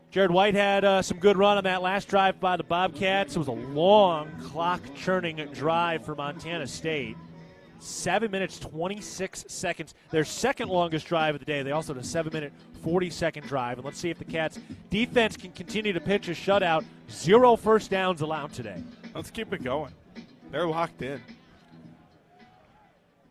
Jared White had some good run on that last drive by the Bobcats. It was a long clock-churning drive for Montana State. 7 minutes, 26 seconds. Their second longest drive of the day. They also had a 7-minute, 40-second drive. And let's see if the Cats' defense can continue to pitch a shutout. 0 first downs allowed today. Let's keep it going. They're locked in.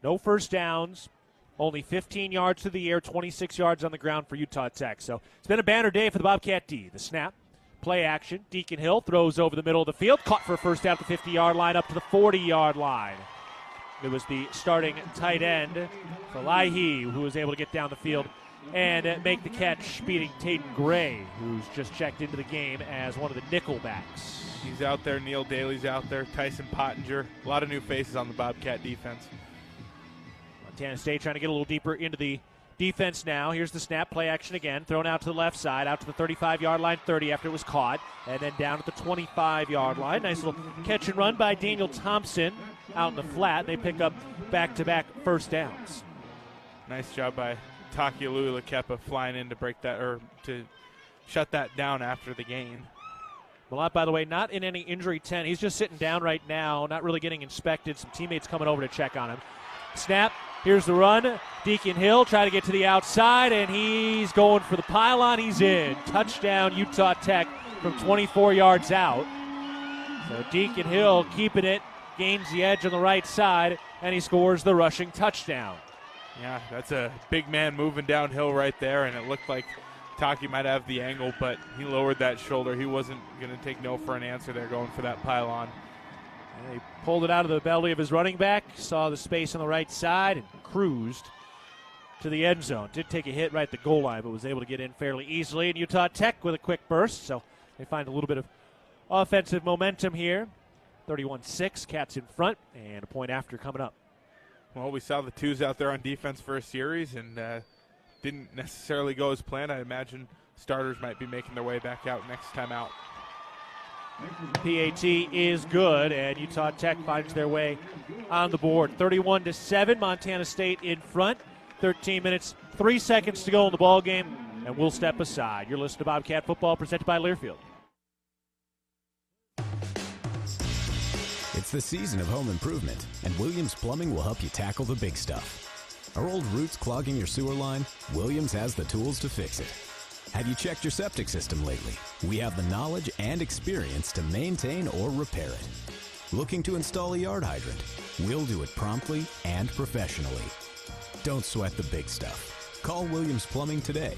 No first downs. Only 15 yards to the air, 26 yards on the ground for Utah Tech. So it's been a banner day for the Bobcat D. The snap, play action. Deacon Hill throws over the middle of the field. Caught for a first down at the 50-yard line, up to the 40-yard line. It was the starting tight end, Falahi, who was able to get down the field and make the catch, beating Taden Gray, who's just checked into the game as one of the nickel backs. He's out there. Neil Daly's out there. Tyson Pottinger. A lot of new faces on the Bobcat defense. Montana State trying to get a little deeper into the defense now. Here's the snap, play action again. Thrown out to the left side, out to the 35-yard line, 30 after it was caught, and then down at the 25-yard line. Nice little catch and run by Daniel Thompson out in the flat. They pick up back-to-back first downs. Nice job by Takialui Lakepa flying in to break that, or to shut that down after the gain. Malott, by the way, not in any injury tent. He's just sitting down right now, not really getting inspected. Some teammates coming over to check on him. Snap. Here's the run. Deacon Hill trying to get to the outside, and he's going for the pylon. He's in. Touchdown, Utah Tech from 24 yards out. So Deacon Hill keeping it, gains the edge on the right side, and he scores the rushing touchdown. Yeah, that's a big man moving downhill right there, and it looked like Taki might have the angle, but he lowered that shoulder. He wasn't going to take no for an answer there, going for that pylon. And he pulled it out of the belly of his running back, saw the space on the right side, and cruised to the end zone. Did take a hit right at the goal line, but was able to get in fairly easily. And Utah Tech with a quick burst, so they find a little bit of offensive momentum here. 31-6, Cats in front, and a point after coming up. Well, we saw the twos out there on defense for a series, and didn't necessarily go as planned. I imagine starters might be making their way back out next time out. PAT is good, and Utah Tech finds their way on the board. 31-7, Montana State in front. 13 minutes, 3 seconds to go in the ball game, and we'll step aside. You're listening to Bobcat Football, presented by Learfield. It's the season of home improvement, and Williams Plumbing will help you tackle the big stuff. Are old roots clogging your sewer line? Williams has the tools to fix it. Have you checked your septic system lately? We have the knowledge and experience to maintain or repair it. Looking to install a yard hydrant? We'll do it promptly and professionally. Don't sweat the big stuff. Call Williams Plumbing today.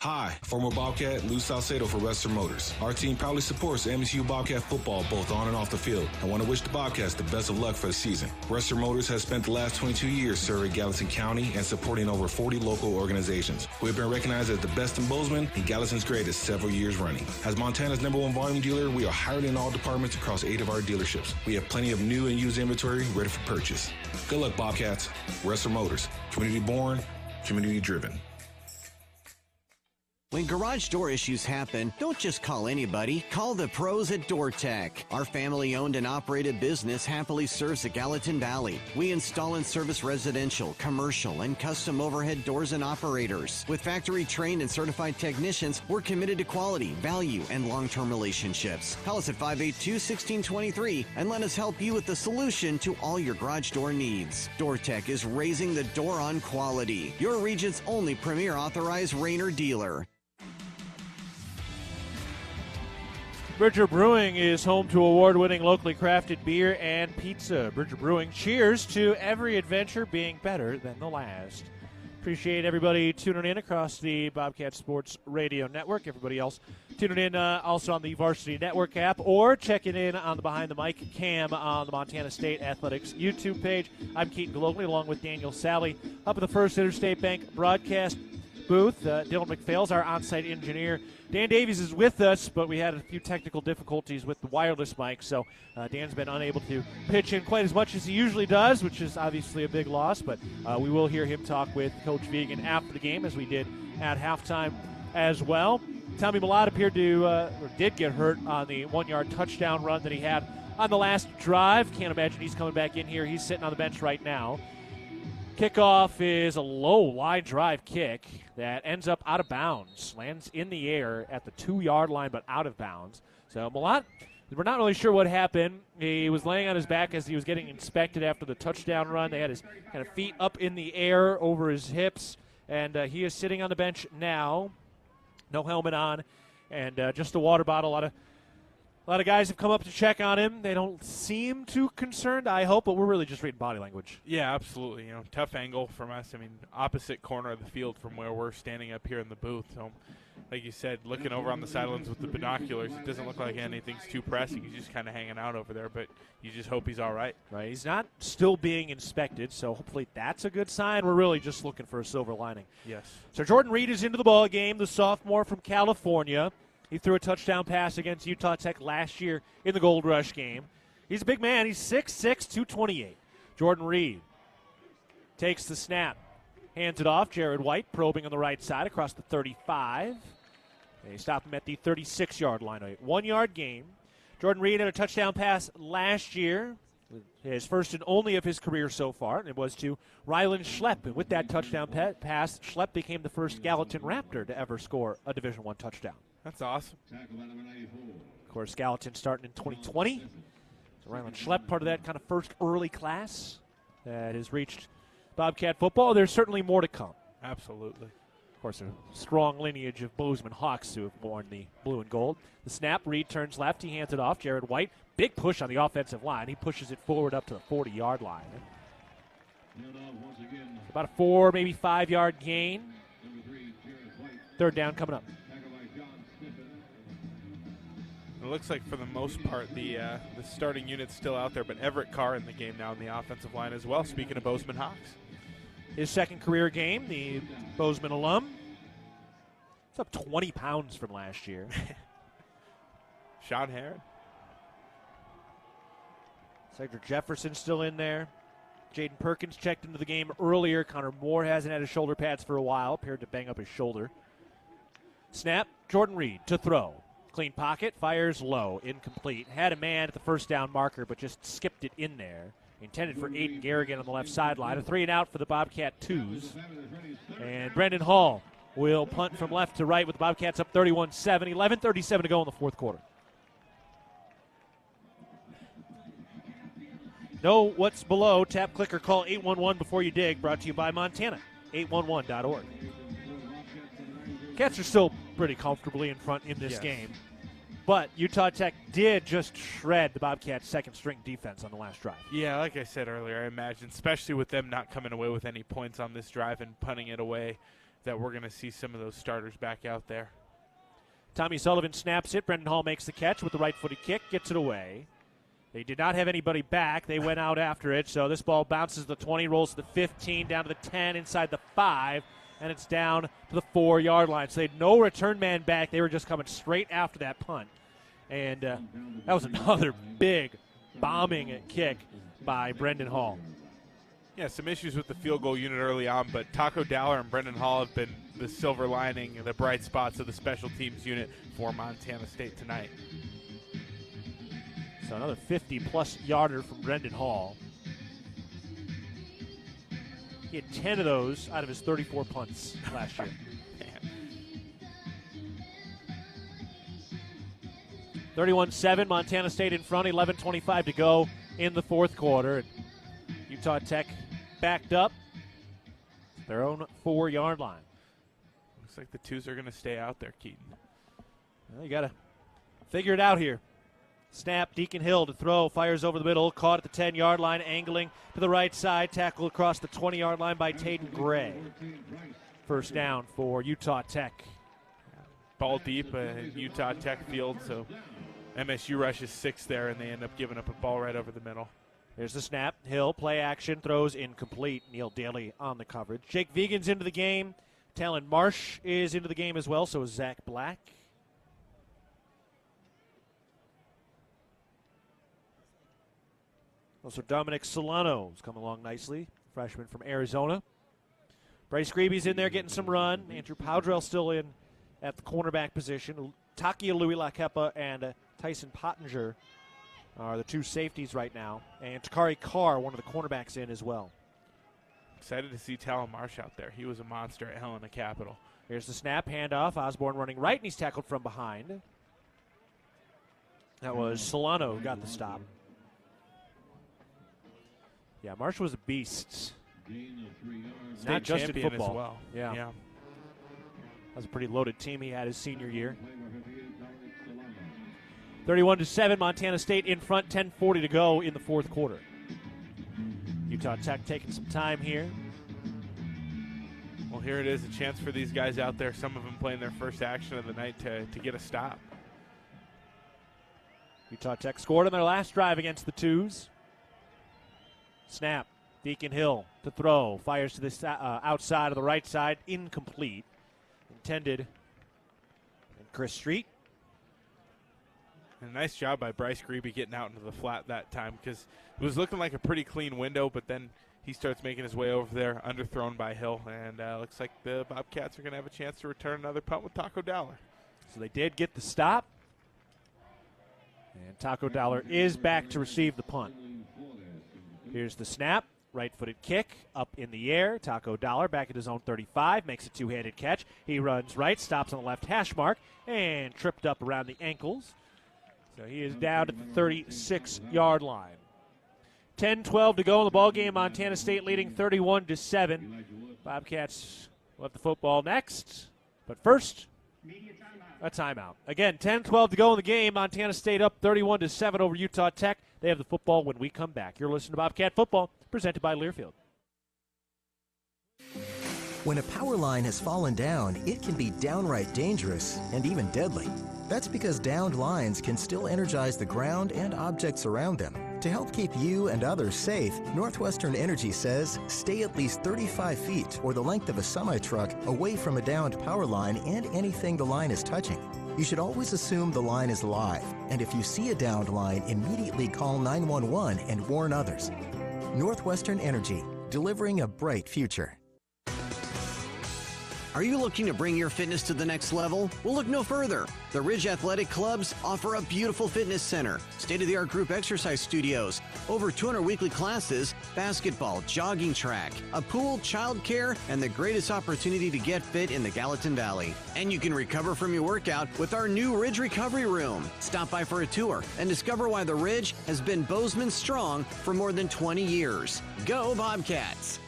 Hi, former Bobcat Lou Salcedo for Western Motors. Our team proudly supports MSU Bobcat football both on and off the field. I want to wish the Bobcats the best of luck for the season. Western Motors has spent the last 22 years serving Gallatin County and supporting over 40 local organizations. We've been recognized as the best in Bozeman and Gallatin's greatest several years running. As Montana's #1 volume dealer, we are hired in all departments across 8 of our dealerships. We have plenty of new and used inventory ready for purchase. Good luck, Bobcats. Western Motors. Community born, community driven. When garage door issues happen, don't just call anybody. Call the pros at DoorTech. Our family-owned and operated business happily serves the Gallatin Valley. We install and service residential, commercial, and custom overhead doors and operators. With factory-trained and certified technicians, we're committed to quality, value, and long-term relationships. Call us at 582-1623 and let us help you with the solution to all your garage door needs. DoorTech is raising the door on quality. Your region's only premier authorized Rainer dealer. Bridger Brewing is home to award-winning locally crafted beer and pizza. Bridger Brewing cheers to every adventure being better than the last. Appreciate everybody tuning in across the Bobcat Sports Radio Network. Everybody else tuning in also on the Varsity Network app or checking in on the Behind the Mic cam on the Montana State Athletics YouTube page. I'm Keaton Gillogly along with Daniel Salle up at the First Interstate Bank broadcast booth. Dylan McPhail's our on-site engineer. Dan Davies is with us, but we had a few technical difficulties with the wireless mic, so Dan's been unable to pitch in quite as much as he usually does, which is obviously a big loss, but we will hear him talk with Coach Vegan after the game, as we did at halftime as well. Tommy Malott appeared to, or did get hurt on the 1-yard touchdown run that he had on the last drive. Can't imagine he's coming back in here. He's sitting on the bench right now. Kickoff is a low line drive kick that ends up out of bounds. Lands in the air at the 2-yard line, but out of bounds. So Malott, we're not really sure what happened. He was laying on his back as he was getting inspected after the touchdown run. They had his kind of feet up in the air over his hips, and he is sitting on the bench now. No helmet on, and just a water bottle. A lot of guys have come up to check on him. They don't seem too concerned, I hope, but we're really just reading body language. Yeah, absolutely. You know, tough angle from us. I mean, opposite corner of the field from where we're standing up here in the booth. So, like you said, looking over on the sidelines with the binoculars, it doesn't look like anything's too pressing. He's just kind of hanging out over there, but you just hope he's all right. Right. He's not still being inspected, so hopefully that's a good sign. We're really just looking for a silver lining. Yes. So Jordan Reed is into the ball game, the sophomore from California. He threw a touchdown pass against Utah Tech last year in the Gold Rush game. He's a big man. He's 6'6", 228. Jordan Reed takes the snap, hands it off. Jared White probing on the right side across the 35. They stop him at the 36-yard line. A 1-yard gain. Jordan Reed had a touchdown pass last year, his first and only of his career so far, and it was to Rylan Schlepp. And with that touchdown pass, Schlepp became the first Gallatin Raptor to ever score a Division I touchdown. That's awesome. Of course, Gallatin starting in 2020. So Rylan Schlepp, part of that kind of first early class that has reached Bobcat football. There's certainly more to come. Absolutely. Of course, a strong lineage of Bozeman Hawks who have worn the blue and gold. The snap, Reed turns left. He hands it off. Jared White, big push on the offensive line. He pushes it forward up to the 40-yard line. About a 4, maybe 5-yard gain. Third down coming up. It looks like for the most part the starting unit's still out there, but Everett Carr in the game now in the offensive line as well, speaking of Bozeman Hawks. His second career game, the Bozeman alum. It's up 20 pounds from last year. Sean Herron. Cedric Jefferson still in there. Jaden Perkins checked into the game earlier. Connor Moore hasn't had his shoulder pads for a while, appeared to bang up his shoulder. Snap, Jordan Reed to throw. Clean pocket, fires low, incomplete. Had a man at the first down marker, but just skipped it in there. Intended for Aiden Garrigan on the left sideline. A 3-and-out for the Bobcat twos. And Brendan Hall will punt from left to right with the Bobcats up 31-7. 11:37 to go in the fourth quarter. Know what's below. Tap, click, or call 811 before you dig. Brought to you by Montana. 811.org. Cats are still pretty comfortably in front in this game. But Utah Tech did just shred the Bobcats' second-string defense on the last drive. Yeah, like I said earlier, I imagine, especially with them not coming away with any points on this drive and punting it away, that we're going to see some of those starters back out there. Tommy Sullivan snaps it. Brendan Hall makes the catch with the right-footed kick, gets it away. They did not have anybody back. They went out after it, so this ball bounces the 20, rolls to the 15, down to the 10, inside the 5, and it's down to the 4-yard line. So they had no return man back. They were just coming straight after that punt. And that was another big bombing kick by Brendan Hall. Yeah, some issues with the field goal unit early on, but Taco Dowler and Brendan Hall have been the silver lining and the bright spots of the special teams unit for Montana State tonight. So another 50-plus yarder from Brendan Hall. He had 10 of those out of his 34 punts last year. 31-7, Montana State in front, 11:25 to go in the fourth quarter. And Utah Tech backed up their own 4-yard line. Looks like the twos are going to stay out there, Keaton. Well, you got to figure it out here. Snap, Deacon Hill to throw, fires over the middle, caught at the 10-yard line, angling to the right side, tackle across the 20-yard line by Taden Gray. First down for Utah Tech. Ball deep in Utah Tech field, so MSU rushes 6 there, and they end up giving up a ball right over the middle. There's the snap. Hill, play action, throws incomplete. Neil Daly on the coverage. Jake Vegan's into the game. Talon Marsh is into the game as well, so is Zach Black. Also, Dominic Solano's come along nicely, freshman from Arizona. Bryce Greby's in there getting some run. Andrew Powdrell still in at the cornerback position. Takia Louis Lakepa and Tyson Pottinger are the two safeties right now. And Takari Carr, one of the cornerbacks, in as well. Excited to see Talon Marsh out there. He was a monster at Helena Capital. Here's the snap, handoff. Osborne running right, and he's tackled from behind. That was Solano who got the stop. Yeah, Marsh was a beast. Not just in football. As well. Yeah. That was a pretty loaded team he had his senior year. 31-7, Montana State in front, 10:40 to go in the fourth quarter. Utah Tech taking some time here. Well, here it is, a chance for these guys out there, some of them playing their first action of the night, to get a stop. Utah Tech scored on their last drive against the Twos. Snap. Deacon Hill to throw. Fires to the outside of the right side. Incomplete. Intended. And Chris Street. And a nice job by Bryce Grebe getting out into the flat that time, because it was looking like a pretty clean window, but then he starts making his way over there, underthrown by Hill, and looks like the Bobcats are going to have a chance to return another punt with Taco Dollar. So they did get the stop. And Taco Dollar is back to receive the punt. Here's the snap. Right-footed kick up in the air. Taco Dollar back at his own 35. Makes a two-handed catch. He runs right, stops on the left hash mark, and tripped up around the ankles. So he is down at the 36-yard line. 10-12 to go in the ballgame. Montana State leading 31-7. Bobcats will have the football next. But first, a timeout. Again, 10-12 to go in the game. Montana State up 31-7 over Utah Tech. They have the football when we come back. You're listening to Bobcat Football, presented by Learfield. When a power line has fallen down, it can be downright dangerous and even deadly. That's because downed lines can still energize the ground and objects around them. To help keep you and others safe, Northwestern Energy says stay at least 35 feet or the length of a semi-truck away from a downed power line and anything the line is touching. You should always assume the line is live, and if you see a downed line, immediately call 911 and warn others. Northwestern Energy, delivering a bright future. Are you looking to bring your fitness to the next level? Well, look no further. The Ridge Athletic Clubs offer a beautiful fitness center, state-of-the-art group exercise studios, over 200 weekly classes, basketball, jogging track, a pool, childcare, and the greatest opportunity to get fit in the Gallatin Valley. And you can recover from your workout with our new Ridge Recovery Room. Stop by for a tour and discover why the Ridge has been Bozeman strong for more than 20 years. Go Bobcats!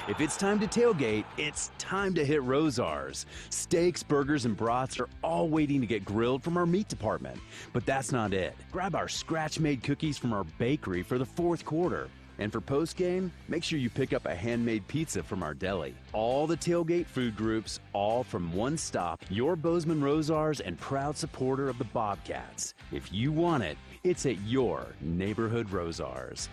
If it's time to tailgate, it's time to hit Rosar's. Steaks, burgers, and brats are all waiting to get grilled from our meat department. But that's not it. Grab our scratch-made cookies from our bakery for the fourth quarter. And for post-game, make sure you pick up a handmade pizza from our deli. All the tailgate food groups, all from one stop. Your Bozeman Rosar's and proud supporter of the Bobcats. If you want it, it's at your neighborhood Rosar's.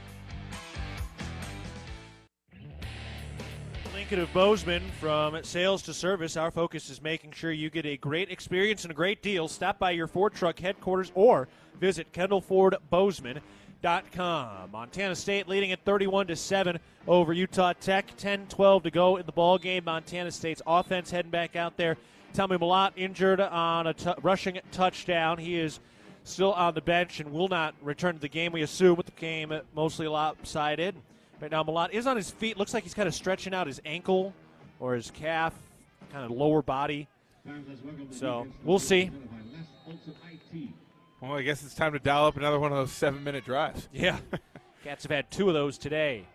Lincoln of Bozeman, from sales to service, our focus is making sure you get a great experience and a great deal. Stop by your Ford Truck headquarters or visit KendallFordBozeman.com. Montana State leading at 31-7 over Utah Tech. 10-12 to go in the ball game. Montana State's offense heading back out there. Tommy Malott injured on a rushing touchdown. He is still on the bench and will not return to the game, we assume, with the game mostly lopsided. Right now, Malott is on his feet. Looks like he's kind of stretching out his ankle or his calf, kind of lower body. So we'll see. Well, I guess it's time to dial up another one of those 7-minute drives. Yeah. Cats have had 2 of those today.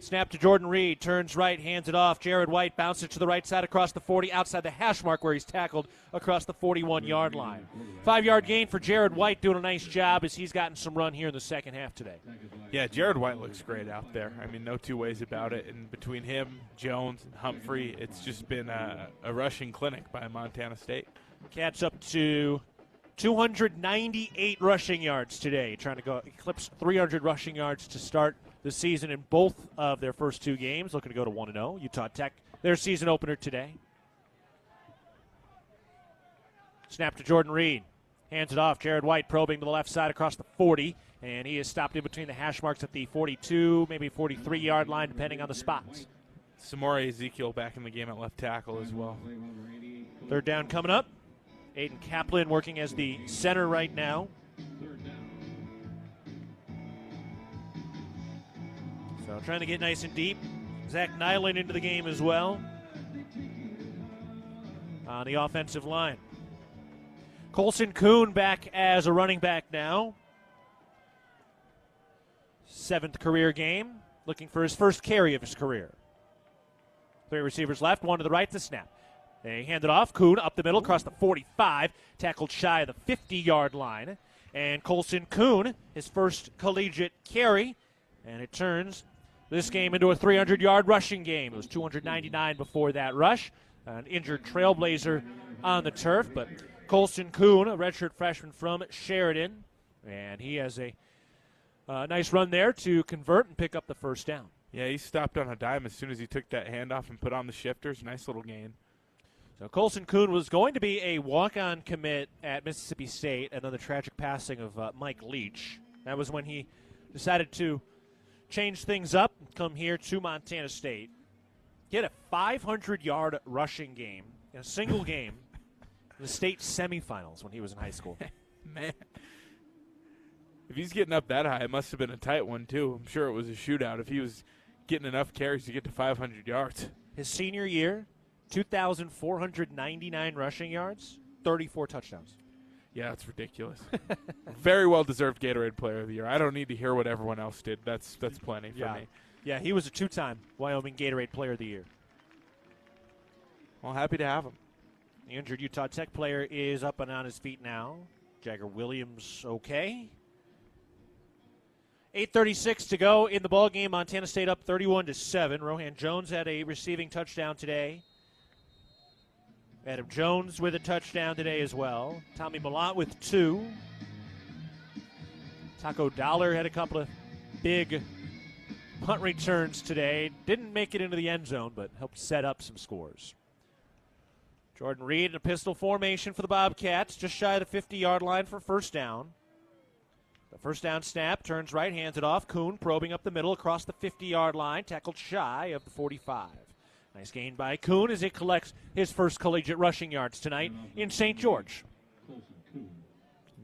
Snap to Jordan Reed, turns right, hands it off. Jared White bounces to the right side across the 40, outside the hash mark where he's tackled across the 41-yard line. 5-yard gain for Jared White, doing a nice job as he's gotten some run here in the second half today. Yeah, Jared White looks great out there. I mean, no two ways about it. And between him, Jones, and Humphrey, it's just been a rushing clinic by Montana State. Cats up to 298 rushing yards today, trying to go eclipse 300 rushing yards to start the season in both of their first 2 games, looking to go to 1-0. Utah Tech, their season opener today. Snap to Jordan Reed. Hands it off. Jared White probing to the left side across the 40, and he is stopped in between the hash marks at the 42, maybe 43-yard line, depending on the spots. Samori Ezekiel back in the game at left tackle as well. 3rd down coming up. Aiden Kaplan working as the center right now. So trying to get nice and deep. Zach Nyland into the game as well on the offensive line. Colson Kuhn back as a running back now. 7th career game, looking for his first carry of his career. 3 receivers left, 1 to the right to snap. They hand it off. Kuhn up the middle, across the 45, tackled shy of the 50-yard line. And Colson Kuhn, his first collegiate carry, and it turns this game into a 300-yard rushing game. It was 299 before that rush. An injured Trailblazer on the turf, but Colson Kuhn, a redshirt freshman from Sheridan, and he has a nice run there to convert and pick up the first down. Yeah, he stopped on a dime as soon as he took that handoff and put on the shifters. Nice little gain. So Colson Kuhn was going to be a walk-on commit at Mississippi State, and then the tragic passing of Mike Leach. That was when he decided to change things up and come here to Montana State. He had a 500-yard rushing game in a single game in the state semifinals when he was in high school. Man. If he's getting up that high, it must have been a tight one, too. I'm sure it was a shootout if he was getting enough carries to get to 500 yards. His senior year, 2,499 rushing yards, 34 touchdowns. Yeah, that's ridiculous. Very well-deserved Gatorade Player of the Year. I don't need to hear what everyone else did. That's plenty for me. Yeah, he was a 2-time Wyoming Gatorade Player of the Year. Well, happy to have him. The injured Utah Tech player is up and on his feet now. Jagger Williams okay. 8:36 to go in the ballgame. Montana State up 31-7. Rohan Jones had a receiving touchdown today. Adam Jones with a touchdown today as well. Tommy Malott with 2. Taco Dollar had a couple of big punt returns today. Didn't make it into the end zone, but helped set up some scores. Jordan Reed in a pistol formation for the Bobcats, just shy of the 50-yard line for first down. The first down snap, turns right, hands it off. Kuhn probing up the middle across the 50-yard line, tackled shy of the 45. Nice gain by Kuhn as he collects his first collegiate rushing yards tonight in St. George.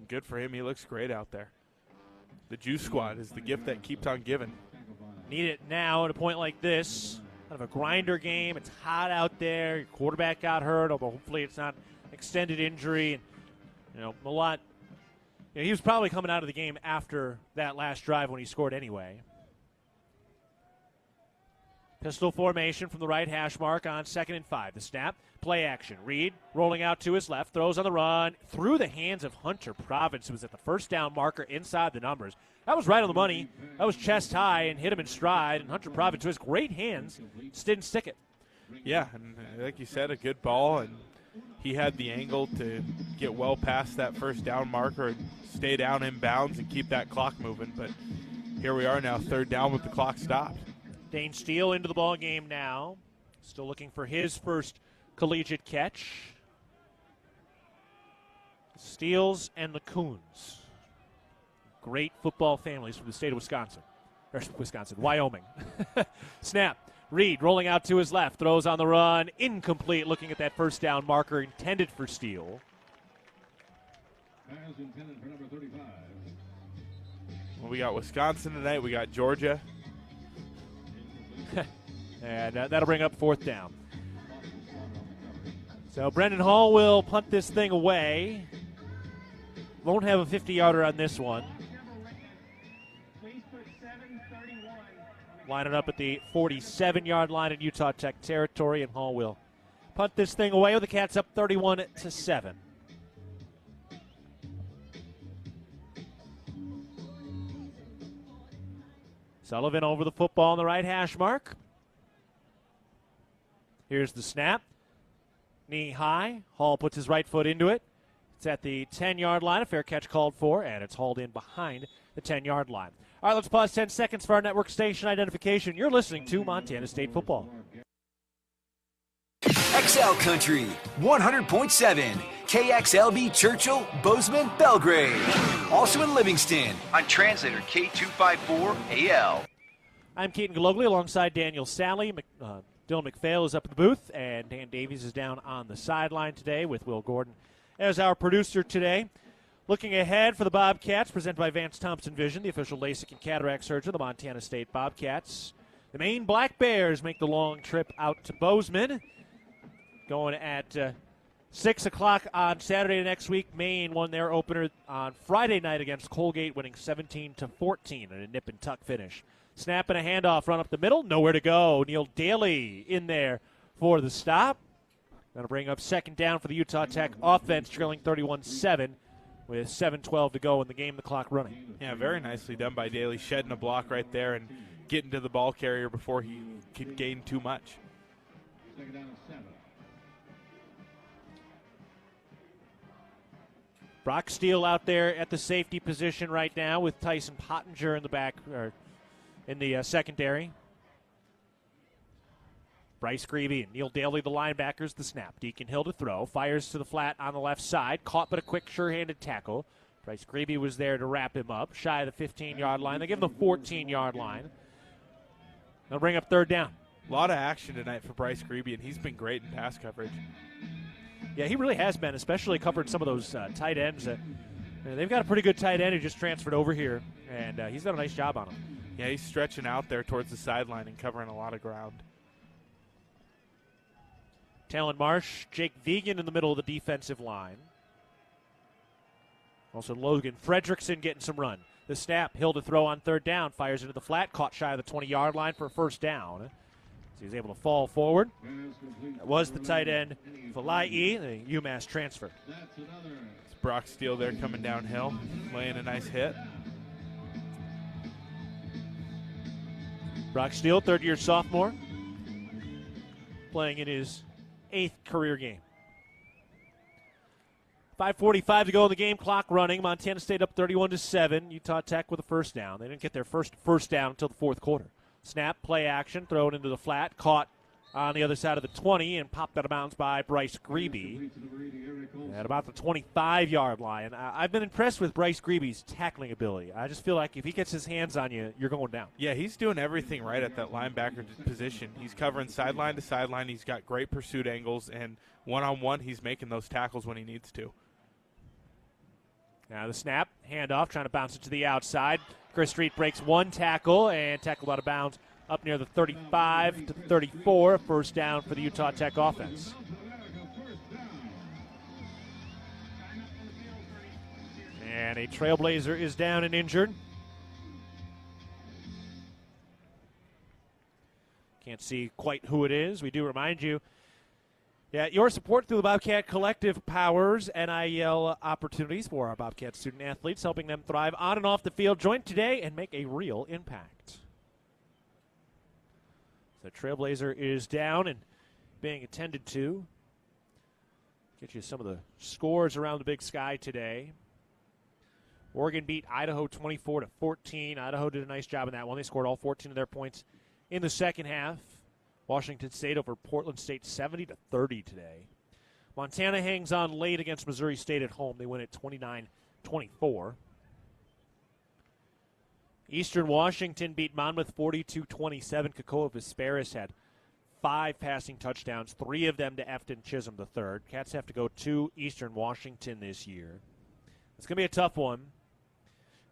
Good for him. He looks great out there. The Juice Squad is the gift that keeps on giving. Need it now at a point like this. Kind of a grinder game. It's hot out there. Your quarterback got hurt, although hopefully it's not an extended injury. And, Malott, he was probably coming out of the game after that last drive when he scored anyway. Pistol formation from the right hash mark on 2nd and 5. The snap, play action. Reed rolling out to his left, throws on the run, through the hands of Hunter Province, who was at the first down marker inside the numbers. That was right on the money. That was chest high and hit him in stride. And Hunter Province, who has great hands, just didn't stick it. Yeah, and like you said, a good ball, and he had the angle to get well past that first down marker and stay down in bounds and keep that clock moving. But here we are now, 3rd down with the clock stopped. Dane Steele into the ball game now. Still looking for his first collegiate catch. Steeles and the Coons. Great football families from the state of Wyoming. Snap. Reed rolling out to his left. Throws on the run. Incomplete, looking at that first down marker intended for Steele. As intended for number 35. Well, we got Wisconsin tonight. We got Georgia. And that'll bring up 4th down. So Brendan Hall will punt this thing away. Won't have a 50-yarder on this one. Lining up at the 47-yard line in Utah Tech territory, and Hall will punt this thing away with the Cats up 31-7. Sullivan over the football on the right hash mark. Here's the snap. Knee high. Hall puts his right foot into it. It's at the 10-yard line. A fair catch called for, and it's hauled in behind the 10-yard line. All right, let's pause 10 seconds for our network station identification. You're listening to Montana State Football. XL Country, 100.7, KXLB Churchill, Bozeman, Belgrade. Also in Livingston on translator K254AL. I'm Keaton Gillogly alongside Daniel Salle. Dylan McPhail is up in the booth, and Dan Davies is down on the sideline today with Will Gordon as our producer today. Looking ahead for the Bobcats, presented by Vance Thompson Vision, the official LASIK and cataract surgeon of the Montana State Bobcats. The Maine Black Bears make the long trip out to Bozeman. Going at 6 o'clock on Saturday next week. Maine won their opener on Friday night against Colgate, winning 17-14 in a nip-and-tuck finish. Snap and a handoff, run up the middle, nowhere to go. Neil Daly in there for the stop. Going to bring up second down for the Utah Tech offense, trailing 31-7 with 7:12 to go in the game, the clock running. Yeah, very nicely done by Daly, shedding a block right there and getting to the ball carrier before he could gain too much. Second down and 7. Brock Steele out there at the safety position right now with Tyson Pottinger in the back, or in the secondary. Bryce Grebe and Neil Daly, the linebackers, the snap. Deacon Hill to throw. Fires to the flat on the left side. Caught but a quick, sure-handed tackle. Bryce Grebe was there to wrap him up. Shy of the 15-yard line. They give him the 14-yard line. They'll bring up third down. A lot of action tonight for Bryce Grebe, and he's been great in pass coverage. Yeah, he really has been, especially covering some of those tight ends. They've got a pretty good tight end who just transferred over here, and he's done a nice job on him. Yeah, he's stretching out there towards the sideline and covering a lot of ground. Talon Marsh, Jake Vegan in the middle of the defensive line. Also Logan Fredrickson getting some run. The snap, Hill to throw on third down, fires into the flat, caught shy of the 20-yard line for a first down. So he's able to fall forward. That was the tight end, Falai, the UMass transfer. It's Brock Steele there coming downhill, laying a nice hit. Brock Steele, third-year sophomore, playing in his 8th career game. 5:45 to go in the game, clock running. Montana State up 31-7. Utah Tech with a first down. They didn't get their first down until the fourth quarter. Snap, play action, thrown into the flat, caught on the other side of the 20 and popped out of bounds by Bryce Grebe at about the 25-yard line. I've been impressed with Bryce Grebe's tackling ability. I just feel like if he gets his hands on you, you're going down. Yeah, he's doing everything right at that linebacker position. He's covering sideline to sideline. He's got great pursuit angles, and one-on-one he's making those tackles when he needs to. Now the snap, handoff, trying to bounce it to the outside. Chris Street breaks one tackle and tackled out of bounds up near the 35 to 34. First down for the Utah Tech offense. And a Trailblazer is down and injured. Can't see quite who it is. We do remind you, your support through the Bobcat Collective powers NIL opportunities for our Bobcat student athletes, helping them thrive on and off the field. Join today and make a real impact. The Trailblazer is down and being attended to. Get you some of the scores around the Big Sky today. Oregon beat Idaho 24-14. Idaho did a nice job in that one. They scored all 14 of their points in the second half. Washington State over Portland State 70-30 today. Montana hangs on late against Missouri State at home. They win at 29-24. Eastern Washington beat Monmouth 42-27. Kakoa Vesperis had 5 passing touchdowns, 3 of them to Efton Chisholm III. Cats have to go to Eastern Washington this year. It's going to be a tough one.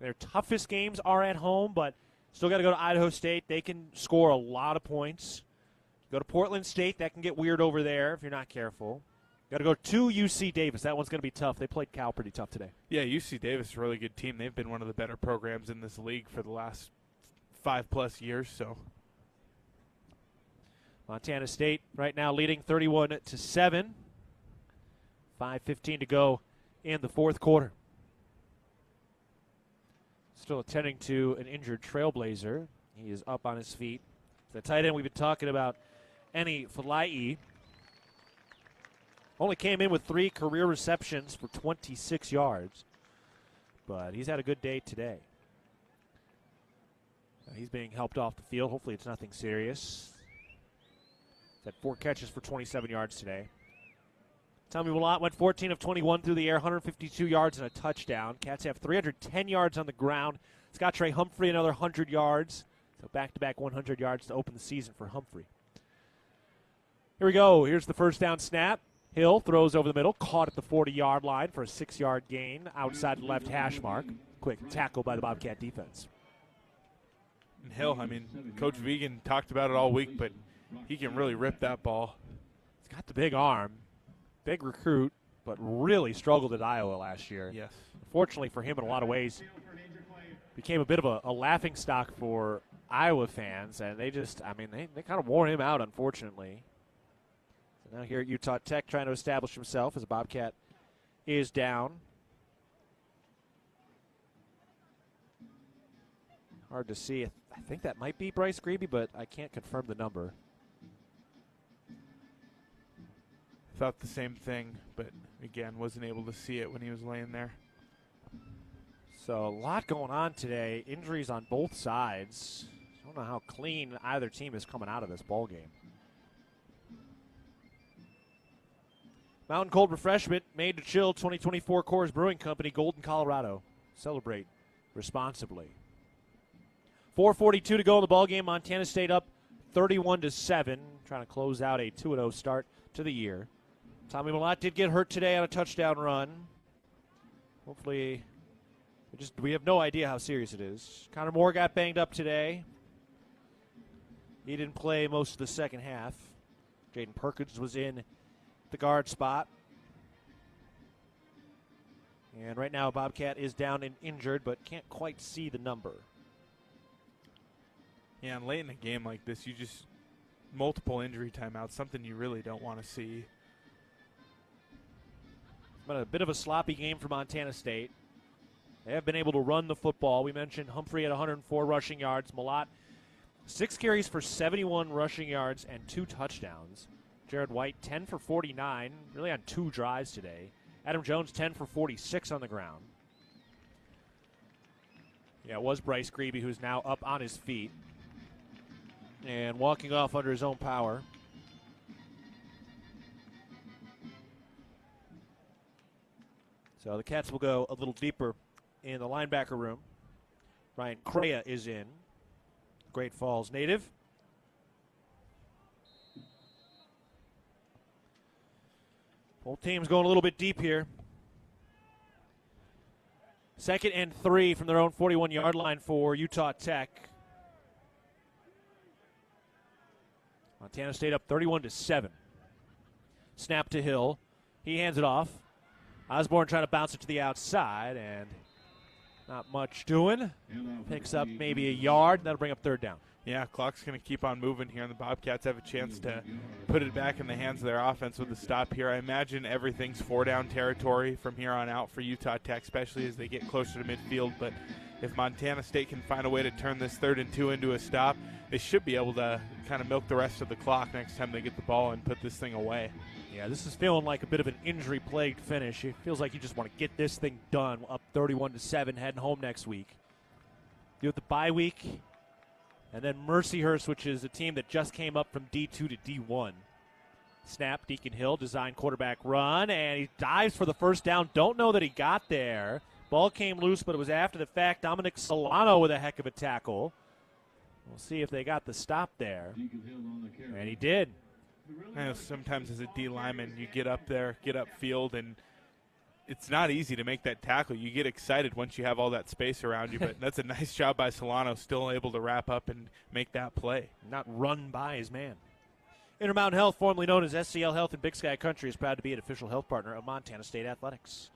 Their toughest games are at home, but still got to go to Idaho State. They can score a lot of points. Go to Portland State. That can get weird over there if you're not careful. Got to go to UC Davis. That one's going to be tough. They played Cal pretty tough today. Yeah, UC Davis is a really good team. They've been one of the better programs in this league for the last 5+ years. So Montana State right now leading 31-7. 5:15 to go in the fourth quarter. Still attending to an injured Trailblazer. He is up on his feet. The tight end we've been talking about, Eni Falai, only came in with 3 career receptions for 26 yards, but he's had a good day today. He's being helped off the field. Hopefully it's nothing serious. He's had 4 catches for 27 yards today. Tommy Willott went 14 of 21 through the air, 152 yards and a touchdown. Cats have 310 yards on the ground. Scott Trey Humphrey another 100 yards. So back-to-back 100 yards to open the season for Humphrey. Here we go. Here's the first down snap. Hill throws over the middle, caught at the 40-yard line for a 6-yard gain outside the left hash mark. Quick tackle by the Bobcat defense. And Hill, Coach Vegan talked about it all week, but he can really rip that ball. He's got the big arm, big recruit, but really struggled at Iowa last year. Yes. Fortunately for him, in a lot of ways, became a bit of a laughing stock for Iowa fans, and they just, they kind of wore him out, unfortunately. So now here at Utah Tech, trying to establish himself as a Bobcat is down. Hard to see. I think that might be Bryce Grebe, but I can't confirm the number. Thought the same thing, but again, wasn't able to see it when he was laying there. So a lot going on today. Injuries on both sides. I don't know how clean either team is coming out of this ball game. Mountain Cold Refreshment made to chill 2024 Coors Brewing Company, Golden, Colorado. Celebrate responsibly. 4:42 to go in the ball game. Montana State up 31-7, trying to close out a 2-0 start to the year. Tommy Mellott did get hurt today on a touchdown run. Hopefully, we have no idea how serious it is. Connor Moore got banged up today. He didn't play most of the second half. Jaden Perkins was in the guard spot. And right now, Bobcat is down and injured, but can't quite see the number. Yeah, and late in a game like this, multiple injury timeouts, something you really don't want to see. But a bit of a sloppy game for Montana State. They have been able to run the football. We mentioned Humphrey at 104 rushing yards. Mellott, 6 carries for 71 rushing yards and 2 touchdowns. Jared White, 10 for 49, really on 2 drives today. Adam Jones, 10 for 46 on the ground. Yeah, it was Bryce Grebe, who's now up on his feet and walking off under his own power. So the Cats will go a little deeper in the linebacker room. Ryan Correa is in, Great Falls native. Both teams going a little bit deep here. 2nd and 3 from their own 41-yard line for Utah Tech. Montana State up 31-7. Snap to Hill. He hands it off. Osborne trying to bounce it to the outside, and not much doing. Picks up maybe a yard. That'll bring up 3rd down. Yeah, clock's going to keep on moving here, and the Bobcats have a chance to put it back in the hands of their offense with the stop here. I imagine everything's 4-down territory from here on out for Utah Tech, especially as they get closer to midfield. But if Montana State can find a way to turn this 3rd and 2 into a stop, they should be able to kind of milk the rest of the clock next time they get the ball and put this thing away. Yeah, this is feeling like a bit of an injury-plagued finish. It feels like you just want to get this thing done, up 31-7, heading home next week. You have the bye week, and then Mercyhurst, which is a team that just came up from D2 to D1. Snap, Deacon Hill, design quarterback run, and he dives for the 1st down. Don't know that he got there. Ball came loose, but it was after the fact. Dominic Solano with a heck of a tackle. We'll see if they got the stop there. And he did. I know sometimes as a D lineman, you get up there, get upfield, and it's not easy to make that tackle. You get excited once you have all that space around you, but that's a nice job by Solano, still able to wrap up and make that play. Not run by his man. Intermountain Health, formerly known as SCL Health in Big Sky Country, is proud to be an official health partner of Montana State Athletics.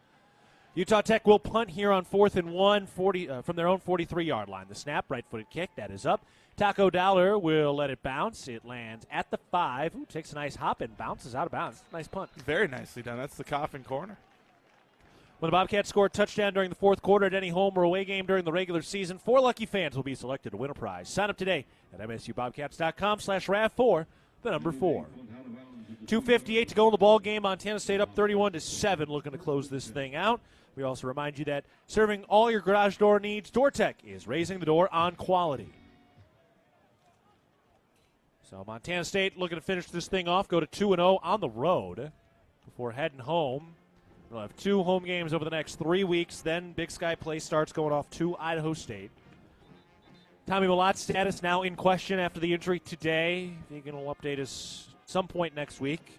Utah Tech will punt here on 4th and 1 from their own 43-yard line. The snap, right-footed kick, that is up. Taco Dowler will let it bounce. It lands at the 5. Ooh, takes a nice hop and bounces out of bounds. Nice punt. Very nicely done. That's the coffin corner. When the Bobcats score a touchdown during the 4th quarter at any home or away game during the regular season, 4 lucky fans will be selected to win a prize. Sign up today at msubobcats.com/RAV4, the number 4. 2:58 to go in the ball game. Montana State up 31-7, looking to close this thing out. We also remind you that serving all your garage door needs, DoorTech is raising the door on quality. So Montana State looking to finish this thing off, go to 2-0 on the road before heading home. We'll have 2 home games over the next 3 weeks. Then Big Sky play starts going off to Idaho State. Tommy Mellott's status now in question after the injury today. Vegan will update us some point next week.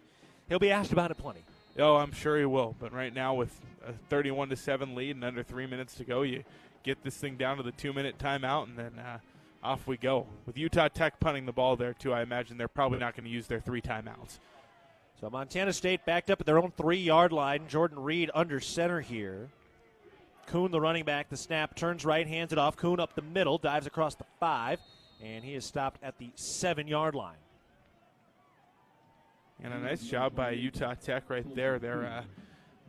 he'll be asked about it plenty. Oh, I'm sure he will. But right now, with a 31-7 lead and under 3 minutes to go, you get this thing down to the 2-minute timeout, and then off we go. With Utah Tech punting the ball there, too, I imagine they're probably not going to use their 3 timeouts. So Montana State backed up at their own 3-yard line. Jordan Reed under center here. Kuhn, the running back, the snap, turns right, hands it off. Kuhn up the middle, dives across the 5, and he is stopped at the 7-yard line. And a nice job by Utah Tech right there. Their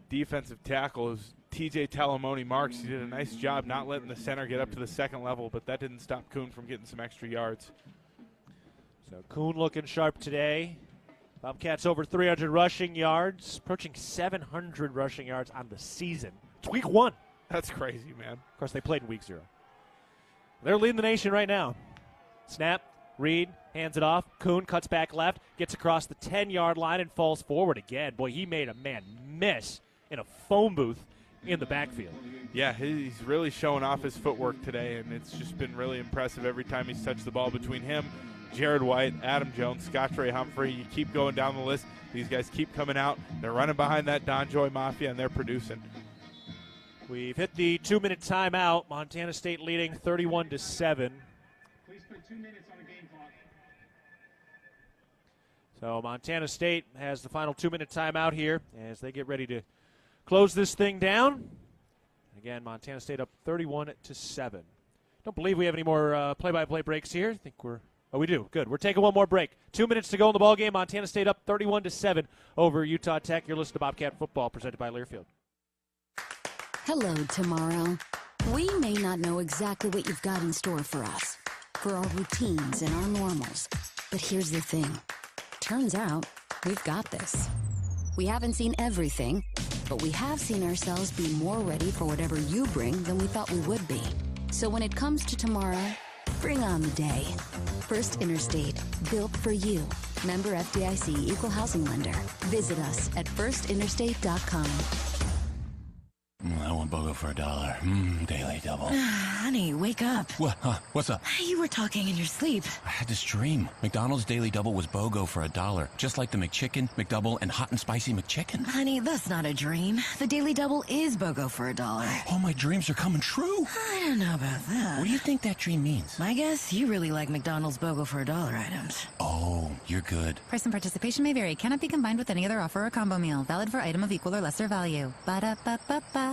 defensive tackle is TJ Talamoni Marks. He did a nice job not letting the center get up to the second level, but that didn't stop Kuhn from getting some extra yards. So Kuhn looking sharp today. Bobcats over 300 rushing yards, approaching 700 rushing yards on the season. It's week 1. That's crazy, man. Of course, they played in week 0. They're leading the nation right now. Snap, Reed, hands it off. Kuhn cuts back left, gets across the 10-yard line and falls forward again. Boy, he made a man miss in a phone booth in the backfield. Yeah, he's really showing off his footwork today, and it's just been really impressive every time he's touched the ball. Between him, Jared White, Adam Jones, Scott Ray Humphrey, you keep going down the list. These guys keep coming out. They're running behind that Don Joy Mafia, and they're producing. We've hit the 2-minute timeout. Montana State leading 31-7. Please put 2 minutes on the game clock. So Montana State has the final 2-minute timeout here as they get ready to close this thing down. Again, Montana State up 31-7. Don't believe we have any more play-by-play breaks here. I think we do. Good. We're taking one more break. 2 minutes to go in the ball game. Montana State up 31-7 over Utah Tech. You're listening to Bobcat Football presented by Learfield. Hello, tomorrow. We may not know exactly what you've got in store for us, for our routines and our normals. But here's the thing. Turns out, we've got this. We haven't seen everything, but we have seen ourselves be more ready for whatever you bring than we thought we would be. So when it comes to tomorrow, bring on the day. First Interstate, built for you. Member FDIC Equal Housing Lender. Visit us at firstinterstate.com. I want BOGO for $1. Daily double. Honey, wake up. What? Huh? What's up? You were talking in your sleep. I had this dream. McDonald's Daily Double was BOGO for $1. Just like the McChicken, McDouble, and Hot and Spicy McChicken. Honey, that's not a dream. The Daily Double is BOGO for $1. All my dreams are coming true. I don't know about that. What do you think that dream means? My guess, you really like McDonald's BOGO for $1 items. Oh, you're good. Price and participation may vary. Cannot be combined with any other offer or combo meal. Valid for item of equal or lesser value. Ba-da-ba-ba-ba.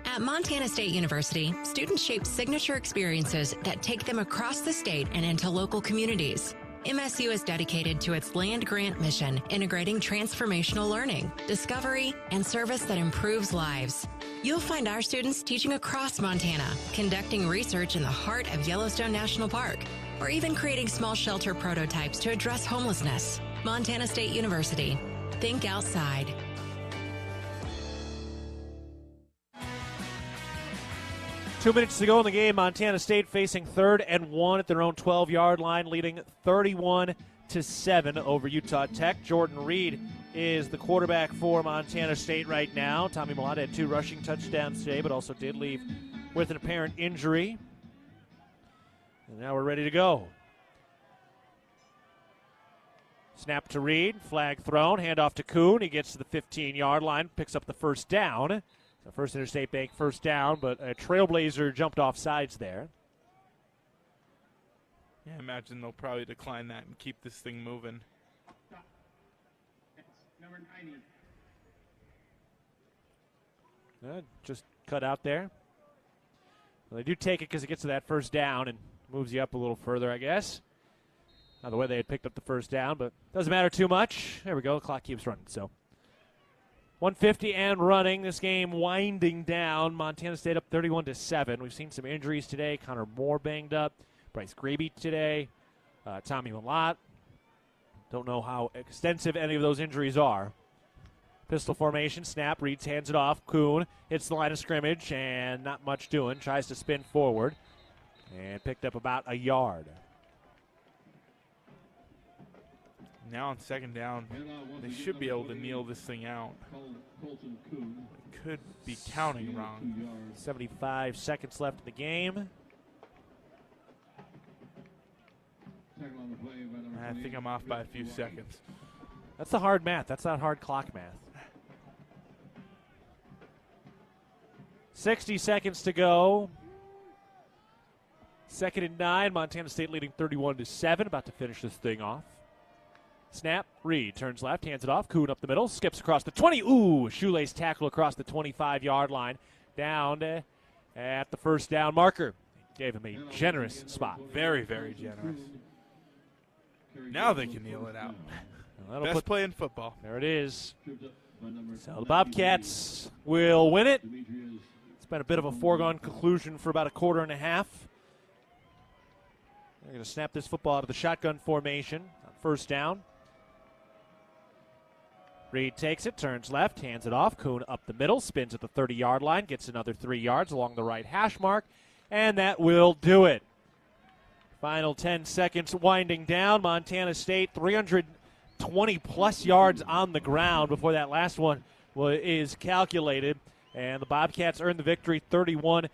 At Montana State University, students shape signature experiences that take them across the state and into local communities. MSU is dedicated to its land-grant mission, integrating transformational learning, discovery, and service that improves lives. You'll find our students teaching across Montana, conducting research in the heart of Yellowstone National Park, or even creating small shelter prototypes to address homelessness. Montana State University. Think outside. Two minutes to go in the game. Montana State facing 3rd and 1 at their own 12-yard line, leading 31-7 over Utah Tech. Jordan Reed is the quarterback for Montana State right now. Tommy Malott had 2 rushing touchdowns today, but also did leave with an apparent injury. And now we're ready to go. Snap to Reed, flag thrown, handoff to Kuhn. He gets to the 15-yard line, picks up the first down. The First Interstate Bank first down, but a Trailblazer jumped off sides there. Yeah, I imagine they'll probably decline that and keep this thing moving. Number 90. Just cut out there. Well, they do take it because it gets to that first down and moves you up a little further, I guess. Not the way they had picked up the first down, but doesn't matter too much. There we go. The clock keeps running, so 150 and running. This game winding down. Montana State up 31-7. We've seen some injuries today. Connor Moore banged up. Bryce Graby today. Tommy Malott. Don't know how extensive any of those injuries are. Pistol formation. Snap. Reeds hands it off. Kuhn hits the line of scrimmage and not much doing. Tries to spin forward and picked up about a yard. Now on second down, they should be able to kneel this thing out. They could be counting wrong. 75 seconds left in the game. I think I'm off by a few seconds. That's the hard math. That's not hard clock math. 60 seconds to go. 2nd and 9. Montana State leading 31-7. About to finish this thing off. Snap. Reed turns left, hands it off. Kuhn up the middle, skips across the 20. Ooh, shoelace tackle across the 25-yard line. Down at the first down marker. Gave him a generous spot. Very, very generous. Now they can kneel it out. Best play in football. There it is. So the Bobcats will win it. It's been a bit of a foregone conclusion for about a quarter and a half. They're going to snap this football out of the shotgun formation on first down. Reed takes it, turns left, hands it off. Kuhn up the middle, spins at the 30-yard line, gets another 3 yards along the right hash mark, and that will do it. Final 10 seconds winding down. Montana State 320-plus yards on the ground before that last one is calculated, and the Bobcats earn the victory 31-7.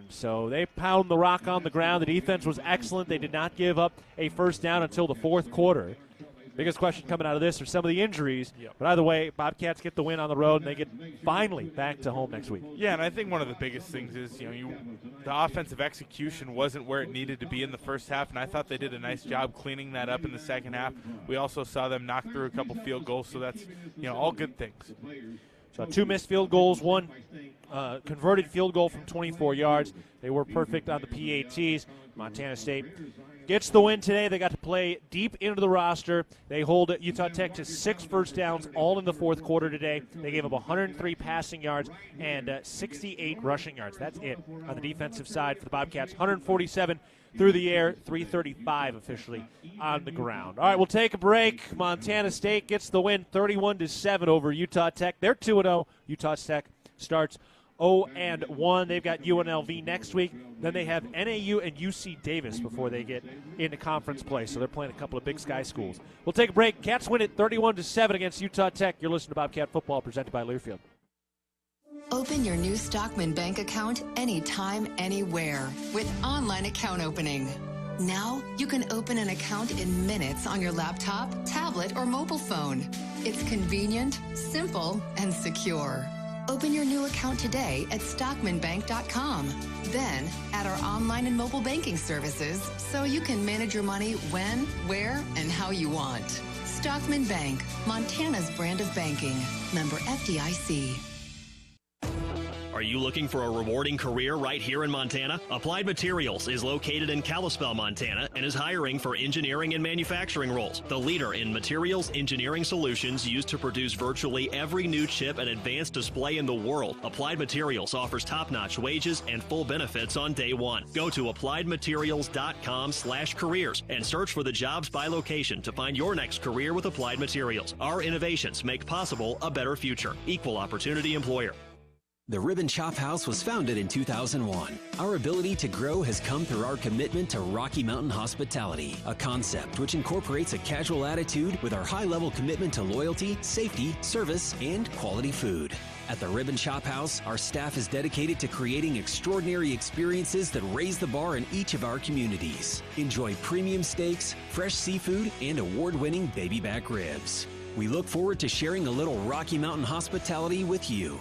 So they pound the rock on the ground. The defense was excellent. They did not give up a first down until the fourth quarter. Biggest question coming out of this are some of the injuries. Yep. But either way, Bobcats get the win on the road, and they get finally back to home next week. Yeah, and I think one of the biggest things is, the offensive execution wasn't where it needed to be in the first half, and I thought they did a nice job cleaning that up in the second half. We also saw them knock through a couple field goals, so that's, all good things. So 2 missed field goals, 1 converted field goal from 24 yards. They were perfect on the PATs. Montana State gets the win today. They got to play deep into the roster. They hold Utah Tech to 6 first downs, all in the fourth quarter today. They gave up 103 passing yards and 68 rushing yards. That's it on the defensive side for the Bobcats. 147 through the air, 335 officially on the ground. All right, we'll take a break. Montana State gets the win 31-7 over Utah Tech. They're 2-0. Utah Tech starts 0-1. They've got UNLV next week. Then they have NAU and UC Davis before they get into conference play. So they're playing a couple of Big Sky schools. We'll take a break. Cats win it 31-7 against Utah Tech. You're listening to Bobcat Football presented by Learfield. Open your new Stockman Bank account anytime, anywhere with online account opening. Now, you can open an account in minutes on your laptop, tablet, or mobile phone. It's convenient, simple, and secure. Open your new account today at stockmanbank.com. Then, add our online and mobile banking services so you can manage your money when, where, and how you want. Stockman Bank, Montana's brand of banking. Member FDIC. Are you looking for a rewarding career right here in Montana? Applied Materials is located in Kalispell, Montana, and is hiring for engineering and manufacturing roles. The leader in materials engineering solutions used to produce virtually every new chip and advanced display in the world. Applied Materials offers top-notch wages and full benefits on day one. Go to appliedmaterials.com/careers and search for the jobs by location to find your next career with Applied Materials. Our innovations make possible a better future. Equal opportunity employer. The Ribbon Chop House was founded in 2001. Our ability to grow has come through our commitment to Rocky Mountain hospitality, a concept which incorporates a casual attitude with our high-level commitment to loyalty, safety, service, and quality food. At the Ribbon Chop House, our staff is dedicated to creating extraordinary experiences that raise the bar in each of our communities. Enjoy premium steaks, fresh seafood, and award-winning baby back ribs. We look forward to sharing a little Rocky Mountain hospitality with you.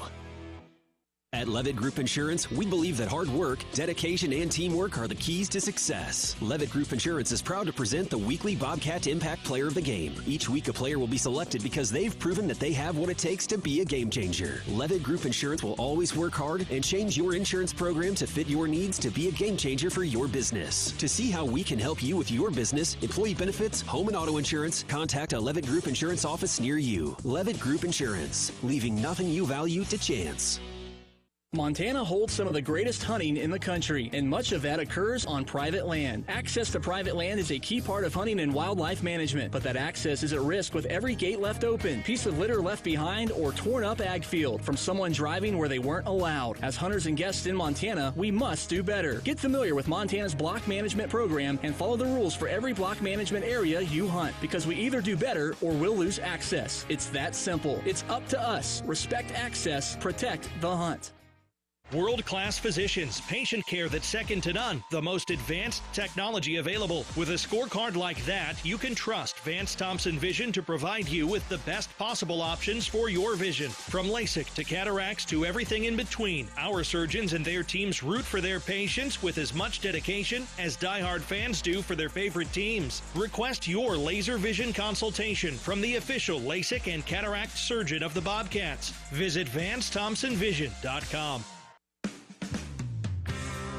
At Levitt Group Insurance, we believe that hard work, dedication, and teamwork are the keys to success. Levitt Group Insurance is proud to present the weekly Bobcat Impact Player of the Game. Each week, a player will be selected because they've proven that they have what it takes to be a game changer. Levitt Group Insurance will always work hard and change your insurance program to fit your needs to be a game changer for your business. To see how we can help you with your business, employee benefits, home and auto insurance, contact a Levitt Group Insurance office near you. Levitt Group Insurance, leaving nothing you value to chance. Montana holds some of the greatest hunting in the country, and much of that occurs on private land. Access to private land is a key part of hunting and wildlife management, but that access is at risk with every gate left open, piece of litter left behind, or torn up ag field from someone driving where they weren't allowed. As hunters and guests in Montana, we must do better. Get familiar with Montana's block management program and follow the rules for every block management area you hunt, because we either do better or we'll lose access. It's that simple. It's up to us. Respect access, protect the hunt. World-class physicians, patient care that's second to none, the most advanced technology available. With a scorecard like that, you can trust Vance Thompson Vision to provide you with the best possible options for your vision. From LASIK to cataracts to everything in between, our surgeons and their teams root for their patients with as much dedication as diehard fans do for their favorite teams. Request your laser vision consultation from the official LASIK and cataract surgeon of the Bobcats. Visit VanceThompsonVision.com.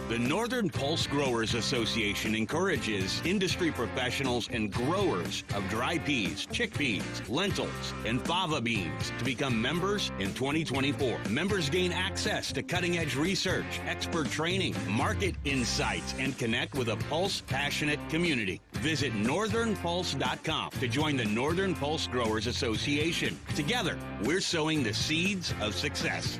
The Northern Pulse Growers Association encourages industry professionals and growers of dry peas, chickpeas, lentils, and fava beans to become members in 2024. Members gain access to cutting-edge research, expert training, market insights, and connect with a Pulse-passionate community. Visit northernpulse.com to join the Northern Pulse Growers Association. Together, we're sowing the seeds of success.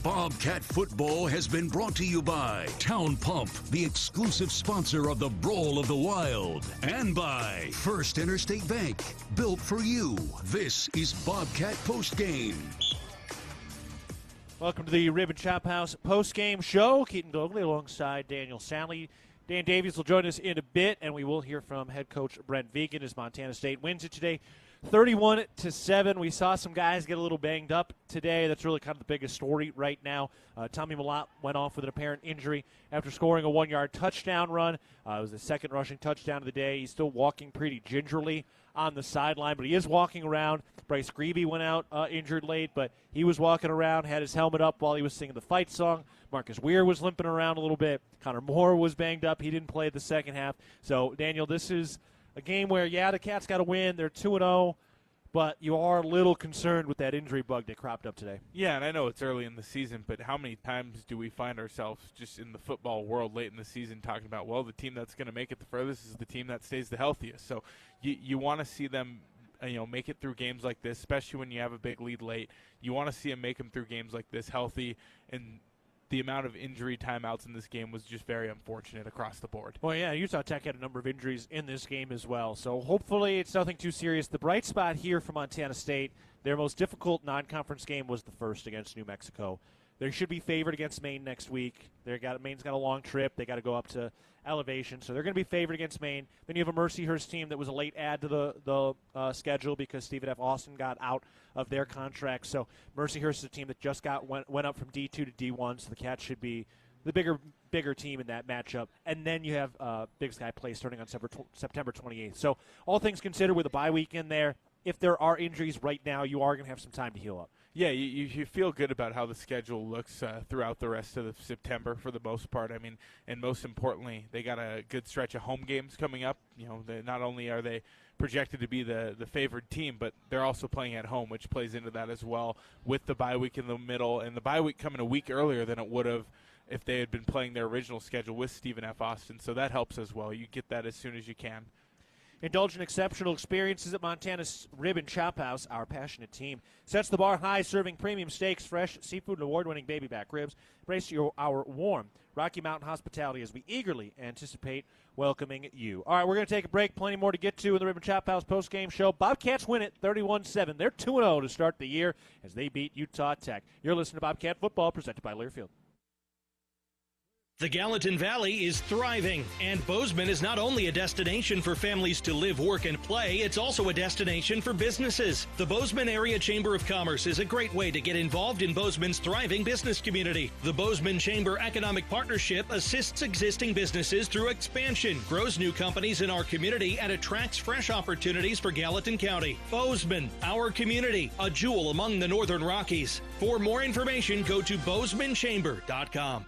Bobcat football has been brought to you by Town Pump, the exclusive sponsor of the Brawl of the Wild, and by First Interstate Bank, built for you. This is Bobcat Postgame. Welcome to the Ribbon Chop House postgame show. Keaton Gillogly alongside Daniel Salle. Dan Davies will join us in a bit, and we will hear from head coach Brent Vigen as Montana State wins it today 31-7. We saw some guys get a little banged up today. That's really kind of the biggest story right now. Tommy Malott went off with an apparent injury after scoring a 1-yard touchdown run. It was the second rushing touchdown of the day. He's still walking pretty gingerly on the sideline, but he is walking around. Bryce Grebe went out injured late, but he was walking around, had his helmet up while he was singing the fight song. Marcus Weir was limping around a little bit. Connor Moore was banged up. He didn't play the second half. So, Daniel, this is a game where, yeah, the Cats got to win. They're 2-0, but you are a little concerned with that injury bug that cropped up today. Yeah, and I know it's early in the season, but how many times do we find ourselves just in the football world late in the season talking about, well, the team that's going to make it the furthest is the team that stays the healthiest. So you want to see them make it through games like this, especially when you have a big lead late. You want to see them make them through games like this healthy, and the amount of injury timeouts in this game was just very unfortunate across the board. Well, yeah, Utah Tech had a number of injuries in this game as well, so hopefully it's nothing too serious. The bright spot here for Montana State, their most difficult non-conference game was the first against New Mexico. They should be favored against Maine next week. Maine's got a long trip. They got to go up to Elevation, so they're going to be favored against Maine. Then you have a Mercyhurst team that was a late add to the schedule because Stephen F. Austin got out of their contract. So Mercyhurst is a team that just went up from D2 to D1, so the Cats should be the bigger team in that matchup. And then you have Big Sky play starting on September 28th. So all things considered, with a bye week in there, if there are injuries right now, you are going to have some time to heal up. Yeah, you feel good about how the schedule looks throughout the rest of September for the most part. I mean, and most importantly, they got a good stretch of home games coming up. Not only are they projected to be the favored team, but they're also playing at home, which plays into that as well, with the bye week in the middle, and the bye week coming a week earlier than it would have if they had been playing their original schedule with Stephen F. Austin. So that helps as well. You get that as soon as you can. Indulge in exceptional experiences at Montana's Ribbon Chop House. Our passionate team sets the bar high, serving premium steaks, fresh seafood, and award-winning baby back ribs. Embrace our warm Rocky Mountain hospitality as we eagerly anticipate welcoming you. All right, we're going to take a break. Plenty more to get to in the Ribbon Chop House postgame show. Bobcats win it 31-7. They're 2-0 to start the year as they beat Utah Tech. You're listening to Bobcat Football, presented by Learfield. The Gallatin Valley is thriving, and Bozeman is not only a destination for families to live, work, and play, it's also a destination for businesses. The Bozeman Area Chamber of Commerce is a great way to get involved in Bozeman's thriving business community. The Bozeman Chamber Economic Partnership assists existing businesses through expansion, grows new companies in our community, and attracts fresh opportunities for Gallatin County. Bozeman, our community, a jewel among the Northern Rockies. For more information, go to bozemanchamber.com.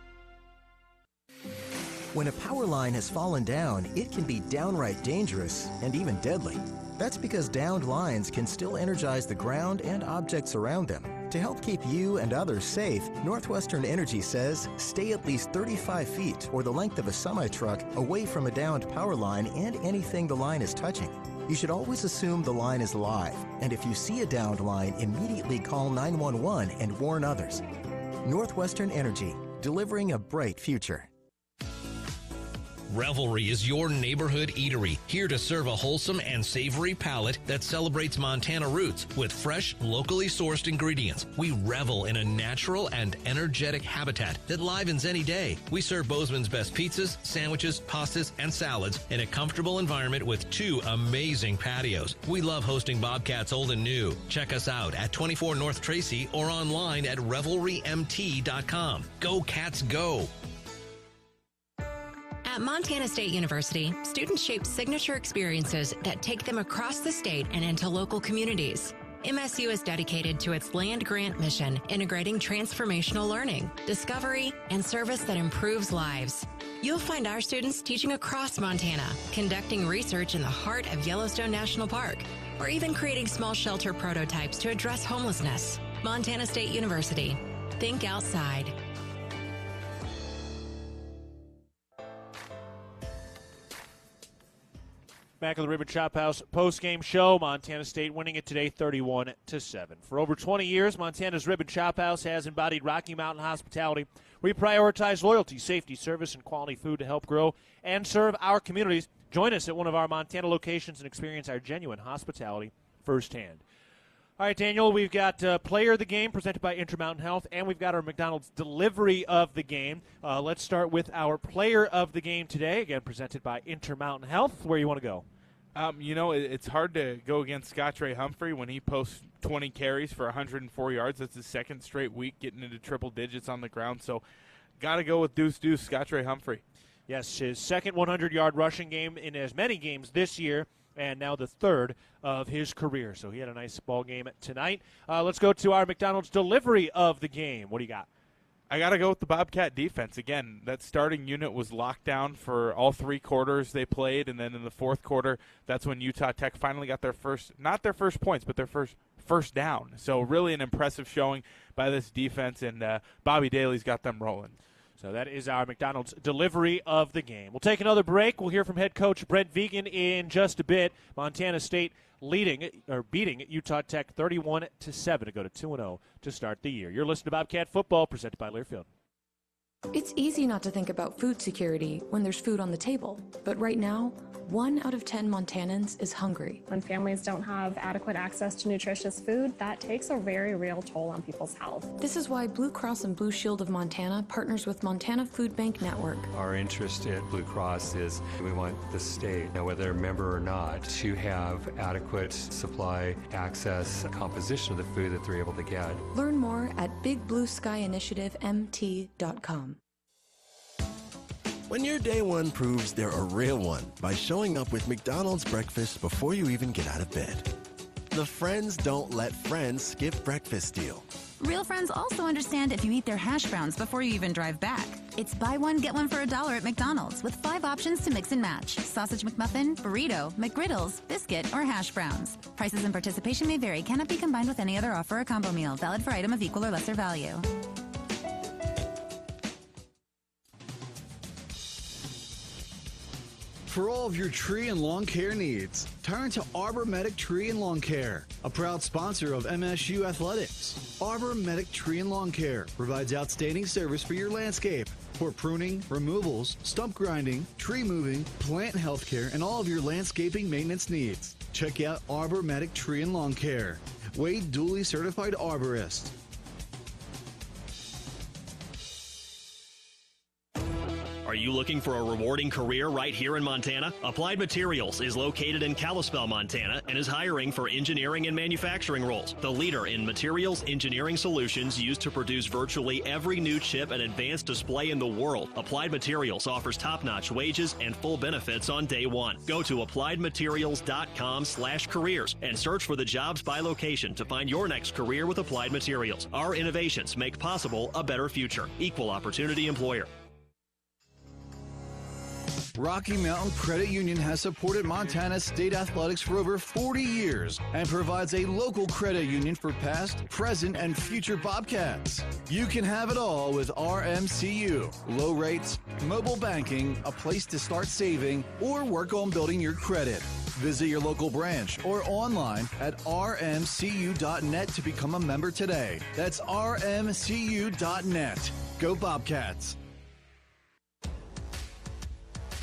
When a power line has fallen down, it can be downright dangerous and even deadly. That's because downed lines can still energize the ground and objects around them. To help keep you and others safe, Northwestern Energy says stay at least 35 feet or the length of a semi-truck away from a downed power line and anything the line is touching. You should always assume the line is live, and if you see a downed line, immediately call 911 and warn others. Northwestern Energy, delivering a bright future. Revelry is your neighborhood eatery, here to serve a wholesome and savory palate that celebrates Montana roots with fresh, locally sourced ingredients. We revel in a natural and energetic habitat that livens any day. We serve Bozeman's best pizzas, sandwiches, pastas, and salads in a comfortable environment with 2 amazing patios. We love hosting Bobcats old and new. Check us out at 24 North Tracy or online at revelrymt.com. Go Cats, go! At Montana State University, students shape signature experiences that take them across the state and into local communities. MSU is dedicated to its land grant mission, integrating transformational learning, discovery, and service that improves lives. You'll find our students teaching across Montana, conducting research in the heart of Yellowstone National Park, or even creating small shelter prototypes to address homelessness. Montana State University. Think outside. Back of the Ribbon Chop House post-game show. Montana State winning it today 31-7. For over 20 years, Montana's Ribbon Chop House has embodied Rocky Mountain hospitality. We prioritize loyalty, safety, service, and quality food to help grow and serve our communities. Join us at one of our Montana locations and experience our genuine hospitality firsthand. All right, Daniel, we've got Player of the Game presented by Intermountain Health, and we've got our McDonald's Delivery of the Game. Let's start with our Player of the Game today, again presented by Intermountain Health. Where you want to go? It's hard to go against Scottrey Humphrey when he posts 20 carries for 104 yards. That's his second straight week getting into triple digits on the ground. So got to go with Deuce Scottrey Humphrey. Yes, his second 100-yard rushing game in as many games this year, and now the third of his career. So he had a nice ball game tonight. Let's go to our McDonald's Delivery of the Game. What do you got? I got to go with the Bobcat defense. Again, that starting unit was locked down for all 3 quarters they played, and then in the fourth quarter, that's when Utah Tech finally got their first, not their first points, but their first down. So really an impressive showing by this defense, and Bobby Daly's got them rolling. So that is our McDonald's Delivery of the Game. We'll take another break. We'll hear from head coach Brent Vigen in just a bit. Montana State beating Utah Tech 31-7 to go to 2-0 to start the year. You're listening to Bobcat Football presented by Learfield. It's easy not to think about food security when there's food on the table. But right now, 1 out of 10 Montanans is hungry. When families don't have adequate access to nutritious food, that takes a very real toll on people's health. This is why Blue Cross and Blue Shield of Montana partners with Montana Food Bank Network. Our interest at Blue Cross is we want the state, whether they're a member or not, to have adequate supply, access, composition of the food that they're able to get. Learn more at bigblueskyinitiativemt.com. When your day one proves they're a real one by showing up with McDonald's breakfast before you even get out of bed. The Friends Don't Let Friends Skip Breakfast deal. Real friends also understand if you eat their hash browns before you even drive back. It's buy one, get one for $1 at McDonald's with 5 options to mix and match. Sausage McMuffin, burrito, McGriddles, biscuit, or hash browns. Prices and participation may vary. Cannot be combined with any other offer or combo meal. Valid for item of equal or lesser value. For all of your tree and lawn care needs, turn to Arbor Medic Tree and Lawn Care, a proud sponsor of MSU Athletics. Arbor Medic Tree and Lawn Care provides outstanding service for your landscape. For pruning, removals, stump grinding, tree moving, plant health care, and all of your landscaping maintenance needs. Check out Arbor Medic Tree and Lawn Care. Wade duly certified arborist. Are you looking for a rewarding career right here in Montana? Applied Materials is located in Kalispell, Montana, and is hiring for engineering and manufacturing roles. The leader in materials engineering solutions used to produce virtually every new chip and advanced display in the world. Applied Materials offers top-notch wages and full benefits on day one. Go to appliedmaterials.com/careers and search for the jobs by location to find your next career with Applied Materials. Our innovations make possible a better future. Equal opportunity employer. Rocky Mountain Credit Union has supported Montana State Athletics for over 40 years and provides a local credit union for past, present, and future Bobcats. You can have it all with RMCU. Low rates, mobile banking, a place to start saving, or work on building your credit. Visit your local branch or online at rmcu.net to become a member today. That's rmcu.net. Go Bobcats.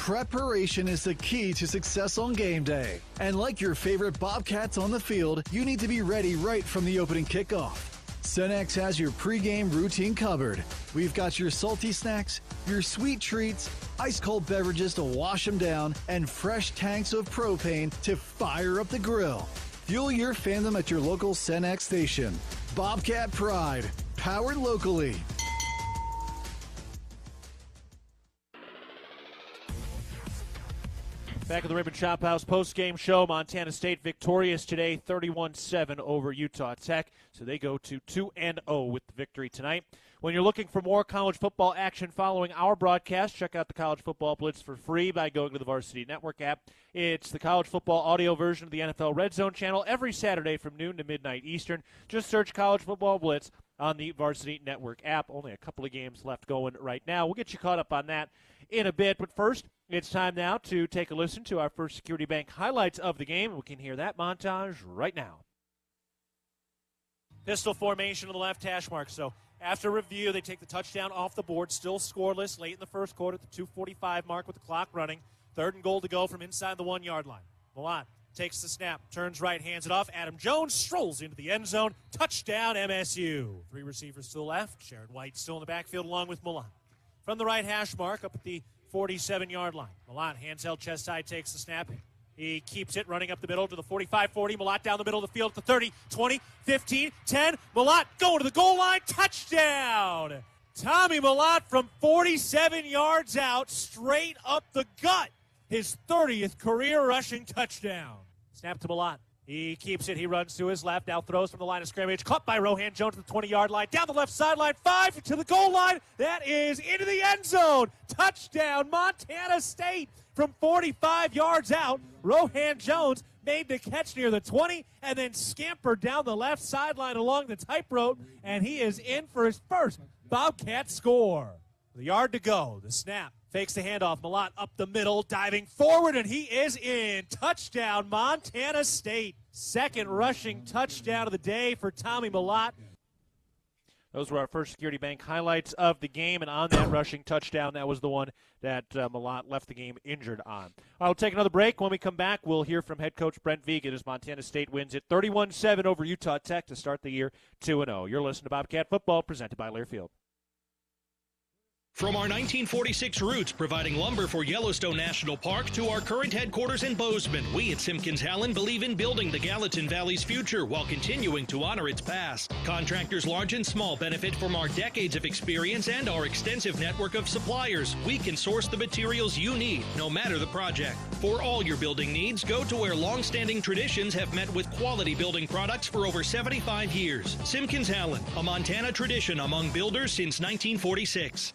Preparation is the key to success on game day. And like your favorite Bobcats on the field, you need to be ready right from the opening kickoff. Cenex has your pregame routine covered. We've got your salty snacks, your sweet treats, ice-cold beverages to wash them down, and fresh tanks of propane to fire up the grill. Fuel your fandom at your local Cenex station. Bobcat Pride, powered locally. Back at the Ribbon Chop House post-game show, Montana State victorious today, 31-7 over Utah Tech. So they go to 2-0 with the victory tonight. When you're looking for more college football action following our broadcast, check out the College Football Blitz for free by going to the Varsity Network app. It's the college football audio version of the NFL Red Zone channel every Saturday from noon to midnight Eastern. Just search College Football Blitz on the Varsity Network app. Only a couple of games left going right now. We'll get you caught up on that in a bit. But first, it's time now to take a listen to our First Security Bank highlights of the game. We can hear that montage right now. Pistol formation on the left hash mark. So after review, they take the touchdown off the board, still scoreless late in the first quarter at the 2:45 mark with the clock running. 3rd and goal to go from inside the 1-yard line. Milan takes the snap, turns right, hands it off. Adam Jones strolls into the end zone. Touchdown, MSU. 3 receivers to the left. Sharon White still in the backfield along with Milan. From the right hash mark up at the 47-yard line. Milan, hands held, chest high, takes the snap. He keeps it, running up the middle to the 45-40. Milan down the middle of the field at the 30, 20, 15, 10. Milan going to the goal line. Touchdown! Tommy Milan from 47 yards out, straight up the gut. His 30th career rushing touchdown. Snap to Milan. He keeps it. He runs to his left. Now throws from the line of scrimmage. Caught by Rohan Jones at the 20-yard line. Down the left sideline. 5 to the goal line. That is into the end zone. Touchdown, Montana State. From 45 yards out, Rohan Jones made the catch near the 20 and then scampered down the left sideline along the tightrope, and he is in for his first Bobcat score. The yard to go. The snap. Fakes the handoff. Milan up the middle, diving forward, and he is in. Touchdown, Montana State. 2nd rushing touchdown of the day for Tommy Milan. Those were our First Security Bank highlights of the game, and on that rushing touchdown, that was the one that Milan left the game injured on. I'll take another break. When we come back, we'll hear from head coach Brent Vigen as Montana State wins it 31-7 over Utah Tech to start the year 2-0. You're listening to Bobcat Football, presented by Learfield. From our 1946 roots providing lumber for Yellowstone National Park to our current headquarters in Bozeman, we at Simpkins-Hallen believe in building the Gallatin Valley's future while continuing to honor its past. Contractors large and small benefit from our decades of experience and our extensive network of suppliers. We can source the materials you need, no matter the project. For all your building needs, go to where long-standing traditions have met with quality building products for over 75 years. Simpkins-Hallen, a Montana tradition among builders since 1946.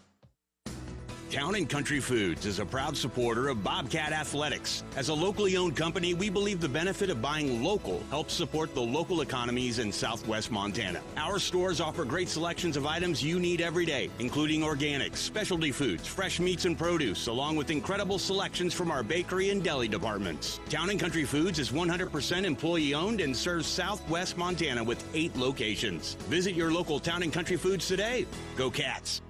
Town & Country Foods is a proud supporter of Bobcat Athletics. As a locally owned company, we believe the benefit of buying local helps support the local economies in southwest Montana. Our stores offer great selections of items you need every day, including organics, specialty foods, fresh meats and produce, along with incredible selections from our bakery and deli departments. Town & Country Foods is 100% employee-owned and serves southwest Montana with 8 locations. Visit your local Town & Country Foods today. Go Cats!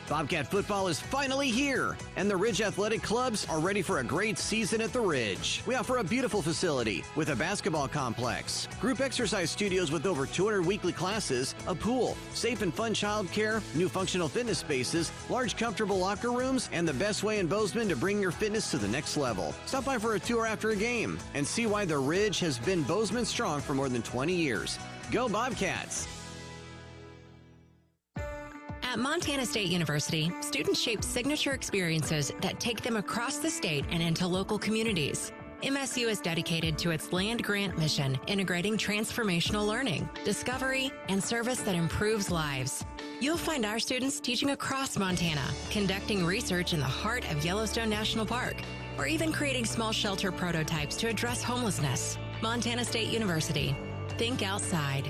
Bobcat football is finally here, and the Ridge Athletic Clubs are ready for a great season at the Ridge. We offer a beautiful facility with a basketball complex, group exercise studios with over 200 weekly classes, a pool, safe and fun childcare, new functional fitness spaces, large comfortable locker rooms, and the best way in Bozeman to bring your fitness to the next level. Stop by for a tour after a game and see why the Ridge has been Bozeman strong for more than 20 years. Go Bobcats! At Montana State University, students shape signature experiences that take them across the state and into local communities. MSU is dedicated to its land-grant mission, integrating transformational learning, discovery, and service that improves lives. You'll find our students teaching across Montana, conducting research in the heart of Yellowstone National Park, or even creating small shelter prototypes to address homelessness. Montana State University. Think outside.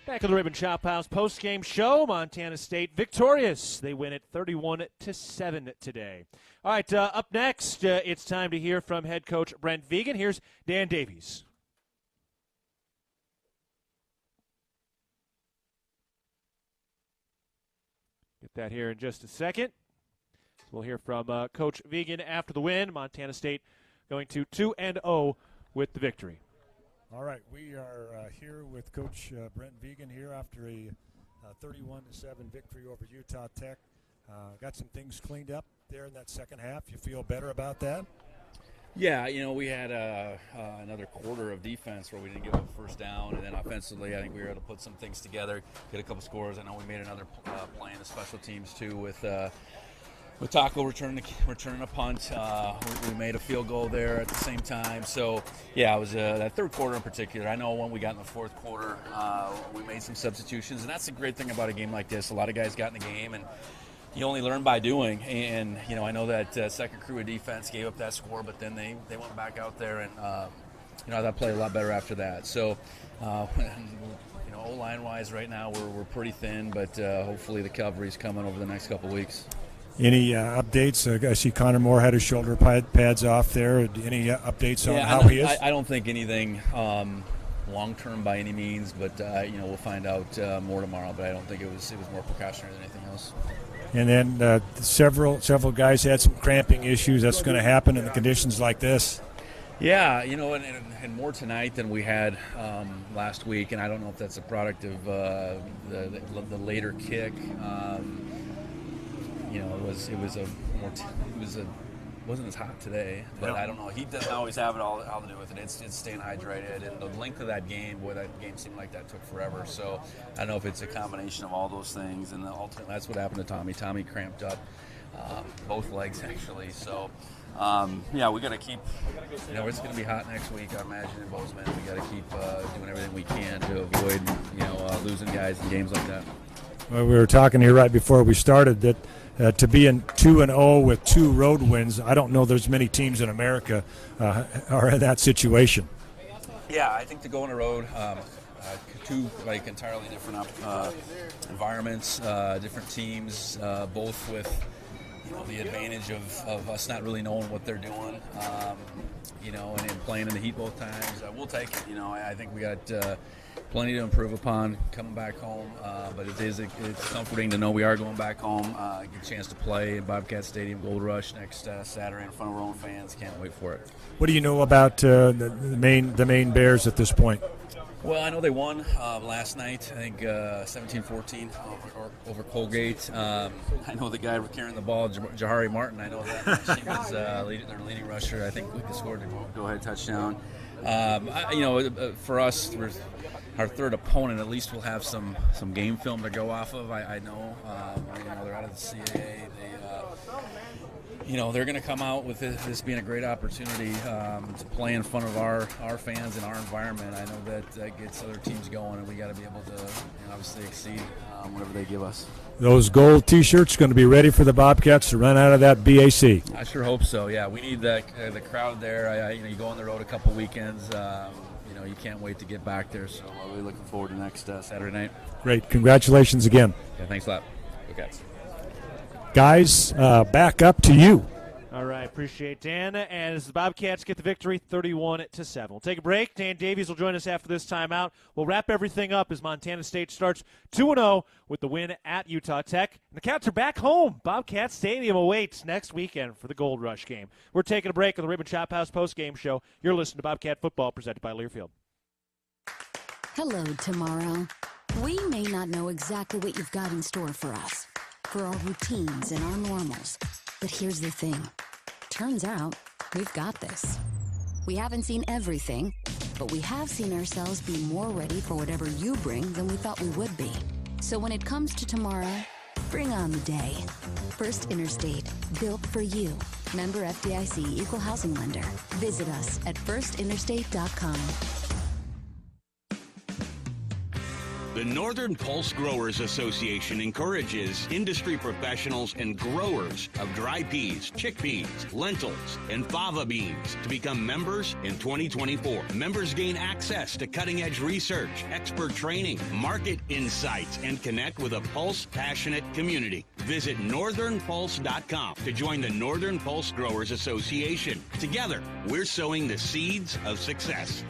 Back at the Ribbon Chop House post-game show, Montana State victorious. They win it 31-7 today. All right, up next, it's time to hear from head coach Brent Vigen. Here's Dan Davies. Get that here in just a second. We'll hear from Coach Vigen after the win. Montana State going to 2-0 with the victory. All right, we are here with Coach Brent Vigen here after a 31-7 victory over Utah Tech. Got some things cleaned up there in that second half. You feel better about that? Yeah, we had another quarter of defense where we didn't give up a first down, and then offensively, I think we were able to put some things together, get a couple scores. I know we made another play in the special teams too with Taco returning a punt. We made a field goal there at the same time. So, yeah, it was that third quarter in particular. I know when we got in the fourth quarter, we made some substitutions, and that's the great thing about a game like this. A lot of guys got in the game, and you only learn by doing. And, I know that second crew of defense gave up that score, but then they went back out there, and, I thought played a lot better after that. So, O-line-wise right now we're pretty thin, but hopefully the cavalry's coming over the next couple weeks. Any updates? I see Connor Moore had his shoulder pads off there. Any updates on how he is? I don't think anything long-term by any means, but we'll find out more tomorrow. But I don't think it was more precautionary than anything else. And then several guys had some cramping issues. That's going to happen in the conditions like this. Yeah, and more tonight than we had last week. And I don't know if that's a product of the later kick. It wasn't as hot today, but I don't know. He doesn't always have it all to do with it. It's staying hydrated, and the length of that game, that game seemed like that took forever. So I don't know if it's a combination of all those things, and ultimately that's what happened to Tommy. Tommy cramped up both legs actually. So we got to keep. It's going to be hot next week, I imagine, in Bozeman. We got to keep doing everything we can to avoid losing guys in games like that. Well, we were talking here right before we started that. To be in 2-0 with 2 road wins, I don't know there's many teams in America are in that situation. Yeah, I think to go on a road, 2 entirely different environments, different teams, both with the advantage of us not really knowing what they're doing, and playing in the heat both times. We'll take it. I think we got plenty to improve upon coming back home, but it's comforting to know we are going back home. Get a chance to play in Bobcat Stadium Gold Rush next Saturday in front of our own fans. Can't wait for it. What do you know about the Maine Bears at this point? Well, I know they won last night, I think 17-14 over Colgate. I know the guy carrying the ball, Jahari Martin, I know that. She was their leading rusher. I think we scored a go-ahead touchdown. For us, our third opponent, at least we'll have some game film to go off of. I know, they're out of the CAA. They're going to come out with this being a great opportunity to play in front of our fans and our environment. I know that gets other teams going, and we got to be able to obviously exceed whatever they give us. Those gold T-shirts going to be ready for the Bobcats to run out of that BAC. I sure hope so. Yeah, we need the crowd there. You go on the road a couple weekends. You can't wait to get back there. So I'm really looking forward to next Saturday night. Great. Congratulations again. Yeah, thanks a lot. Okay. Guys, back up to you. All right, appreciate Dan. And as the Bobcats get the victory, 31-7. We'll take a break. Dan Davies will join us after this timeout. We'll wrap everything up as Montana State starts 2-0 with the win at Utah Tech. And the Cats are back home. Bobcat Stadium awaits next weekend for the Gold Rush game. We're taking a break on the Ribbon Chop House post-game show. You're listening to Bobcat Football presented by Learfield. Hello, tomorrow. We may not know exactly what you've got in store for us, for our routines and our normals. But here's the thing. Turns out, we've got this. We haven't seen everything, but we have seen ourselves be more ready for whatever you bring than we thought we would be. So when it comes to tomorrow, bring on the day. First Interstate, built for you. Member FDIC Equal Housing Lender. Visit us at firstinterstate.com. The Northern Pulse Growers Association encourages industry professionals and growers of dry peas, chickpeas, lentils, and fava beans to become members in 2024. Members gain access to cutting-edge research, expert training, market insights, and connect with a Pulse-passionate community. Visit northernpulse.com to join the Northern Pulse Growers Association. Together, we're sowing the seeds of success.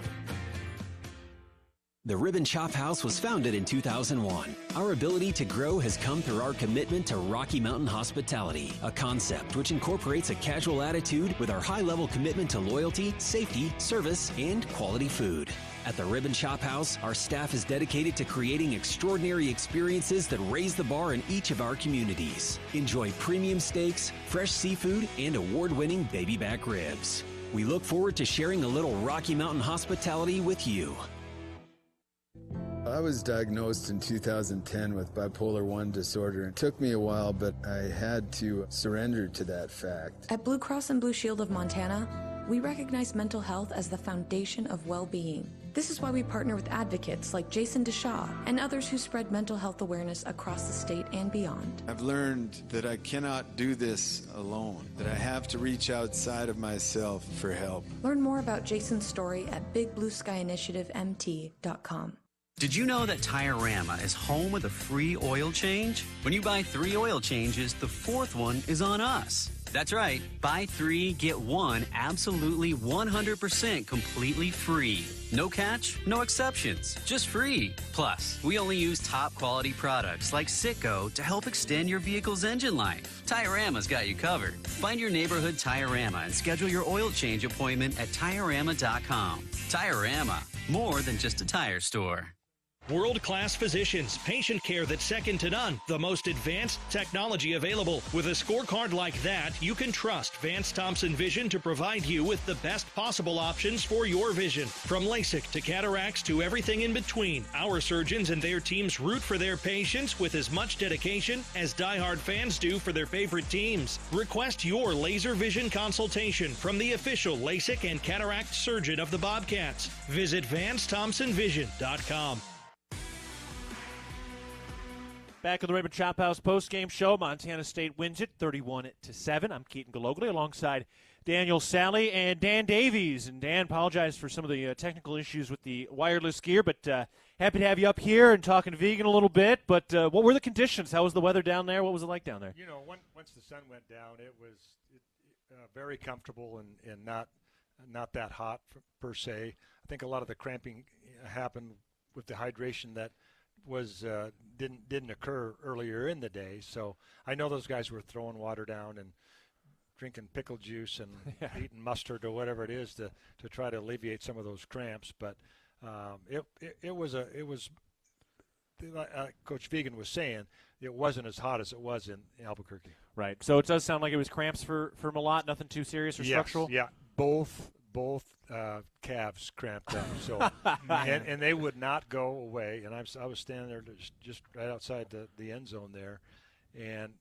The Ribbon Chop House was founded in 2001. Our ability to grow has come through our commitment to Rocky Mountain hospitality, a concept which incorporates a casual attitude with our high-level commitment to loyalty, safety, service, and quality food. At the Ribbon Chop House, our staff is dedicated to creating extraordinary experiences that raise the bar in each of our communities. Enjoy premium steaks, fresh seafood, and award-winning baby back ribs. We look forward to sharing a little Rocky Mountain hospitality with you. I was diagnosed in 2010 with bipolar 1 disorder. It took me a while, but I had to surrender to that fact. At Blue Cross and Blue Shield of Montana, we recognize mental health as the foundation of well-being. This is why we partner with advocates like Jason DeShaw and others who spread mental health awareness across the state and beyond. I've learned that I cannot do this alone, that I have to reach outside of myself for help. Learn more about Jason's story at bigblueskyinitiativemt.com. Did you know that Tiorama is home of the free oil change? When you buy 3 oil changes, the 4th one is on us. That's right. Buy 3, get 1 absolutely 100% completely free. No catch, no exceptions, just free. Plus, we only use top quality products like Citgo to help extend your vehicle's engine life. Tiorama's got you covered. Find your neighborhood Tiorama and schedule your oil change appointment at Tiorama.com. Tiorama, more than just a tire store. World-class physicians, patient care that's second to none, the most advanced technology available. With a scorecard like that, you can trust Vance Thompson Vision to provide you with the best possible options for your vision. From LASIK to cataracts to everything in between, our surgeons and their teams root for their patients with as much dedication as diehard fans do for their favorite teams. Request your laser vision consultation from the official LASIK and cataract surgeon of the Bobcats. Visit VanceThompsonVision.com. Back on the Ribbon Chop House post-game show, Montana State wins it 31-7. I'm Keaton Gillogly alongside Daniel Salle and Dan Davies. And Dan, apologize for some of the technical issues with the wireless gear, but happy to have you up here and talking vegan a little bit. But what were the conditions? How was the weather down there? What was it like down there? You know, once the sun went down, it was very comfortable and not that hot per se. I think a lot of the cramping happened with the hydration that was didn't occur earlier in the day. So I know those guys were throwing water down and drinking pickle juice and eating mustard or whatever it is to try to alleviate some of those cramps. But it was Coach Vegan was saying, it wasn't as hot as it was in Albuquerque. Right. So it does sound like it was cramps for Malott, nothing too serious or structural? Yeah, both calves cramped up. So and they would not go away. And I was standing there just right outside the end zone there, and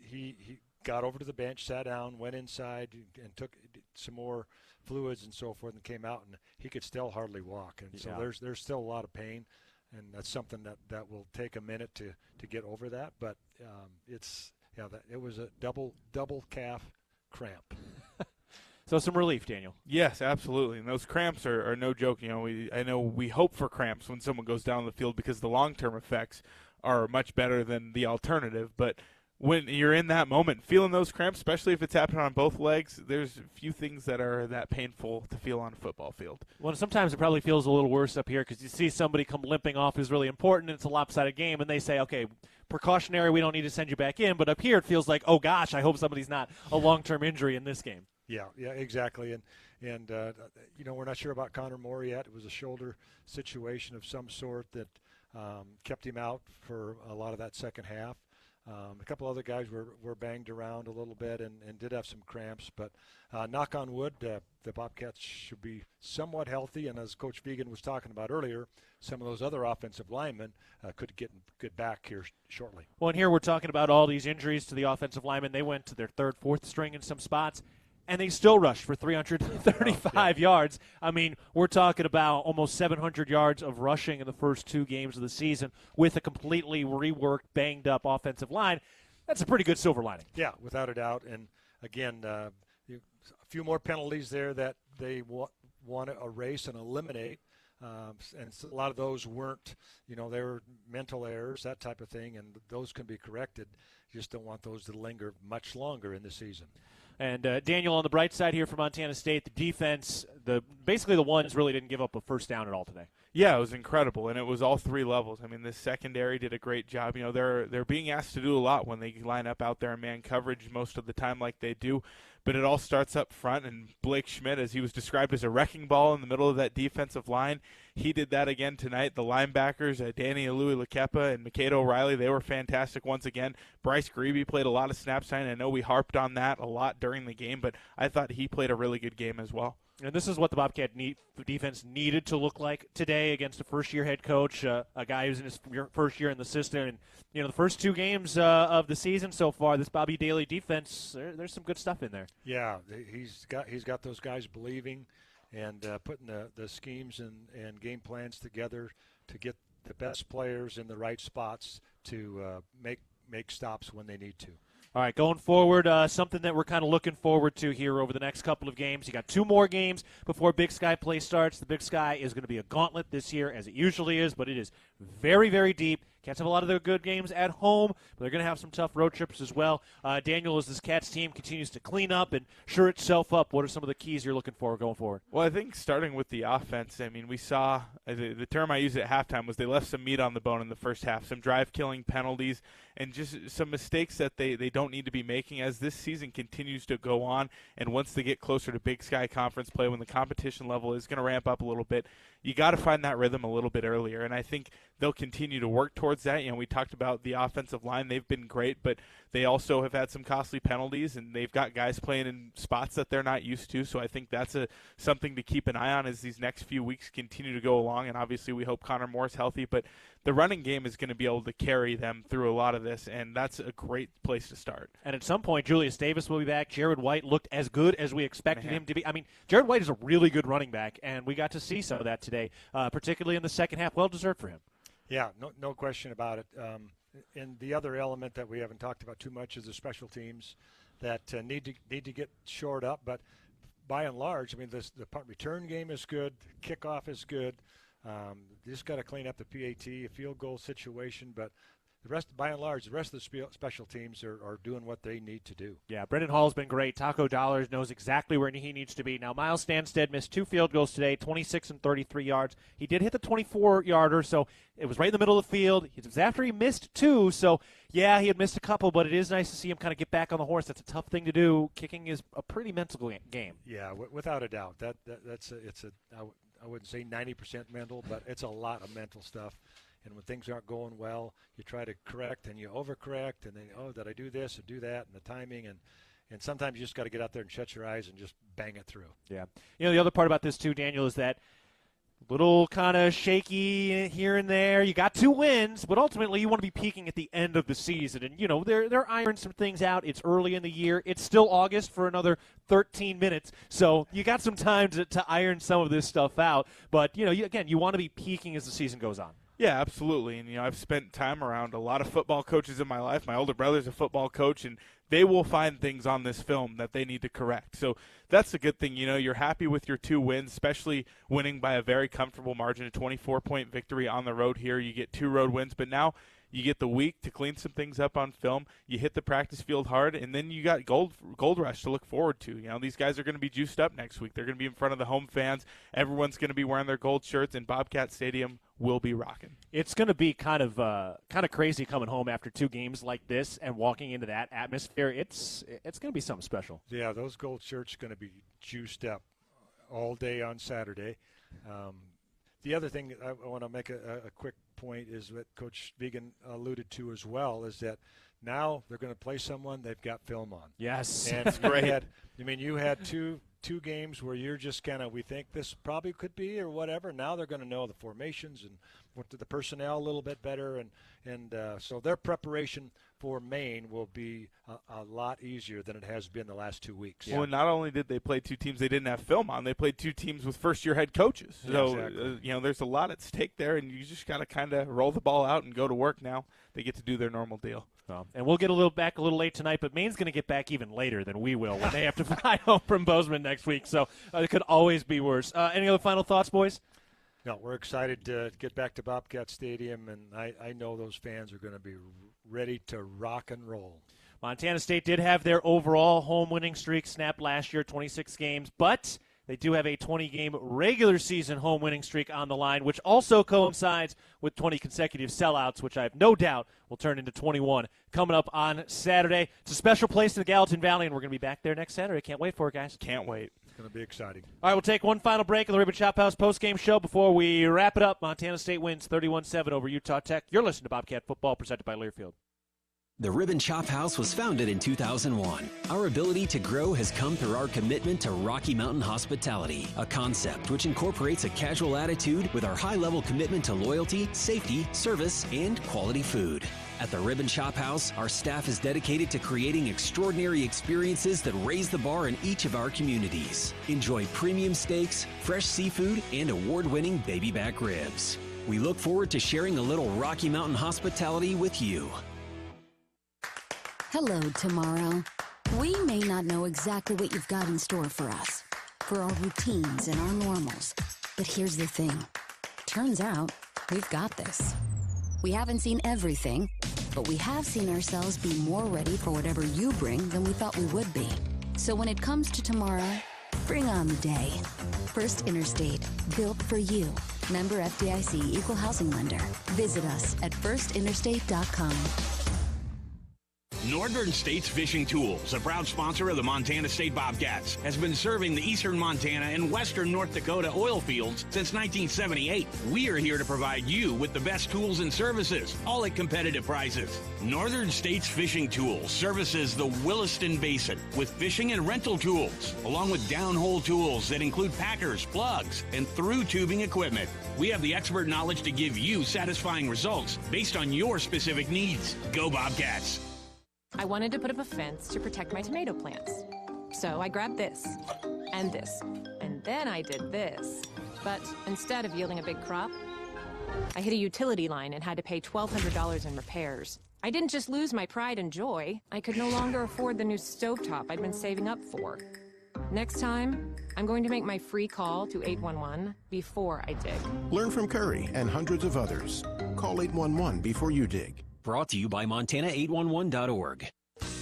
he got over to the bench, sat down, went inside, and took some more fluids and so forth, and came out, and he could still hardly walk. And so there's still a lot of pain, and that's something that will take a minute to get over that. But it was a double calf cramp. So some relief, Daniel. Yes, absolutely. And those cramps are no joke. You know, I know we hope for cramps when someone goes down the field because the long-term effects are much better than the alternative. But when you're in that moment, feeling those cramps, especially if it's happening on both legs, there's few things that are that painful to feel on a football field. Well, sometimes it probably feels a little worse up here because you see somebody come limping off who's really important, and it's a lopsided game, and they say, okay, precautionary, we don't need to send you back in. But up here it feels like, oh, gosh, I hope somebody's not a long-term injury in this game. Yeah, exactly. And we're not sure about Connor Moore yet. It was a shoulder situation of some sort that kept him out for a lot of that second half. A couple other guys were banged around a little bit and did have some cramps. But knock on wood, the Bobcats should be somewhat healthy. And as Coach Vegan was talking about earlier, some of those other offensive linemen could get back here shortly. Well, and here we're talking about all these injuries to the offensive linemen. They went to their third, fourth string in some spots. And they still rushed for 335 yards. I mean, we're talking about almost 700 yards of rushing in the first 2 games of the season with a completely reworked, banged-up offensive line. That's a pretty good silver lining. Yeah, without a doubt. And, again, a few more penalties there that they want to erase and eliminate. And a lot of those weren't, they were mental errors, that type of thing, and those can be corrected. You just don't want those to linger much longer in the season. And Daniel, on the bright side here for Montana State, the defense, basically the ones really didn't give up a first down at all today. Yeah, it was incredible, and it was all three levels. I mean, the secondary did a great job. You know, they're being asked to do a lot when they line up out there in man coverage most of the time like they do. But it all starts up front, and Blake Schmidt, as he was described as a wrecking ball in the middle of that defensive line, he did that again tonight. The linebackers, Danny Alui-Lakepa and Makeda O'Reilly, they were fantastic once again. Bryce Grebe played a lot of snaps tonight. I know we harped on that a lot during the game, but I thought he played a really good game as well. And this is what the Bobcat defense needed to look like today against a first-year head coach, a guy who's in his first year in the system. And, you know, the first two games of the season so far, this Bobby Daly defense, there's some good stuff in there. Yeah, he's got those guys believing and putting the schemes and game plans together to get the best players in the right spots to make stops when they need to. All right, going forward, something that we're kind of looking forward to here over the next couple of games. You got 2 more games before Big Sky play starts. The Big Sky is going to be a gauntlet this year, as it usually is, but it is very, very deep. Cats have a lot of their good games at home, but they're going to have some tough road trips as well. Daniel, as this Cats team continues to clean up and shore itself up, what are some of the keys you're looking for going forward? Well, I think starting with the offense, I mean, we saw the term I used at halftime was they left some meat on the bone in the first half, some drive-killing penalties, and just some mistakes that they don't need to be making as this season continues to go on. And once they get closer to Big Sky Conference play, when the competition level is going to ramp up a little bit, you got to find that rhythm a little bit earlier. And I think they'll continue to work towards that. You know, we talked about the offensive line. They've been great, but they also have had some costly penalties, and they've got guys playing in spots that they're not used to. So I think that's something to keep an eye on as these next few weeks continue to go along. And obviously we hope Connor Moore's healthy, but the running game is going to be able to carry them through a lot of this, and that's a great place to start. And at some point, Julius Davis will be back. Jared White looked as good as we expected him to be. I mean, Jared White is a really good running back, and we got to see some of that today, particularly in the second half. Well-deserved for him. Yeah, no question about it. And the other element that we haven't talked about too much is the special teams that need to get shored up. But by and large, I mean, the punt return game is good. Kickoff is good. You just got to clean up the PAT, a field goal situation. But the rest, by and large, the rest of the special teams are doing what they need to do. Yeah, Brendan Hall's been great. Taco Dollars knows exactly where he needs to be. Now, Miles Stanstead missed 2 field goals today, 26 and 33 yards. He did hit the 24-yarder, so it was right in the middle of the field. It was after he missed 2, so, yeah, he had missed a couple, but it is nice to see him kind of get back on the horse. That's a tough thing to do. Kicking is a pretty mental game. Yeah, without a doubt. I wouldn't say 90% mental, but it's a lot of mental stuff. And when things aren't going well, you try to correct and you overcorrect, and then, did I do this and do that, and the timing, and sometimes you just got to get out there and shut your eyes and just bang it through. Yeah. You know, the other part about this too, Daniel, is that little kind of shaky here and there. You got 2 wins, but ultimately you want to be peaking at the end of the season. And, you know, they're ironing some things out. It's early in the year. It's still August for another 13 minutes. So you got some time to iron some of this stuff out. But, you know, you want to be peaking as the season goes on. Yeah, absolutely. And, you know, I've spent time around a lot of football coaches in my life. My older brother's a football coach, and they will find things on this film that they need to correct. So that's a good thing. You know, you're happy with your 2 wins, especially winning by a very comfortable margin, a 24-point victory on the road here. You get 2 road wins, but now you get the week to clean some things up on film. You hit the practice field hard, and then you got Gold Rush to look forward to. You know, these guys are going to be juiced up next week. They're going to be in front of the home fans. Everyone's going to be wearing their gold shirts, and Bobcat Stadium will be rocking. It's going to be kind of crazy coming home after 2 games like this and walking into that atmosphere. It's going to be something special. Yeah, those gold shirts are going to be juiced up all day on Saturday. The other thing I want to make a quick point is what Coach Vegan alluded to as well, is that now they're going to play someone they've got film on. Yes, and that's great. You had two games where you're just kind of, we think this probably could be or whatever. Now they're going to know the formations and what the personnel a little bit better, and so their preparation for Maine will be a lot easier than it has been the last 2 weeks. Well, not only did they play 2 teams they didn't have film on, they played 2 teams with first-year head coaches. So, exactly. You know, there's a lot at stake there, and you just got to kind of roll the ball out and go to work now. They get to do their normal deal. And we'll get a little late tonight, but Maine's going to get back even later than we will when they have to fly home from Bozeman next week. So it could always be worse. Any other final thoughts, boys? No, we're excited to get back to Bobcat Stadium, and I know those fans are going to be ready to rock and roll. Montana State did have their overall home winning streak snapped last year, 26 games, but they do have a 20-game regular season home winning streak on the line, which also coincides with 20 consecutive sellouts, which I have no doubt will turn into 21 coming up on Saturday. It's a special place in the Gallatin Valley, and we're going to be back there next Saturday. Can't wait for it, guys. Can't wait. It's going to be exciting. All right, we'll take one final break of the Ribbon Chop House postgame show before we wrap it up. Montana State wins 31-7 over Utah Tech. You're listening to Bobcat Football, presented by Learfield. The Ribbon Chop House was founded in 2001. Our ability to grow has come through our commitment to Rocky Mountain hospitality, a concept which incorporates a casual attitude with our high-level commitment to loyalty, safety, service, and quality food. At the Ribbon Chop House, our staff is dedicated to creating extraordinary experiences that raise the bar in each of our communities. Enjoy premium steaks, fresh seafood, and award-winning baby back ribs. We look forward to sharing a little Rocky Mountain hospitality with you. Hello, tomorrow. We may not know exactly what you've got in store for us, for our routines and our normals. But here's the thing. Turns out, we've got this. We haven't seen everything, but we have seen ourselves be more ready for whatever you bring than we thought we would be. So when it comes to tomorrow, bring on the day. First Interstate, built for you. Member FDIC, Equal Housing Lender. Visit us at firstinterstate.com. Northern States Fishing Tools, a proud sponsor of the Montana State Bobcats, has been serving the eastern Montana and western North Dakota oil fields since 1978. We are here to provide you with the best tools and services, all at competitive prices. Northern States Fishing Tools services the Williston Basin with fishing and rental tools, along with downhole tools that include packers, plugs, and through tubing equipment. We have the expert knowledge to give you satisfying results based on your specific needs. Go Bobcats! I wanted to put up a fence to protect my tomato plants. So I grabbed this, and then I did this. But instead of yielding a big crop, I hit a utility line and had to pay $1,200 in repairs. I didn't just lose my pride and joy, I could no longer afford the new stovetop I'd been saving up for. Next time, I'm going to make my free call to 811 before I dig. Learn from Curry and hundreds of others. Call 811 before you dig. Brought to you by Montana811.org.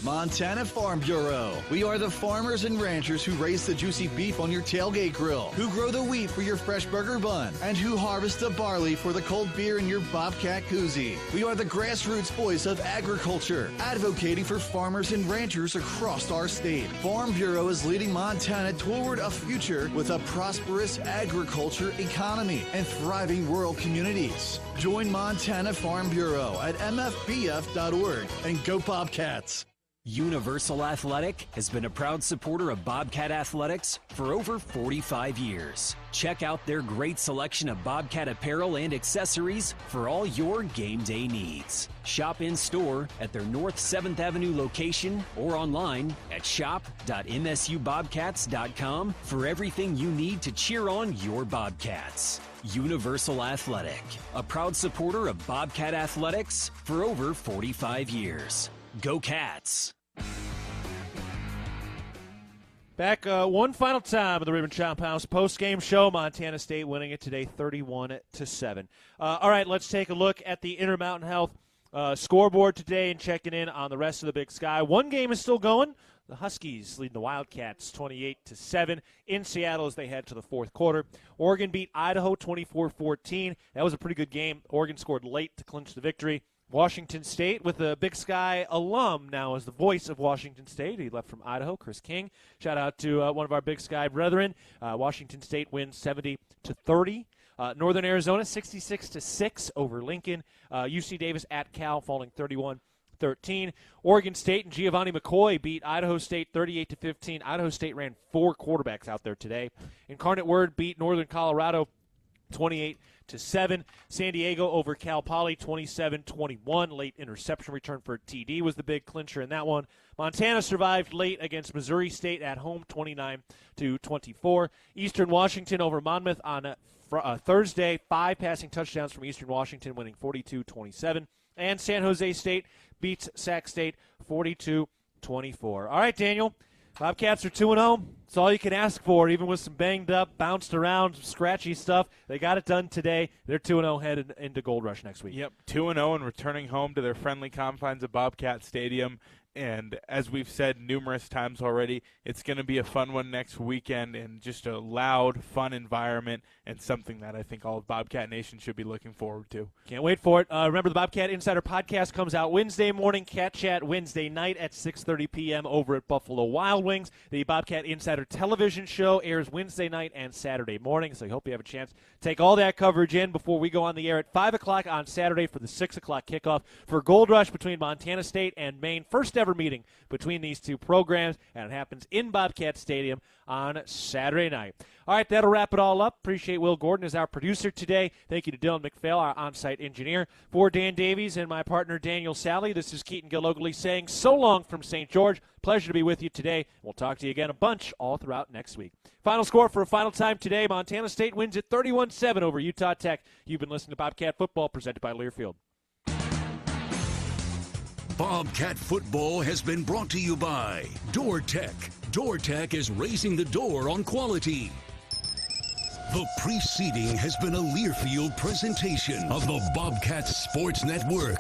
Montana Farm Bureau. We are the farmers and ranchers who raise the juicy beef on your tailgate grill, who grow the wheat for your fresh burger bun, and who harvest the barley for the cold beer in your Bobcat koozie. We are the grassroots voice of agriculture, advocating for farmers and ranchers across our state. Farm Bureau is leading Montana toward a future with a prosperous agriculture economy and thriving rural communities. Join Montana Farm Bureau at mfbf.org and go Bobcats. Universal Athletic has been a proud supporter of Bobcat Athletics for over 45 years. Check out their great selection of Bobcat apparel and accessories for all your game day needs. Shop in store at their North 7th Avenue location or online at shop.msubobcats.com for everything you need to cheer on your Bobcats. Universal Athletic, a proud supporter of Bobcat Athletics for over 45 years. Go Cats! Back one final time of the Ribbon Chop House post-game show. Montana State winning it today 31-7. All right, let's take a look at the Intermountain Health scoreboard today and checking in on the rest of the Big Sky. One game is still going. The Huskies leading the Wildcats 28-7 in Seattle as they head to the fourth quarter. Oregon beat Idaho 24-14. That was a pretty good game. Oregon scored late to clinch the victory. Washington State with a Big Sky alum now as the voice of Washington State. He left from Idaho, Chris King. Shout out to one of our Big Sky brethren. Washington State wins 70-30. Northern Arizona 66-6 over Lincoln. UC Davis at Cal falling 31-13. Oregon State and Giovanni McCoy beat Idaho State 38-15. Idaho State ran 4 quarterbacks out there today. Incarnate Word beat Northern Colorado 28-7. San Diego over Cal Poly 27-21. Late interception return for TD was the big clincher in that one. Montana survived late against Missouri State at home 29-24. Eastern Washington over Monmouth on Thursday. 5 passing touchdowns from Eastern Washington, winning 42-27. And San Jose State beats Sac State 42-24. All right, Daniel. Bobcats are 2-0. It's all you can ask for, even with some banged up, bounced around, scratchy stuff. They got it done today. They're 2-0 headed into Gold Rush next week. Yep, 2-0 and returning home to their friendly confines of Bobcat Stadium. And as we've said numerous times already, it's going to be a fun one next weekend and just a loud, fun environment and something that I think all of Bobcat Nation should be looking forward to. Can't wait for it. Remember, the Bobcat Insider podcast comes out Wednesday morning, Cat Chat Wednesday night at 6:30 p.m. over at Buffalo Wild Wings. The Bobcat Insider television show airs Wednesday night and Saturday morning, so I hope you have a chance to take all that coverage in before we go on the air at 5 o'clock on Saturday for the 6 o'clock kickoff for Gold Rush between Montana State and Maine. First ever meeting between these two programs, and it happens in Bobcat Stadium on Saturday night. All right, that'll wrap it all up. Appreciate Will Gordon as our producer today. Thank you to Dylan McPhail, our on-site engineer. For Dan Davies and my partner Daniel Salle, this is Keaton Gillogly saying so long from St. George. Pleasure to be with you today. We'll talk to you again a bunch all throughout next week. Final score for a final time today, Montana State wins at 31-7 over Utah Tech. You've been listening to Bobcat Football presented by Learfield. Bobcat Football has been brought to you by DoorTech. DoorTech is raising the door on quality. The preceding has been a Learfield presentation of the Bobcat Sports Network.